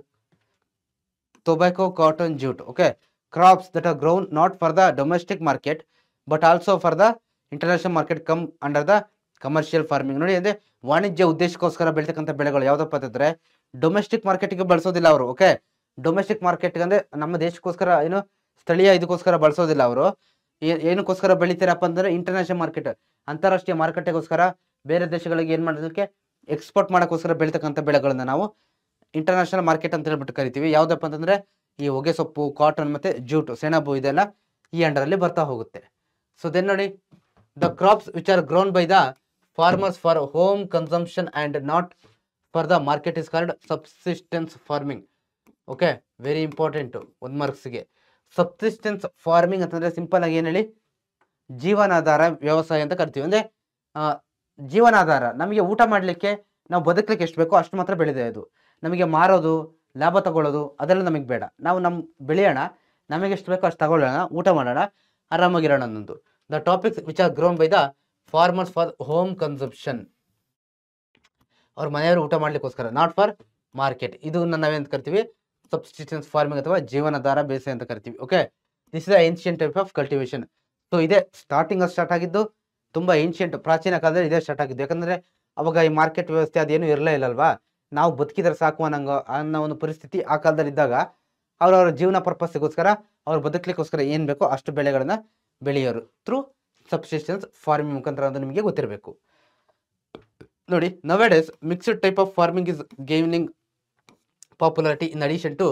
tobacco, cotton, jute. Okay, crops that are grown not for the domestic market but also for the international market come under the commercial farming. ನೋಡಿ, ಅಂದ್ರೆ ವಾಣಿಜ್ಯ ಉದ್ದೇಶಕ್ಕೋಸ್ಕರ ಬೆಳೀತಕ್ಕಂಥ ಬೆಳೆಗಳು ಯಾವ್ದಪ್ಪ ಅಂತಂದ್ರೆ domestic ಮಾರ್ಕೆಟ್ಗೆ ಬಳಸೋದಿಲ್ಲ ಅವರು. Okay, domestic market ಅಂದ್ರೆ ನಮ್ಮ ದೇಶಕ್ಕೋಸ್ಕರ ಏನು ಸ್ಥಳೀಯ ಇದಕ್ಕೋಸ್ಕರ ಬಳಸೋದಿಲ್ಲ ಅವರು. ಏನಕ್ಕೋಸ್ಕರ ಬೆಳಿತಾರಪ್ಪ ಅಂದ್ರೆ ಇಂಟರ್ನ್ಯಾಷನಲ್ ಮಾರ್ಕೆಟ್, ಅಂತಾರಾಷ್ಟ್ರೀಯ ಮಾರುಕಟ್ಟೆಗೋಸ್ಕರ, ಬೇರೆ ದೇಶಗಳಿಗೆ ಏನ್ ಮಾಡೋದಕ್ಕೆ ಎಕ್ಸ್ಪೋರ್ಟ್ ಮಾಡೋಕ್ಕೋಸ್ಕರ ಬೆಳೀತಕ್ಕಂಥ ಬೆಳೆಗಳನ್ನ ನಾವು ಇಂಟರ್ನ್ಯಾಷನಲ್ ಮಾರ್ಕೆಟ್ ಅಂತ ಹೇಳ್ಬಿಟ್ಟು ಕರಿತೀವಿ. ಯಾವ್ದಪ್ಪ ಅಂತಂದ್ರೆ ಈ ಹೊಗೆ ಸೊಪ್ಪು, ಕಾಟನ್ ಮತ್ತೆ ಜೂಟ್, ಸೆಣಬು ಇದೆಲ್ಲ ಈ ಅಂಡರಲ್ಲಿ ಬರ್ತಾ ಹೋಗುತ್ತೆ. ಸೊ ದೆನ್ ನೋಡಿ, the crops which are grown by the farmers for home consumption and not for the market is called subsistence farming. Okay, very important 1 ಮಾರ್ಕ್ಸ್ಗೆ. ಸಬ್ಸಿಸ್ಟೆನ್ಸ್ ಫಾರ್ಮಿಂಗ್ ಅಂತಂದ್ರೆ ಸಿಂಪಲ್ ಆಗಿ ಏನ್ ಹೇಳಿ, ಜೀವನಾಧಾರ ವ್ಯವಸಾಯ ಅಂತ ಕರಿತೀವಿ. ಅಂದ್ರೆ ಜೀವನಾಧಾರ, ನಮಗೆ ಊಟ ಮಾಡ್ಲಿಕ್ಕೆ, ನಾವು ಬದುಕಲಿಕ್ಕೆ ಎಷ್ಟು ಬೇಕೋ ಅಷ್ಟು ಮಾತ್ರ ಬೆಳೆದೆ ಅದು. ನಮಗೆ ಮಾರೋದು, ಲಾಭ ತಗೊಳ್ಳೋದು ಅದೆಲ್ಲ ನಮಗೆ ಬೇಡ. ನಾವು ಬೆಳೆಯೋಣ, ನಮಗೆ ಎಷ್ಟು ಬೇಕೋ ಅಷ್ಟು ತಗೊಳ್ಳೋಣ, ಊಟ ಮಾಡೋಣ, ಆರಾಮಾಗಿರೋಣ ಅನ್ನೋದು. The topics which are grown by the farmers for home consumption, ಅವ್ರ ಮನೆಯವರು ಊಟ ಮಾಡ್ಲಿಕ್ಕೋಸ್ಕರ, ನಾಟ್ ಫಾರ್ ಮಾರ್ಕೆಟ್. ಇದು ನಾವೇಂತ ಕರಿತೀವಿ, ಸಬ್ಸಿಸ್ಟೆನ್ಸ್ ಫಾರ್ಮಿಂಗ್ ಅಥವಾ ಜೀವನಾಧಾರ ಬೇಸಾಯ ಅಂತ ಕರಿತೀವಿ. Okay, this is the ancient type of cultivation. So ಇದೇ ಸ್ಟಾರ್ಟ್ ಆಗಿದ್ದು ತುಂಬಾ ಏನ್ಷಿಯಂಟ್, ಪ್ರಾಚೀನ ಕಾಲದಲ್ಲಿ ಇದೇ ಸ್ಟಾರ್ಟ್ ಆಗಿದ್ದು. ಯಾಕಂದ್ರೆ ಅವಾಗ ಈ ಮಾರ್ಕೆಟ್ ವ್ಯವಸ್ಥೆ ಅದೇನು ಇರಲೇ ಇಲ್ಲಲ್ವಾ, ನಾವು ಬದುಕಿದ್ರೆ ಸಾಕು ಅನ್ನೋ ಒಂದು ಪರಿಸ್ಥಿತಿ ಆ ಕಾಲದಲ್ಲಿ ಇದ್ದಾಗ ಅವ್ರವ್ರ ಜೀವನ ಪರ್ಪಸ್ಗೋಸ್ಕರ, ಅವ್ರು ಬದುಕಲಿಕ್ಕೋಸ್ಕರ ಏನ್ ಬೇಕೋ ಅಷ್ಟು ಬೆಳೆಗಳನ್ನ ಬೆಳೆಯೋರು ಥ್ರೂ ಸಬ್ಸಿಸ್ಟೆನ್ಸ್ ಫಾರ್ಮಿಂಗ್ ಮುಖಾಂತರ ಅಂತ ನಿಮಗೆ ಗೊತ್ತಿರಬೇಕು. ನೋಡಿ, nowadays mixed type of farming is gaining popularity in addition to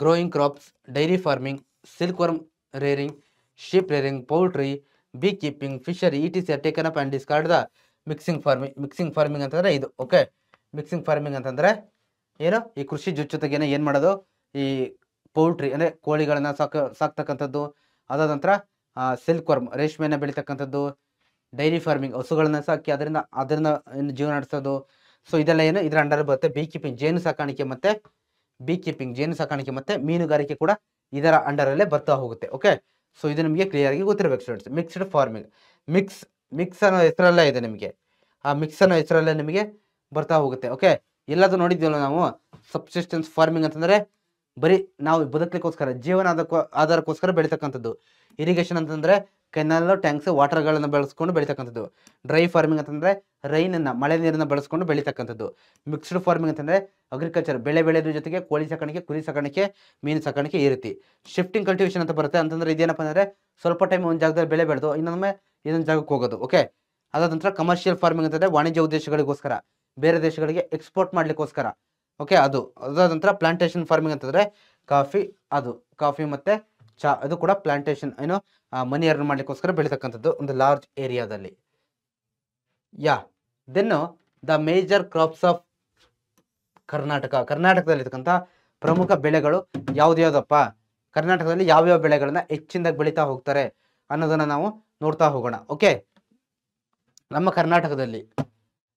growing crops, dairy farming, silk worm rearing, sheep rearing, poultry, bee keeping, fishery, it are taken up and is called the mixing farming ಅಂತಂದ್ರೆ ಇದು. Okay, mixing farming ಅಂತಂದ್ರೆ ಏನು, ಈ ಕೃಷಿ ಜೊತೆಗೇನೆ ಏನ್ ಮಾಡೋದು, ಈ ಪೌಲ್ಟ್ರಿ ಅಂದ್ರೆ ಕೋಳಿಗಳನ್ನ ಸಾಕ್ತಕ್ಕಂಥದ್ದು, ಅದಾದ ನಂತರ ಸಿಲ್ಕ್ ವರ್ಮ್ ರೇಷ್ಮೆನ ಬೆಳೀತಕ್ಕಂಥದ್ದು, ಡೈರಿ ಫಾರ್ಮಿಂಗ್ ಹಸುಗಳನ್ನ ಸಾಕಿ ಅದನ್ನ ಜೀವನ ನಡೆಸೋದು. ಸೊ ಇದೆಲ್ಲ ಏನು ಇದ್ರ ಅಂಡರ್ ಬರುತ್ತೆ. ಬೀ ಕೀಪಿಂಗ್ ಜೇನು ಸಾಕಾಣಿಕೆ ಮತ್ತೆ ಬೀ ಕೀಪಿಂಗ್ ಜೇನು ಸಾಕಾಣಿಕೆ ಮತ್ತೆ ಮೀನುಗಾರಿಕೆ ಕೂಡ ಇದರ ಅಂಡರಲ್ಲೇ ಬರ್ತಾ ಹೋಗುತ್ತೆ. ಓಕೆ, ಸೊ ಇದು ನಿಮಗೆ ಕ್ಲಿಯರ್ ಆಗಿ ಗೊತ್ತಿರಬೇಕು ಸ್ಟೂಡೆಂಟ್ಸ್. ಮಿಕ್ಸ್ಡ್ ಫಾರ್ಮಿಂಗ್, ಮಿಕ್ಸ್ ಅನ್ನೋ ಹೆಸರಲ್ಲೇ ಇದೆ ನಿಮಗೆ, ಆ ಮಿಕ್ಸ್ ಅನ್ನೋ ಹೆಸರಲ್ಲೇ ನಿಮಗೆ ಬರ್ತಾ ಹೋಗುತ್ತೆ. ಓಕೆ, ಎಲ್ಲದು ನೋಡಿದ್ವಲ್ಲ ನಾವು. ಸಬ್ಸಿಸ್ಟೆನ್ಸ್ ಫಾರ್ಮಿಂಗ್ ಅಂತಂದ್ರೆ ಬರೀ ನಾವು ಬದುಕಲಿಕ್ಕೋಸ್ಕರ, ಜೀವನ ಆಧಾರಕ್ಕೋಸ್ಕರ ಬೆಳೀತಕ್ಕಂಥದ್ದು. ಇರಿಗೇಷನ್ ಅಂತಂದ್ರೆ ಕೆನಾಲ್, ಟ್ಯಾಂಕ್ಸ್, ವಾಟರ್ಗಳನ್ನು ಬಳಸ್ಕೊಂಡು ಬೆಳೀತಕ್ಕಂಥದ್ದು. ಡ್ರೈ ಫಾರ್ಮಿಂಗ್ ಅಂತಂದ್ರೆ ರೈನನ್ನ, ಮಳೆ ನೀರನ್ನ ಬಳಸ್ಕೊಂಡು ಬೆಳೀತಕ್ಕಂಥದ್ದು. ಮಿಕ್ಸ್ಡ್ ಫಾರ್ಮಿಂಗ್ ಅಂತಂದ್ರೆ ಅಗ್ರಿಕಲ್ಚರ್, ಬೆಳೆ ಬೆಳೆಯೋದ್ರ ಜೊತೆಗೆ ಕೋಳಿ ಸಾಕಾಣಿಕೆ, ಕುರಿ ಸಾಕಾಣಿಕೆ, ಮೀನು ಸಾಕಾಣಿಕೆ ಈ ರೀತಿ. ಶಿಫ್ಟಿಂಗ್ ಕಲ್ಟಿವೇಶನ್ ಅಂತ ಬರುತ್ತೆ. ಅಂತಂದ್ರೆ ಇದೇನಪ್ಪ ಅಂದ್ರೆ ಸ್ವಲ್ಪ ಟೈಮ್ ಒಂದು ಜಾಗದಲ್ಲಿ ಬೆಳೆ ಬೆಳೆದು ಇನ್ನೊಮ್ಮೆ ಇನ್ನೊಂದು ಜಾಗಕ್ಕೆ ಹೋಗೋದು. ಓಕೆ, ಅದಾದ ನಂತರ ಕಮರ್ಷಿಯಲ್ ಫಾರ್ಮಿಂಗ್ ಅಂತಂದ್ರೆ ವಾಣಿಜ್ಯ ಉದ್ದೇಶಗಳಿಗೋಸ್ಕರ, ಬೇರೆ ದೇಶಗಳಿಗೆ ಎಕ್ಸ್ಪೋರ್ಟ್ ಮಾಡ್ಲಿಕ್ಕೋಸ್ಕರ. ಓಕೆ, ಅದಾದ ನಂತರ ಪ್ಲಾಂಟೇಶನ್ ಫಾರ್ಮಿಂಗ್ ಅಂತಂದ್ರೆ ಕಾಫಿ ಮತ್ತೆ ಚಾ, ಅದು ಕೂಡ ಪ್ಲಾಂಟೇಶನ್, ಏನು ಮನಿ ಅರ್ನ್ ಮಾಡ್ಲಿಕ್ಕೋಸ್ಕರ ಬೆಳೀತಕ್ಕಂಥದ್ದು ಒಂದು ಲಾರ್ಜ್ ಏರಿಯಾದಲ್ಲಿ. Then the major crops of ಕರ್ನಾಟಕದಲ್ಲಿರ್ತಕ್ಕಂಥ ಪ್ರಮುಖ ಬೆಳೆಗಳು ಯಾವ್ದ್ಯಾವ್ದಪ್ಪ, ಕರ್ನಾಟಕದಲ್ಲಿ ಯಾವ್ಯಾವ ಬೆಳೆಗಳನ್ನ ಹೆಚ್ಚಿನದಾಗಿ ಬೆಳೀತಾ ಹೋಗ್ತಾರೆ ಅನ್ನೋದನ್ನ ನಾವು ನೋಡ್ತಾ ಹೋಗೋಣ. ಓಕೆ, ನಮ್ಮ ಕರ್ನಾಟಕದಲ್ಲಿ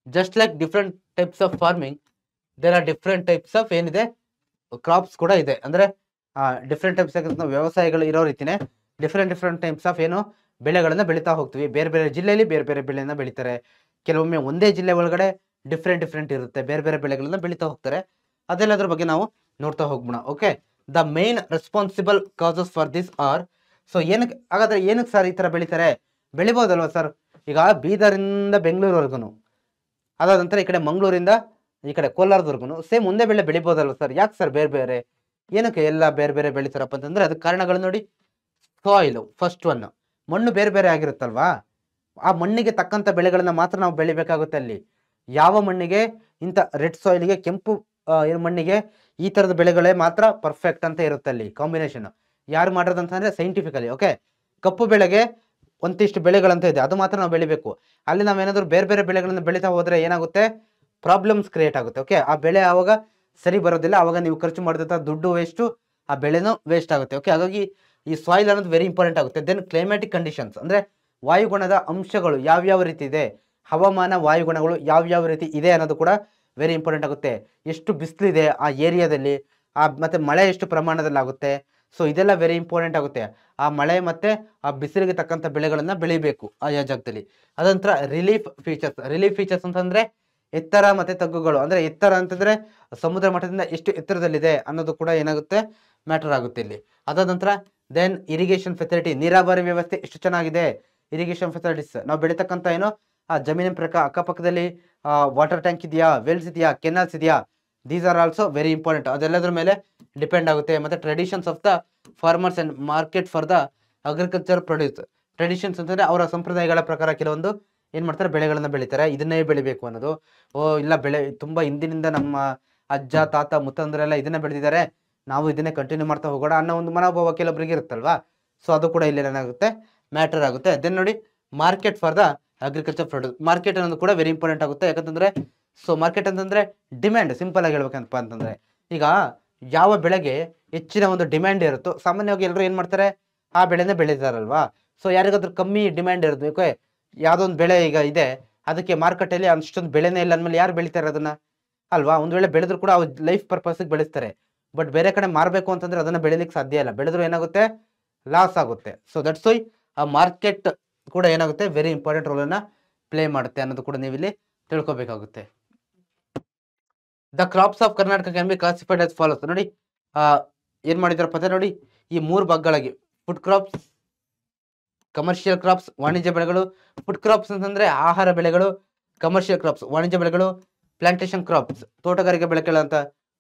just like different types of farming, there are different types of ಏನಿದೆ ಕ್ರಾಪ್ಸ್ ಕೂಡ ಇದೆ. ಅಂದ್ರೆ ಡಿಫ್ರೆಂಟ್ ಟೈಪ್ಸ್ ವ್ಯವಸಾಯಗಳು ಇರೋ ರೀತಿನೇ ಡಿಫ್ರೆಂಟ್ ಟೈಪ್ಸ್ ಆಫ್ ಏನು ಬೆಳೆಗಳನ್ನ ಬೆಳೀತಾ ಹೋಗ್ತೀವಿ. ಬೇರೆ ಬೇರೆ ಜಿಲ್ಲೆಯಲ್ಲಿ ಬೇರೆ ಬೇರೆ ಬೆಳೆಯನ್ನ ಬೆಳೀತಾರೆ. ಕೆಲವೊಮ್ಮೆ ಒಂದೇ ಜಿಲ್ಲೆ ಒಳಗಡೆ ಡಿಫ್ರೆಂಟ್ ಇರುತ್ತೆ, ಬೇರೆ ಬೇರೆ ಬೆಳೆಗಳನ್ನ ಬೆಳೀತಾ ಹೋಗ್ತಾರೆ. ಅದೆಲ್ಲದ್ರ ಬಗ್ಗೆ ನಾವು ನೋಡ್ತಾ ಹೋಗ್ಬೋಣ. Okay, the main responsible causes for this are, so ಏನಕ್ಕೆ ಸರ್ ಈ ತರ ಬೆಳೀತಾರೆ? ಬೆಳಿಬೋದಲ್ವಾ ಸರ್? ಈಗ ಬೀದರಿಂದ ಬೆಂಗಳೂರುವರೆಗೂ, ಅದಾದ ನಂತರ ಈ ಕಡೆ ಮಂಗಳೂರಿಂದ ಈ ಕಡೆ ಕೋಲಾರದವರೆಗೂ ಸೇಮ್ ಒಂದೇ ಬೆಳೆ ಬೆಳಿಬೋದಲ್ವ ಸರ್? ಯಾಕೆ ಸರ್ ಬೇರೆ ಬೇರೆ, ಏನಕ್ಕೆ ಎಲ್ಲ ಬೇರೆ ಬೇರೆ ಬೆಳಿತಾರಪ್ಪ ಅಂತಂದ್ರೆ ಅದಕ್ಕೆ ಕಾರಣಗಳು ನೋಡಿ. ಸಾಯಿಲ್ ಫಸ್ಟ್ ಒನ್, ಮಣ್ಣು ಬೇರೆ ಬೇರೆ ಆಗಿರುತ್ತಲ್ವಾ, ಆ ಮಣ್ಣಿಗೆ ತಕ್ಕಂಥ ಬೆಳೆಗಳನ್ನ ಮಾತ್ರ ನಾವು ಬೆಳಿಬೇಕಾಗುತ್ತೆ. ಅಲ್ಲಿ ಯಾವ ಮಣ್ಣಿಗೆ, ಇಂಥ ರೆಡ್ ಸಾಯಿಲ್ಗೆ, ಕೆಂಪು ಮಣ್ಣಿಗೆ ಈ ತರದ ಬೆಳೆಗಳೇ ಮಾತ್ರ ಪರ್ಫೆಕ್ಟ್ ಅಂತ ಇರುತ್ತೆ ಅಲ್ಲಿ ಕಾಂಬಿನೇಷನ್. ಯಾರು ಮಾಡಿರೋದಂತಂದ್ರೆ ಸೈಂಟಿಫಿಕಲಿ. ಓಕೆ, ಕಪ್ಪು ಬೆಳೆಗೆ ಒಂದಿಷ್ಟು ಬೆಳೆಗಳಂತ ಇದೆ, ಅದು ಮಾತ್ರ ನಾವು ಬೆಳಿಬೇಕು. ಅಲ್ಲಿ ನಾವೇನಾದ್ರೂ ಬೇರೆ ಬೇರೆ ಬೆಳೆಗಳನ್ನ ಬೆಳೀತಾ ಹೋದ್ರೆ ಏನಾಗುತ್ತೆ, ಪ್ರಾಬ್ಲಮ್ಸ್ ಕ್ರಿಯೇಟ್ ಆಗುತ್ತೆ. ಓಕೆ, ಆ ಬೆಳೆ ಆವಾಗ ಸರಿ ಬರೋದಿಲ್ಲ, ಆವಾಗ ನೀವು ಖರ್ಚು ಮಾಡಿದಂಥ ದುಡ್ಡು ವೇಸ್ಟು, ಆ ಬೆಳೆನೂ ವೇಸ್ಟ್ ಆಗುತ್ತೆ. ಓಕೆ, ಹಾಗಾಗಿ ಈ ಸಾಯಿಲ್ ಅನ್ನೋದು ವೆರಿ ಇಂಪಾರ್ಟೆಂಟ್ ಆಗುತ್ತೆ. ದೆನ್ ಕ್ಲೈಮ್ಯಾಟಿಕ್ ಕಂಡೀಷನ್ಸ್, ಅಂದ್ರೆ ವಾಯುಗುಣದ ಅಂಶಗಳು ಯಾವ್ಯಾವ ರೀತಿ ಇದೆ, ಹವಾಮಾನ ವಾಯುಗುಣಗಳು ಯಾವ್ಯಾವ ರೀತಿ ಇದೆ ಅನ್ನೋದು ಕೂಡ ವೆರಿ ಇಂಪಾರ್ಟೆಂಟ್ ಆಗುತ್ತೆ. ಎಷ್ಟು ಬಿಸಿಲಿದೆ ಆ ಏರಿಯಾದಲ್ಲಿ, ಮತ್ತೆ ಮಳೆ ಎಷ್ಟು ಪ್ರಮಾಣದಲ್ಲಿ ಆಗುತ್ತೆ, ಸೊ ಇದೆಲ್ಲ ವೆರಿ ಇಂಪಾರ್ಟೆಂಟ್ ಆಗುತ್ತೆ. ಆ ಮಳೆ ಮತ್ತೆ ಆ ಬಿಸಿಲಿಗೆ ತಕ್ಕಂಥ ಬೆಳೆಗಳನ್ನ ಬೆಳಿಬೇಕು ಆಯಾ ಜಾಗದಲ್ಲಿ. ಅದಂತರ ರಿಲೀಫ್ ಫೀಚರ್ಸ್ ಅಂತಂದ್ರೆ ಎತ್ತರ ಮತ್ತೆ ತಗ್ಗುಗಳು. ಅಂದ್ರೆ ಎತ್ತರ ಅಂತಂದ್ರೆ ಸಮುದ್ರ ಮಟ್ಟದಿಂದ ಎಷ್ಟು ಎತ್ತರದಲ್ಲಿದೆ ಅನ್ನೋದು ಕೂಡ ಏನಾಗುತ್ತೆ, ಮ್ಯಾಟರ್ ಆಗುತ್ತೆ ಇಲ್ಲಿ. ಅದಾದ ನಂತರ ದೆನ್ ಇರಿಗೇಷನ್ ಫೆಸಿಲಿಟಿ, ನೀರಾವರಿ ವ್ಯವಸ್ಥೆ ಎಷ್ಟು ಚೆನ್ನಾಗಿದೆ, ಇರಿಗೇಷನ್ ಫೆಸಿಲಿಟೀಸ್. ನಾವು ಬೆಳೀತಕ್ಕಂಥ ಏನೋ ಆ ಜಮೀನಿನ ಅಕ್ಕಪಕ್ಕದಲ್ಲಿ ವಾಟರ್ ಟ್ಯಾಂಕ್ ಇದೆಯಾ, ವೆಲ್ಸ್ ಇದೆಯಾ, ಕೆನಾಲ್ಸ್ ಇದೆಯಾ, these are also very important. ಅದೆಲ್ಲದ್ರ ಮೇಲೆ ಡಿಪೆಂಡ್ ಆಗುತ್ತೆ. ಮತ್ತೆ traditions of the farmers and market for the agriculture produce. Traditions ಅಂತಂದ್ರೆ ಅವರ ಸಂಪ್ರದಾಯಗಳ ಪ್ರಕಾರ ಕೆಲವೊಂದು ಏನ್ ಮಾಡ್ತಾರೆ, ಬೆಳೆಗಳನ್ನ ಬೆಳೀತಾರೆ, ಇದನ್ನೇ ಬೆಳಿಬೇಕು ಅನ್ನೋದು. ಇಲ್ಲ, ಬೆಳೆ ತುಂಬಾ ಹಿಂದಿನಿಂದ ನಮ್ಮ ಅಜ್ಜ ತಾತ ಮುತ್ತಂದರೆಲ್ಲ ಇದನ್ನೇ ಬೆಳೆದಿದ್ದಾರೆ, ನಾವು ಇದನ್ನೇ ಕಂಟಿನ್ಯೂ ಮಾಡ್ತಾ ಹೋಗೋಣ ಅನ್ನೋ ಒಂದು ಮನೋಭಾವ ಕೆಲವೊಬ್ಬರಿಗೆ ಇರುತ್ತಲ್ವಾ. ಸೊ ಅದು ಕೂಡ ಇಲ್ಲಿ ಏನಾಗುತ್ತೆ, ಮ್ಯಾಟರ್ ಆಗುತ್ತೆ. ದೆನ್ ನೋಡಿ, market for the agriculture produce. Market ಅನ್ನೋದು ಕೂಡ ವೆರಿ ಇಂಪಾರ್ಟೆಂಟ್ ಆಗುತ್ತೆ. ಯಾಕಂತಂದ್ರೆ ಸೊ ಮಾರ್ಕೆಟ್ ಅಂತಂದ್ರೆ ಡಿಮ್ಯಾಂಡ್, ಸಿಂಪಲ್ ಆಗಿ ಹೇಳ್ಬೇಕಂತಪ್ಪ ಅಂತಂದ್ರೆ, ಈಗ ಯಾವ ಬೆಳೆಗೆ ಹೆಚ್ಚಿನ ಒಂದು ಡಿಮ್ಯಾಂಡ್ ಇರುತ್ತೋ ಸಾಮಾನ್ಯವಾಗಿ ಎಲ್ಲರೂ ಏನ್ ಮಾಡ್ತಾರೆ, ಆ ಬೆಳೆನೇ ಬೆಳೀತಾರಲ್ವಾ. ಸೊ ಯಾರಿಗಾದ್ರೂ ಕಮ್ಮಿ ಡಿಮ್ಯಾಂಡ್ ಇರುತ್ತೆ, ಯಾವುದೋ ಒಂದು ಬೆಳೆ ಈಗ ಇದೆ, ಅದಕ್ಕೆ ಮಾರುಕಟ್ಟೆಯಲ್ಲಿ ಅಷ್ಟೊಂದು ಬೆಳೆನೇ ಇಲ್ಲ ಅಂದ್ಮೇಲೆ ಯಾರು ಬೆಳಿತಾರೆ ಅದನ್ನ ಅಲ್ವಾ? ಒಂದ್ ವೇಳೆ ಬೆಳೆದ್ರು ಕೂಡ ಅವ್ರ ಲೈಫ್ ಪರ್ಪಸ್ಗೆ ಬೆಳೆಸ್ತಾರೆ. ಬಟ್ ಬೇರೆ ಕಡೆ ಮಾರಬೇಕು ಅಂತಂದ್ರೆ ಅದನ್ನ ಬೆಳಿಲಿಕ್ಕೆ ಸಾಧ್ಯ ಇಲ್ಲ, ಬೆಳೆದ್ರು ಏನಾಗುತ್ತೆ, ಲಾಸ್ ಆಗುತ್ತೆ. ಸೊ ದಟ್ಸ್ ವೈ ಆ ಮಾರ್ಕೆಟ್ ಕೂಡ ಏನಾಗುತ್ತೆ, ವೆರಿ ಇಂಪಾರ್ಟೆಂಟ್ ರೋಲ್ ಅನ್ನ ಪ್ಲೇ ಮಾಡುತ್ತೆ ಅನ್ನೋದು ಕೂಡ ನೀವು ಇಲ್ಲಿ ತಿಳ್ಕೊಬೇಕಾಗುತ್ತೆ. The crops of Karnataka can be classified as follows. ನೋಡಿ ಏನ್ ಮಾಡಿದಾರಪ್ಪ ಅಂದ್ರೆ ನೋಡಿ, ಈ 3 ಭಾಗಗಳಾಗಿ ಫುಡ್ ಕ್ರಾಪ್ಸ್, ಕಮರ್ಷಿಯಲ್ ಕ್ರಾಪ್ಸ್ ವಾಣಿಜ್ಯ ಬೆಳೆಗಳು. ಫುಡ್ ಕ್ರಾಪ್ಸ್ ಅಂತಂದ್ರೆ ಆಹಾರ ಬೆಳೆಗಳು, ಕಮರ್ಷಿಯಲ್ ಕ್ರಾಪ್ಸ್ ವಾಣಿಜ್ಯ ಬೆಳೆಗಳು, ಪ್ಲಾಂಟೇಶನ್ ಕ್ರಾಪ್ಸ್ ತೋಟಗಾರಿಕೆ ಬೆಳೆಗಳು ಅಂತ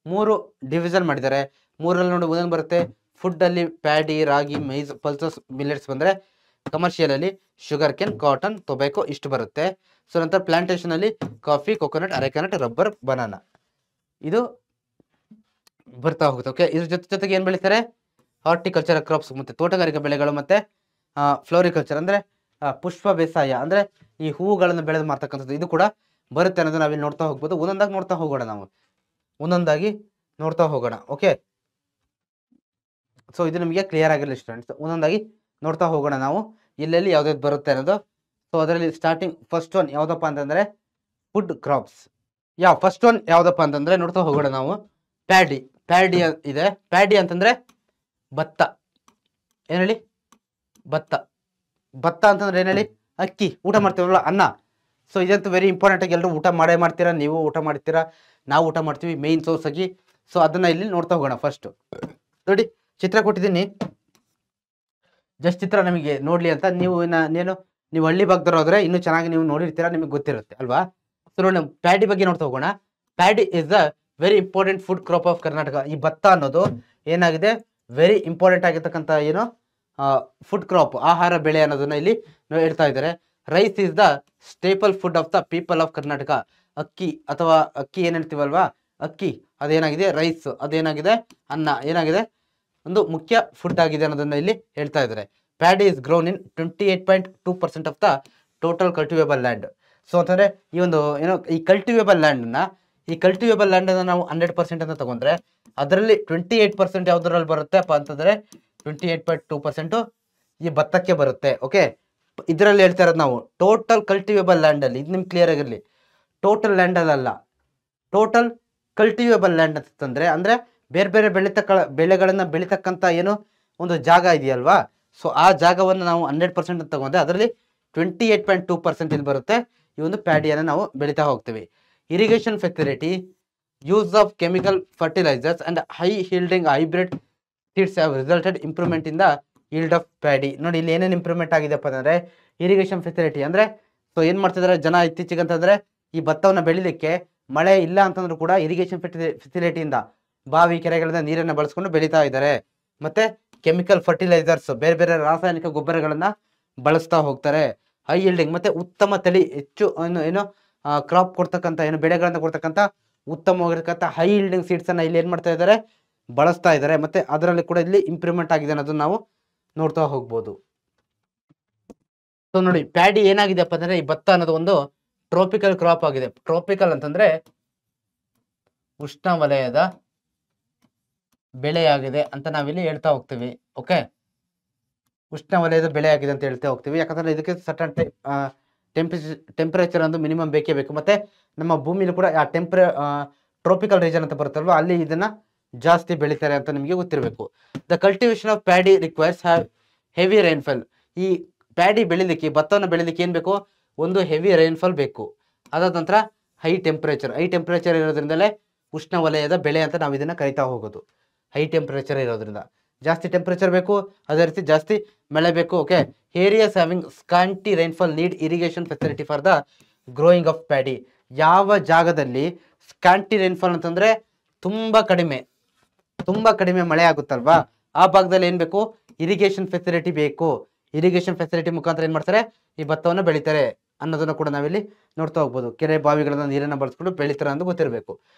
3 ಡಿವಿಷನ್ ಮಾಡಿದ್ದಾರೆ. 3ರಲ್ಲಿ ನೋಡಿ ಒಂದೊಂದು ಬರುತ್ತೆ. ಫುಡ್ ಅಲ್ಲಿ ಪ್ಯಾಡಿ, ರಾಗಿ, ಮೈಸ್, ಪಲ್ಸಸ್, ಮಿಲೆಟ್ಸ್ ಬಂದ್ರೆ, ಕಮರ್ಷಿಯಲ್ ಅಲ್ಲಿ ಶುಗರ್ ಕೇನ್, ಕಾಟನ್, ಟೊಬ್ಯಾಕೋ ಇಷ್ಟು ಬರುತ್ತೆ. ಸೊ ನಂತರ ಪ್ಲಾಂಟೇಶನ್ ಅಲ್ಲಿ coffee, coconut, areca nut, rubber, banana ಇದು ಬರ್ತಾ ಹೋಗುತ್ತೆ. ಓಕೆ, ಇದ್ರ ಜೊತೆಗೆ ಏನ್ ಬೆಳಿತಾರೆ, ಹಾರ್ಟಿಕಲ್ಚರ್ ಕ್ರಾಪ್ಸ್ ಮತ್ತೆ ತೋಟಗಾರಿಕಾ ಬೆಳೆಗಳು, ಮತ್ತೆ ಫ್ಲೋರಿಕಲ್ಚರ್ ಅಂದ್ರೆ ಪುಷ್ಪ ಬೇಸಾಯ, ಅಂದ್ರೆ ಈ ಹೂವುಗಳನ್ನು ಬೆಳೆದು ಮಾಡ್ತಕ್ಕಂಥದ್ದು, ಇದು ಕೂಡ ಬರುತ್ತೆ ಅನ್ನೋದು ನಾವಿಲ್ಲಿ ನೋಡ್ತಾ ಹೋಗ್ಬೋದು. ಒಂದೊಂದಾಗಿ ನೋಡ್ತಾ ಹೋಗೋಣ. ಓಕೆ, ಸೊ ಇದು ನಿಮಗೆ ಕ್ಲಿಯರ್ ಆಗಿರಲಿ ಸ್ಟೂಡೆಂಟ್ಸ್. ಒಂದೊಂದಾಗಿ ನೋಡ್ತಾ ಹೋಗೋಣ ನಾವು, ಎಲ್ಲೆಲ್ಲಿ ಯಾವ್ದಾವ್ದು ಬರುತ್ತೆ ಅನ್ನೋದು. ಸೊ ಅದರಲ್ಲಿ ಸ್ಟಾರ್ಟಿಂಗ್ ಫಸ್ಟ್ ಒನ್ ಯಾವ್ದಪ್ಪ ಅಂತಂದ್ರೆ ಫುಡ್ ಕ್ರಾಪ್ಸ್. ಫಸ್ಟ್ ಒನ್ ಯಾವ್ದಪ್ಪ ಅಂತಂದ್ರೆ ನೋಡ್ತಾ ಹೋಗೋಣ ನಾವು, ಪ್ಯಾಡಿ. ಪ್ಯಾಡಿ ಇದೆ. ಪ್ಯಾಡಿ ಅಂತಂದ್ರೆ ಭತ್ತ. ಏನ್ ಹೇಳಿ? ಭತ್ತ. ಭತ್ತ ಅಂತಂದ್ರೆ ಏನ್ ಹೇಳಿ? ಅಕ್ಕಿ. ಊಟ ಮಾಡ್ತೀವಲ್ಲ, ಅನ್ನ. ಸೊ ಇದಂತೂ ವೆರಿ ಇಂಪಾರ್ಟೆಂಟ್ ಆಗಿ ಎಲ್ಲರೂ ಊಟ ಮಾಡೇ ಮಾಡ್ತೀರಾ, ನೀವು ಊಟ ಮಾಡ್ತೀರಾ, ನಾವು ಊಟ ಮಾಡ್ತೀವಿ, ಮೇನ್ ಸೋರ್ಸ್ ಆಗಿ. ಸೊ ಅದನ್ನ ಇಲ್ಲಿ ನೋಡ್ತಾ ಹೋಗೋಣ. ಫಸ್ಟ್ ನೋಡಿ, ಚಿತ್ರ ಕೊಟ್ಟಿದ್ದೀನಿ, ಜಸ್ಟ್ ಚಿತ್ರ ನಮಗೆ ನೋಡ್ಲಿ ಅಂತ. ನೀವು ಹಳ್ಳಿ ಭಾಗದವ್ರು ಹೋದ್ರೆ ಇನ್ನೂ ಚೆನ್ನಾಗಿ ನೀವು ನೋಡಿರ್ತೀರಾ, ನಿಮಗೆ ಗೊತ್ತಿರುತ್ತೆ ಅಲ್ವಾ. ಸೊ ನೋಡಿ, ಪ್ಯಾಡಿ ಬಗ್ಗೆ ನೋಡ್ತಾ ಹೋಗೋಣ. Paddy is the very important food crop of Karnataka. ಈ ಭತ್ತ ಅನ್ನೋದು ಏನಾಗಿದೆ, ವೆರಿ ಇಂಪಾರ್ಟೆಂಟ್ ಆಗಿರ್ತಕ್ಕಂಥ ಏನು ಫುಡ್ ಕ್ರಾಪ್, ಆಹಾರ ಬೆಳೆ ಅನ್ನೋದನ್ನ ಇಲ್ಲಿ ಹೇಳ್ತಾ ಇದ್ದಾರೆ. Rice is the staple food of the people of Karnataka. ಅಕ್ಕಿ ಅಥವಾ ಅಕ್ಕಿ ಏನ್ ಹೇಳ್ತೀವಲ್ವಾ, ಅಕ್ಕಿ ಅದೇನಾಗಿದೆ, ರೈಸ್ ಅದೇನಾಗಿದೆ, ಅನ್ನ ಏನಾಗಿದೆ, ಒಂದು ಮುಖ್ಯ ಫುಡ್ ಆಗಿದೆ ಅನ್ನೋದನ್ನ ಇಲ್ಲಿ ಹೇಳ್ತಾ ಇದ್ದಾರೆ. Paddy is grown in 28.2% of the total cultivable land. So ಅಂತಂದ್ರೆ ಈ ಒಂದು ಏನೋ ಈ ಕಲ್ಟಿವೇಬಲ್ ಲ್ಯಾಂಡ್ ಅನ್ನ ನಾವು 100% ಅಂತ ತಗೊಂಡ್ರೆ ಅದರಲ್ಲಿ 28% ಯಾವ್ದ್ರಲ್ಲಿ ಬರುತ್ತೆ ಅಪ್ಪ ಅಂತಂದ್ರೆ 28.2% ಈ ಭತ್ತಕ್ಕೆ ಬರುತ್ತೆ. ಓಕೆ, ಇದರಲ್ಲಿ ಹೇಳ್ತಾ ಇರೋದು ನಾವು ಟೋಟಲ್ ಕಲ್ಟಿವೇಬಲ್ ಲ್ಯಾಂಡ್ ಅಲ್ಲಿ. ಇದು ನಿಮ್ಗೆ ಕ್ಲಿಯರ್ ಆಗಿರಲಿ, ಟೋಟಲ್ ಲ್ಯಾಂಡ್ ಅಲ್ಲ, ಟೋಟಲ್ ಕಲ್ಟಿವೇಬಲ್ ಲ್ಯಾಂಡ್ ಅಂತಂದ್ರೆ ಅಂದ್ರೆ ಬೇರೆ ಬೇರೆ ಬೆಳೆಗಳನ್ನ ಬೆಳಿತಕ್ಕಂಥ ಏನು ಒಂದು ಜಾಗ ಇದೆಯಲ್ವಾ. ಸೊ ಆ ಜಾಗವನ್ನು ನಾವು 100% ಅಂತ ತಗೊಂಡ್ರೆ ಅದರಲ್ಲಿ 28.2% ಇಲ್ಲಿ ಬರುತ್ತೆ. ಈ ಒಂದು ಪ್ಯಾಡಿಯನ್ನು ನಾವು ಬೆಳೀತಾ ಹೋಗ್ತೀವಿ. Irrigation facility, use of chemical fertilisers and high yielding hybrid seeds have resulted improvement in the yield of paddy. ನೋಡಿ, ಇಲ್ಲಿ ಏನೇನು ಇಂಪ್ರೂವ್ಮೆಂಟ್ ಆಗಿದೆಪ್ಪ ಅಂದರೆ ಇರಿಗೇಷನ್ ಫೆಸಿಲಿಟಿ ಅಂದರೆ, ಸೊ ಏನು ಮಾಡ್ತಿದ್ದಾರೆ ಜನ ಇತ್ತೀಚೆಗೆ ಅಂತಂದರೆ, ಈ ಭತ್ತವನ್ನು ಬೆಳಿಲಿಕ್ಕೆ ಮಳೆ ಇಲ್ಲ ಅಂತಂದ್ರೂ ಕೂಡ ಇರಿಗೇಷನ್ ಫೆಸಿಲಿಟಿಯಿಂದ ಬಾವಿ ಕೆರೆಗಳಿಂದ ನೀರನ್ನು ಬಳಸ್ಕೊಂಡು ಬೆಳೀತಾ ಇದ್ದಾರೆ. ಮತ್ತೆ ಕೆಮಿಕಲ್ ಫರ್ಟಿಲೈಸರ್ಸ್, ಬೇರೆ ಬೇರೆ ರಾಸಾಯನಿಕ ಗೊಬ್ಬರಗಳನ್ನ ಬಳಸ್ತಾ ಹೋಗ್ತಾರೆ. ಹೈ ಈಲ್ಡಿಂಗ್ ಮತ್ತೆ ಉತ್ತಮ ತಳಿ, ಹೆಚ್ಚು ಏನು ಕ್ರಾಪ್ ಕೊಡ್ತಕ್ಕಂಥ ಏನು ಬೆಳೆಗಳನ್ನ ಕೊಡ್ತಕ್ಕಂಥ ಉತ್ತಮವಾಗಿರ್ತಕ್ಕಂಥ ಹೈ ಈಲ್ಡಿಂಗ್ ಸೀಡ್ಸ್ ಅನ್ನ ಇಲ್ಲಿ ಏನ್ ಮಾಡ್ತಾ ಇದ್ದಾರೆ, ಬಳಸ್ತಾ ಇದ್ದಾರೆ. ಮತ್ತೆ ಅದರಲ್ಲಿ ಕೂಡ ಇಲ್ಲಿ ಇಂಪ್ರೂವ್ಮೆಂಟ್ ಆಗಿದೆ ಅನ್ನೋದನ್ನ ನಾವು ನೋಡ್ತಾ ಹೋಗ್ಬೋದು. ಸೊ ನೋಡಿ, ಪ್ಯಾಡಿ ಏನಾಗಿದೆಪ್ಪ ಅಂದ್ರೆ ಈ ಭತ್ತ ಅನ್ನೋದು ಒಂದು ಟ್ರೋಪಿಕಲ್ ಕ್ರಾಪ್ ಆಗಿದೆ. ಟ್ರೋಪಿಕಲ್ ಅಂತಂದ್ರೆ ಉಷ್ಣವಲಯದ ಬೆಳೆಯಾಗಿದೆ ಅಂತ ನಾವಿಲ್ಲಿ ಹೇಳ್ತಾ ಹೋಗ್ತೀವಿ. ಓಕೆ, ಉಷ್ಣವಲಯದ ಬೆಳೆ ಆಗಿದೆ ಅಂತ ಹೇಳ್ತಾ ಹೋಗ್ತೀವಿ. ಯಾಕಂದ್ರೆ ಇದಕ್ಕೆ ಸರ್ಟನ್ ಟೆಂಪರೇಚರ್ ಒಂದು ಮಿನಿಮಮ್ ಬೇಕೇ ಬೇಕು. ಮತ್ತೆ ನಮ್ಮ ಭೂಮಿಲಿ ಕೂಡ ಆ ಟ್ರೋಪಿಕಲ್ ರೀಜನ್ ಅಂತ ಬರುತ್ತಲ್ವ, ಅಲ್ಲಿ ಇದನ್ನ ಜಾಸ್ತಿ ಬೆಳೀತಾರೆ ಅಂತ ನಿಮಗೆ ಗೊತ್ತಿರಬೇಕು. The cultivation of paddy requires heavy rainfall. ಈ ಪ್ಯಾಡಿ ಬೆಳಿಲಿಕ್ಕೆ, ಭತ್ತವನ್ನು ಬೆಳಿಲಿಕ್ಕೆ ಏನ್ ಬೇಕು, ಒಂದು ಹೆವಿ ರೈನ್ಫಾಲ್ ಬೇಕು. ಅದಾದ ನಂತರ ಹೈ ಟೆಂಪರೇಚರ್ ಇರೋದ್ರಿಂದಲೇ ಉಷ್ಣವಲಯದ ಬೆಳೆ ಅಂತ ನಾವು ಇದನ್ನ ಕರಿತಾ ಹೋಗೋದು. ಹೈ ಟೆಂಪರೇಚರ್ ಇರೋದ್ರಿಂದ ಜಾಸ್ತಿ ಟೆಂಪರೇಚರ್ ಬೇಕು, ಅದೇ ರೀತಿ ಜಾಸ್ತಿ ಮಳೆ ಬೇಕು. Okay, areas having scanty rainfall need irrigation facility for the growing of paddy. ಯಾವ ಜಾಗದಲ್ಲಿ ಸ್ಕಾಂಟಿ ರೈನ್ಫಾಲ್ ಅಂತಂದ್ರೆ ತುಂಬಾ ಕಡಿಮೆ ಮಳೆ ಆಗುತ್ತಲ್ವಾ, ಆ ಭಾಗದಲ್ಲಿ ಏನ್ ಬೇಕು, ಇರಿಗೇಷನ್ ಫೆಸಿಲಿಟಿ ಬೇಕು. ಇರಿಗೇಷನ್ ಫೆಸಿಲಿಟಿ ಮುಖಾಂತರ ಏನ್ ಮಾಡ್ತಾರೆ, ಈ ಭತ್ತವನ್ನು ಬೆಳಿತಾರೆ ಅನ್ನೋದನ್ನ ಕೂಡ ನಾವಿಲ್ಲಿ ನೋಡ್ತಾ ಹೋಗ್ಬೋದು. ಕೆರೆ ಬಾವಿಗಳನ್ನ ನೀರನ್ನ ಬಳಸ್ಕೊಂಡು ಬೆಳಿತಾರೆ ಅಂತ ಗೊತ್ತಿರಬೇಕು.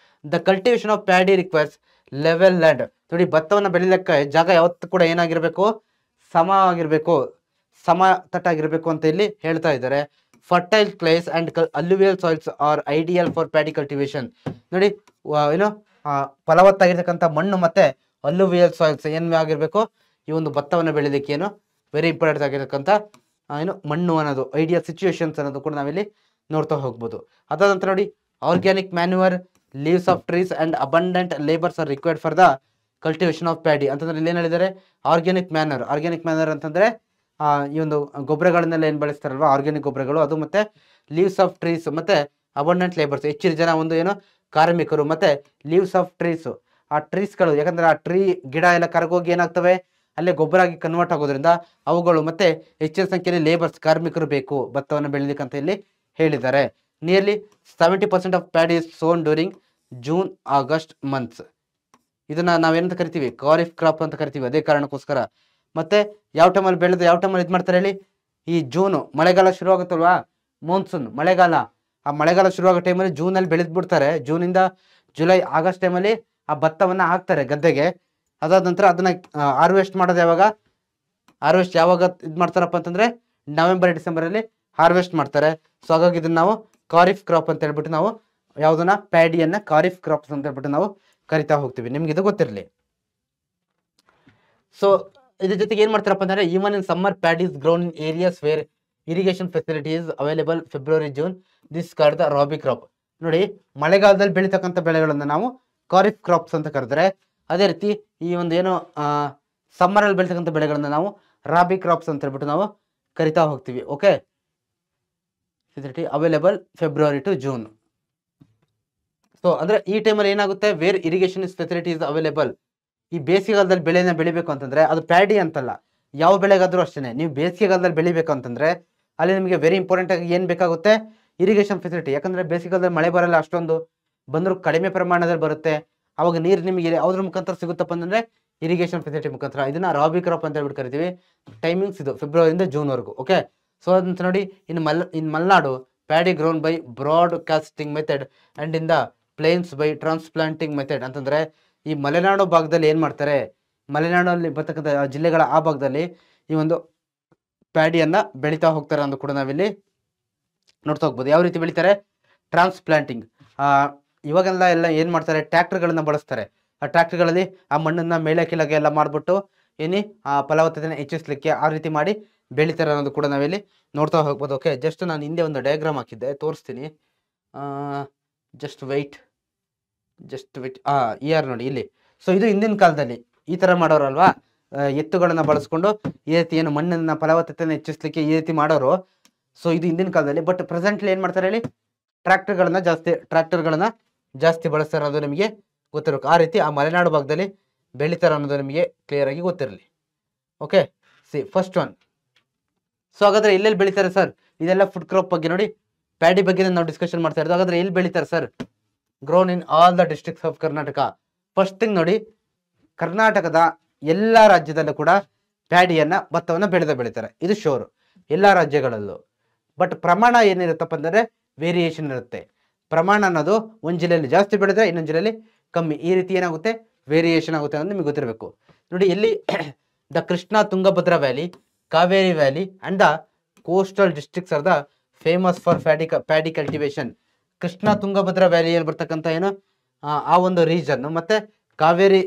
The cultivation of paddy requires level land. ನೋಡಿ, ಭತ್ತವನ್ನು ಬೆಳಿಲಿಕ್ಕೆ ಜಾಗ ಯಾವತ್ತೂ ಕೂಡ ಏನಾಗಿರ್ಬೇಕು, ಸಮತಟ್ಟಾಗಿರ್ಬೇಕು ಅಂತ ಇಲ್ಲಿ ಹೇಳ್ತಾ ಇದ್ದಾರೆ. Fertile clays and alluvial soils are ideal for paddy cultivation. ನೋಡಿ, ಏನು ಫಲವತ್ತಾಗಿರ್ತಕ್ಕಂಥ ಮಣ್ಣು ಮತ್ತೆ ಅಲ್ಯೂವಿಯಲ್ ಸಾಯಿಲ್ಸ್ ಏನ್ ಆಗಿರ್ಬೇಕು, ಈ ಒಂದು ಭತ್ತವನ್ನು ಬೆಳಿಲಿಕ್ಕೆ ಏನು ವೆರಿ ಇಂಪಾರ್ಟೆಂಟ್ ಆಗಿರ್ತಕ್ಕಂಥ ಏನು ಮಣ್ಣು ಅನ್ನೋದು, ಐಡಿಯಲ್ ಸಿಚುವೇಶನ್ಸ್ ಅನ್ನೋದು ಕೂಡ ನಾವಿಲ್ಲಿ ನೋಡ್ತಾ ಹೋಗ್ಬೋದು. ಅದಾದ ನಂತರ ನೋಡಿ, organic manure, leaves of trees and abundant labours R required for the cultivation of paddy ಅಂತಂದ್ರೆ ಇಲ್ಲಿ ಏನ್ ಹೇಳಿದ್ದಾರೆ, ಆರ್ಗ್ಯಾನಿಕ್ ಮ್ಯಾನರ್ ಅಂತಂದ್ರೆ ಈ ಒಂದು ಗೊಬ್ಬರಗಳನ್ನೆಲ್ಲ ಏನ್ ಬಳಸ್ತಾರಲ್ವಾ, ಆರ್ಗ್ಯಾನಿಕ್ ಗೊಬ್ಬರಗಳು, ಅದು ಮತ್ತೆ ಲೀವ್ಸ್ ಆಫ್ ಟ್ರೀಸ್ ಮತ್ತೆ ಅಬಂಡೆಂಟ್ ಲೇಬರ್ಸ್, ಹೆಚ್ಚಿನ ಜನ ಒಂದು ಏನು ಕಾರ್ಮಿಕರು, ಮತ್ತೆ ಲೀವ್ಸ್ ಆಫ್ ಟ್ರೀಸ್, ಆ ಟ್ರೀಸ್ಗಳು, ಯಾಕಂದ್ರೆ ಆ ಟ್ರೀ ಗಿಡ ಎಲ್ಲ ಕರಗೋಗಿ ಏನಾಗ್ತವೆ, ಅಲ್ಲೇ ಗೊಬ್ಬರ ಆಗಿ ಕನ್ವರ್ಟ್ ಆಗೋದ್ರಿಂದ ಅವುಗಳು, ಮತ್ತೆ ಹೆಚ್ಚಿನ ಸಂಖ್ಯೆಯಲ್ಲಿ ಲೇಬರ್ಸ್, ಕಾರ್ಮಿಕರು ಬೇಕು ಭತ್ತವನ್ನು ಬೆಳಿಲಿಕ್ಕೆ ಅಂತ ಇಲ್ಲಿ ಹೇಳಿದ್ದಾರೆ. Nearly 70% of paddy is sown during June August months. ಇದನ್ನ ನಾವೇನಂತ ಕರಿತೀವಿ, ಖಾರಿಫ್ ಕ್ರಾಪ್ ಅಂತ ಕರಿತೀವಿ. ಅದೇ ಕಾರಣಕ್ಕೋಸ್ಕರ ಮತ್ತೆ ಯಾವ ಟೈಮಲ್ಲಿ ಬೆಳೆದು ಯಾವ ಟೈಮಲ್ಲಿ ಇದು ಮಾಡ್ತಾರೆ ಹೇಳಿ, ಈ ಜೂನು ಮಳೆಗಾಲ ಶುರು ಆಗುತ್ತಲ್ವಾ, ಮಾನ್ಸೂನ್ ಮಳೆಗಾಲ, ಆ ಮಳೆಗಾಲ ಶುರುವಾಗೋ ಟೈಮಲ್ಲಿ ಜೂನಲ್ಲಿ ಬೆಳೆದ್ ಬಿಡ್ತಾರೆ. ಜೂನಿಂದ ಜುಲೈ ಆಗಸ್ಟ್ ಟೈಮಲ್ಲಿ ಆ ಭತ್ತವನ್ನ ಹಾಕ್ತಾರೆ ಗದ್ದೆಗೆ. ಅದಾದ ನಂತರ ಅದನ್ನ ಹಾರ್ವೆಸ್ಟ್ ಮಾಡೋದು ಯಾವಾಗ ಇದು ಮಾಡ್ತಾರಪ್ಪ ಅಂತಂದ್ರೆ ನವೆಂಬರ್ ಡಿಸೆಂಬರ್ ಅಲ್ಲಿ ಹಾರ್ವೆಸ್ಟ್ ಮಾಡ್ತಾರೆ. ಸೊ ಹಾಗಾಗಿ ಇದನ್ನ ನಾವು ಖಾರಿಫ್ ಕ್ರಾಪ್ ಅಂತ ಹೇಳ್ಬಿಟ್ಟು ನಾವು ಯಾವ್ದನ್ನ ಪ್ಯಾಡಿಯನ್ನ ಖಾರಿಫ್ ಕ್ರಾಪ್ಸ್ ಅಂತ ಹೇಳ್ಬಿಟ್ಟು ನಾವು ಕರಿತಾ ಹೋಗ್ತೀವಿ. ನಿಮ್ಗೆ ಇದು ಗೊತ್ತಿರಲಿ. ಸೊ ಇದ್ರ ಜೊತೆಗೆ ಏನ್ ಮಾಡ್ತಾರಪ್ಪ ಅಂದ್ರೆ, even in summer paddy is ground in areas where irrigation facility is available February June, this card the rabi crop. ನೋಡಿ, ಮಳೆಗಾಲದಲ್ಲಿ ಬೆಳೀತಕ್ಕಂಥ ಬೆಳೆಗಳನ್ನ ನಾವು ಖಾರಿಫ್ ಕ್ರಾಪ್ಸ್ ಅಂತ ಕರೆದ್ರೆ, ಅದೇ ರೀತಿ ಈ ಒಂದು ಏನು ಸಮ್ಮರಲ್ಲಿ ಬೆಳೀತಕ್ಕಂಥ ಬೆಳೆಗಳನ್ನ ನಾವು ರಾಬಿ ಕ್ರಾಪ್ಸ್ ಅಂತ ಹೇಳ್ಬಿಟ್ಟು ನಾವು ಕರಿತಾ ಹೋಗ್ತೀವಿ. Okay, facility available February to June. So ಅಂದ್ರೆ ಈ ಟೈಮಲ್ಲಿ ಏನಾಗುತ್ತೆ, where irrigation facility is available. ಈ ಬೇಸಿಗೆಗಾಲದಲ್ಲಿ ಬೆಳೆನ ಬೆಳಿಬೇಕು ಅಂತಂದ್ರೆ ಅದು ಪ್ಯಾಡಿ ಅಂತಲ್ಲ, ಯಾವ ಬೆಳೆಗಾದ್ರೂ ಅಷ್ಟೇ, ನೀವು ಬೇಸಿಗೆಗಾಲದಲ್ಲಿ ಬೆಳಿಬೇಕು ಅಂತಂದ್ರೆ ಅಲ್ಲಿ ನಿಮಗೆ ವೆರಿ ಇಂಪಾರ್ಟೆಂಟ್ ಆಗಿ ಏನು ಬೇಕಾಗುತ್ತೆ, ಇರಿಗೇಷನ್ ಫೆಸಿಲಿಟಿ. ಯಾಕಂದ್ರೆ ಬೇಸಿಗೆಗಾಲದಲ್ಲಿ ಮಳೆ ಬರಲ್ಲ, ಅಷ್ಟೊಂದು ಬಂದರೂ ಕಡಿಮೆ ಪ್ರಮಾಣದಲ್ಲಿ ಬರುತ್ತೆ. ಅವಾಗ ನೀರು ನಿಮಗೆ ಯಾವ್ದ್ರ ಮುಖಾಂತರ ಸಿಗುತ್ತಪ್ಪ ಅಂತಂದ್ರೆ ಇರಿಗೇಷನ್ ಫೆಸಿಲಿಟಿ ಮುಖಾಂತರ. ಇದನ್ನ ರಾಬಿ ಕ್ರಾಪ್ ಅಂತ ಹೇಳ್ಬಿಟ್ಟು ಕರಿತೀವಿ. ಟೈಮಿಂಗ್ಸ್ ಇದು ಫೆಬ್ರವರಿಯಿಂದ ಜೂನ್ವರೆಗೂ. ಓಕೆ, ಸೊ ಅದಂತ ನೋಡಿ, in Malnad paddy grown by broadcasting method and in the plains by transplanting method ಅಂತಂದ್ರೆ ಈ ಮಲೆನಾಡು ಭಾಗದಲ್ಲಿ ಏನ್ ಮಾಡ್ತಾರೆ, ಮಲೆನಾಡಲ್ಲಿ ಬರ್ತಕ್ಕಂಥ ಜಿಲ್ಲೆಗಳ ಆ ಭಾಗದಲ್ಲಿ ಈ ಒಂದು ಪ್ಯಾಡಿಯನ್ನ ಬೆಳೀತಾ ಹೋಗ್ತಾರೆ ಅಂತ ಕೂಡ ನಾವಿಲ್ಲಿ ನೋಡ್ತಾ ಹೋಗ್ಬೋದು. ಯಾವ ರೀತಿ ಬೆಳಿತಾರೆ, ಟ್ರಾನ್ಸ್ಪ್ಲಾಂಟಿಂಗ್. ಇವಾಗೆಲ್ಲ ಏನ್ ಮಾಡ್ತಾರೆ, ಟ್ರ್ಯಾಕ್ಟರ್ಗಳನ್ನ ಬಳಸ್ತಾರೆ. ಆ ಟ್ರ್ಯಾಕ್ಟರ್ಗಳಲ್ಲಿ ಆ ಮಣ್ಣನ್ನ ಮೇಲೆ ಕೆಳಗೆ ಎಲ್ಲ ಮಾಡ್ಬಿಟ್ಟು ಆ ಫಲವತ್ತತೆನ ಹೆಚ್ಚಿಸ್ಲಿಕ್ಕೆ ಆ ರೀತಿ ಮಾಡಿ ಬೆಳಿತಾರೆ ಅನ್ನೋದು ಕೂಡ ನಾವಿಲ್ಲಿ ನೋಡ್ತಾ ಹೋಗ್ಬೋದು. ಓಕೆ, ಜಸ್ಟ್ ನಾನು ಹಿಂದೆ ಒಂದು ಡಯಾಗ್ರಾಮ್ ಹಾಕಿದ್ದೆ, ತೋರಿಸ್ತೀನಿ. ಜಸ್ಟ್ ವೆಯ್ಟ್ ಇಯರ್ ನೋಡಿ ಇಲ್ಲಿ. ಸೊ ಇದು ಹಿಂದಿನ ಕಾಲದಲ್ಲಿ ಈ ತರ ಮಾಡೋರಲ್ವಾ, ಎತ್ತುಗಳನ್ನ ಬಳಸ್ಕೊಂಡು ಈ ರೀತಿ ಏನು ಮಣ್ಣನ್ನ ಫಲವತ್ತತೆನ ಹೆಚ್ಚಿಸ್ಲಿಕ್ಕೆ ಈ ರೀತಿ ಮಾಡೋರು. ಸೊ ಇದು ಹಿಂದಿನ ಕಾಲದಲ್ಲಿ. ಬಟ್ ಪ್ರೆಸೆಂಟ್ಲಿ ಏನ್ ಮಾಡ್ತಾರೆ ಹೇಳಿ, ಟ್ರ್ಯಾಕ್ಟರ್ಗಳನ್ನ ಜಾಸ್ತಿ ಬಳಸ್ತಾರೆ ಅನ್ನೋದು ನಿಮಗೆ ಗೊತ್ತಿರಬೇಕು. ಆ ರೀತಿ ಆ ಮಲೆನಾಡು ಭಾಗದಲ್ಲಿ ಬೆಳಿತಾರೆ ಅನ್ನೋದು ನಿಮಗೆ ಕ್ಲಿಯರ್ ಆಗಿ ಗೊತ್ತಿರಲಿ. Okay, first one. ಸೊ ಹಾಗಾದ್ರೆ ಎಲ್ಲೆಲ್ಲಿ ಬೆಳಿತಾರೆ ಸರ್, ಇದೆಲ್ಲ ಫುಡ್ ಕ್ರಾಪ್ ಬಗ್ಗೆ ನೋಡಿ, ಪ್ಯಾಡಿ ಬಗ್ಗೆ ನಾವು ಡಿಸ್ಕಷನ್ ಮಾಡ್ತಾ ಇರೋದು. ಹಾಗಾದ್ರೆ ಎಲ್ಲಿ ಬೆಳಿತಾರೆ sir, grown in all the districts of Karnataka. First thing ನೋಡಿ, ಕರ್ನಾಟಕದ ಎಲ್ಲ ರಾಜ್ಯದಲ್ಲೂ ಕೂಡ ಪ್ಯಾಡಿಯನ್ನ ಭತ್ತವನ್ನ ಬೆಳಿತಾರೆ, ಇದು ಶೋರ್ ಎಲ್ಲ ರಾಜ್ಯಗಳಲ್ಲೂ. ಬಟ್ ಪ್ರಮಾಣ ಏನಿರುತ್ತಪ್ಪ ಅಂದರೆ ವೇರಿಯೇಷನ್ ಇರುತ್ತೆ. ಪ್ರಮಾಣ ಅನ್ನೋದು ಒಂದು ಜಿಲ್ಲೆಯಲ್ಲಿ ಜಾಸ್ತಿ ಬೆಳೆದ್ರೆ ಇನ್ನೊಂದು ಜಿಲ್ಲೆಯಲ್ಲಿ ಕಮ್ಮಿ, ಈ ರೀತಿ ಏನಾಗುತ್ತೆ, ವೇರಿಯೇಷನ್ ಆಗುತ್ತೆ ಅನ್ನೋದು ನಿಮಗೆ ಗೊತ್ತಿರಬೇಕು. ನೋಡಿ ಇಲ್ಲಿ the Krishna Tungabhadra valley, Kaveri valley and the coastal districts are the famous for paddy cultivation. Krishna Tungabhadra ವ್ಯಾಲಿಯಲ್ಲಿ ಬರ್ತಕ್ಕಂಥ ಏನು ಆ ಒಂದು ರೀಜನ್ ಮತ್ತೆ ಕಾವೇರಿ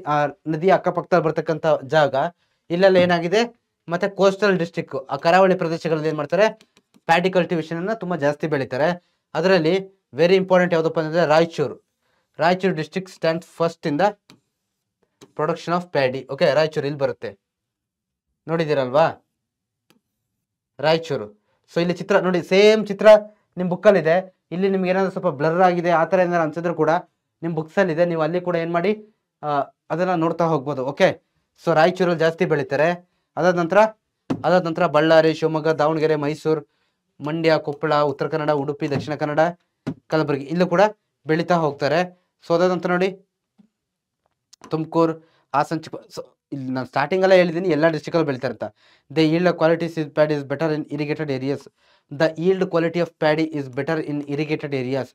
ನದಿಯ ಅಕ್ಕಪಕ್ಕದಲ್ಲಿ ಬರ್ತಕ್ಕಂಥ ಜಾಗ ಇಲ್ಲೆಲ್ಲ ಏನಾಗಿದೆ, ಮತ್ತೆ ಕೋಸ್ಟಲ್ ಡಿಸ್ಟ್ರಿಕ್ಟ್ ಆ ಕರಾವಳಿ ಪ್ರದೇಶಗಳಲ್ಲಿ ಏನ್ ಮಾಡ್ತಾರೆ, ಪ್ಯಾಡಿ ಕಲ್ಟಿವೇಶನ್ ಅನ್ನ ತುಂಬಾ ಜಾಸ್ತಿ ಬೆಳಿತಾರೆ. ಅದರಲ್ಲಿ ವೆರಿ ಇಂಪಾರ್ಟೆಂಟ್ ಯಾವುದಪ್ಪ ಅಂದ್ರೆ Raichur district stands first in the production of paddy. Okay, Raichur ಇಲ್ಲಿ ಬರುತ್ತೆ, ನೋಡಿದಿರಲ್ವಾ ರಾಯಚೂರು. ಸೊ ಇಲ್ಲಿ ಚಿತ್ರ ನೋಡಿ, ಸೇಮ್ ಚಿತ್ರ ನಿಮ್ ಬುಕ್ಕಲ್ಲಿ ಇದೆ. ಇಲ್ಲಿ ನಿಮ್ಗೆ ಏನಾದ್ರು ಸ್ವಲ್ಪ ಬ್ಲರ್ ಆಗಿದೆ ಆ ಥರ ಏನಾದ್ರು ಅನ್ಸಿದ್ರು ಕೂಡ ನಿಮ್ ಬುಕ್ಸ್ ಅಲ್ಲಿ ಇದೆ, ನೀವು ಅಲ್ಲಿ ಕೂಡ ಏನ್ ಮಾಡಿ ಅದನ್ನ ನೋಡ್ತಾ ಹೋಗ್ಬೋದು. ಓಕೆ, ಸೊ ರಾಯಚೂರಲ್ಲಿ ಜಾಸ್ತಿ ಬೆಳಿತಾರೆ. ಅದಾದ ನಂತರ ಬಳ್ಳಾರಿ, ಶಿವಮೊಗ್ಗ, ದಾವಣಗೆರೆ, ಮೈಸೂರು, ಮಂಡ್ಯ, ಕೊಪ್ಪಳ, ಉತ್ತರ ಕನ್ನಡ, ಉಡುಪಿ, ದಕ್ಷಿಣ ಕನ್ನಡ, ಕಲಬುರಗಿ ಇಲ್ಲೂ ಕೂಡ ಬೆಳೀತಾ ಹೋಗ್ತಾರೆ. ಸೊ ಅದಾದ ನಂತರ ನೋಡಿ ತುಮಕೂರು, ಹಾಸನ, ಇಲ್ಲಿ ನಾನು ಸ್ಟಾರ್ಟಿಂಗ್ ಎಲ್ಲ ಹೇಳಿದ್ದೀನಿ ಎಲ್ಲ ಡಿಸ್ಟ್ರಿಕ್ಟಲ್ಲಿ ಬೆಳಿತಾರೆ ಅಂತ. The yield paddy is better in irrigated areas. The yield quality of paddy is better in irrigated areas.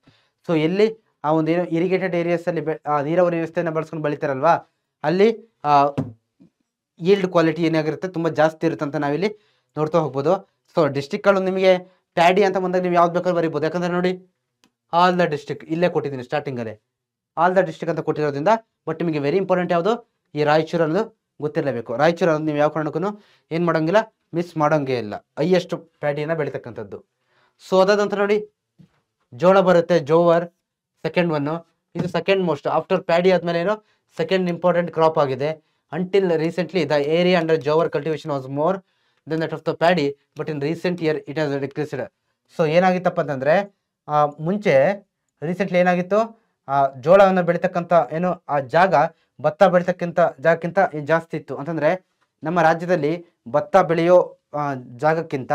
So ಎಲ್ಲಿ ಆ ಒಂದು ಏನು ಇರಿಗೇಟೆಡ್ ಏರಿಯಾಸ್ ಅಲ್ಲಿ ನೀರಾವರಿ ವ್ಯವಸ್ಥೆಯನ್ನು ಬಳಸ್ಕೊಂಡು ಬೆಳಿತಾರಲ್ವಾ, ಅಲ್ಲಿ ಈಲ್ಡ್ ಕ್ವಾಲಿಟಿ ಏನಾಗಿರುತ್ತೆ ತುಂಬಾ ಜಾಸ್ತಿ ಇರುತ್ತೆ ಅಂತ ನಾವಿಲ್ಲಿ ನೋಡ್ತಾ ಹೋಗ್ಬೋದು. ಸೊ ಡಿಸ್ಟ್ರಿಕ್ಟ್ಗಳು ನಿಮಗೆ ಪ್ಯಾಡಿ ಅಂತ ಬಂದಾಗ ನೀವು ಯಾವ್ದು ಬೇಕಾದ್ರೂ ಬರೀಬೋದು. ಯಾಕಂದ್ರೆ ನೋಡಿ ಆಲ್ ದ ಡಿಸ್ಟ್ರಿಕ್ಟ್ ಇಲ್ಲೇ ಕೊಟ್ಟಿದ್ದೀನಿ ಸ್ಟಾರ್ಟಿಂಗಲ್ಲೇ, ಆಲ್ ದ ಡಿಸ್ಟ್ರಿಕ್ಟ್ ಅಂತ ಕೊಟ್ಟಿರೋದ್ರಿಂದ. ಬಟ್ ನಿಮಗೆ ವೆರಿ ಇಂಪಾರ್ಟೆಂಟ್ ಯಾವುದು, ಈ ರಾಯಚೂರು ಅನ್ನೋದು ಗೊತ್ತಿರಲೇಬೇಕು. ರಾಯಚೂರು ಅನ್ನೋದು ನೀವು ಯಾವ ಕಾರಣಕ್ಕೂ ಏನು ಮಾಡೋಂಗಿಲ್ಲ, ಮಿಸ್ ಮಾಡೋಂಗೇ ಇಲ್ಲ, ಹೈಯೆಸ್ಟ್ ಪ್ಯಾಡಿಯನ್ನು ಬೆಳೀತಕ್ಕಂಥದ್ದು. ಸೊ ಅದಾದ ನಂತರ ನೋಡಿ ಜೋಳ ಬರುತ್ತೆ, ಜೋವರ್ ಸೆಕೆಂಡ್ ಒನ್ನು. ಇದು ಸೆಕೆಂಡ್ ಮೋಸ್ಟ್ ಆಫ್ಟರ್ ಪ್ಯಾಡಿ ಆದ್ಮೇಲೆ ಏನೋ ಸೆಕೆಂಡ್ ಇಂಪಾರ್ಟೆಂಟ್ ಕ್ರಾಪ್ ಆಗಿದೆ. Until recently the area under jowar cultivation was more then that of the paddy, but in recent year it has decreased. So ಏನಾಗಿತ್ತಪ್ಪ ಅಂತಂದ್ರೆ ಮುಂಚೆ ರೀಸೆಂಟ್ಲಿ ಏನಾಗಿತ್ತು, ಜೋಳವನ್ನು ಬೆಳೀತಕ್ಕಂಥ ಏನು ಆ ಜಾಗ ಭತ್ತ ಬೆಳೀತಕ್ಕಂಥ ಜಾಗಕ್ಕಿಂತ ಜಾಸ್ತಿ ಇತ್ತು. ಅಂತಂದ್ರೆ ನಮ್ಮ ರಾಜ್ಯದಲ್ಲಿ ಭತ್ತ ಬೆಳೆಯೋ ಜಾಗಕ್ಕಿಂತ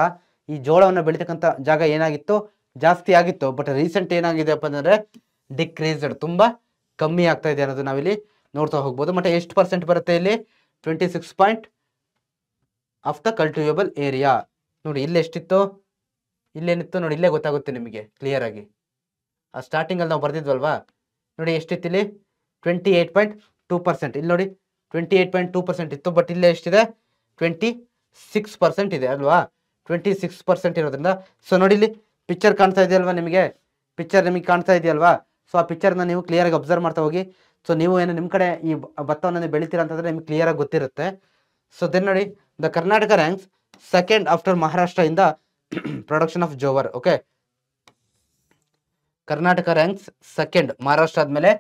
ಈ ಜೋಳವನ್ನು ಬೆಳೀತಕ್ಕಂಥ ಜಾಗ ಏನಾಗಿತ್ತು, ಜಾಸ್ತಿ ಆಗಿತ್ತು. ಬಟ್ ರೀಸೆಂಟ್ ಏನಾಗಿದೆಪ್ಪ ಅಂತಂದ್ರೆ ಡಿಕ್ರೀಸ್ಡ್, ತುಂಬಾ ಕಮ್ಮಿ ಆಗ್ತಾ ಇದೆ ಅನ್ನೋದು ನಾವಿಲ್ಲಿ ನೋಡ್ತಾ ಹೋಗ್ಬೋದು. ಮತ್ತೆ ಎಷ್ಟು ಪರ್ಸೆಂಟ್ ಬರುತ್ತೆ ಇಲ್ಲಿ, 26% ಆಫ್ ದ ಕಲ್ಟಿವೇಬಲ್ ಏರಿಯಾ. ನೋಡಿ ಇಲ್ಲಿ ಎಷ್ಟಿತ್ತು, ಇಲ್ಲೇನಿತ್ತು ನೋಡಿ, ಇಲ್ಲೇ ಗೊತ್ತಾಗುತ್ತೆ ನಿಮಗೆ ಕ್ಲಿಯರ್ ಆಗಿ. ಆ ಸ್ಟಾರ್ಟಿಂಗ್ ಅಲ್ಲಿ ನಾವು ಬರ್ದಿದ್ವಲ್ವಾ, ನೋಡಿ ಎಷ್ಟಿತ್ತು ಇಲ್ಲಿ 28.2%. ಇಲ್ಲಿ ನೋಡಿ 28.2% ಇತ್ತು. ಬಟ್ ಇಲ್ಲೇ ಎಷ್ಟಿದೆ, 26% ಇದೆ ಅಲ್ವಾ. 26% ಇರೋದ್ರಿಂದ ಸೊ ನೋಡಿ ಇಲ್ಲಿ ಪಿಕ್ಚರ್ ಕಾಣ್ತಾ ಇದೆಯಲ್ವಾ ನಿಮಗೆ, ಪಿಕ್ಚರ್ ನಿಮಗೆ ಕಾಣ್ತಾ ಇದೆಯಲ್ವಾ. ಸೊ ಆ ಪಿಕ್ಚರ್ನ ನೀವು ಕ್ಲಿಯರ್ ಆಗಿ ಅಬ್ಸರ್ವ್ ಮಾಡ್ತಾ ಹೋಗಿ. ಸೊ ನೀವು ಏನು ನಿಮ್ಮ ಕಡೆ ಈ ಭತ್ತವನ್ನು ಬೆಳಿತೀರಾ ಅಂತಂದ್ರೆ ನಿಮ್ಗೆ ಕ್ಲಿಯರ್ ಆಗಿ ಗೊತ್ತಿರುತ್ತೆ. ಸೊ ದೆನ್ ನೋಡಿ the Karnataka ranks second after Maharashtra in the production of jowar. Okay, Karnataka ranks second, Maharashtra ಆದ್ಮೇಲೆ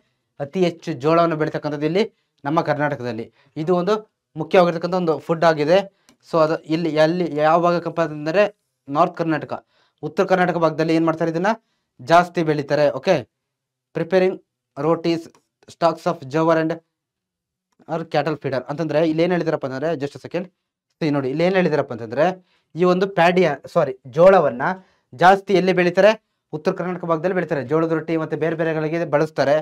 ಅತಿ ಹೆಚ್ಚು ಜೋಳವನ್ನು ಬೆಳೀತಕ್ಕಂಥದ್ದು ಇಲ್ಲಿ ನಮ್ಮ ಕರ್ನಾಟಕದಲ್ಲಿ. ಇದು ಒಂದು ಮುಖ್ಯವಾಗಿರ್ತಕ್ಕಂಥ ಒಂದು ಫುಡ್ ಆಗಿದೆ. ಸೊ ಅದು ಇಲ್ಲಿ ಎಲ್ಲಿ ಯಾವ ಭಾಗಕ್ಕಪ್ಪ ಅಂದರೆ ನಾರ್ತ್ ಕರ್ನಾಟಕ, ಉತ್ತರ ಕರ್ನಾಟಕ ಭಾಗದಲ್ಲಿ ಏನು ಮಾಡ್ತಾರೆ, ಇದನ್ನ ಜಾಸ್ತಿ ಬೆಳೀತಾರೆ. Okay, preparing rotis stalks of jowar and are cattle feeder ಅಂತಂದ್ರೆ ಇಲ್ಲಿ ಏನು ಹೇಳಿದಾರಪ್ಪ ಅಂತಂದ್ರೆ, ಜಸ್ಟ್ ಸೆಕೆಂಡ್ ನೋಡಿ, ಇಲ್ಲಿ ಏನು ಹೇಳಿದಾರಪ್ಪ ಅಂತಂದ್ರೆ, ಈ ಒಂದು ಜೋಳವನ್ನ ಜಾಸ್ತಿ ಎಲ್ಲಿ ಬೆಳೀತಾರೆ, ಉತ್ತರ ಕರ್ನಾಟಕ ಭಾಗದಲ್ಲಿ ಬೆಳೀತಾರೆ. ಜೋಳದ ರೊಟ್ಟಿ ಮತ್ತೆ ಬೇರೆ ಬೇರೆಗಳಿಗೆ ಬಳಸ್ತಾರೆ.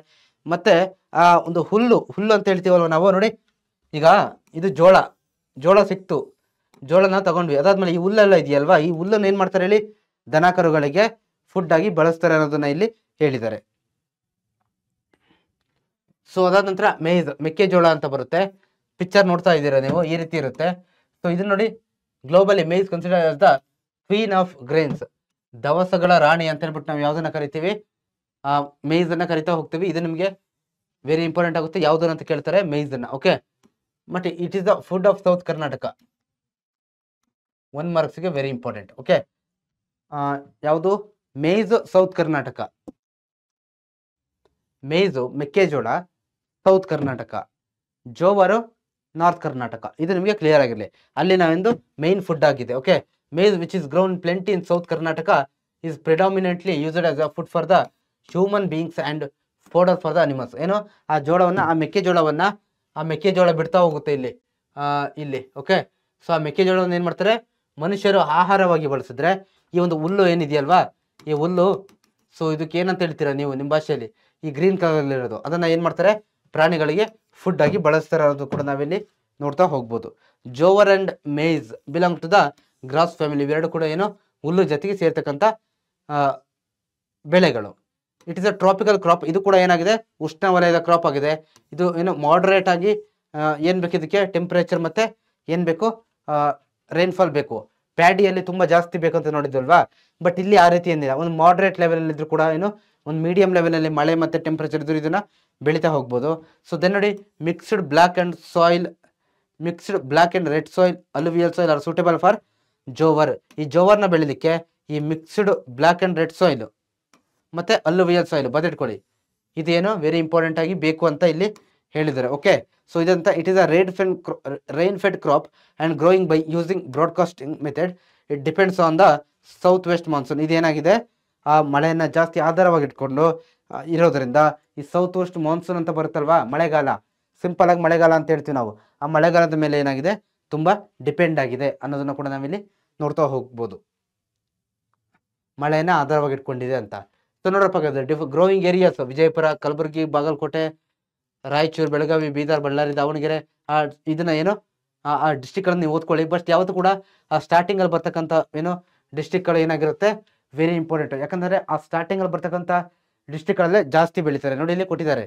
ಮತ್ತೆ ಆ ಒಂದು ಹುಲ್ಲು ಅಂತ ಹೇಳ್ತೀವಲ್ವ ನಾವು, ನೋಡಿ ಈಗ ಇದು ಜೋಳ ಸಿಕ್ತು, ಜೋಳನ ತಗೊಂಡ್ವಿ, ಅದಾದ್ಮೇಲೆ ಈ ಹುಲ್ಲೆಲ್ಲ ಇದೆಯಲ್ವಾ, ಈ ಹುಲ್ಲನ್ನು ಏನ್ ಮಾಡ್ತಾರೆ ಹೇಳಿ, ದನ ಕರುಗಳಿಗೆ ಫುಡ್ ಆಗಿ ಬಳಸ್ತಾರೆ ಅನ್ನೋದನ್ನ ಇಲ್ಲಿ ಹೇಳಿದ್ದಾರೆ. ಸೊ ಅದಾದ ನಂತರ ಮೆಕ್ಕೆಜೋಳ ಅಂತ ಬರುತ್ತೆ. ಪಿಕ್ಚರ್ ನೋಡ್ತಾ ಇದ್ದೀರಾ ನೀವು, ಈ ರೀತಿ ಇರುತ್ತೆ. ಸೊ ಇದನ್ನ ನೋಡಿ, globally maize consider as the queen of grains, ದವಸಗಳ ರಾಣಿ ಅಂತ ಹೇಳ್ಬಿಟ್ಟು ನಾವು ಯಾವ್ದನ್ನ ಕರಿತೀವಿ, ಮೇಜ್ ಅನ್ನ ಕರಿತಾ ಹೋಗ್ತೀವಿ. ಇದು ನಿಮಗೆ ವೆರಿ ಇಂಪಾರ್ಟೆಂಟ್ ಆಗುತ್ತೆ. ಯಾವ್ದನ್ನ ಅಂತ ಕೇಳ್ತಾರೆ, ಮೇಜ್ ಅನ್ನ. ಓಕೆ, ಮತ್ತೆ it is the food of south Karnataka, 1 ಮಾರ್ಕ್ಸ್ಗೆ ವೆರಿ ಇಂಪಾರ್ಟೆಂಟ್. ಓಕೆ, ಯಾವುದು, ಮೇಜ್ ಸೌತ್ ಕರ್ನಾಟಕ, ಮೇಜು ಮೆಕ್ಕೆಜೋಳ ಸೌತ್ ಕರ್ನಾಟಕ, ಜೋವರು ನಾರ್ತ್ ಕರ್ನಾಟಕ. ಇದು ನಿಮಗೆ ಕ್ಲಿಯರ್ ಆಗಿರಲಿ, ಅಲ್ಲಿ ನಾವೊಂದು ಮೇನ್ ಫುಡ್ ಆಗಿದೆ. Okay, maize which is grown plenty in south Karnataka is predominantly used as a food for the human beings and fodder for the animals. ಏನು ಆ ಜೋಳವನ್ನ, ಆ ಮೆಕ್ಕೆಜೋಳ ಬಿಡ್ತಾ ಹೋಗುತ್ತೆ ಇಲ್ಲಿ. ಓಕೆ, ಸೊ ಆ ಮೆಕ್ಕೆಜೋಳವನ್ನು ಏನು ಮಾಡ್ತಾರೆ, ಮನುಷ್ಯರು ಆಹಾರವಾಗಿ ಬಳಸಿದ್ರೆ ಈ ಒಂದು ಹುಲ್ಲು ಏನಿದೆಯಲ್ವಾ, ಈ ಹುಲ್ಲು, ಸೊ ಇದಕ್ಕೆ ಏನಂತ ಹೇಳ್ತೀರಾ ನೀವು ನಿಮ್ಮ ಭಾಷೆಯಲ್ಲಿ, ಈ ಗ್ರೀನ್ ಕಲರ್ ಇರೋದು, ಅದನ್ನ ಏನು ಮಾಡ್ತಾರೆ, ಪ್ರಾಣಿಗಳಿಗೆ ಫುಡ್ ಆಗಿ ಬಳಸ್ತಾರೆ ಅನ್ನೋದು ಕೂಡ ನಾವಿಲ್ಲಿ ನೋಡ್ತಾ ಹೋಗ್ಬೋದು. Jowar and maize belong to the grass family. ಇವೆರಡು ಕೂಡ ಏನು, ಹುಲ್ಲು ಜೊತೆಗೆ ಸೇರ್ತಕ್ಕಂಥ ಬೆಳೆಗಳು. It is a tropical crop. ಇದು ಕೂಡ ಏನಾಗಿದೆ, ಉಷ್ಣವಲಯದ ಕ್ರಾಪ್ ಆಗಿದೆ. ಇದು ಏನು ಮಾಡರೇಟ್ ಆಗಿ ಏನ್ ಬೇಕು ಇದಕ್ಕೆ, ಟೆಂಪರೇಚರ್ ಮತ್ತೆ ಏನ್ ಬೇಕು, ರೈನ್ಫಾಲ್ ಬೇಕು. ಪ್ಯಾಡಿಯಲ್ಲಿ ತುಂಬಾ ಜಾಸ್ತಿ ಬೇಕು ಅಂತ ನೋಡಿದ್ವಲ್ವಾ, ಬಟ್ ಇಲ್ಲಿ ಆ ರೀತಿ ಏನಿಲ್ಲ, ಒಂದು ಮಾಡರೇಟ್ ಲೆವೆಲ್ ಅಲ್ಲಿ ಇದ್ರೂ ಕೂಡ ಏನು, ಒಂದು ಮೀಡಿಯಂ ಲೆವೆಲ್ ಅಲ್ಲಿ ಮಳೆ ಮತ್ತೆ ಟೆಂಪರೇಚರ್ ಇದ್ರೂ ಇದನ್ನ ಬೆಳೀತಾ ಹೋಗ್ಬೋದು. ಸೊ ದೆನ್ ನೋಡಿ, mixed black and red soil, alluvial soil are suitable for jowar. ಈ ಜೋವರ್ನ ಬೆಳಿಲಿಕ್ಕೆ ಈ mixed black and red soil ಮತ್ತೆ ಅಲುವಿಯಲ್ ಸಾಯಿಲ್ ಬದಿಟ್ಕೊಳ್ಳಿ, ಇದೇನು ವೆರಿ ಇಂಪಾರ್ಟೆಂಟ್ ಆಗಿ ಬೇಕು ಅಂತ ಇಲ್ಲಿ ಹೇಳಿದ್ದಾರೆ. ಓಕೆ, ಸೊ ಇದಂತ it is a rain fed crop and growing by using broadcasting method. It depends on the south west monsoon. ಇದೇನಾಗಿದೆ, ಆ ಮಳೆಯನ್ನ ಜಾಸ್ತಿ ಆಧಾರವಾಗಿ ಇಟ್ಕೊಂಡು ಇರೋದ್ರಿಂದ ಈ ಸೌತ್ ವೆಸ್ಟ್ ಮಾನ್ಸೂನ್ ಅಂತ ಬರುತ್ತಲ್ವಾ, ಮಳೆಗಾಲ, ಸಿಂಪಲ್ ಆಗಿ ಮಳೆಗಾಲ ಅಂತ ಹೇಳ್ತೀವಿ ನಾವು, ಆ ಮಳೆಗಾಲದ ಮೇಲೆ ಏನಾಗಿದೆ, ತುಂಬಾ ಡಿಪೆಂಡ್ ಆಗಿದೆ ಅನ್ನೋದನ್ನ ಕೂಡ ನಾವಿಲ್ಲಿ ನೋಡ್ತಾ ಹೋಗ್ಬೋದು, ಮಳೆಯನ್ನ ಆಧಾರವಾಗಿ ಇಟ್ಕೊಂಡಿದೆ ಅಂತ. ಸೊ ನೋಡ್ರಪ್ಪ, ಗ್ರೋಯಿಂಗ್ ಏರಿಯಾಸ್ ವಿಜಯಪುರ, ಕಲಬುರಗಿ, ಬಾಗಲಕೋಟೆ, ರಾಯಚೂರು, ಬೆಳಗಾವಿ, ಬೀದರ್, ಬಳ್ಳಾರಿ, ದಾವಣಗೆರೆ, ಇದನ್ನ ಏನು ಆ ಡಿಸ್ಟಿಕ್ ಗಳನ್ನ ನೀವು ಓದ್ಕೊಳ್ಳಿ. ಬಟ್ ಯಾವತ್ತು ಕೂಡ ಆ ಸ್ಟಾರ್ಟಿಂಗ್ ಅಲ್ಲಿ ಬರ್ತಕ್ಕಂಥ ಏನು ಡಿಸ್ಟಿಕ್ ಗಳು ಏನಾಗಿರುತ್ತೆ, ವೆರಿ ಇಂಪಾರ್ಟೆಂಟ್. ಯಾಕಂದ್ರೆ ಆ ಸ್ಟಾರ್ಟಿಂಗ್ ಅಲ್ಲಿ ಬರ್ತಕ್ಕಂಥ ಡಿಸ್ಟಿಕ್ ಗಳಲ್ಲೇ ಜಾಸ್ತಿ ಬೆಳೀತಾರೆ. ನೋಡಿ ಇಲ್ಲಿ ಕೊಟ್ಟಿದ್ದಾರೆ,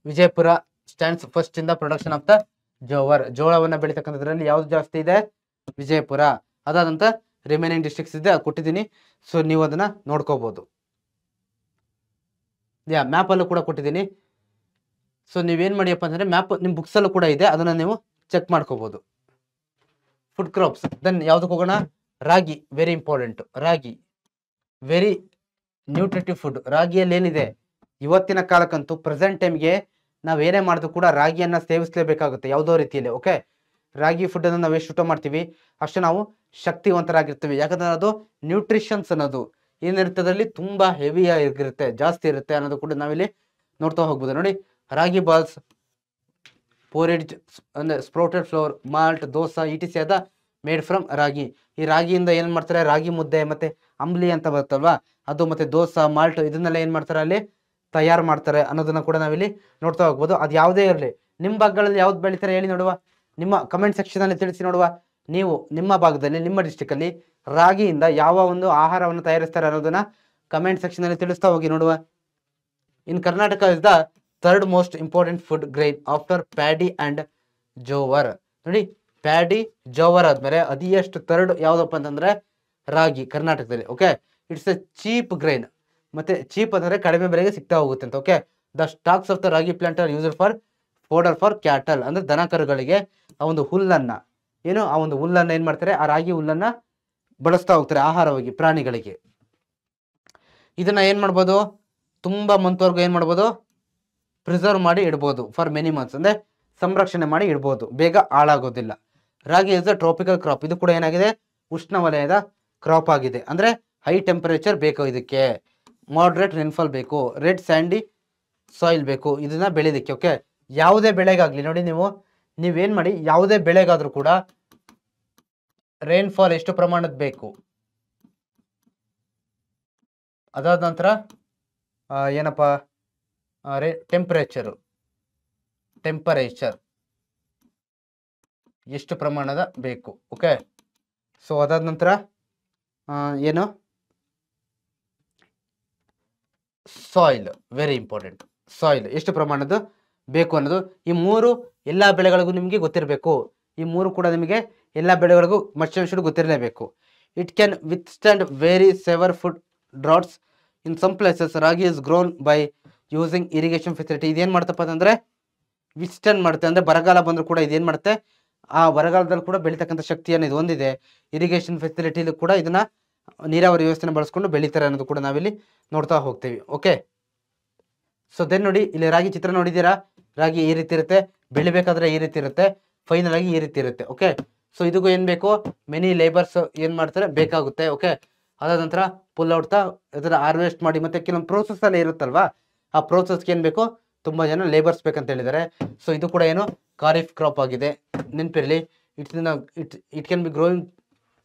Vijayapura stands first in the production of the jowar. ಜೋಳವನ್ನ ಬೆಳೀತಕ್ಕಂಥದ್ರಲ್ಲಿ ಯಾವ್ದು ಜಾಸ್ತಿ ಇದೆ, ವಿಜಯಪುರ. ಅದಾದಂತ ರಿಮೈನಿಂಗ್ ಡಿಸ್ಟ್ರಿಕ್ಟ್ಸ್ ಇದೆ, ಅದು ಕೊಟ್ಟಿದ್ದೀನಿ. ಸೊ ನೀವು ಅದನ್ನ ನೋಡ್ಕೋಬಹುದು. ಮ್ಯಾಪ್ ಅಲ್ಲೂ ಕೂಡ ಕೊಟ್ಟಿದ್ದೀನಿ. ಸೊ ನೀವೇನ್ ಮಾಡಿಯಪ್ಪ ಅಂದ್ರೆ, ಮ್ಯಾಪ್ ನಿಮ್ ಬುಕ್ಸ್ ಅಲ್ಲೂ ಕೂಡ ಇದೆ, ಅದನ್ನ ನೀವು ಚೆಕ್ ಮಾಡ್ಕೋಬಹುದು. ಫುಡ್ ಕ್ರಾಪ್ಸ್, ದೆನ್ ಯಾವ್ದಕ್ಕೆ ಹೋಗೋಣ, ರಾಗಿ, ವೆರಿ ಇಂಪಾರ್ಟೆಂಟ್. ರಾಗಿ ವೆರಿ ನ್ಯೂಟ್ರಿಟಿವ್ ಫುಡ್. ರಾಗಿಯಲ್ಲಿ ಏನಿದೆ, ಇವತ್ತಿನ ಕಾಲಕ್ಕಂತೂ ಪ್ರೆಸೆಂಟ್ ಟೈಮ್ಗೆ ನಾವ್ ಏನೇ ಮಾಡಿದ್ರು ಕೂಡ ರಾಗಿಯನ್ನ ಸೇವಿಸಲೇಬೇಕಾಗುತ್ತೆ ಯಾವುದೋ ರೀತಿಯಲ್ಲಿ. ಓಕೆ, ರಾಗಿ ಫುಡ್ ಅನ್ನು ನಾವು ಎಷ್ಟು ಊಟ ಮಾಡ್ತೀವಿ ಅಷ್ಟು ನಾವು ಶಕ್ತಿವಂತರಾಗಿರ್ತೀವಿ. ಯಾಕಂದ್ರೆ ಅದು ನ್ಯೂಟ್ರಿಷನ್ಸ್ ಅನ್ನೋದು ಏನಿರ್ತದಲ್ಲಿ ತುಂಬಾ ಹೆವಿ ಆಗಿರುತ್ತೆ, ಜಾಸ್ತಿ ಇರುತ್ತೆ ಅನ್ನೋದು ಕೂಡ ನಾವಿಲ್ಲಿ ನೋಡ್ತಾ ಹೋಗ್ಬೋದು. ನೋಡಿ, ರಾಗಿ ಬಾಲ್ಸ್, ಪೋರಿಡ್ಜ್ ಅಂದ್ರೆ sprouted floor, malt, dosa, etc ಅದ ಮೇಡ್ ಫ್ರಮ್ ರಾಗಿ. ಈ ರಾಗಿಯಿಂದ ಏನ್ ಮಾಡ್ತಾರೆ, ರಾಗಿ ಮುದ್ದೆ ಮತ್ತೆ ಅಂಬ್ಲಿ ಅಂತ ಬರುತ್ತಲ್ವಾ, ಅದು ಮತ್ತೆ ದೋಸಾ, ಮಾಲ್ಟ್, ಇದನ್ನೆಲ್ಲ ಏನ್ ಮಾಡ್ತಾರೆ ಅಲ್ಲಿ ತಯಾರು ಮಾಡ್ತಾರೆ ಅನ್ನೋದನ್ನ ಕೂಡ ನಾವಿಲ್ಲಿ ನೋಡ್ತಾ ಹೋಗ್ಬೋದು. ಅದು ಯಾವುದೇ ಇರಲಿ, ನಿಮ್ಮ ಭಾಗಗಳಲ್ಲಿ ಯಾವ್ದು ಬೆಳಿತಾರೆ ಹೇಳಿ ನೋಡುವ, ನಿಮ್ಮ ಕಮೆಂಟ್ ಸೆಕ್ಷನ್ ಅಲ್ಲಿ ತಿಳಿಸಿ ನೋಡುವ. ನೀವು ನಿಮ್ಮ ಭಾಗದಲ್ಲಿ, ನಿಮ್ಮ ಡಿಸ್ಟಿಕ್ ಅಲ್ಲಿ ರಾಗಿಯಿಂದ ಯಾವ ಒಂದು ಆಹಾರವನ್ನು ತಯಾರಿಸ್ತಾರೆ ಅನ್ನೋದನ್ನ ಕಮೆಂಟ್ ಸೆಕ್ಷನ್ ಅಲ್ಲಿ ತಿಳಿಸ್ತಾ ಹೋಗಿ ನೋಡುವ. In Karnataka is the third most important food grain after paddy and jowar. ನೋಡಿ, ಪ್ಯಾಡಿ ಜೋವರ್ ಆದ್ಮೇಲೆ ಅದಿಯಷ್ಟು ಥರ್ಡ್ ಯಾವ್ದಪ್ಪ ಅಂತಂದ್ರೆ ರಾಗಿ ಕರ್ನಾಟಕದಲ್ಲಿ. Okay, it's A cheap grain. ಮತ್ತೆ ಚೀಪ್ ಅಂದ್ರೆ ಕಡಿಮೆ ಬೆಲೆಗೆ ಸಿಗ್ತಾ ಹೋಗುತ್ತೆ ಅಂತ. Okay, the stocks of the ragi plant are used for fodder for cattle. ಅಂದ್ರೆ ದನ ಕರುಗಳಿಗೆ ಆ ಒಂದು ಹುಲ್ಲನ್ನ ಏನ್ ಮಾಡ್ತಾರೆ, ಆ ರಾಗಿ ಹುಲ್ಲನ್ನ ಬಳಸ್ತಾ ಹೋಗ್ತಾರೆ ಆಹಾರವಾಗಿ ಪ್ರಾಣಿಗಳಿಗೆ. ಇದನ್ನ ಏನ್ ಮಾಡ್ಬೋದು, ತುಂಬಾ ಮಂತ್ವರ್ಗು ಏನ್ ಮಾಡ್ಬೋದು, ಪ್ರಿಸರ್ವ್ ಮಾಡಿ ಇಡ್ಬೋದು ಫಾರ್ ಮೆನಿ ಮಂತ್ಸ್, ಅಂದರೆ ಸಂರಕ್ಷಣೆ ಮಾಡಿ ಇಡ್ಬೋದು, ಬೇಗ ಹಾಳಾಗೋದಿಲ್ಲ. ರಾಗಿ ಇಸ್ ಅ ಟ್ರಾಪಿಕಲ್ ಕ್ರಾಪ್. ಇದು ಕೂಡ ಏನಾಗಿದೆ, ಉಷ್ಣವಲಯದ ಕ್ರಾಪ್ ಆಗಿದೆ. ಅಂದರೆ ಹೈ ಟೆಂಪರೇಚರ್ ಬೇಕು ಇದಕ್ಕೆ, ಮಾಡ್ರೇಟ್ ರೇನ್ಫಾಲ್ ಬೇಕು, ರೆಡ್ ಸ್ಯಾಂಡಿ ಸಾಯಿಲ್ ಬೇಕು ಇದನ್ನ ಬೆಳೆಯೋದಕ್ಕೆ. ಓಕೆ, ಯಾವುದೇ ಬೆಳೆಗಾಗಲಿ ನೋಡಿ, ನೀವೇನು ಮಾಡಿ, ಯಾವುದೇ ಬೆಳೆಗಾದರೂ ಕೂಡ ರೇನ್ಫಾಲ್ ಎಷ್ಟು ಪ್ರಮಾಣದ ಬೇಕು, ಅದಾದ ನಂತರ ಏನಪ್ಪ ಟೆಂಪರೇಚರ್ ಎಷ್ಟು ಪ್ರಮಾಣದ ಬೇಕು. ಓಕೆ, ಸೊ ಅದಾದ ನಂತರ ಏನು ಸಾಯಿಲ್, ವೆರಿ ಇಂಪಾರ್ಟೆಂಟ್. ಸಾಯಿಲ್ ಎಷ್ಟು ಪ್ರಮಾಣದ ಬೇಕು ಅನ್ನೋದು, ಈ ಮೂರು ಎಲ್ಲ ಬೆಳೆಗಳಿಗೂ ನಿಮಗೆ ಗೊತ್ತಿರಬೇಕು. ಈ ಮೂರು ಕೂಡ ನಿಮಗೆ ಎಲ್ಲ ಬೆಳೆಗಳಿಗೂ ಮಸ್ಟ್ ಗೊತ್ತಿರಲೇಬೇಕು. It can withstand very severe food droughts. In some places ragi is grown by using irrigation facility. ಇದೇನು ಮಾಡ್ತಪ್ಪ ಅಂತಂದರೆ ವಿಸ್ಟ್ಯಾಂಡ್ ಮಾಡುತ್ತೆ, ಅಂದರೆ ಬರಗಾಲ ಬಂದರೂ ಕೂಡ ಇದೇನು ಮಾಡುತ್ತೆ, ಆ ಬರಗಾಲದಲ್ಲಿ ಕೂಡ ಬೆಳೀತಕ್ಕಂಥ ಶಕ್ತಿಯನ್ನು ಇದು ಹೊಂದಿದೆ. ಇರಿಗೇಷನ್ ಫೆಸಿಲಿಟಿಲಿ ಕೂಡ ಇದನ್ನ ನೀರಾವರಿ ವ್ಯವಸ್ಥೆನ ಬಳಸ್ಕೊಂಡು ಬೆಳೀತಾರೆ ಅನ್ನೋದು ಕೂಡ ನಾವಿಲ್ಲಿ ನೋಡ್ತಾ ಹೋಗ್ತೀವಿ. ಓಕೆ, ಸೊ ದೆನ್ ನೋಡಿ, ಇಲ್ಲಿ ರಾಗಿ ಚಿತ್ರ ನೋಡಿದ್ದೀರಾ, ರಾಗಿ ಈ ರೀತಿ ಇರುತ್ತೆ, ಬೆಳಿಬೇಕಾದ್ರೆ ಈ ರೀತಿ ಇರುತ್ತೆ, ಫೈನಲ್ ಆಗಿ ಈ ರೀತಿ ಇರುತ್ತೆ. ಓಕೆ, ಸೊ ಇದಕ್ಕೂ ಏನು ಬೇಕು, ಮೆನಿ ಲೇಬರ್ಸ್ ಏನು ಮಾಡ್ತಾರೆ ಬೇಕಾಗುತ್ತೆ. ಓಕೆ, ಅದಾದ ನಂತರ ಪುಲ್ ಔಟ್ ಇದನ್ನ ಹಾರ್ವೆಸ್ಟ್ ಮಾಡಿ, ಮತ್ತೆ ಕೆಲವೊಂದು ಪ್ರೋಸೆಸ್ ಎಲ್ಲ ಇರುತ್ತಲ್ವಾ, ಆ ಪ್ರೋಸೆಸ್ಗೆ ಏನು ಬೇಕು, ತುಂಬ ಜನ ಲೇಬರ್ಸ್ ಬೇಕಂತ ಹೇಳಿದ್ದಾರೆ. ಸೊ ಇದು ಕೂಡ ಏನು ಖಾರಿಫ್ ಕ್ರಾಪ್ ಆಗಿದೆ, ನೆನಪಿರಲಿ. It can be growing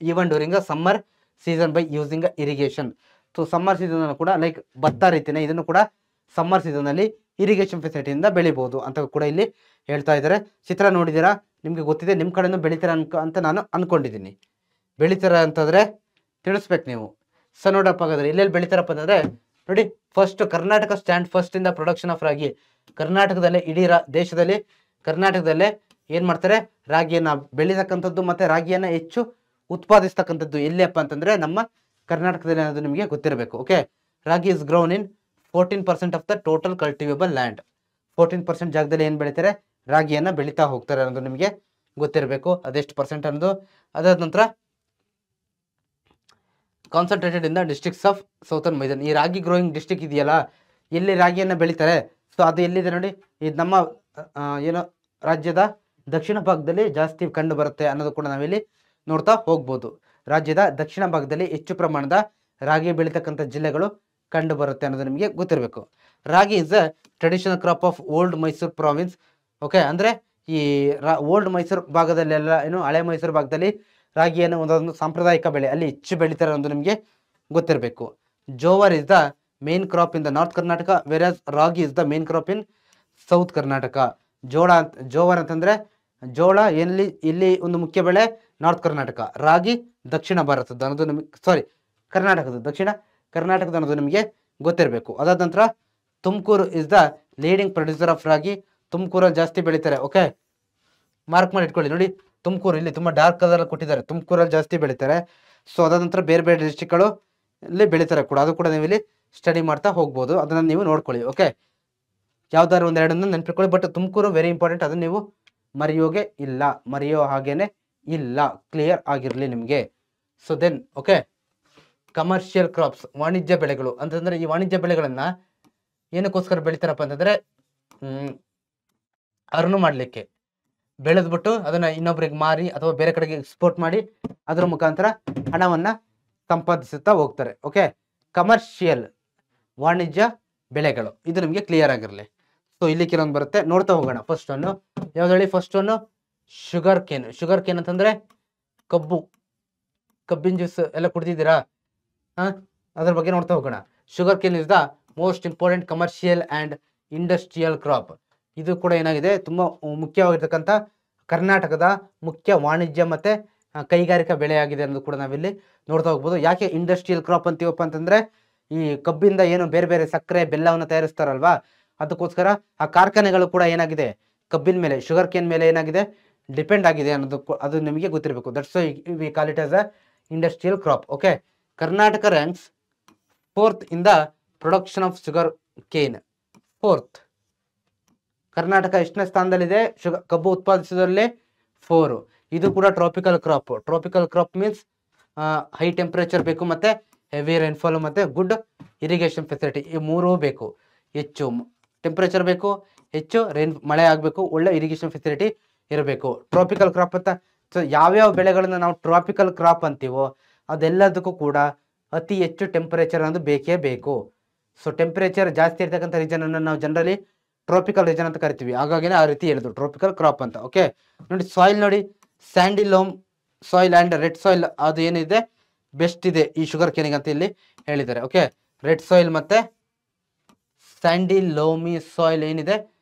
even during a summer season by using a irrigation. So summer season ಕೂಡ ಲೈಕ್ ಭತ್ತ ರೀತಿನೇ ಇದನ್ನು ಕೂಡ ಸಮ್ಮರ್ ಸೀಸನಲ್ಲಿ ಇರಿಗೇಷನ್ ಫೆಸಿಲಿಟಿಯಿಂದ ಬೆಳಿಬೋದು ಅಂತ ಕೂಡ ಇಲ್ಲಿ ಹೇಳ್ತಾ ಇದ್ದಾರೆ. ಚಿತ್ರ ನೋಡಿದ್ದೀರಾ, ನಿಮಗೆ ಗೊತ್ತಿದೆ, ನಿಮ್ಮ ಕಡೆನೂ ಬೆಳಿತಾರೆ ಅಂತ ನಾನು ಅನ್ಕೊಂಡಿದ್ದೀನಿ. ಬೆಳಿತಾರೆ ಅಂತಂದರೆ ತಿಳಿಸ್ಬೇಕು ನೀವು. ಸೊ ನೋಡಪ್ಪ, ಹಾಗಾದ್ರೆ ಎಲ್ಲೆಲ್ಲಿ ಬೆಳಿತಾರಪ್ಪ ಅಂತಂದರೆ ನೋಡಿ, first Karnataka stand first in the production of ragi. ಕರ್ನಾಟಕದಲ್ಲೇ ಇಡೀ ದೇಶದಲ್ಲಿ ಕರ್ನಾಟಕದಲ್ಲೇ ಏನು ಮಾಡ್ತಾರೆ, ರಾಗಿಯನ್ನು ಬೆಳೀತಕ್ಕಂಥದ್ದು ಮತ್ತು ರಾಗಿಯನ್ನು ಹೆಚ್ಚು ಉತ್ಪಾದಿಸ್ತಕ್ಕಂಥದ್ದು ಎಲ್ಲಿಯಪ್ಪ ಅಂತಂದರೆ ನಮ್ಮ ಕರ್ನಾಟಕದಲ್ಲಿ ಅನ್ನೋದು ನಿಮಗೆ ಗೊತ್ತಿರಬೇಕು. Okay, ragi is grown in 14% of the total cultivable land. 14% ಜಾಗದಲ್ಲಿ ಏನು ಬೆಳೀತಾರೆ, ರಾಗಿಯನ್ನು ಬೆಳೀತಾ ಹೋಗ್ತಾರೆ ಅನ್ನೋದು ನಿಮಗೆ ಗೊತ್ತಿರಬೇಕು. ಅದೆಷ್ಟು ಪರ್ಸೆಂಟ್ ಅನ್ನೋದು. ಅದಾದ ನಂತರ concentrated in the districts of southern Maidan. ಈ ರಾಗಿ ಗ್ರೋಯಿಂಗ್ ಡಿಸ್ಟ್ರಿಕ್ಟ್ ಇದೆಯಲ್ಲ, ಎಲ್ಲಿ ರಾಗಿಯನ್ನು ಬೆಳೀತಾರೆ, ಸೊ ಅದು ಎಲ್ಲಿದೆ ನೋಡಿ, ಇದು ನಮ್ಮ ಏನು ರಾಜ್ಯದ ದಕ್ಷಿಣ ಭಾಗದಲ್ಲಿ ಜಾಸ್ತಿ ಕಂಡು ಬರುತ್ತೆ ಅನ್ನೋದು ಕೂಡ ನಾವಿಲ್ಲಿ ನೋಡ್ತಾ ಹೋಗ್ಬೋದು. ರಾಜ್ಯದ ದಕ್ಷಿಣ ಭಾಗದಲ್ಲಿ ಹೆಚ್ಚು ಪ್ರಮಾಣದ ರಾಗಿ ಬೆಳೀತಕ್ಕಂಥ ಜಿಲ್ಲೆಗಳು ಕಂಡು ಬರುತ್ತೆ ಅನ್ನೋದು ನಿಮಗೆ ಗೊತ್ತಿರಬೇಕು. Ragi is a traditional crop of old Mysore province. Okay, ಅಂದರೆ ಈ ಓಲ್ಡ್ ಮೈಸೂರು ಭಾಗದಲ್ಲೆಲ್ಲ ಏನು ಹಳೆ ಮೈಸೂರು ಭಾಗದಲ್ಲಿ ರಾಗಿಯನ್ನು ಒಂದೊಂದು ಸಾಂಪ್ರದಾಯಿಕ ಬೆಳೆ ಅಲ್ಲಿ ಹೆಚ್ಚು ಬೆಳೀತಾರೆ ಅನ್ನೋದು ನಿಮಗೆ ಗೊತ್ತಿರಬೇಕು. Jowar is the main crop in the north Karnataka, whereas ragi is the main crop in south Karnataka. Jowar ಅಂತಂದರೆ ಜೋಳ ಇಲ್ಲಿ ಒಂದು ಮುಖ್ಯ ಬೆಳೆ ನಾರ್ತ್ ಕರ್ನಾಟಕ, ರಾಗಿ ದಕ್ಷಿಣ ಭಾರತದ ಅನ್ನೋದು ನಿಮಗೆ ದಕ್ಷಿಣ ಕರ್ನಾಟಕದ ಅನ್ನೋದು ನಿಮಗೆ ಗೊತ್ತಿರಬೇಕು. ಅದಾದ ನಂತರ Tumakuru is the leading producer of ragi. ತುಮಕೂರಲ್ಲಿ ಜಾಸ್ತಿ ಬೆಳೀತಾರೆ. ಓಕೆ, ಮಾರ್ಕ್ ಮಾಡಿ ಇಟ್ಕೊಳ್ಳಿ. ನೋಡಿ, ತುಮಕೂರು ಇಲ್ಲಿ ತುಂಬ ಡಾರ್ಕ್ ಕಲರ್ ಕೊಟ್ಟಿದ್ದಾರೆ, ತುಮಕೂರಲ್ಲಿ ಜಾಸ್ತಿ ಬೆಳೀತಾರೆ. ಸೊ ಅದಾದ ನಂತರ ಬೇರೆ ಬೇರೆ ಡಿಸ್ಟ್ರಿಕ್ಗಳು ಇಲ್ಲಿ ಬೆಳೀತಾರೆ ಕೂಡ, ಅದು ಕೂಡ ನೀವು ಇಲ್ಲಿ ಸ್ಟಡಿ ಮಾಡ್ತಾ ಹೋಗ್ಬೋದು, ಅದನ್ನು ನೀವು ನೋಡ್ಕೊಳ್ಳಿ. ಓಕೆ, ಯಾವ್ದಾದ್ರು ಒಂದೆರಡನ್ನು ನೆನ್ಪಿಟ್ಕೊಳ್ಳಿ. ಬಟ್ ತುಮಕೂರು ವೆರಿ ಇಂಪಾರ್ಟೆಂಟ್, ಅದನ್ನು ನೀವು ಮರೆಯೋ ಹಾಗೇನೆ ಇಲ್ಲ, ಕ್ಲಿಯರ್ ಆಗಿರಲಿ ನಿಮಗೆ. So then okay, commercial crops, ವಾಣಿಜ್ಯ ಬೆಳೆಗಳು ಅಂತಂದರೆ ಈ ವಾಣಿಜ್ಯ ಬೆಳೆಗಳನ್ನು ಏನಕ್ಕೋಸ್ಕರ ಬೆಳಿತಾರಪ್ಪ ಅಂತಂದರೆ ಅರ್ನ್ ಮಾಡಲಿಕ್ಕೆ, ಬೆಳೆದ್ಬಿಟ್ಟು ಅದನ್ನು ಇನ್ನೊಬ್ರಿಗೆ ಮಾರಿ ಅಥವಾ ಬೇರೆ ಕಡೆಗೆ ಎಕ್ಸ್ಪೋರ್ಟ್ ಮಾಡಿ ಅದರ ಮುಖಾಂತರ ಹಣವನ್ನು ಸಂಪಾದಿಸುತ್ತಾ ಹೋಗ್ತಾರೆ. ಓಕೆ, ಕಮರ್ಷಿಯಲ್ ವಾಣಿಜ್ಯ ಬೆಳೆಗಳು, ಇದು ನಿಮಗೆ ಕ್ಲಿಯರ್ ಆಗಿರಲಿ. ಸೊ ಇಲ್ಲಿ ಕೆಲವೊಂದು ಬರುತ್ತೆ, ನೋಡ್ತಾ ಹೋಗೋಣ. ಫಸ್ಟ್ ಒನ್ನು ಯಾವ್ದು ಹೇಳಿ, ಫಸ್ಟ್ ಒನ್ನು ಶುಗರ್ ಕೇನ್ ಅಂತಂದರೆ ಕಬ್ಬಿನ ಜ್ಯೂಸ್ ಎಲ್ಲ ಕುಡ್ದಿದ್ದೀರಾ, ಅದ್ರ ಬಗ್ಗೆ ನೋಡ್ತಾ ಹೋಗೋಣ. Sugar cane is the most important commercial and industrial crop. ಇದು ಕೂಡ ಏನಾಗಿದೆ, ತುಂಬ ಮುಖ್ಯವಾಗಿರ್ತಕ್ಕಂಥ ಕರ್ನಾಟಕದ ಮುಖ್ಯ ವಾಣಿಜ್ಯ ಮತ್ತು ಕೈಗಾರಿಕಾ ಬೆಳೆಯಾಗಿದೆ ಅನ್ನೋದು ಕೂಡ ನಾವಿಲ್ಲಿ ನೋಡ್ತಾ ಹೋಗ್ಬೋದು. ಯಾಕೆ ಇಂಡಸ್ಟ್ರಿಯಲ್ ಕ್ರಾಪ್ ಅಂತೀವಪ್ಪ ಅಂತಂದರೆ, ಈ ಕಬ್ಬಿಂದ ಏನು ಬೇರೆ ಬೇರೆ ಸಕ್ಕರೆ ಬೆಲ್ಲವನ್ನು ತಯಾರಿಸ್ತಾರಲ್ವಾ, ಅದಕ್ಕೋಸ್ಕರ ಆ ಕಾರ್ಖಾನೆಗಳು ಕೂಡ ಏನಾಗಿದೆ, ಕಬ್ಬಿನ ಮೇಲೆ, ಶುಗರ್ ಕೇನ್ ಮೇಲೆ ಏನಾಗಿದೆ, ಡಿಪೆಂಡ್ ಆಗಿದೆ ಅನ್ನೋದು ಅದು ನಿಮಗೆ ಗೊತ್ತಿರಬೇಕು. That's why we call it as a industrial crop. Okay, Karnataka ranks 4th in the production of sugar Kane. 4th Karnataka ಎಷ್ಟನೇ ಸ್ಥಾನದಲ್ಲಿದೆ ಕಬ್ಬು ಉತ್ಪಾದಿಸೋದ್ರಲ್ಲಿ? 4. ಇದು ಕೂಡ tropical crop means high temperature ಬೇಕು, ಮತ್ತು ಹೆವಿ ರೈನ್ಫಾಲ್, ಮತ್ತು ಗುಡ್ ಇರಿಗೇಷನ್ ಫೆಸಿಲಿಟಿ, ಈ ಮೂರೂ ಬೇಕು. ಹೆಚ್ಚು ಟೆಂಪರೇಚರ್ ಬೇಕು, ಹೆಚ್ಚು ಮಳೆ ಆಗಬೇಕು, ಒಳ್ಳೆ ಇರಿಗೇಷನ್ ಫೆಸಿಲಿಟಿ ಇರಬೇಕು. ಟ್ರಾಪಿಕಲ್ ಕ್ರಾಪ್ ಅಂತ, ಸೊ ಯಾವ್ಯಾವ ಬೆಳೆಗಳನ್ನ ನಾವು ಟ್ರಾಪಿಕಲ್ ಕ್ರಾಪ್ ಅಂತೀವೋ ಅದೆಲ್ಲದಕ್ಕೂ ಕೂಡ ಅತಿ ಹೆಚ್ಚು ಟೆಂಪರೇಚರ್ ಅನ್ನೋದು ಬೇಕೇ ಬೇಕು. ಸೊ ಟೆಂಪರೇಚರ್ ಜಾಸ್ತಿ ಇರ್ತಕ್ಕಂಥ ರೀಜನ್ ಅನ್ನು ನಾವು ಜನರಲಿ ಟ್ರಾಪಿಕಲ್ ರೀಜನ್ ಅಂತ ಕರಿತೀವಿ. ಹಾಗಾಗಿ ಆ ರೀತಿ ಹೇಳಿದ್ರು ಟ್ರಾಪಿಕಲ್ ಕ್ರಾಪ್ ಅಂತ. ಓಕೆ, ನೋಡಿ ಸಾಯಿಲ್ ನೋಡಿ, sandy loam soil and red soil ಅದು ಏನಿದೆ ಬೆಸ್ಟ್ ಇದೆ ಈ ಶುಗರ್ ಕೇನಿಗೆ ಅಂತ ಇಲ್ಲಿ ಹೇಳಿದ್ದಾರೆ. ಓಕೆ, ರೆಡ್ ಸಾಯಿಲ್ ಮತ್ತೆ ಸ್ಯಾಂಡಿ ಲೋಮಿ ಸಾಯಿಲ್ ಏನಿದೆ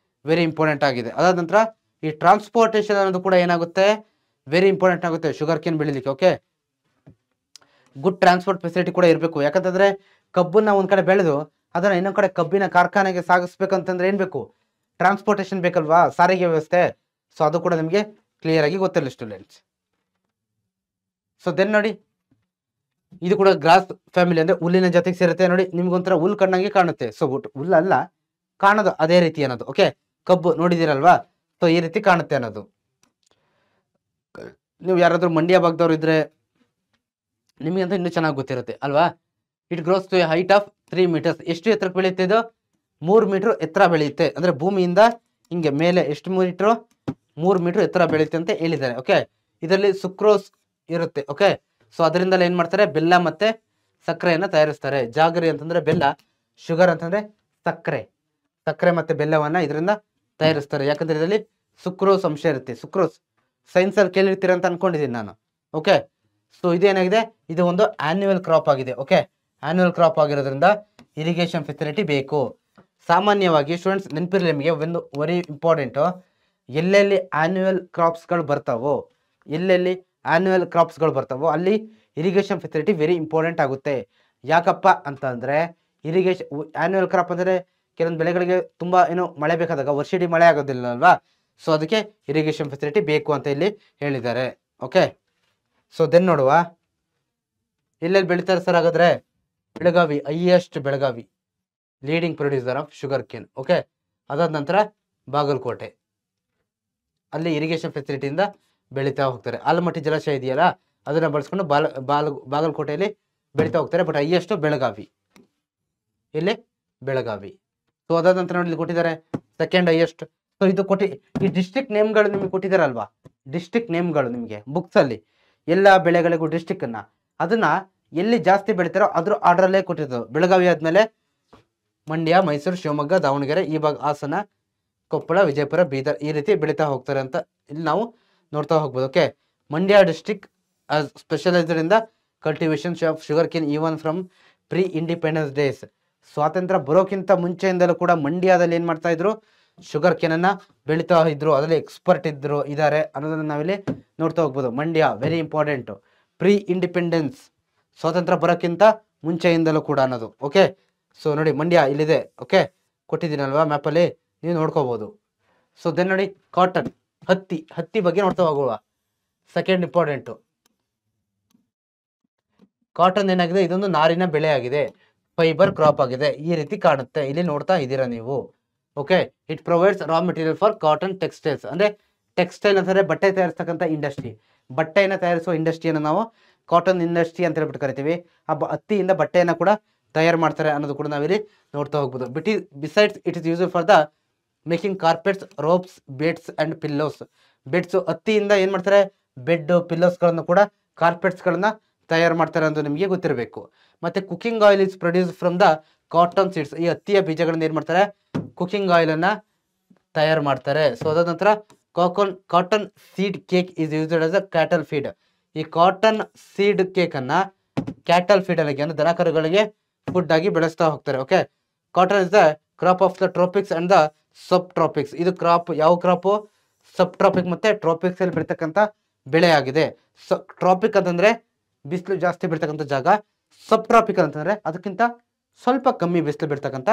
ವೆರಿ ಇಂಪಾರ್ಟೆಂಟ್ ಆಗಿದೆ. ಅದಾದ ನಂತರ ಈ ಟ್ರಾನ್ಸ್ಪೋರ್ಟೇಷನ್ ಅನ್ನೋದು ಕೂಡ ಏನಾಗುತ್ತೆ, ವೆರಿ ಇಂಪಾರ್ಟೆಂಟ್ ಆಗುತ್ತೆ ಶುಗರ್ ಕೇನ್ ಬೆಳಿಲಿಕ್ಕೆ. ಓಕೆ, ಗುಡ್ ಟ್ರಾನ್ಸ್ಪೋರ್ಟ್ ಫೆಸಿಲಿಟಿ ಕೂಡ ಇರಬೇಕು. ಯಾಕಂತಂದ್ರೆ ಕಬ್ಬನ್ನ ಒಂದ್ ಕಡೆ ಬೆಳೆದು ಅದನ್ನ ಇನ್ನೊಂದ್ ಕಡೆ ಕಬ್ಬಿನ ಕಾರ್ಖಾನೆಗೆ ಸಾಗಿಸ್ಬೇಕಂತಂದ್ರೆ ಏನ್ ಬೇಕು, ಟ್ರಾನ್ಸ್ಪೋರ್ಟೇಷನ್ ಬೇಕಲ್ವಾ, ಸಾರಿಗೆ ವ್ಯವಸ್ಥೆ. ಸೊ ಅದು ಕೂಡ ನಿಮಗೆ ಕ್ಲಿಯರ್ ಆಗಿ ಗೊತ್ತಿರಲಿ ಸ್ಟೂಡೆಂಟ್ಸ್. ಸೊ ದೆನ್ ನೋಡಿ, ಇದು ಕೂಡ ಗ್ರಾಸ್ ಫ್ಯಾಮಿಲಿ ಅಂದ್ರೆ ಹುಲ್ಲಿನ ಜೊತೆಗೆ ಸೇರುತ್ತೆ. ನೋಡಿ ನಿಮ್ಗೊಂಥರ ಹುಲ್ ಕಣ್ಣಂಗೆ ಕಾಣುತ್ತೆ. ಸೊ ಹುಲ್ಲಲ್ಲ ಕಾಣೋದು ಅದೇ ರೀತಿ ಅನ್ನೋದು. ಓಕೆ, ಕಬ್ಬು ನೋಡಿದಿರಲ್ವಾ, ಸೊ ಈ ರೀತಿ ಕಾಣುತ್ತೆ ಅನ್ನೋದು. ನೀವು ಯಾರಾದ್ರೂ ಮಂಡ್ಯ ಭಾಗದವ್ರು ಇದ್ರೆ ನಿಮಗೆ ಅಂತ ಇನ್ನೂ ಚೆನ್ನಾಗಿ ಗೊತ್ತಿರುತ್ತೆ ಅಲ್ವಾ. It grows to a height of 3 meters. ಎಷ್ಟು ಎತ್ತರಕ್ಕೆ ಬೆಳೆಯುತ್ತೆ ಇದು, 3 meter ಎತ್ತರ ಬೆಳೆಯುತ್ತೆ. ಅಂದ್ರೆ ಭೂಮಿಯಿಂದ ಹಿಂಗೆ ಮೇಲೆ ಎಷ್ಟು ಮೀಟ್ರು, 3 meter ಎತ್ತರ ಬೆಳೆಯುತ್ತೆ ಅಂತ ಹೇಳಿದ್ದಾರೆ. ಓಕೆ, ಇದರಲ್ಲಿ ಸುಕ್ರೋಸ್ ಇರುತ್ತೆ. ಓಕೆ, ಸೊ ಅದರಿಂದಲೇ ಏನ್ ಮಾಡ್ತಾರೆ, ಬೆಲ್ಲ ಮತ್ತೆ ಸಕ್ಕರೆಯನ್ನ ತಯಾರಿಸ್ತಾರೆ. ಜಾಗರಿ ಅಂತಂದ್ರೆ ಬೆಲ್ಲ, ಶುಗರ್ ಅಂತಂದ್ರೆ ಸಕ್ಕರೆ. ಸಕ್ಕರೆ ಮತ್ತೆ ಬೆಲ್ಲವನ್ನ ಇದರಿಂದ ತಯಾರಿಸ್ತಾರೆ. ಯಾಕಂದ್ರೆ ಇದರಲ್ಲಿ ಸುಕ್ರೋಸ್ ಅಂಶ ಇರುತ್ತೆ. ಸುಕ್ರೋಸ್ ಸೈನ್ಸ್ ಅಲ್ಲಿ ಕೇಳಿರ್ತೀರ ಅಂತ ಅನ್ಕೊಂಡಿದ್ದೀನಿ ನಾನು. ಓಕೆ, ಸೊ ಇದೇನಾಗಿದೆ, ಇದು ಒಂದು ಆನ್ಯುವಲ್ ಕ್ರಾಪ್ ಆಗಿದೆ. ಓಕೆ, ಆನ್ಯುವಲ್ ಕ್ರಾಪ್ ಆಗಿರೋದ್ರಿಂದ ಇರಿಗೇಷನ್ ಫೆಸಿಲಿಟಿ ಬೇಕು. ಸಾಮಾನ್ಯವಾಗಿ ಸ್ಟೂಡೆಂಟ್ಸ್ ನೆನಪಿರಲಿ ನಿಮಗೆ ಒಂದು ವೆರಿ ಇಂಪಾರ್ಟೆಂಟು, ಎಲ್ಲೆಲ್ಲಿ ಆನ್ಯುವಲ್ ಕ್ರಾಪ್ಸ್ಗಳು ಬರ್ತಾವೋ, ಎಲ್ಲೆಲ್ಲಿ ಆನ್ಯುವಲ್ ಕ್ರಾಪ್ಸ್ಗಳು ಬರ್ತಾವೋ ಅಲ್ಲಿ ಇರಿಗೇಷನ್ ಫೆಸಿಲಿಟಿ ವೆರಿ ಇಂಪಾರ್ಟೆಂಟ್ ಆಗುತ್ತೆ. ಯಾಕಪ್ಪ ಅಂತಂದರೆ ಇರಿಗೇಷನ್ ಆನ್ಯುವಲ್ ಕ್ರಾಪ್ ಅಂದರೆ ಕೆಲವೊಂದು ಬೆಳೆಗಳಿಗೆ ತುಂಬ ಏನು ಮಳೆ ಬೇಕಾದಾಗ ವರ್ಷಿಡೀ ಮಳೆ ಆಗೋದಿಲ್ಲ ಅಲ್ವಾ. ಸೊ ಅದಕ್ಕೆ ಇರಿಗೇಷನ್ ಫೆಸಿಲಿಟಿ ಬೇಕು ಅಂತ ಇಲ್ಲಿ ಹೇಳಿದ್ದಾರೆ. ಓಕೆ, ಸೊ ದೆನ್ ನೋಡುವ ಎಲ್ಲೆಲ್ಲಿ ಬೆಳೀತಾರೆ ಸರ್ ಹಾಗಾದರೆ. Belagavi, highest Belagavi leading producer of sugar Kane. Okay, ಅದಾದ ನಂತರ ಬಾಗಲಕೋಟೆ, ಅಲ್ಲಿ ಇರಿಗೇಷನ್ ಫೆಸಿಲಿಟಿಯಿಂದ ಬೆಳೀತಾ ಹೋಗ್ತಾರೆ. ಆಲಮಟ್ಟಿ ಜಲಾಶಯ ಇದೆಯಲ್ಲ ಅದನ್ನ ಬಳಸ್ಕೊಂಡು ಬಾಗಲಕೋಟೆಯಲ್ಲಿ ಬೆಳೀತಾ ಹೋಗ್ತಾರೆ. ಬಟ್ ಹೈಯೆಸ್ಟ್ ಬೆಳಗಾವಿ, ಇಲ್ಲಿ ಬೆಳಗಾವಿ. ಸೊ ಅದಾದ ನಂತರ ನೋಡಿ ಇಲ್ಲಿ ಕೊಟ್ಟಿದ್ದಾರೆ ಸೆಕೆಂಡ್ ಹೈಯೆಸ್ಟ್. ಸೊ ಇದು ಈ ಡಿಸ್ಟ್ರಿಕ್ಟ್ ನೇಮ್ಗಳು ನಿಮಗೆ ಕೊಟ್ಟಿದ್ದಾರಲ್ವಾ, ಡಿಸ್ಟ್ರಿಕ್ಟ್ ನೇಮ್ಗಳು ನಿಮಗೆ ಬುಕ್ಸ್ ಅಲ್ಲಿ ಎಲ್ಲ ಬೆಳೆಗಳಿಗೂ ಡಿಸ್ಟ್ರಿಕ್ಟ್ ಅನ್ನ ಅದನ್ನ ಎಲ್ಲಿ ಜಾಸ್ತಿ ಬೆಳಿತಾರೋ ಅದ್ರ ಆರ್ಡರಲ್ಲೇ ಕೊಟ್ಟಿರ್ತದೆ. ಬೆಳಗಾವಿ ಆದ್ಮೇಲೆ ಮಂಡ್ಯ, ಮೈಸೂರು, ಶಿವಮೊಗ್ಗ, ದಾವಣಗೆರೆ, ಈ ಭಾಗ ಹಾಸನ, ಕೊಪ್ಪಳ, ವಿಜಯಪುರ, ಬೀದರ್ ಈ ರೀತಿ ಬೆಳೀತಾ ಹೋಗ್ತಾರೆ ಅಂತ ಇಲ್ಲಿ ನಾವು ನೋಡ್ತಾ ಹೋಗ್ಬೋದು. Okay, Mandya district specialized in the cultivation of sugar cane even from pre independence days. ಸ್ವಾತಂತ್ರ್ಯ ಬರೋಕ್ಕಿಂತ ಮುಂಚೆಯಿಂದಲೂ ಕೂಡ ಮಂಡ್ಯದಲ್ಲಿ ಏನ್ ಮಾಡ್ತಾ ಇದ್ರು, ಶುಗರ್ ಕೇನ್ ಅನ್ನ ಬೆಳೀತಾ ಇದ್ರು. ಅದರಲ್ಲಿ ಎಕ್ಸ್ಪರ್ಟ್ ಇದ್ದಾರೆ ಅನ್ನೋದನ್ನ ನಾವಿಲ್ಲಿ ನೋಡ್ತಾ ಹೋಗ್ಬೋದು. Mandya very important. Pre independence, ಸ್ವಾತಂತ್ರ್ಯ ಬರೋಕ್ಕಿಂತ ಮುಂಚೆಯಿಂದಲೂ ಕೂಡ ಅನ್ನೋದು. ಓಕೆ, ಸೊ ನೋಡಿ ಮಂಡ್ಯ ಇಲ್ಲಿದೆ. ಓಕೆ, ಕೊಟ್ಟಿದ್ದೀನಲ್ವಾ ಮ್ಯಾಪಲ್ಲಿ, ನೀವು ನೋಡ್ಕೋಬಹುದು. ಸೊ ದೆನ್ ನೋಡಿ ಕಾಟನ್, ಹತ್ತಿ ಬಗ್ಗೆ ನೋಡ್ತಾ ಹೋಗುವ. ಸೆಕೆಂಡ್ ಇಂಪಾರ್ಟೆಂಟು ಕಾಟನ್ ಏನಾಗಿದೆ, ಇದೊಂದು ನಾರಿನ ಬೆಳೆ ಆಗಿದೆ, ಫೈಬರ್ ಕ್ರಾಪ್ ಆಗಿದೆ. ಈ ರೀತಿ ಕಾಣುತ್ತೆ, ಇಲ್ಲಿ ನೋಡ್ತಾ ಇದ್ದೀರಾ ನೀವು. Okay, it provides raw material for cotton textiles. ಅಂದ್ರೆ ಟೆಕ್ಸ್ಟೈಲ್ ಅಂತಂದ್ರೆ ಬಟ್ಟೆ ತಯಾರಿಸ್ತಕ್ಕಂಥ ಇಂಡಸ್ಟ್ರಿ, ಬಟ್ಟೆಯನ್ನು ತಯಾರಿಸುವ ಇಂಡಸ್ಟ್ರಿಯನ್ನು ನಾವು ಕಾಟನ್ ಇಂಡಸ್ಟ್ರಿ ಅಂತ ಹೇಳ್ಬಿಟ್ಟು ಕರಿತೀವಿ. ಆ ಹತ್ತಿಯಿಂದ ಬಟ್ಟೆಯನ್ನು ಕೂಡ ತಯಾರು ಮಾಡ್ತಾರೆ ಅನ್ನೋದು ಕೂಡ ನಾವಿಲ್ಲಿ ನೋಡ್ತಾ ಹೋಗ್ಬೋದು. Besides it is use for the making carpets, ropes, beds and pillows. Beds ಹತ್ತಿಯಿಂದ ಏನ್ ಮಾಡ್ತಾರೆ, ಬೆಡ್, ಪಿಲ್ಲೋಸ್ಗಳನ್ನು ಕೂಡ ಕಾರ್ಪೆಟ್ಸ್ಗಳನ್ನ ತಯಾರು ಮಾಡ್ತಾರೆ ಅಂತ ನಿಮಗೆ ಗೊತ್ತಿರಬೇಕು. ಮತ್ತೆ cooking oil is produce from the cotton seeds. ಈ ಹತ್ತಿಯ ಬೀಜಗಳನ್ನ ಏನ್ ಮಾಡ್ತಾರೆ, ಕುಕಿಂಗ್ ಆಯಿಲ್ ಅನ್ನ ತಯಾರು ಮಾಡ್ತಾರೆ. ಸೊ ಅದಾದ ನಂತರ cotton seed cake is used as a cattle feed. ಈ ಕಾಟನ್ ಸೀಡ್ ಕೇಕ್ ಅನ್ನ ಕ್ಯಾಟಲ್ ಫೀಡ್ ಆಗಿ ಅಂದ್ರೆ ದನ ಕರುಗಳಿಗೆ ಫುಡ್ ಆಗಿ ಬೆಳೆಸ್ತಾ ಹೋಗ್ತಾರೆ. Okay, cotton is the crop of the tropics and the sub tropics. ಇದು ಕ್ರಾಪ್, ಯಾವ ಕ್ರಾಪ್, ಸಬ್ ಟ್ರಾಪಿಕ್ ಮತ್ತೆ ಟ್ರಾಪಿಕ್ಸ್ ಅಲ್ಲಿ ಬೆಳೀತಕ್ಕಂಥ ಬೆಳೆ ಆಗಿದೆ. ಟ್ರಾಪಿಕ್ ಅಂತಂದ್ರೆ ಬಿಸಿಲು ಜಾಸ್ತಿ ಬೀಳ್ತಕ್ಕಂಥ ಜಾಗ, ಸಬ್ ಟ್ರಾಪಿಕಲ್ ಅಂತಂದ್ರೆ ಅದಕ್ಕಿಂತ ಸ್ವಲ್ಪ ಕಮ್ಮಿ ಬಿಸಿಲು ಬೀಳ್ತಕ್ಕಂಥ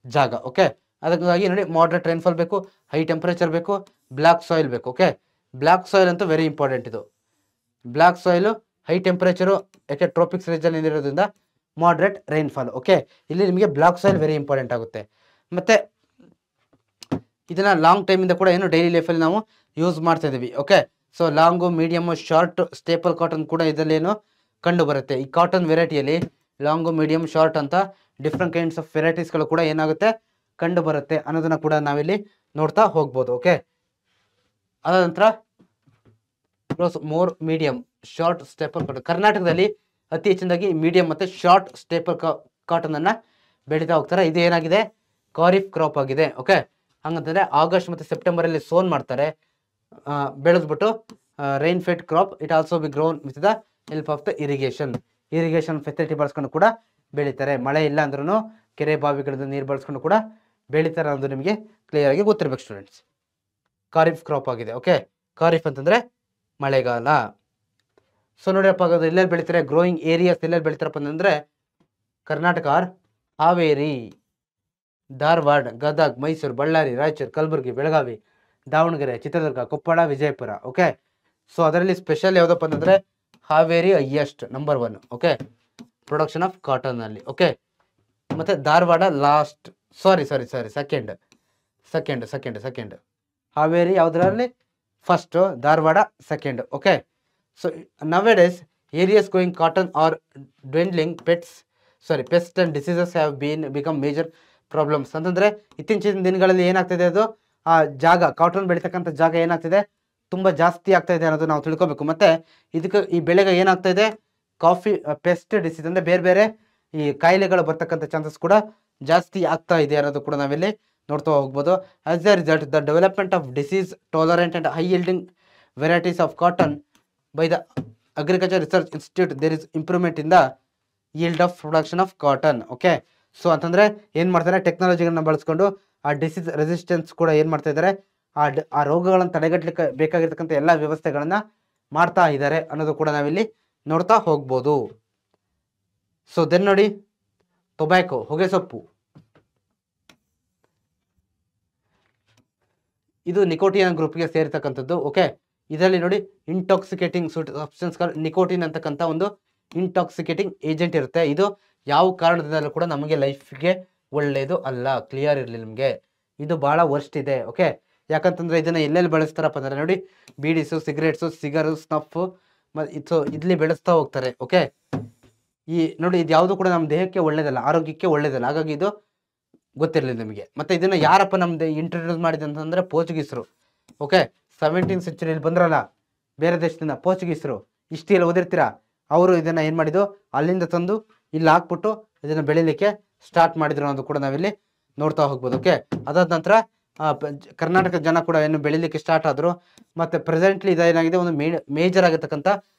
ಜಾಗ. ಓಕೆ, ಅದಕ್ಕಾಗಿ ನೋಡಿ ಮಾಡ್ರೇಟ್ ರೈನ್ಫಾಲ್ ಬೇಕು, ಹೈ ಟೆಂಪರೇಚರ್ ಬೇಕು, ಬ್ಲಾಕ್ ಸಾಯಿಲ್ ಬೇಕು. ಓಕೆ, ಬ್ಲಾಕ್ ಸಾಯಿಲ್ ಅಂತೂ ವೆರಿ ಇಂಪಾರ್ಟೆಂಟ್. ಇದು ಬ್ಲಾಕ್ ಸಾಯಿಲ್, ಹೈ ಟೆಂಪರೇಚರು, ಯಾಕೆ ಟ್ರಾಪಿಕ್ಸ್ ರೀಜನ್ ಇರೋದ್ರಿಂದ ಮಾಡ್ರೇಟ್ ರೈನ್ಫಾಲ್. ಓಕೆ, ಇಲ್ಲಿ ನಿಮಗೆ ಬ್ಲಾಕ್ ಸಾಯಿಲ್ ವೆರಿ ಇಂಪಾರ್ಟೆಂಟ್ ಆಗುತ್ತೆ. ಮತ್ತೆ ಇದನ್ನ ಲಾಂಗ್ ಟೈಮಿಂದ ಕೂಡ ಏನು ಡೈಲಿ ಲೈಫಲ್ಲಿ ನಾವು ಯೂಸ್ ಮಾಡ್ತಾ ಇದೀವಿ. Okay, so long, medium, short, staple cotton ಕೂಡ ಇದರಲ್ಲಿ ಏನು ಕಂಡು ಬರುತ್ತೆ. ಈ ಕಾಟನ್ ವೆರೈಟಿಯಲ್ಲಿ ಲಾಂಗು, ಮೀಡಿಯಮ್, ಶಾರ್ಟ್ ಅಂತ ಡಿಫ್ರೆಂಟ್ ಕೈಂಡ್ಸ್ ಆಫ್ ವೆರೈಟೀಸ್ಗಳು ಕೂಡ ಏನಾಗುತ್ತೆ ಕಂಡು ಬರುತ್ತೆ ಅನ್ನೋದನ್ನ ಕೂಡ ನಾವಿಲ್ಲಿ ನೋಡ್ತಾ ಹೋಗ್ಬೋದು. ಓಕೆ, ಅದಾದ ನಂತರ more medium short staple cotton. ಕರ್ನಾಟಕದಲ್ಲಿ ಅತಿ ಹೆಚ್ಚಿನದಾಗಿ ಮೀಡಿಯಂ ಮತ್ತೆ ಶಾರ್ಟ್ ಸ್ಟೇಪಲ್ ಕಾಟನ್ ಅನ್ನ ಬೆಳೀತಾ ಹೋಗ್ತಾರೆ. ಇದು ಏನಾಗಿದೆ, ಖಾರಿಫ್ ಕ್ರಾಪ್ ಆಗಿದೆ. ಓಕೆ, ಹಂಗಂತಂದ್ರೆ ಆಗಸ್ಟ್ ಮತ್ತು ಸೆಪ್ಟೆಂಬರ್ ಅಲ್ಲಿ ಸೋನ್ ಮಾಡ್ತಾರೆ, ಬೆಳೆದ್ಬಿಟ್ಟು rain fed crop. It also be grown with the help of the irrigation facility ಬಳಸ್ಕೊಂಡು ಕೂಡ ಬೆಳೀತಾರೆ. ಮಳೆ ಇಲ್ಲ ಅಂದ್ರೂ ಕೆರೆ ಬಾವಿಗಳಿಂದ ನೀರು ಬಳಸ್ಕೊಂಡು ಕೂಡ ಬೆಳೀತಾರೆ ಅನ್ನೋದು ನಿಮಗೆ ಕ್ಲಿಯರ್ ಆಗಿ ಗೊತ್ತಿರ್ಬೇಕು ಸ್ಟೂಡೆಂಟ್ಸ್. ಖಾರಿಫ್ ಕ್ರಾಪ್ ಆಗಿದೆ. ಓಕೆ, ಖಾರಿಫ್ ಅಂತಂದ್ರೆ ಮಳೆಗಾಲ. ಸೊ ನೋಡಿಯಪ್ಪ, ಅದು ಎಲ್ಲೆಲ್ಲಿ ಬೆಳೀತಾರೆ, ಗ್ರೋಯಿಂಗ್ ಏರಿಯಾಸ್ ಎಲ್ಲೆಲ್ಲಿ ಬೆಳಿತಾರಪ್ಪ ಅಂತಂದ್ರೆ ಕರ್ನಾಟಕ, ಹಾವೇರಿ, ಧಾರವಾಡ, ಗದಗ್, ಮೈಸೂರು, ಬಳ್ಳಾರಿ, ರಾಯಚೂರು, ಕಲಬುರಗಿ, ಬೆಳಗಾವಿ, ದಾವಣಗೆರೆ, ಚಿತ್ರದುರ್ಗ, ಕೊಪ್ಪಳ, ವಿಜಯಪುರ. ಓಕೆ, ಸೊ ಅದರಲ್ಲಿ ಸ್ಪೆಷಲ್ ಯಾವುದಪ್ಪ ಅಂತಂದ್ರೆ Haveri highest number 1. Okay, production of cotton ಅಲ್ಲಿ. ಓಕೆ, ಮತ್ತೆ ಧಾರವಾಡ ಲಾಸ್ಟ್, ಸೆಕೆಂಡ್. ಹಾವೇರಿ ಯಾವುದರಲ್ಲಿ first, Dharwad second. Okay, so nowadays areas growing cotton are dwindling pest and diseases have become major problems. ಅಂತಂದ್ರೆ ಇತ್ತೀಚಿನ ದಿನಗಳಲ್ಲಿ ಏನಾಗ್ತಿದೆ, ಅದು ಆ ಜಾಗ, ಕಾಟನ್ ಬೆಳೀತಕ್ಕಂಥ ಜಾಗ ಏನಾಗ್ತಿದೆ, ತುಂಬ ಜಾಸ್ತಿ ಆಗ್ತಾ ಇದೆ ಅನ್ನೋದು ನಾವು ತಿಳ್ಕೊಬೇಕು. ಮತ್ತೆ ಈ ಬೆಳೆಗೆ ಏನಾಗ್ತಾ ಇದೆ, ಕಾಫಿ ಪೆಸ್ಟ್ ಡಿಸೀಸ್ ಅಂದರೆ ಬೇರೆ ಬೇರೆ ಈ ಕಾಯಿಲೆಗಳು ಬರ್ತಕ್ಕಂಥ ಚಾನ್ಸಸ್ ಕೂಡ ಜಾಸ್ತಿ ಆಗ್ತಾ ಇದೆ ಅನ್ನೋದು ಕೂಡ ನಾವಿಲ್ಲಿ ನೋಡ್ತಾ ಹೋಗ್ಬೋದು. As a result the development of disease tolerant and high yielding varieties of cotton by the agriculture research institute there is improvement in the yield of production of cotton. Okay, so ಅಂತಂದ್ರೆ ಏನು ಮಾಡ್ತಾರೆ, ಟೆಕ್ನಾಲಜಿಗಳನ್ನ ಬಳಸ್ಕೊಂಡು ಆ disease resistance ಕೂಡ ಏನು ಮಾಡ್ತಾ ಇದ್ದಾರೆ, ಆ ರೋಗಗಳನ್ನು ತಡೆಗಟ್ಟಲಿಕ್ಕೆ ಬೇಕಾಗಿರ್ತಕ್ಕಂಥ ಎಲ್ಲ ವ್ಯವಸ್ಥೆಗಳನ್ನ ಮಾಡ್ತಾ ಇದ್ದಾರೆ ಅನ್ನೋದು ಕೂಡ ನಾವಿಲ್ಲಿ ನೋಡ್ತಾ ಹೋಗ್ಬೋದು. ಸೊ ದೆನ್ ನೋಡಿ, ಟೊಬ್ಯಾಕೊ, ಹೊಗೆಸೊಪ್ಪು, ಇದು ನಿಕೋಟಿನ್ ಗ್ರೂಪ್ಗೆ ಸೇರ್ತಕ್ಕಂಥದ್ದು. ಓಕೆ, ಇದರಲ್ಲಿ ನೋಡಿ ಇಂಟಾಕ್ಸಿಕೇಟಿಂಗ್ ಸಬ್ಸ್ಟೆನ್ಸ್ ನಿಕೋಟಿನ್ ಅಂತಕ್ಕಂಥ ಒಂದು ಇಂಟಾಕ್ಸಿಕೇಟಿಂಗ್ ಏಜೆಂಟ್ ಇರುತ್ತೆ. ಇದು ಯಾವ ಕಾರಣದಿಂದಲೂ ಕೂಡ ನಮಗೆ ಲೈಫ್ಗೆ ಒಳ್ಳೆಯದು ಅಲ್ಲ. ಕ್ಲಿಯರ್ ಇರಲಿ ನಿಮಗೆ, ಇದು ಬಹಳ ವರ್ಸ್ಟ್ ಇದೆ. ಓಕೆ, ಯಾಕಂತಂದ್ರೆ ಇದನ್ನ ಎಲ್ಲೆಲ್ಲಿ ಬಳಸ್ತಾರಪ್ಪ ಅಂದ್ರೆ ನೋಡಿ, ಬೀಡಿಸು, ಸಿಗರೇಟ್ಸು, ಸಿಗರು, ಸ್ನಫ್ ಮತ್ತು ಇಲ್ಲಿ ಬೆಳೆಸ್ತಾ ಹೋಗ್ತಾರೆ. ಓಕೆ, ಈ ನೋಡಿ, ಇದು ಯಾವುದು ಕೂಡ ನಮ್ಮ ದೇಹಕ್ಕೆ ಒಳ್ಳೇದಲ್ಲ, ಆರೋಗ್ಯಕ್ಕೆ ಒಳ್ಳೇದಲ್ಲ. ಹಾಗಾಗಿ ಇದು ಗೊತ್ತಿರಲಿ ನಿಮಗೆ. ಮತ್ತೆ ಇದನ್ನ ಯಾರಪ್ಪ ನಮ್ದು ಇಂಟ್ರೊಡ್ಯೂಸ್ ಮಾಡಿದೆ ಅಂತಂದ್ರೆ ಪೋರ್ಚುಗೀಸರು. ಓಕೆ, 17th ಸೆಂಚುರಿಯಲ್ಲಿ ಬಂದ್ರಲ್ಲ ಬೇರೆ ದೇಶದಿಂದ ಪೋರ್ಚುಗೀಸರು, ಹಿಸ್ಟ್ರಿಯಲ್ಲಿ ಓದಿರ್ತೀರಾ, ಅವರು ಇದನ್ನ ಏನು ಮಾಡಿದ್ದು, ಅಲ್ಲಿಂದ ತಂದು ಇಲ್ಲಿ ಹಾಕ್ಬಿಟ್ಟು ಇದನ್ನ ಬೆಳಿಲಿಕ್ಕೆ ಸ್ಟಾರ್ಟ್ ಮಾಡಿದ್ರು ಅನ್ನೋದು ಕೂಡ ನಾವಿಲ್ಲಿ ನೋಡ್ತಾ ಹೋಗ್ಬೋದು. ಓಕೆ, ಅದಾದ ನಂತರ ಕರ್ನಾಟಕದ ಜನ ಕೂಡ ಏನು ಬೆಳಿಲಿಕ್ಕೆ ಸ್ಟಾರ್ಟ್ ಆದ್ರು. ಮತ್ತೆ ಪ್ರೆಸೆಂಟ್ಲಿ ಇದೇನಾಗಿದೆ, ಒಂದು ಮೇಜರ್ ಆಗಿರ್ತಕ್ಕಂಥ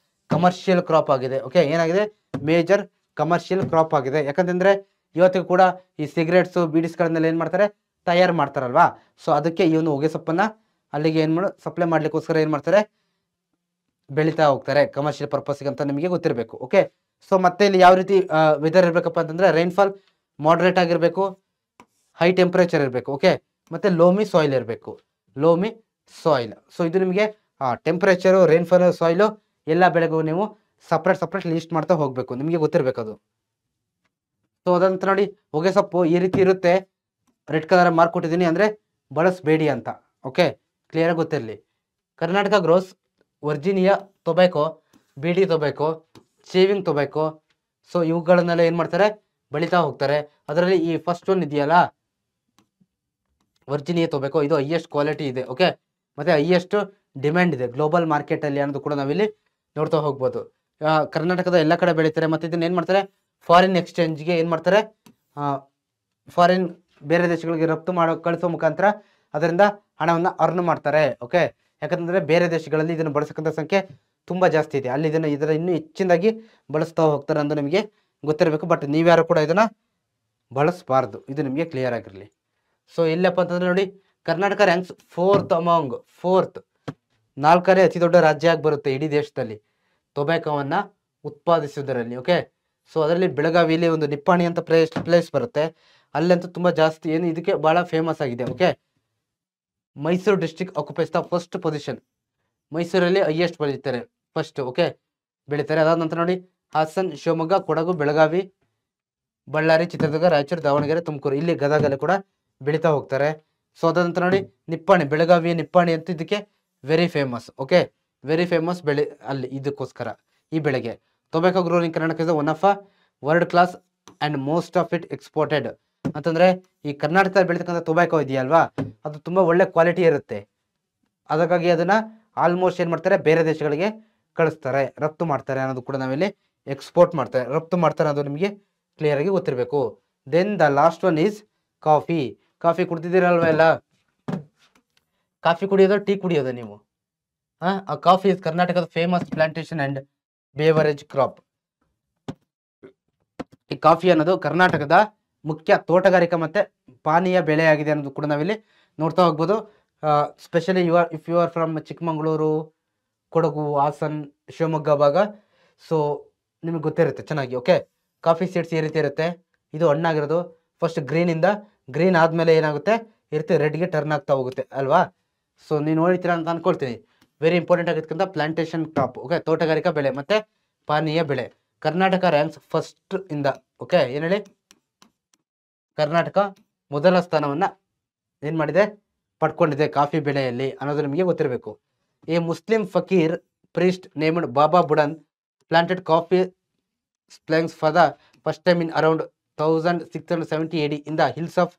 ಕಮರ್ಷಿಯಲ್ ಕ್ರಾಪ್ ಆಗಿದೆ. ಓಕೆ, ಏನಾಗಿದೆ, ಮೇಜರ್ ಕಮರ್ಷಿಯಲ್ ಕ್ರಾಪ್ ಆಗಿದೆ. ಯಾಕಂತಂದ್ರೆ ಇವತ್ತಿಗೂ ಕೂಡ ಈ ಸಿಗರೇಟ್ಸು, ಬೀಡಿಸ್ಗಳನ್ನೆಲ್ಲ ಏನು ಮಾಡ್ತಾರೆ, ತಯಾರು ಮಾಡ್ತಾರಲ್ವಾ. ಸೊ ಅದಕ್ಕೆ ಈ ಒಂದು ಹೊಗೆ ಸೊಪ್ಪನ್ನ ಅಲ್ಲಿಗೆ ಏನು ಸಪ್ಲೈ ಮಾಡ್ಲಿಕ್ಕೋಸ್ಕರ ಏನು ಮಾಡ್ತಾರೆ, ಬೆಳೀತಾ ಹೋಗ್ತಾರೆ ಕಮರ್ಷಿಯಲ್ ಪರ್ಪಸ್ಗೆ ಅಂತ ನಿಮಗೆ ಗೊತ್ತಿರಬೇಕು. ಓಕೆ, ಸೊ ಮತ್ತೆ ಇಲ್ಲಿ ಯಾವ ರೀತಿ ವೆದರ್ ಇರಬೇಕಪ್ಪ ಅಂತಂದ್ರೆ ರೈನ್ಫಾಲ್ ಮಾಡ್ರೇಟ್ ಆಗಿರಬೇಕು, ಹೈ ಟೆಂಪರೇಚರ್ ಇರಬೇಕು. ಓಕೆ, ಮತ್ತೆ ಲೋಮಿ ಸಾಯಿಲ್ ಇರಬೇಕು, ಲೋಮಿ ಸಾಯಿಲ್. ಸೊ ಇದು ನಿಮಗೆ ಟೆಂಪರೇಚರು, ರೈನ್ಫಾಲ್, ಸಾಯಿಲು ಎಲ್ಲ ಬೆಳೆಗೂ ನೀವು ಸಪ್ರೇಟ್ ಲಿಸ್ಟ್ ಮಾಡ್ತಾ ಹೋಗಬೇಕು, ನಿಮಗೆ ಗೊತ್ತಿರಬೇಕು ಅದು. ಸೊ ಅದಂತ ನೋಡಿ, ಹೊಗೆ ಸೊಪ್ಪು ಈ ರೀತಿ ಇರುತ್ತೆ, ರೆಡ್ ಕಲರ್ ಮಾರ್ಕ್ ಕೊಟ್ಟಿದ್ದೀನಿ, ಅಂದರೆ ಬಳಸಬೇಡಿ ಅಂತ. ಓಕೆ, ಕ್ಲಿಯರಾಗಿ ಗೊತ್ತಿರಲಿ. ಕರ್ನಾಟಕ ಗ್ರೋಸ್ ವರ್ಜಿನಿಯಾ ಟೊಬ್ಯಾಕೊ, ಬಿಡಿ ಟೊಬ್ಯಾಕೊ, ಶೇವಿಂಗ್ ಟೊಬ್ಯಾಕೊ. ಸೊ ಇವುಗಳನ್ನೆಲ್ಲ ಏನು ಮಾಡ್ತಾರೆ, ಬೆಳೀತಾ ಹೋಗ್ತಾರೆ. ಅದರಲ್ಲಿ ಈ ಫಸ್ಟ್ ಒನ್ ಇದೆಯಲ್ಲ, ವರ್ಜಿನಿಯಾ ಟೊಬ್ಯಾಕೊ, ಇದು ಹೈಯೆಸ್ಟ್ ಕ್ವಾಲಿಟಿ ಇದೆ. ಓಕೆ, ಮತ್ತೆ ಹೈಯೆಸ್ಟ್ ಡಿಮ್ಯಾಂಡ್ ಇದೆ ಗ್ಲೋಬಲ್ ಮಾರ್ಕೆಟಲ್ಲಿ ಅನ್ನೋದು ಕೂಡ ನಾವಿಲ್ಲಿ ನೋಡ್ತಾ ಹೋಗ್ಬೋದು. ಕರ್ನಾಟಕದ ಎಲ್ಲ ಕಡೆ ಬೆಳೀತಾರೆ. ಮತ್ತು ಇದನ್ನ ಏನು ಮಾಡ್ತಾರೆ, ಫಾರಿನ್ ಎಕ್ಸ್ಚೇಂಜ್ಗೆ ಏನು ಮಾಡ್ತಾರೆ, ಫಾರಿನ್ ಬೇರೆ ದೇಶಗಳಿಗೆ ರಫ್ತು ಕಳಿಸೋ ಮುಖಾಂತರ ಅದರಿಂದ ಹಣವನ್ನು ಅರ್ನ್ ಮಾಡ್ತಾರೆ. ಓಕೆ, ಯಾಕಂತಂದರೆ ಬೇರೆ ದೇಶಗಳಲ್ಲಿ ಇದನ್ನು ಬಳಸಕ್ಕಂಥ ಸಂಖ್ಯೆ ತುಂಬ ಜಾಸ್ತಿ ಇದೆ, ಅಲ್ಲಿ ಇದರ ಇನ್ನೂ ಹೆಚ್ಚಿನದಾಗಿ ಬಳಸ್ತಾ ಹೋಗ್ತಾರೆ ಅಂತ ನಿಮಗೆ ಗೊತ್ತಿರಬೇಕು. ಬಟ್ ನೀವ್ಯಾರು ಕೂಡ ಇದನ್ನು ಬಳಸಬಾರ್ದು, ಇದು ನಿಮಗೆ ಕ್ಲಿಯರ್ ಆಗಿರಲಿ. ಸೊ ಎಲ್ಲಪ್ಪ ಅಂತಂದ್ರೆ ನೋಡಿ, ಕರ್ನಾಟಕ ರ್ಯಾಂಕ್ಸ್ ಫೋರ್ತ್ 4ನೇ ಅತಿ ದೊಡ್ಡ ರಾಜ್ಯ ಆಗಿ ಬರುತ್ತೆ ಇಡೀ ದೇಶದಲ್ಲಿ ಟೊಬ್ಯಾಕೋವನ್ನು ಉತ್ಪಾದಿಸುವುದರಲ್ಲಿ. ಓಕೆ, ಸೊ ಅದರಲ್ಲಿ ಬೆಳಗಾವಿಯಲ್ಲಿ ಒಂದು ನಿಪ್ಪಾಣಿ ಅಂತ ಪ್ಲೇಸ್ ಬರುತ್ತೆ, ಅಲ್ಲಂತೂ ತುಂಬ ಜಾಸ್ತಿ ಏನು ಇದಕ್ಕೆ ಭಾಳ ಫೇಮಸ್ ಆಗಿದೆ. Okay, Mysuru district occupies the first position, ಮೈಸೂರಲ್ಲಿ ಹೈಯೆಸ್ಟ್ ಬೆಳೀತಾರೆ ಫಸ್ಟ್. ಓಕೆ, ಬೆಳೀತಾರೆ. ಅದಾದ ನಂತರ ನೋಡಿ, ಹಾಸನ್, ಶಿವಮೊಗ್ಗ, ಕೊಡಗು, ಬೆಳಗಾವಿ, ಬಳ್ಳಾರಿ, ಚಿತ್ರದುರ್ಗ, ರಾಯಚೂರು, ದಾವಣಗೆರೆ, ತುಮಕೂರು, ಇಲ್ಲಿ ಗದಗಲ್ಲಿ ಕೂಡ ಬೆಳೀತಾ ಹೋಗ್ತಾರೆ. ಸೊ ಅದಾದ ನಂತರ ನೋಡಿ, ನಿಪ್ಪಾಣಿ, ಬೆಳಗಾವಿ ನಿಪ್ಪಾಣಿ ಅಂತ ಇದಕ್ಕೆ very famous. Okay, very famous ಬೆಳೆ ಅಲ್ಲಿ, ಇದಕ್ಕೋಸ್ಕರ ಈ ಬೆಳೆಗೆ. Tobacco growing Karnataka is one of a world class and most of it exported ಅಂತಂದ್ರೆ ಈ ಕರ್ನಾಟಕದಲ್ಲಿ ಬೆಳೀತಕ್ಕಂಥ ಟೊಬ್ಯಾಕೋ ಇದೆಯಲ್ವಾ, ಅದು ತುಂಬಾ ಒಳ್ಳೆ ಕ್ವಾಲಿಟಿ ಇರುತ್ತೆ. ಅದಕ್ಕಾಗಿ ಅದನ್ನ ಆಲ್ಮೋಸ್ಟ್ ಏನ್ ಮಾಡ್ತಾರೆ, ಬೇರೆ ದೇಶಗಳಿಗೆ ಕಳಿಸ್ತಾರೆ, ರಫ್ತು ಮಾಡ್ತಾರೆ ಅನ್ನೋದು ಕೂಡ ನಾವಿಲ್ಲಿ ಎಕ್ಸ್ಪೋರ್ಟ್ ಮಾಡ್ತಾರೆ, ರಫ್ತು ಮಾಡ್ತಾರೆ ಅನ್ನೋದು ನಿಮಗೆ ಕ್ಲಿಯರ್ ಆಗಿ ಗೊತ್ತಿರಬೇಕು. Then the last one is coffee. Coffee ಕುಡ್ತಿದ್ದೀರಲ್ವ ಎಲ್ಲ? ಕಾಫಿ ಕುಡಿಯೋದು, ಟೀ ಕುಡಿಯೋದು ನೀವು? ಆ ಕಾಫಿ ಇಸ್ ಕರ್ನಾಟಕದ famous plantation and beverage crop. ಈ ಕಾಫಿ ಅನ್ನೋದು ಕರ್ನಾಟಕದ ಮುಖ್ಯ ತೋಟಗಾರಿಕಾ ಮತ್ತೆ ಪಾನೀಯ ಬೆಳೆಯಾಗಿದೆ ಅನ್ನೋದು ಕೂಡ ನಾವಿಲ್ಲಿ ನೋಡ್ತಾ ಹೋಗ್ಬೋದು. Specially if you are from Chikkamagaluru, Kodagu, Hassan, Shivamogga ಭಾಗ, ಸೊ ನಿಮಗೆ ಗೊತ್ತಿರುತ್ತೆ ಚೆನ್ನಾಗಿ. ಓಕೆ, ಕಾಫಿ ಸೀಡ್ಸ್ ಈ ರೀತಿ ಇರುತ್ತೆ. ಇದು ಹಣ್ಣಾಗಿರೋದು ಫಸ್ಟ್ ಗ್ರೀನ್ ಆದಮೇಲೆ ಏನಾಗುತ್ತೆ ಇರುತ್ತೆ, ರೆಡ್ಗೆ ಟರ್ನ್ ಆಗ್ತಾ ಹೋಗುತ್ತೆ ಅಲ್ವಾ. ಸೊ ನೀವು ನೋಡ್ತೀರಾ ಅಂತ ಅನ್ಕೊಳ್ತೀನಿ. ವೆರಿ ಇಂಪಾರ್ಟೆಂಟ್ ಆಗಿರ್ತಕ್ಕಂಥ ಪ್ಲಾಂಟೇಶನ್ ಕ್ರಾಪ್. ಓಕೆ, ತೋಟಗಾರಿಕಾ ಬೆಳೆ ಮತ್ತೆ ಪಾನೀಯ ಬೆಳೆ. ಕರ್ನಾಟಕ ರ್ಯಾಂಕ್ಸ್ ಫಸ್ಟ್ ಇಂದ. ಓಕೆ, ಏನು ಹೇಳಿ, ಕರ್ನಾಟಕ ಮೊದಲ ಸ್ಥಾನವನ್ನ ಏನ್ ಮಾಡಿದೆ, ಪಡ್ಕೊಂಡಿದೆ ಕಾಫಿ ಬೆಳೆಯಲ್ಲಿ ಅನ್ನೋದು ನಿಮಗೆ ಗೊತ್ತಿರಬೇಕು. A Muslim Fakir priest named Baba Budan planted coffee planks for the first time in around 1670 AD in the hills of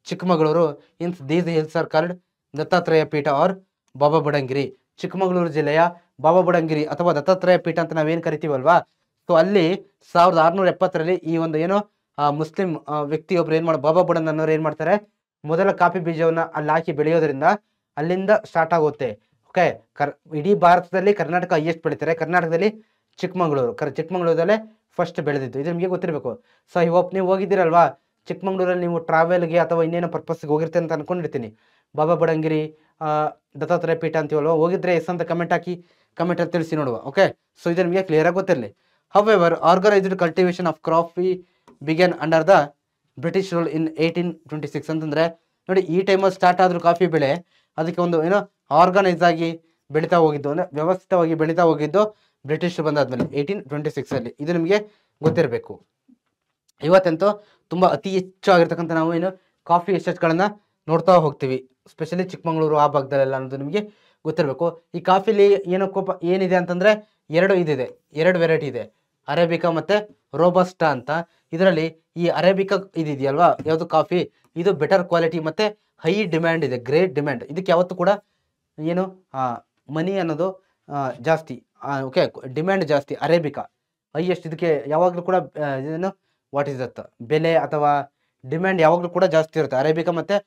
Chikmagaluru. Hence, these hills are called Dattatreya Pita or Baba Budangiri. Chikkamagaluru ಜಿಲ್ಲೆಯ ಬಾಬಾ ಬುಡಂಗಿರಿ ಅಥವಾ ದತ್ತಾತ್ರೇಯ ಪೀಠ ಅಂತ ನಾವೇನು ಕರಿತೀವಲ್ವಾ, so ಅಲ್ಲಿ 1670ರಲ್ಲಿ ಈ ಒಂದು ಏನು Muslim ವ್ಯಕ್ತಿಯೊಬ್ರು ಏನ್ ಬಾಬಾ ಬುಡನ್ ಅನ್ನೋರು ಏನ್ ಮಾಡ್ತಾರೆ, ಮೊದಲ ಕಾಫಿ ಬೀಜವನ್ನ ಅಲ್ಲಿ ಹಾಕಿ ಬೆಳೆಯೋದ್ರಿಂದ ಅಲ್ಲಿಂದ ಸ್ಟಾರ್ಟ್ ಆಗುತ್ತೆ. ಓಕೆ, ಇಡೀ ಭಾರತದಲ್ಲಿ ಕರ್ನಾಟಕ ಹೈಯೆಸ್ಟ್ ಬೆಳಿತಾರೆ. ಕರ್ನಾಟಕದಲ್ಲಿ ಚಿಕ್ಕಮಗಳೂರಲ್ಲೇ ಫಸ್ಟ್ ಬೆಳೆದಿದ್ದು, ಇದು ನಿಮಗೆ ಗೊತ್ತಿರಬೇಕು. ಸೊ ಇವತ್ತು ನೀವು ಹೋಗಿದ್ದೀರಲ್ವಾ ಚಿಕ್ಕಮಗಳೂರಲ್ಲಿ, ನೀವು ಟ್ರಾವೆಲ್ಗೆ ಅಥವಾ ಇನ್ನೇನೋ ಪರ್ಪಸ್ಗೆ ಹೋಗಿರ್ತೀರಿ ಅಂತ ಅನ್ಕೊಂಡಿರ್ತೀನಿ. ಬಾಬಾ ಬುಡಂಗಿರಿ ದತ್ತಾತ್ರೇಯ ಪೀಠ ಅಂತೀವಲ್ವ, ಹೋಗಿದ್ರೆ ಎಸ್ ಅಂತ ಕಮೆಂಟ್ ಹಾಕಿ, ಕಮೆಂಟ್ ಅಲ್ಲಿ ತಿಳಿಸಿ ನೋಡುವ. ಓಕೆ, ಸೊ ಇದು ನಿಮಗೆ ಕ್ಲಿಯರ್ ಆಗಿ ಗೊತ್ತಿರಲಿ. However organized cultivation of coffee began under the British rule in 1826. ಅಂತಂದ್ರೆ ನೋಡಿ, ಈ ಟೈಮಲ್ಲಿ ಸ್ಟಾರ್ಟ್ ಆದ್ರೂ ಕಾಫಿ ಬೆಳೆ, ಅದಕ್ಕೆ ಒಂದು ಏನೋ ಆರ್ಗನೈಸ್ ಆಗಿ ಬೆಳೀತಾ ಹೋಗಿದ್ದು, ಅಂದ್ರೆ ವ್ಯವಸ್ಥಿತವಾಗಿ ಬೆಳೀತಾ ಹೋಗಿದ್ದು ಬ್ರಿಟಿಷ್ ಬಂದಾದ್ಮೇಲೆ 1826 ಅಲ್ಲಿ. ಇದು ನಿಮಗೆ ಗೊತ್ತಿರಬೇಕು. ಇವತ್ತಂತೂ ತುಂಬಾ ಅತಿ ಹೆಚ್ಚು ಆಗಿರ್ತಕ್ಕಂಥ ನಾವು ಏನು ಕಾಫಿ ಎಸ್ಟೇಟ್ಗಳನ್ನ ನೋಡ್ತಾ ಹೋಗ್ತೀವಿ, ಸ್ಪೆಷಲಿ ಚಿಕ್ಕಮಗಳೂರು ಆ ಭಾಗದಲ್ಲೆಲ್ಲ ಅನ್ನೋದು ನಿಮಗೆ ಗೊತ್ತಿರಬೇಕು. ಈ ಕಾಫಿಲಿ ಏನಿದೆ ಅಂತಂದ್ರೆ ಎರಡು ವೆರೈಟಿ ಇದೆ, ಅರೇಬಿಕಾ ಮತ್ತೆ ರೋಬಸ್ಟಾ ಅಂತ. ಇದರಲ್ಲಿ ಈ ಅರೇಬಿಕಾ ಇದೆಯಲ್ವಾ, ಯಾವುದು ಕಾಫಿ, ಇದು ಬೆಟರ್ ಕ್ವಾಲಿಟಿ ಮತ್ತೆ ಹೈ ಡಿಮ್ಯಾಂಡ್ ಇದೆ, ಗ್ರೇಟ್ ಡಿಮ್ಯಾಂಡ್. ಇದಕ್ಕೆ ಯಾವತ್ತೂ ಕೂಡ ಏನು ಮನಿ ಅನ್ನೋದು ಜಾಸ್ತಿ, ಓಕೆ, ಡಿಮ್ಯಾಂಡ್ ಜಾಸ್ತಿ. ಅರೇಬಿಕಾ ಹೈಯೆಸ್ಟ್, ಇದಕ್ಕೆ ಯಾವಾಗಲೂ ಕೂಡ ಏನು ವಾಟ್ ಇಸ್ ದಟ್ ಬೆಲೆ ಅಥವಾ ಡಿಮ್ಯಾಂಡ್ ಯಾವಾಗಲೂ ಕೂಡ ಜಾಸ್ತಿ ಇರುತ್ತೆ. ಅರೇಬಿಕಾ ಮತ್ತೆ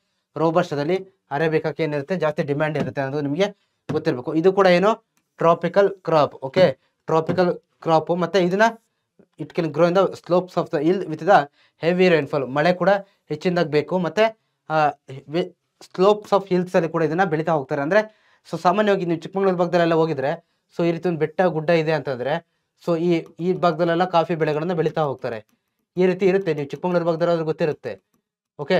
ರೋಬಸ್ಟಾದಲ್ಲಿ ಅರೇಬಿಕಾಕ್ಕೆ ಏನಿರುತ್ತೆ ಜಾಸ್ತಿ ಡಿಮ್ಯಾಂಡ್ ಇರುತ್ತೆ ಅನ್ನೋದು ನಿಮಗೆ ಗೊತ್ತಿರಬೇಕು. ಇದು ಕೂಡ ಏನು tropical crop. Okay, tropical crop. ಮತ್ತೆ ಇದನ್ನ it can grow in the slopes of the hill with the heavy rainfall. ಮಳೆ ಕೂಡ ಹೆಚ್ಚಿನದಾಗಿ ಬೇಕು, ಮತ್ತೆ ಸ್ಲೋಪ್ಸ್ ಆಫ್ ಹಿಲ್ಸ್ ಅಲ್ಲಿ ಕೂಡ ಇದನ್ನ ಬೆಳೀತಾ ಹೋಗ್ತಾರೆ. ಅಂದ್ರೆ ಸೊ ಸಾಮಾನ್ಯವಾಗಿ ನೀವು ಚಿಕ್ಕಮಗಳೂರು ಭಾಗದಲ್ಲೆಲ್ಲ ಹೋಗಿದ್ರೆ, ಸೊ ಈ ರೀತಿ ಒಂದು ಬೆಟ್ಟ ಗುಡ್ಡ ಇದೆ ಅಂತಂದ್ರೆ, ಸೊ ಈ ಭಾಗದಲ್ಲೆಲ್ಲ ಕಾಫಿ ಬೆಳೆಗಳನ್ನ ಬೆಳೀತಾ ಹೋಗ್ತಾರೆ. ಈ ರೀತಿ ಇರುತ್ತೆ, ನೀವು ಚಿಕ್ಕಮಗಳೂರು ಭಾಗದಲ್ಲಿ ಗೊತ್ತಿರುತ್ತೆ. ಓಕೆ,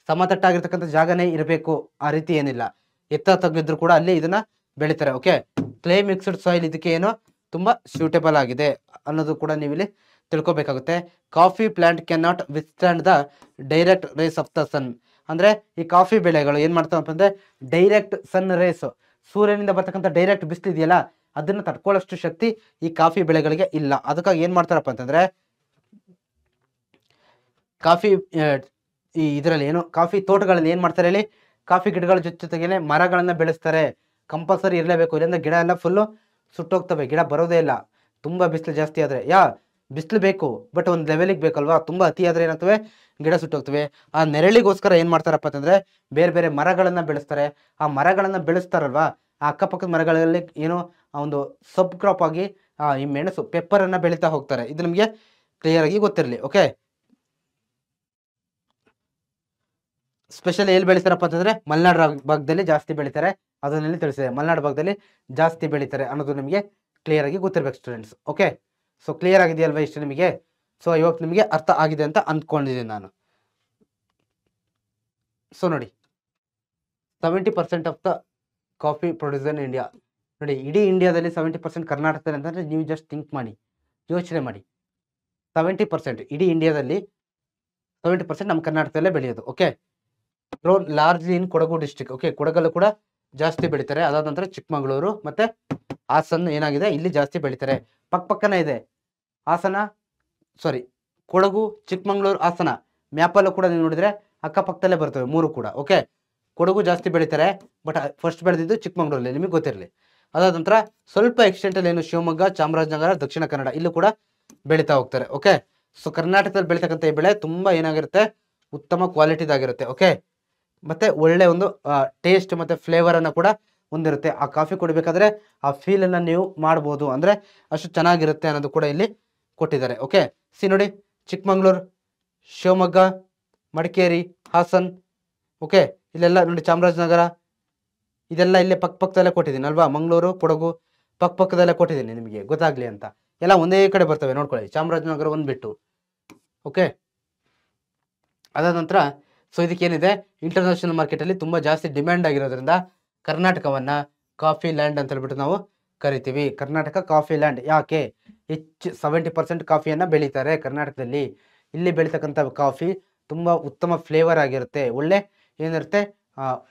ಸಮತಟ್ಟಾಗಿರ್ತಕ್ಕಂಥ ಜಾಗನೇ ಇರಬೇಕು ಆ ರೀತಿ ಏನಿಲ್ಲ, ಎತ್ತ ತಗ್ಗಿದ್ರು ಕೂಡ ಅಲ್ಲಿ ಇದನ್ನ ಬೆಳಿತಾರೆ. ಓಕೆ, ಕ್ಲೇ ಮಿಕ್ಸ್ಡ್ ಸಾಯಿಲ್ ಇದಕ್ಕೆ ಏನೋ ತುಂಬಾ ಸೂಟೇಬಲ್ ಆಗಿದೆ ಅನ್ನೋದು ಕೂಡ ನೀವು ಇಲ್ಲಿ ತಿಳ್ಕೊಬೇಕಾಗುತ್ತೆ. Coffee plant can not withstand the direct rays of the sun. ಅಂದ್ರೆ ಈ ಕಾಫಿ ಬೆಳೆಗಳು ಏನ್ ಮಾಡ್ತಾವಪ್ಪ ಅಂದ್ರೆ, ಡೈರೆಕ್ಟ್ ಸನ್ ರೇಸ್, ಸೂರ್ಯನಿಂದ ಬರ್ತಕ್ಕಂಥ ಡೈರೆಕ್ಟ್ ಬಿಸಿಲು ಇದೆಯಲ್ಲ, ಅದನ್ನ ತಡ್ಕೊಳ್ಳೋಷ್ಟು ಶಕ್ತಿ ಈ ಕಾಫಿ ಬೆಳೆಗಳಿಗೆ ಇಲ್ಲ. ಅದಕ್ಕಾಗಿ ಏನ್ ಮಾಡ್ತಾರಪ್ಪ ಅಂತಂದ್ರೆ, ಕಾಫಿ ಈ ಇದರಲ್ಲಿ ಏನು ಕಾಫಿ ತೋಟಗಳಲ್ಲಿ ಏನ್ ಮಾಡ್ತಾರೆ ಹೇಳಿ, ಕಾಫಿ ಗಿಡಗಳ ಜೊತೆಗೆ ಮರಗಳನ್ನ ಬೆಳೆಸ್ತಾರೆ. ಕಂಪಲ್ಸರಿ ಇರಲೇಬೇಕು, ಇಲ್ಲಿಂದ ಗಿಡ ಎಲ್ಲ ಫುಲ್ಲು ಸುಟ್ಟೋಗ್ತವೆ, ಗಿಡ ಬರೋದೇ ಇಲ್ಲ ತುಂಬಾ ಬಿಸಿಲು ಜಾಸ್ತಿ ಆದ್ರೆ. ಬಿಸಿಲು ಬೇಕು, ಬಟ್ ಒಂದು ಲೆವೆಲಿಗೆ ಬೇಕಲ್ವಾ. ತುಂಬಾ ಅತಿ ಆದ್ರೆ ಏನಾಗ್ತವೆ, ಗಿಡ ಸುಟ್ಟೋಗ್ತವೆ. ಆ ನೆರಳಿಗೋಸ್ಕರ ಏನ್ ಮಾಡ್ತಾರಪ್ಪ ಅಂತಂದ್ರೆ, ಬೇರೆ ಬೇರೆ ಮರಗಳನ್ನ ಬೆಳೆಸ್ತಾರೆ. ಆ ಮರಗಳನ್ನ ಬೆಳೆಸ್ತಾರಲ್ವಾ, ಆ ಅಕ್ಕಪಕ್ಕದ ಮರಗಳಲ್ಲಿ ಏನೋ ಒಂದು ಸಬ್ ಕ್ರಾಪ್ ಆಗಿ ಈ ಮೆಣಸು, ಪೆಪ್ಪರ್ ಅನ್ನ ಬೆಳೀತಾ ಹೋಗ್ತಾರೆ. ಇದು ನಿಮಗೆ ಕ್ಲಿಯರ್ ಆಗಿ ಗೊತ್ತಿರಲಿ. ಓಕೆ, ಸ್ಪೆಷಲ್ ಎಲ್ಲಿ ಬೆಳಿತಾರಪ್ಪ ಅಂತಂದ್ರೆ, ಮಲೆನಾಡು ಭಾಗದಲ್ಲಿ ಜಾಸ್ತಿ ಬೆಳಿತಾರೆ, ಅದನ್ನಲ್ಲಿ ತಿಳಿಸಿದೆ. ಮಲೆನಾಡು ಭಾಗದಲ್ಲಿ ಜಾಸ್ತಿ ಬೆಳಿತಾರೆ ಅನ್ನೋದು ನಿಮಗೆ ಕ್ಲಿಯರ್ ಆಗಿ ಗೊತ್ತಿರ್ಬೇಕು ಸ್ಟೂಡೆಂಟ್ಸ್. ಓಕೆ, ಸೊ ಕ್ಲಿಯರ್ ಆಗಿದೆಯಲ್ವಾ ಇಷ್ಟು ನಿಮಗೆ? ಸೊ ಇವತ್ತು ನಿಮಗೆ ಅರ್ಥ ಆಗಿದೆ ಅಂತ ಅಂದ್ಕೊಂಡಿದ್ದೀನಿ ನಾನು. ಸೊ ನೋಡಿ, 70% of the coffee produce in India. ನೋಡಿ, ಇಡೀ ಇಂಡಿಯಾದಲ್ಲಿ 70% ಕರ್ನಾಟಕದಲ್ಲಿ ಅಂತಂದ್ರೆ ನೀವು ಜಸ್ಟ್ ಥಿಂಕ್ ಮಾಡಿ, ಯೋಚನೆ ಮಾಡಿ. 70% ಇಡೀ ಇಂಡಿಯಾದಲ್ಲಿ 70% ನಮ್ಮ ಕರ್ನಾಟಕದಲ್ಲೇ ಬೆಳೆಯೋದು. ಓಕೆ, ಗ್ರೋನ್ ಲಾರ್ಜ್ಲಿ ಇನ್ ಕೊಡಗು ಡಿಸ್ಟ್ರಿಕ್ಟ್. ಓಕೆ, ಕೊಡಗಲ್ಲೂ ಕೂಡ ಜಾಸ್ತಿ ಬೆಳಿತಾರೆ. ಅದಾದ ನಂತರ ಚಿಕ್ಕಮಗಳೂರು ಮತ್ತೆ ಹಾಸನ ಏನಾಗಿದೆ, ಇಲ್ಲಿ ಜಾಸ್ತಿ ಬೆಳಿತಾರೆ. ಪಕ್ಕನೇ ಇದೆ ಹಾಸನ, ಸಾರಿ ಕೊಡಗು, ಚಿಕ್ಕಮಗಳೂರು, ಹಾಸನ ಮ್ಯಾಪಲ್ಲೂ ಕೂಡ ನೀವು ನೋಡಿದ್ರೆ ಅಕ್ಕಪಕ್ಕದಲ್ಲೇ ಬರ್ತವೆ 3 ಕೂಡ. ಓಕೆ, ಕೊಡಗು ಜಾಸ್ತಿ ಬೆಳೀತಾರೆ, ಬಟ್ ಫಸ್ಟ್ ಬೆಳೆದಿದ್ದು ಚಿಕ್ಕಮಂಗ್ಳೂರಲ್ಲಿ, ನಿಮಗೆ ಗೊತ್ತಿರಲಿ. ಅದಾದ ನಂತರ ಸ್ವಲ್ಪ ಎಕ್ಸ್ಟೆಂಟಲ್ಲಿ ಏನು ಶಿವಮೊಗ್ಗ, ಚಾಮರಾಜನಗರ, ದಕ್ಷಿಣ ಕನ್ನಡ ಇಲ್ಲೂ ಕೂಡ ಬೆಳೀತಾ ಹೋಗ್ತಾರೆ. ಓಕೆ, ಸೊ ಕರ್ನಾಟಕದಲ್ಲಿ ಬೆಳೀತಕ್ಕಂಥ ಈ ಬೆಳೆ ತುಂಬ ಏನಾಗಿರುತ್ತೆ, ಉತ್ತಮ ಕ್ವಾಲಿಟಿದಾಗಿರುತ್ತೆ. ಓಕೆ, ಮತ್ತೆ ಒಳ್ಳೆ ಒಂದು ಟೇಸ್ಟ್ ಮತ್ತು ಫ್ಲೇವರನ್ನು ಕೂಡ ಹೊಂದಿರುತ್ತೆ. ಆ ಕಾಫಿ ಕುಡಿಬೇಕಾದ್ರೆ ಆ ಫೀಲನ್ನು ನೀವು ಮಾಡ್ಬೋದು, ಅಂದರೆ ಅಷ್ಟು ಚೆನ್ನಾಗಿರುತ್ತೆ ಅನ್ನೋದು ಕೂಡ ಇಲ್ಲಿ ಕೊಟ್ಟಿದ್ದಾರೆ. ಓಕೆ, ನೋಡಿ, ಚಿಕ್ಕಮಂಗ್ಳೂರು, ಶಿವಮೊಗ್ಗ, ಮಡಿಕೇರಿ, ಹಾಸನ್, ಓಕೆ, ಇಲ್ಲೆಲ್ಲ ನೋಡಿ ಚಾಮರಾಜನಗರ, ಇದೆಲ್ಲ ಇಲ್ಲೇ ಪಕ್ಕದಲ್ಲೇ ಕೊಟ್ಟಿದ್ದೀನಿ ಅಲ್ವಾ. ಮಂಗಳೂರು, ಕೊಡಗು ಪಕ್ಕದಲ್ಲೇ ಕೊಟ್ಟಿದ್ದೀನಿ ನಿಮಗೆ ಗೊತ್ತಾಗ್ಲಿ ಅಂತ. ಎಲ್ಲ ಒಂದೇ ಕಡೆ ಬರ್ತವೆ ನೋಡ್ಕೊಳ್ಳಿ, ಚಾಮರಾಜನಗರ ಒಂದು ಬಿಟ್ಟು. ಓಕೆ, ಅದಾದ ನಂತರ ಸೊ ಇದಕ್ಕೇನಿದೆ, ಇಂಟರ್ನ್ಯಾಷನಲ್ ಮಾರ್ಕೆಟಲ್ಲಿ ತುಂಬ ಜಾಸ್ತಿ ಡಿಮ್ಯಾಂಡ್ ಆಗಿರೋದ್ರಿಂದ ಕರ್ನಾಟಕವನ್ನು ಕಾಫಿ ಲ್ಯಾಂಡ್ ಅಂತ ಹೇಳ್ಬಿಟ್ಟು ನಾವು ಕರಿತೀವಿ. ಕರ್ನಾಟಕ ಕಾಫಿ ಲ್ಯಾಂಡ್ ಯಾಕೆ, ಹೆಚ್ಚು 70% ಕಾಫಿಯನ್ನು ಬೆಳೀತಾರೆ ಕರ್ನಾಟಕದಲ್ಲಿ. ಇಲ್ಲಿ ಬೆಳೀತಕ್ಕಂಥ ಕಾಫಿ ತುಂಬ ಉತ್ತಮ ಫ್ಲೇವರ್ ಆಗಿರುತ್ತೆ, ಒಳ್ಳೆ ಏನಿರುತ್ತೆ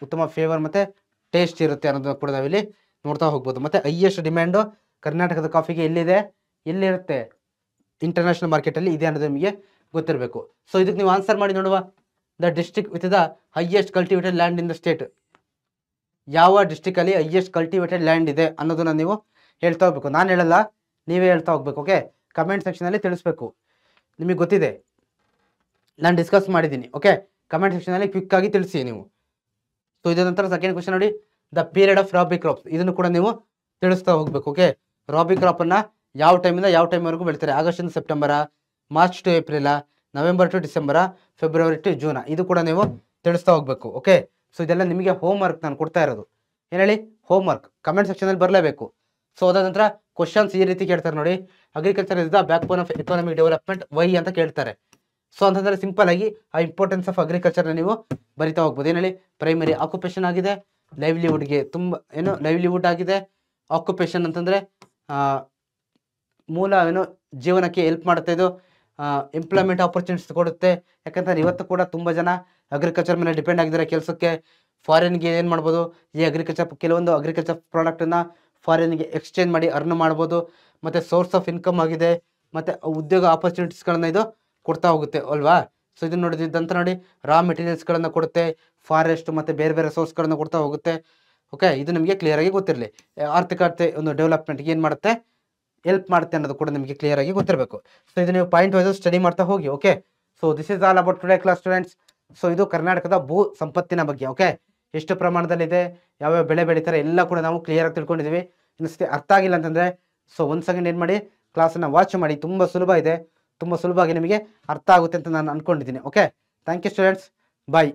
ಉತ್ತಮ ಫ್ಲೇವರ್ ಮತ್ತು ಟೇಸ್ಟ್ ಇರುತ್ತೆ ಅನ್ನೋದನ್ನ ಕೂಡ ನಾವಿಲ್ಲಿ ನೋಡ್ತಾ ಹೋಗ್ಬೋದು. ಮತ್ತು ಹೈಯೆಸ್ಟ್ ಡಿಮ್ಯಾಂಡು ಕರ್ನಾಟಕದ ಕಾಫಿಗೆ ಎಲ್ಲಿರುತ್ತೆ, ಇಂಟರ್ನ್ಯಾಷನಲ್ ಮಾರ್ಕೆಟಲ್ಲಿ ಇದೆ ಅನ್ನೋದು ನಿಮಗೆ ಗೊತ್ತಿರಬೇಕು. ಸೊ ಇದಕ್ಕೆ ನೀವು ಆನ್ಸರ್ ಮಾಡಿ ನೋಡುವ. The district with the highest cultivated land in the state, ಯಾವ ಡಿಸ್ಟ್ರಿಕ್ಟಲ್ಲಿ ಹೈಯೆಸ್ಟ್ ಕಲ್ಟಿವೇಟೆಡ್ ಲ್ಯಾಂಡ್ ಇದೆ ಅನ್ನೋದನ್ನ ನೀವು ಹೇಳ್ತಾ ಹೋಗ್ಬೇಕು. ನಾನು ಹೇಳಲ್ಲ, ನೀವೇ ಹೇಳ್ತಾ ಹೋಗ್ಬೇಕು. ಓಕೆ, ಕಮೆಂಟ್ ಸೆಕ್ಷನಲ್ಲಿ ತಿಳಿಸ್ಬೇಕು. ನಿಮಗೆ ಗೊತ್ತಿದೆ, ನಾನು ಡಿಸ್ಕಸ್ ಮಾಡಿದ್ದೀನಿ. ಓಕೆ, ಕಮೆಂಟ್ ಸೆಕ್ಷನಲ್ಲಿ ಕ್ವಿಕ್ಕಾಗಿ ತಿಳಿಸಿ ನೀವು. ಸೊ ಇದರ ನಂತರ ಸೆಕೆಂಡ್ ಕ್ವಶನ್ ನೋಡಿ, the period of rabi crops, ಇದನ್ನು ಕೂಡ ನೀವು ತಿಳಿಸ್ತಾ ಹೋಗ್ಬೇಕು. ಓಕೆ, ರಾಬಿ ಕ್ರಾಪನ್ನು ಯಾವ ಟೈಮಿಂದ ಯಾವ ಟೈಮ್ವರೆಗೂ ಬೆಳಿತಾರೆ, ಆಗಸ್ಟಿಂದ September, March to April, November to December, February to June, ಇದು ಕೂಡ ನೀವು ತಿಳಿಸ್ತಾ ಹೋಗ್ಬೇಕು. ಓಕೆ, ಸೊ ಇದೆಲ್ಲ ನಿಮಗೆ ಹೋಮ್ ವರ್ಕ್ ನಾನು ಕೊಡ್ತಾ ಇರೋದು. ಏನು ಹೇಳಿ, ಹೋಮ್ ವರ್ಕ್ ಕಮೆಂಟ್ ಸೆಕ್ಷನಲ್ಲಿ ಬರಲೇಬೇಕು. ಸೊ ಅದಾದ ನಂತರ ಕ್ವಶನ್ಸ್ ಈ ರೀತಿ ಕೇಳ್ತಾರೆ ನೋಡಿ, agriculture is the backbone of economic development, why ಅಂತ ಕೇಳ್ತಾರೆ. ಸೊ ಅಂತಂದರೆ ಸಿಂಪಲ್ ಆಗಿ ಆ ಇಂಪಾರ್ಟೆನ್ಸ್ ಆಫ್ ಅಗ್ರಿಕಲ್ಚರ್ನ ನೀವು ಬರಿತಾ ಹೋಗ್ಬೋದು. ಏನು ಹೇಳಿ, ಪ್ರೈಮರಿ ಆಕ್ಯುಪೇಷನ್ ಆಗಿದೆ, ಲೈವ್ಲಿಹುಡ್ಗೆ ಲೈವ್ಲಿಹುಡ್ ಆಗಿದೆ. ಆಕ್ಯುಪೇಷನ್ ಅಂತಂದರೆ ಮೂಲ ಜೀವನಕ್ಕೆ ಹೆಲ್ಪ್ ಮಾಡುತ್ತೆ. ಇದು ಎಂಪ್ಲಾಯ್ಮೆಂಟ್ ಆಪರ್ಚುನಿಟೀಸ್ ಕೊಡುತ್ತೆ. ಯಾಕಂತಂದ್ರೆ ಇವತ್ತು ಕೂಡ ತುಂಬ ಜನ ಅಗ್ರಿಕಲ್ಚರ್ ಮೇಲೆ ಡಿಪೆಂಡ್ ಆಗಿದ್ದಾರೆ ಕೆಲಸಕ್ಕೆ. ಫಾರಿನ್ಗೆ ಏನು ಮಾಡ್ಬೋದು, ಈ ಕೆಲವೊಂದು ಅಗ್ರಿಕಲ್ಚರ್ ಪ್ರಾಡಕ್ಟನ್ನು ಫಾರಿನ್ಗೆ ಎಕ್ಸ್ಚೇಂಜ್ ಮಾಡಿ ಅರ್ನ್ ಮಾಡ್ಬೋದು. ಮತ್ತು ಸೋರ್ಸ್ ಆಫ್ ಇನ್ಕಮ್ ಆಗಿದೆ, ಮತ್ತು ಉದ್ಯೋಗ ಆಪರ್ಚುನಿಟೀಸ್ಗಳನ್ನು ಇದು ಕೊಡ್ತಾ ಹೋಗುತ್ತೆ ಅಲ್ವಾ. ಸೊ ಇದನ್ನು ನೋಡಿದಂತ ನೋಡಿ, ರಾ ಮೆಟೀರಿಯಲ್ಸ್ಗಳನ್ನು ಕೊಡುತ್ತೆ, ಫಾರೆಸ್ಟ್ ಮತ್ತು ಬೇರೆ ಸೋರ್ಸ್ಗಳನ್ನು ಕೊಡ್ತಾ ಹೋಗುತ್ತೆ. ಓಕೆ, ಇದು ನಿಮಗೆ ಕ್ಲಿಯರಾಗಿ ಗೊತ್ತಿರಲಿ. ಆರ್ಥಿಕತೆ ಒಂದು ಡೆವಲಪ್ಮೆಂಟ್ಗೆ ಏನು ಮಾಡುತ್ತೆ, ಹೆಲ್ಪ್ ಮಾಡುತ್ತೆ ಅನ್ನೋದು ಕೂಡ ನಿಮಗೆ ಕ್ಲಿಯರಾಗಿ ಗೊತ್ತಿರಬೇಕು. ಸೊ ಇದು ನೀವು ಪಾಯಿಂಟ್ ವೈಸ್ ಸ್ಟಡಿ ಮಾಡ್ತಾ ಹೋಗಿ. Okay, so this is all about today class students. So ಇದು ಕರ್ನಾಟಕದ ಭೂ ಸಂಪತ್ತಿನ ಬಗ್ಗೆ. ಓಕೆ, ಎಷ್ಟು ಪ್ರಮಾಣದಲ್ಲಿದೆ, ಯಾವ್ಯಾವ ಬೆಳೆ ಬೆಳೀತಾರೆ ಎಲ್ಲ ಕೂಡ ನಾವು ಕ್ಲಿಯರಾಗಿ ತಿಳ್ಕೊಂಡಿದ್ದೀವಿ. ಇನ್ನೊಂದ್ಸತಿ ಅರ್ಥ ಆಗಿಲ್ಲ ಅಂತಂದರೆ ಸೊ ಒಂದು ಸೆಕೆಂಡ್ ಏನು ಮಾಡಿ, ಕ್ಲಾಸನ್ನು ವಾಚ್ ಮಾಡಿ. ತುಂಬ ಸುಲಭ ಇದೆ, ತುಂಬ ಸುಲಭವಾಗಿ ನಿಮಗೆ ಅರ್ಥ ಆಗುತ್ತೆ ಅಂತ ನಾನು ಅಂದ್ಕೊಂಡಿದ್ದೀನಿ. Okay, thank you students, bye.